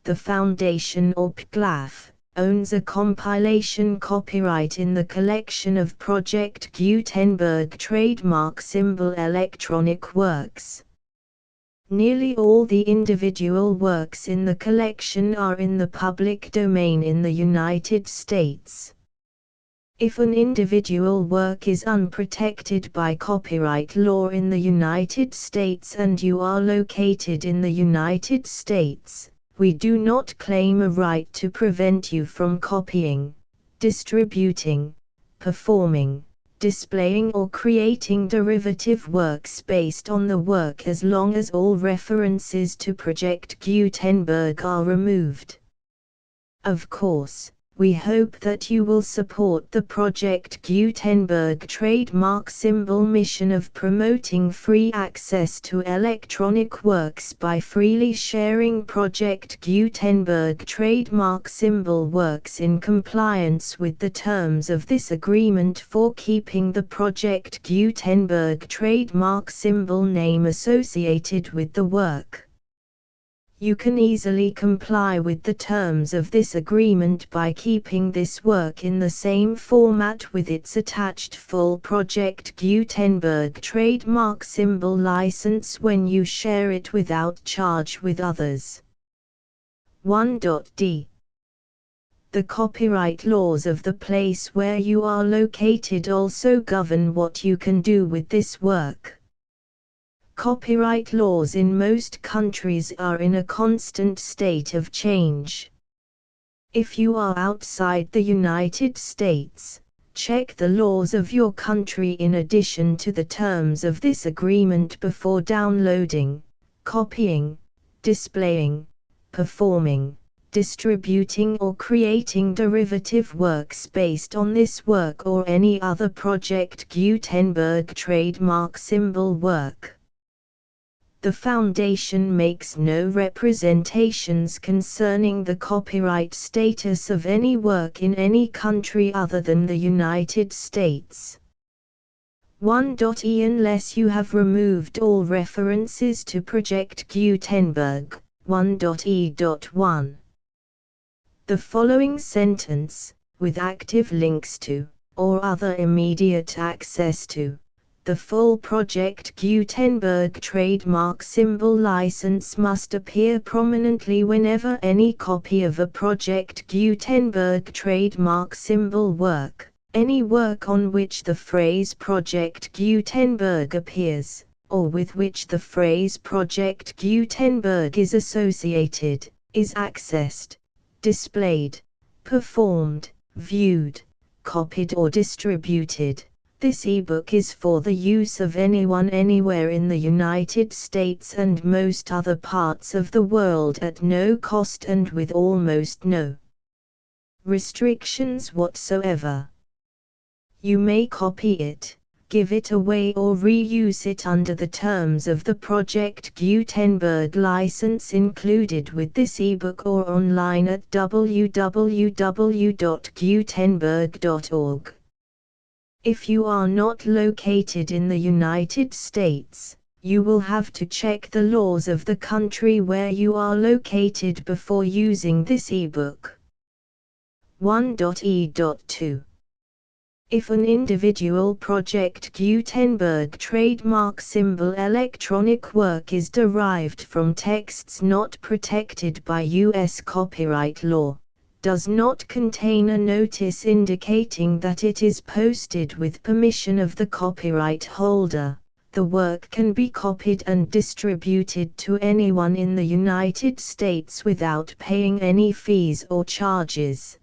the Foundation or PGLAF, owns a compilation copyright in the collection of Project Gutenberg trademark symbol electronic works. Nearly all the individual works in the collection are in the public domain in the United States. If an individual work is unprotected by copyright law in the United States and you are located in the United States, we do not claim a right to prevent you from copying, distributing, performing, displaying or creating derivative works based on the work as long as all references to Project Gutenberg are removed. Of course, we hope that you will support the Project Gutenberg trademark symbol mission of promoting free access to electronic works by freely sharing Project Gutenberg trademark symbol works in compliance with the terms of this agreement for keeping the Project Gutenberg trademark symbol name associated with the work. You can easily comply with the terms of this agreement by keeping this work in the same format with its attached full Project Gutenberg trademark symbol license when you share it without charge with others. 1.d The copyright laws of the place where you are located also govern what you can do with this work. Copyright laws in most countries are in a constant state of change. If you are outside the United States, check the laws of your country in addition to the terms of this agreement before downloading, copying, displaying, performing, distributing or creating derivative works based on this work or any other Project Gutenberg trademark symbol work. The Foundation makes no representations concerning the copyright status of any work in any country other than the United States. 1.e Unless you have removed all references to Project Gutenberg. 1.e.1 The following sentence, with active links to, or other immediate access to, the full Project Gutenberg trademark symbol license must appear prominently whenever any copy of a Project Gutenberg trademark symbol work, any work on which the phrase Project Gutenberg appears, or with which the phrase Project Gutenberg is associated, is accessed, displayed, performed, viewed, copied or distributed. This ebook is for the use of anyone anywhere in the United States and most other parts of the world at no cost and with almost no restrictions whatsoever. You may copy it, give it away or reuse it under the terms of the Project Gutenberg license included with this ebook or online at www.gutenberg.org. If you are not located in the United States, you will have to check the laws of the country where you are located before using this ebook. 1.e.2 If an individual Project Gutenberg trademark symbol electronic work is derived from texts not protected by U.S. copyright law, does not contain a notice indicating that it is posted with permission of the copyright holder, the work can be copied and distributed to anyone in the United States without paying any fees or charges.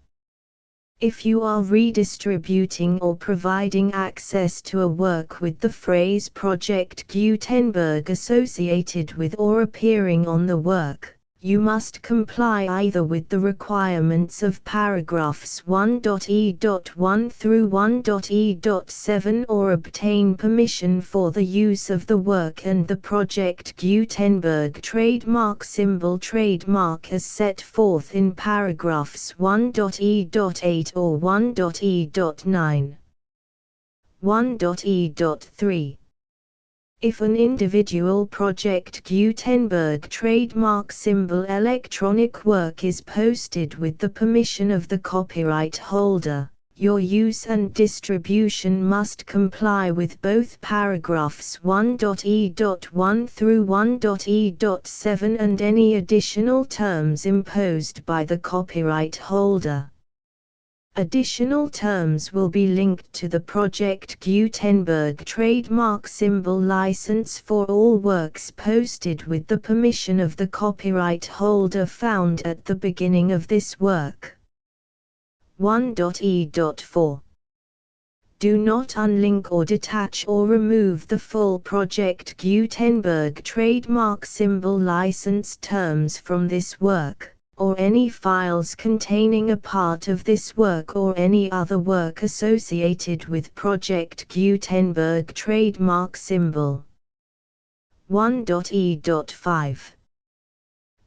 If you are redistributing or providing access to a work with the phrase Project Gutenberg associated with or appearing on the work, you must comply either with the requirements of paragraphs 1.e.1 through 1.e.7 or obtain permission for the use of the work and the Project Gutenberg trademark symbol trademark as set forth in paragraphs 1.e.8 or 1.e.9. 1.e.3 If an individual Project Gutenberg trademark symbol electronic work is posted with the permission of the copyright holder, your use and distribution must comply with both paragraphs 1.e.1 through 1.e.7 and any additional terms imposed by the copyright holder. Additional terms will be linked to the Project Gutenberg trademark symbol license for all works posted with the permission of the copyright holder found at the beginning of this work. 1.e.4 Do not unlink or detach or remove the full Project Gutenberg trademark symbol license terms from this work, or any files containing a part of this work or any other work associated with Project Gutenberg trademark symbol. 1.e.5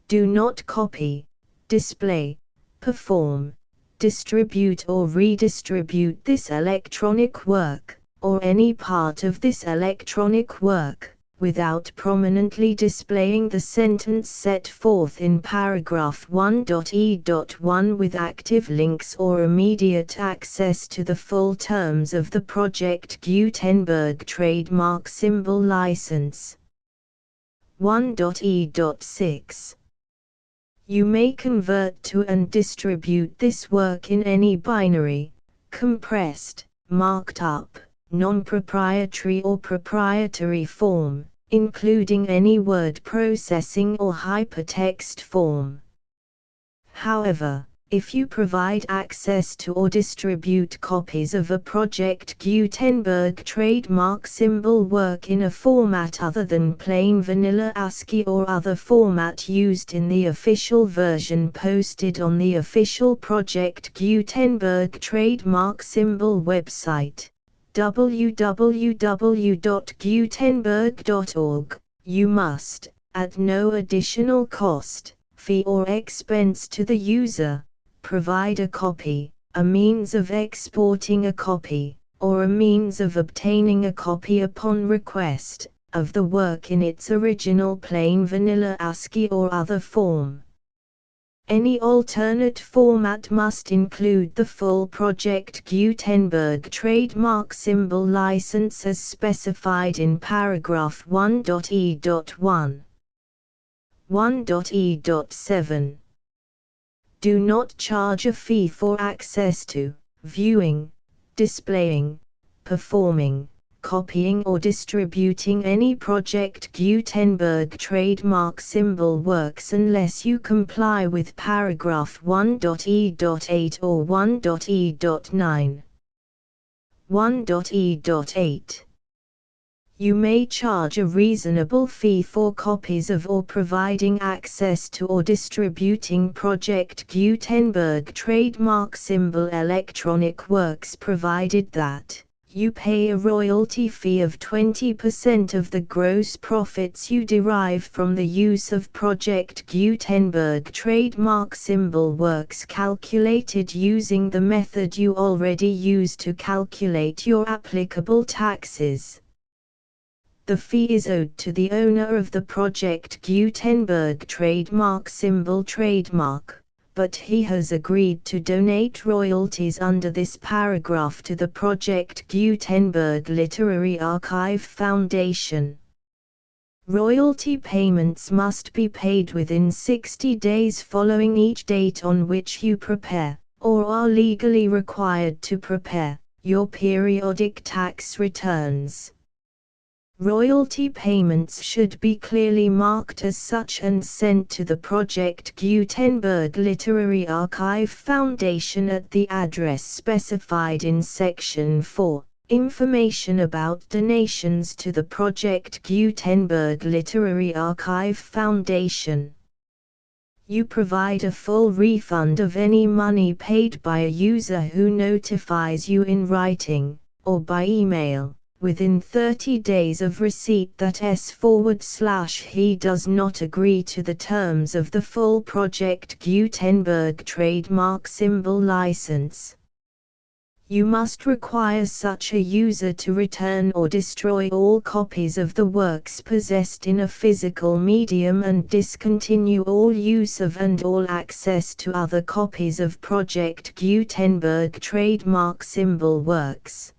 Do not copy, display, perform, distribute or redistribute this electronic work, or any part of this electronic work, without prominently displaying the sentence set forth in paragraph 1.e.1 with active links or immediate access to the full terms of the Project Gutenberg trademark symbol license. 1.e.6 You may convert to and distribute this work in any binary, compressed, marked up, non-proprietary or proprietary form, including any word processing or hypertext form. However, if you provide access to or distribute copies of a Project Gutenberg trademark symbol work in a format other than plain vanilla ASCII or other format used in the official version posted on the official Project Gutenberg trademark symbol website, www.gutenberg.org, you must, at no additional cost, fee or expense to the user, provide a copy, a means of exporting a copy, or a means of obtaining a copy upon request, of the work in its original plain vanilla ASCII or other form. Any alternate format must include the full Project Gutenberg trademark symbol license as specified in paragraph 1.e.1. 1.e.7 Do not charge a fee for access to, viewing, displaying, performing, copying or distributing any Project Gutenberg trademark symbol works unless you comply with paragraph 1.e.8 or 1.e.9. 1.e.8 You may charge a reasonable fee for copies of or providing access to or distributing Project Gutenberg trademark symbol electronic works provided that You pay a royalty fee of 20% of the gross profits you derive from the use of Project Gutenberg trademark symbol works calculated using the method you already use to calculate your applicable taxes. The fee is owed to the owner of the Project Gutenberg trademark symbol trademark, but he has agreed to donate royalties under this paragraph to the Project Gutenberg Literary Archive Foundation. Royalty payments must be paid within 60 days following each date on which you prepare, or are legally required to prepare, your periodic tax returns. Royalty payments should be clearly marked as such and sent to the Project Gutenberg Literary Archive Foundation at the address specified in Section 4. Information about donations to the Project Gutenberg Literary Archive Foundation. You provide a full refund of any money paid by a user who notifies you in writing, or by email, within 30 days of receipt that he does not agree to the terms of the full Project Gutenberg trademark symbol license. You must require such a user to return or destroy all copies of the works possessed in a physical medium and discontinue all use of and all access to other copies of Project Gutenberg trademark symbol works.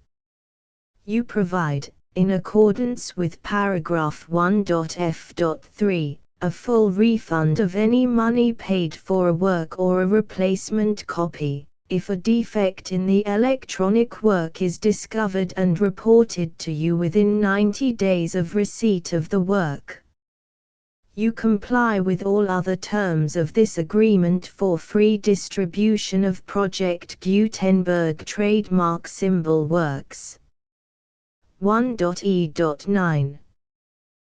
You provide, in accordance with paragraph 1.f.3, a full refund of any money paid for a work or a replacement copy, if a defect in the electronic work is discovered and reported to you within 90 days of receipt of the work. You comply with all other terms of this agreement for free distribution of Project Gutenberg trademark symbol works. 1.e.9.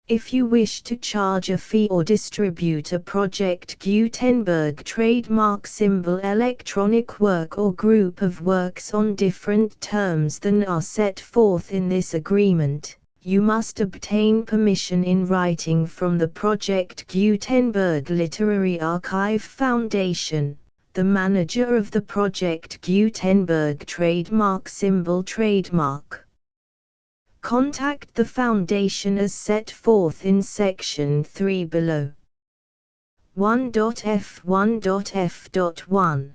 If you wish to charge a fee or distribute a Project Gutenberg trademark symbol electronic work or group of works on different terms than are set forth in this agreement, you must obtain permission in writing from the Project Gutenberg Literary Archive Foundation, the manager of the Project Gutenberg trademark symbol trademark. Contact the Foundation as set forth in Section 3 below. 1.f1.f.1.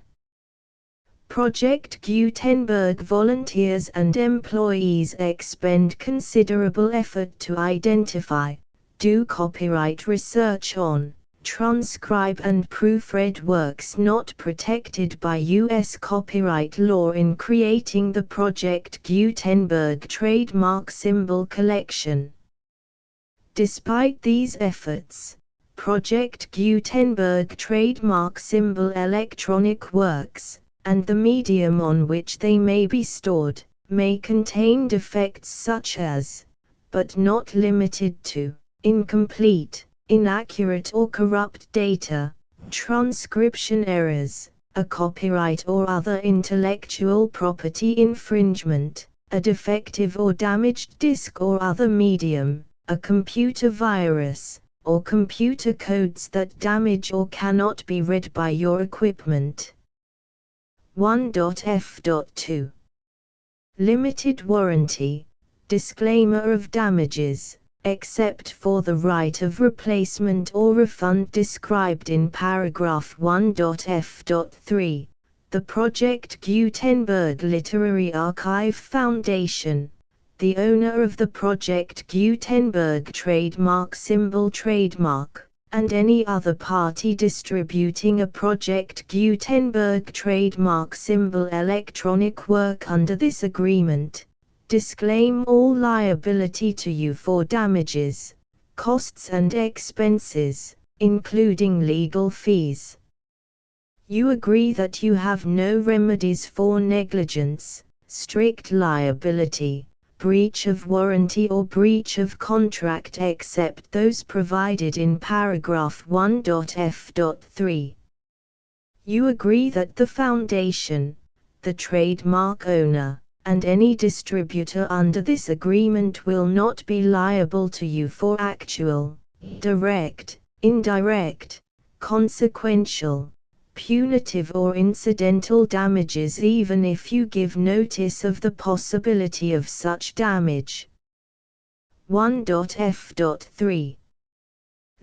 Project Gutenberg volunteers and employees expend considerable effort to identify, do copyright research on, transcribe and proofread works not protected by U.S. copyright law in creating the Project Gutenberg trademark symbol collection. Despite these efforts, Project Gutenberg trademark symbol electronic works, and the medium on which they may be stored, may contain defects such as, but not limited to, incomplete, inaccurate or corrupt data, transcription errors, a copyright or other intellectual property infringement, a defective or damaged disk or other medium, a computer virus, or computer codes that damage or cannot be read by your equipment. 1.f.2. Limited warranty, disclaimer of damages, except for the right of replacement or refund described in paragraph 1.f.3, the Project Gutenberg Literary Archive Foundation, the owner of the Project Gutenberg trademark symbol trademark, and any other party distributing a Project Gutenberg trademark symbol electronic work under this agreement, disclaim all liability to you for damages, costs and expenses, including legal fees. You agree that you have no remedies for negligence, strict liability, breach of warranty or breach of contract except those provided in paragraph 1.f.3. You agree that the Foundation, the trademark owner, and any distributor under this agreement will not be liable to you for actual, direct, indirect, consequential, punitive or incidental damages even if you give notice of the possibility of such damage. 1.f.3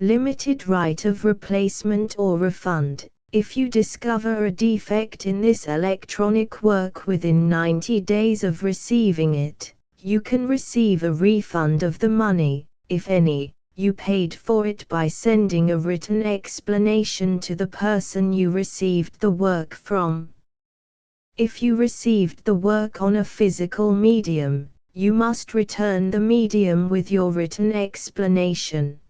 Limited right of replacement or refund. If you discover a defect in this electronic work within 90 days of receiving it, you can receive a refund of the money, if any, you paid for it by sending a written explanation to the person you received the work from. If you received the work on a physical medium, you must return the medium with your written explanation.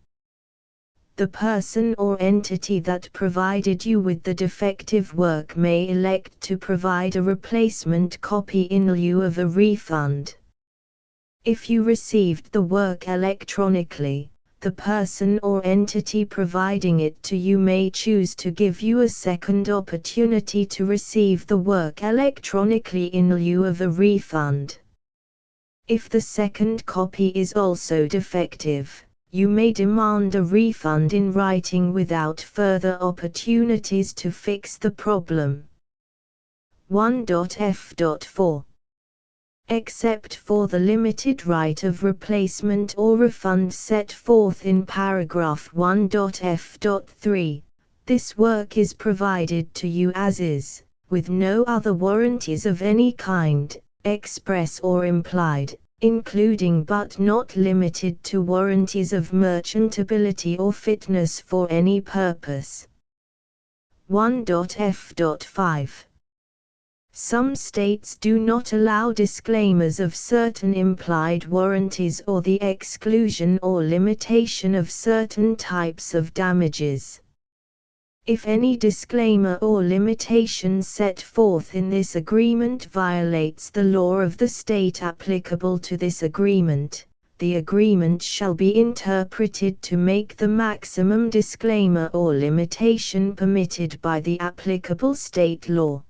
The person or entity that provided you with the defective work may elect to provide a replacement copy in lieu of a refund. If you received the work electronically, the person or entity providing it to you may choose to give you a second opportunity to receive the work electronically in lieu of a refund. If the second copy is also defective, you may demand a refund in writing without further opportunities to fix the problem. 1.f.4 Except for the limited right of replacement or refund set forth in paragraph 1.f.3, this work is provided to you as is, with no other warranties of any kind, express or implied, including but not limited to warranties of merchantability or fitness for any purpose. 1.f.5 Some states do not allow disclaimers of certain implied warranties or the exclusion or limitation of certain types of damages. If any disclaimer or limitation set forth in this agreement violates the law of the state applicable to this agreement, the agreement shall be interpreted to make the maximum disclaimer or limitation permitted by the applicable state law.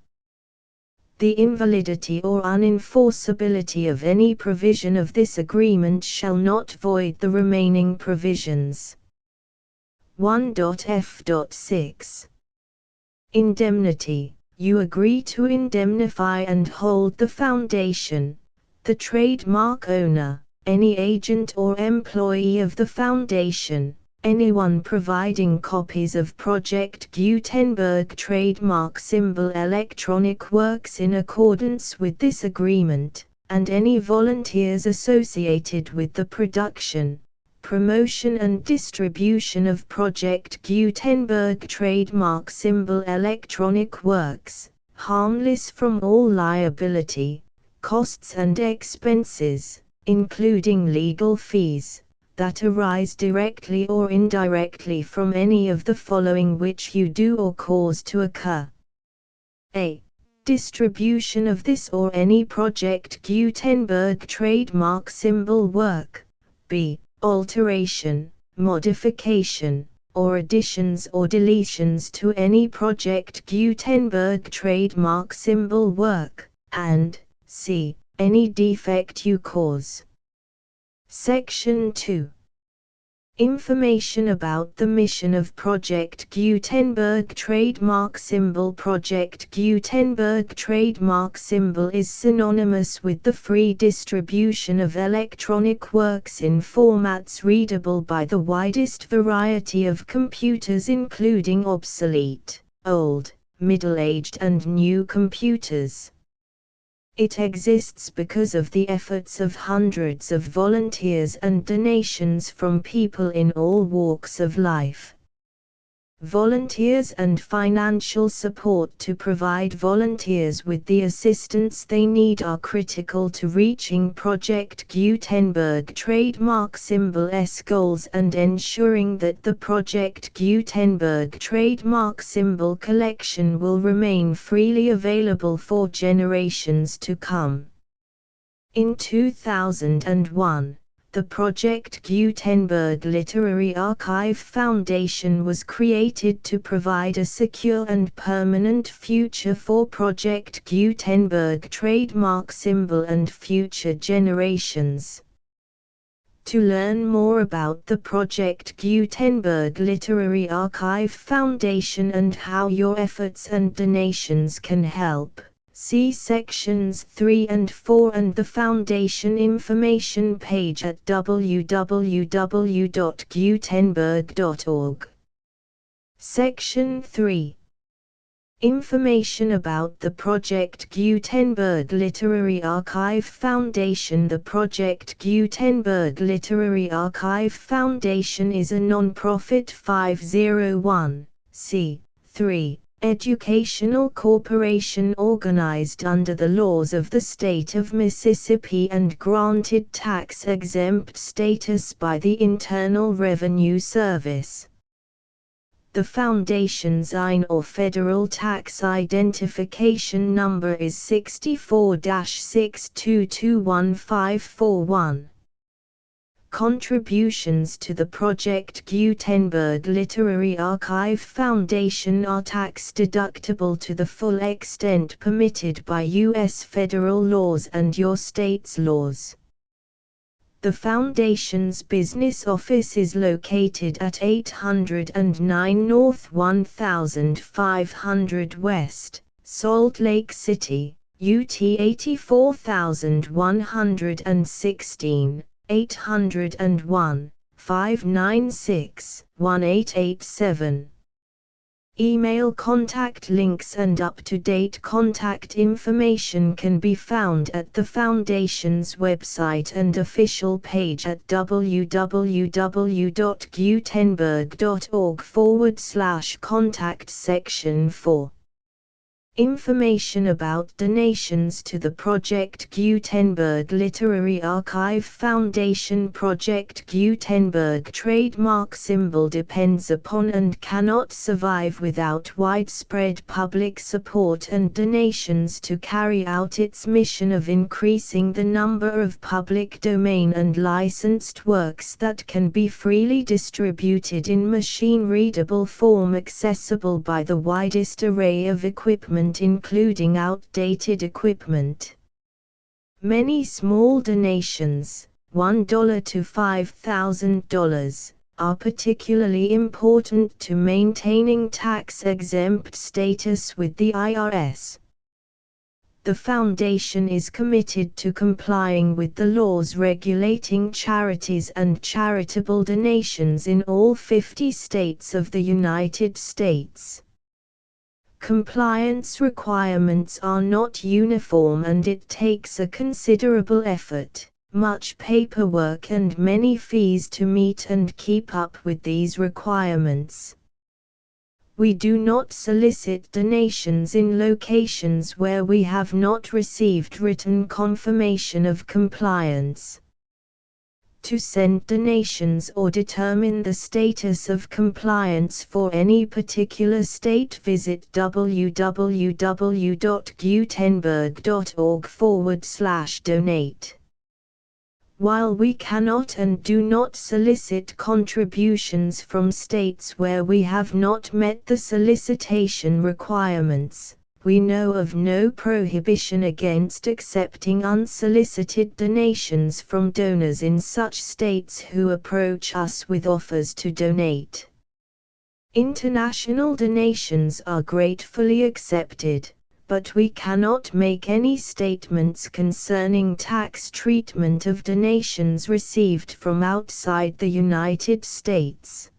The invalidity or unenforceability of any provision of this agreement shall not void the remaining provisions. 1.f.6 Indemnity. You agree to indemnify and hold the foundation, the trademark owner, any agent or employee of the foundation, anyone providing copies of Project Gutenberg trademark symbol electronic works in accordance with this agreement, and any volunteers associated with the production, promotion and distribution of Project Gutenberg trademark symbol electronic works, harmless from all liability, costs and expenses, including legal fees, that arise directly or indirectly from any of the following which you do or cause to occur. A. Distribution of this or any Project Gutenberg trademark symbol work. B. Alteration, modification, or additions or deletions to any Project Gutenberg trademark symbol work, and c. Any defect you cause. Section 2. Information about the mission of Project Gutenberg trademark symbol. Project Gutenberg trademark symbol is synonymous with the free distribution of electronic works in formats readable by the widest variety of computers, including obsolete, old, middle-aged and new computers. It exists because of the efforts of hundreds of volunteers and donations from people in all walks of life. Volunteers and financial support to provide volunteers with the assistance they need are critical to reaching Project Gutenberg trademark symbol's goals and ensuring that the Project Gutenberg trademark symbol collection will remain freely available for generations to come. In 2001, The Project Gutenberg Literary Archive Foundation was created to provide a secure and permanent future for Project Gutenberg trademark symbol and future generations. To learn more about the Project Gutenberg Literary Archive Foundation and how your efforts and donations can help, see sections 3 and 4 and the Foundation information page at www.gutenberg.org. Section 3. Information about the Project Gutenberg Literary Archive Foundation. The Project Gutenberg Literary Archive Foundation is a non-profit 501(c)(3) educational corporation organized under the laws of the state of Mississippi and granted tax-exempt status by the Internal Revenue Service. The Foundation's IN or Federal Tax Identification Number is 64-6221541. Contributions to the Project Gutenberg Literary Archive Foundation are tax-deductible to the full extent permitted by U.S. federal laws and your state's laws. The Foundation's business office is located at 809 North 1500 West, Salt Lake City, UT 84116, 801-596-1887. Email contact links and up-to-date contact information can be found at the Foundation's website and official page at www.gutenberg.org/contact section 4. Information about donations to the Project Gutenberg Literary Archive Foundation. Project Gutenberg trademark symbol depends upon and cannot survive without widespread public support and donations to carry out its mission of increasing the number of public domain and licensed works that can be freely distributed in machine-readable form accessible by the widest array of equipment including outdated equipment. Many small donations, $1 to $5,000, are particularly important to maintaining tax-exempt status with the IRS. The Foundation is committed to complying with the laws regulating charities and charitable donations in all 50 states of the United States. Compliance requirements are not uniform and it takes a considerable effort, much paperwork and many fees to meet and keep up with these requirements. We do not solicit donations in locations where we have not received written confirmation of compliance. To send donations or determine the status of compliance for any particular state, visit www.gutenberg.org/donate. While we cannot and do not solicit contributions from states where we have not met the solicitation requirements, we know of no prohibition against accepting unsolicited donations from donors in such states who approach us with offers to donate. International donations are gratefully accepted, but we cannot make any statements concerning tax treatment of donations received from outside the United States.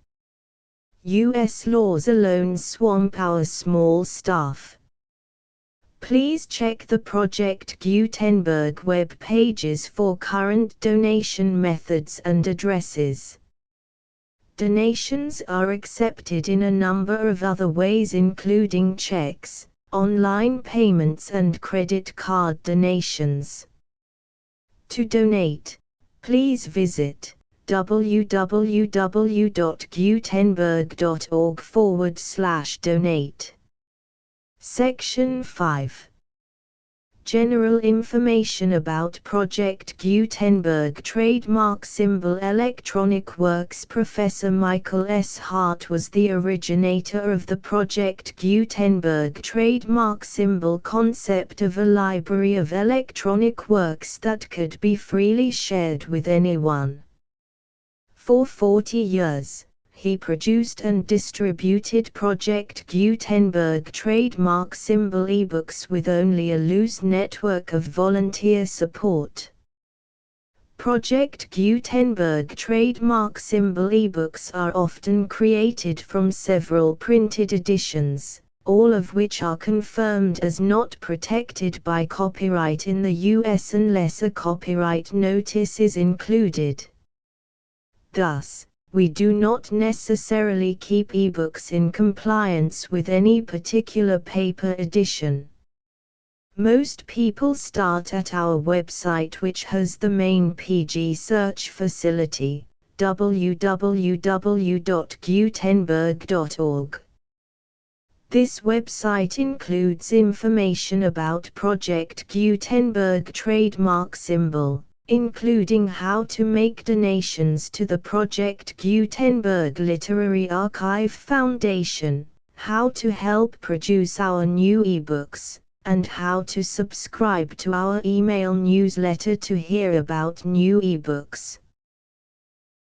U.S. laws alone swamp our small staff. Please check the Project Gutenberg web pages for current donation methods and addresses. Donations are accepted in a number of other ways including checks, online payments and credit card donations. To donate, please visit www.gutenberg.org/donate. Section 5. General information about Project Gutenberg trademark symbol electronic works. Professor Michael S. Hart was the originator of the Project Gutenberg trademark symbol concept of a library of electronic works that could be freely shared with anyone. For 40 years, he produced and distributed Project Gutenberg trademark symbol ebooks with only a loose network of volunteer support. Project Gutenberg trademark symbol ebooks are often created from several printed editions, all of which are confirmed as not protected by copyright in the US unless a copyright notice is included. Thus, we do not necessarily keep ebooks in compliance with any particular paper edition. Most people start at our website, which has the main PG search facility, www.gutenberg.org. This website includes information about Project Gutenberg trademark symbol, including how to make donations to the Project Gutenberg Literary Archive Foundation, how to help produce our new ebooks, and how to subscribe to our email newsletter to hear about new ebooks.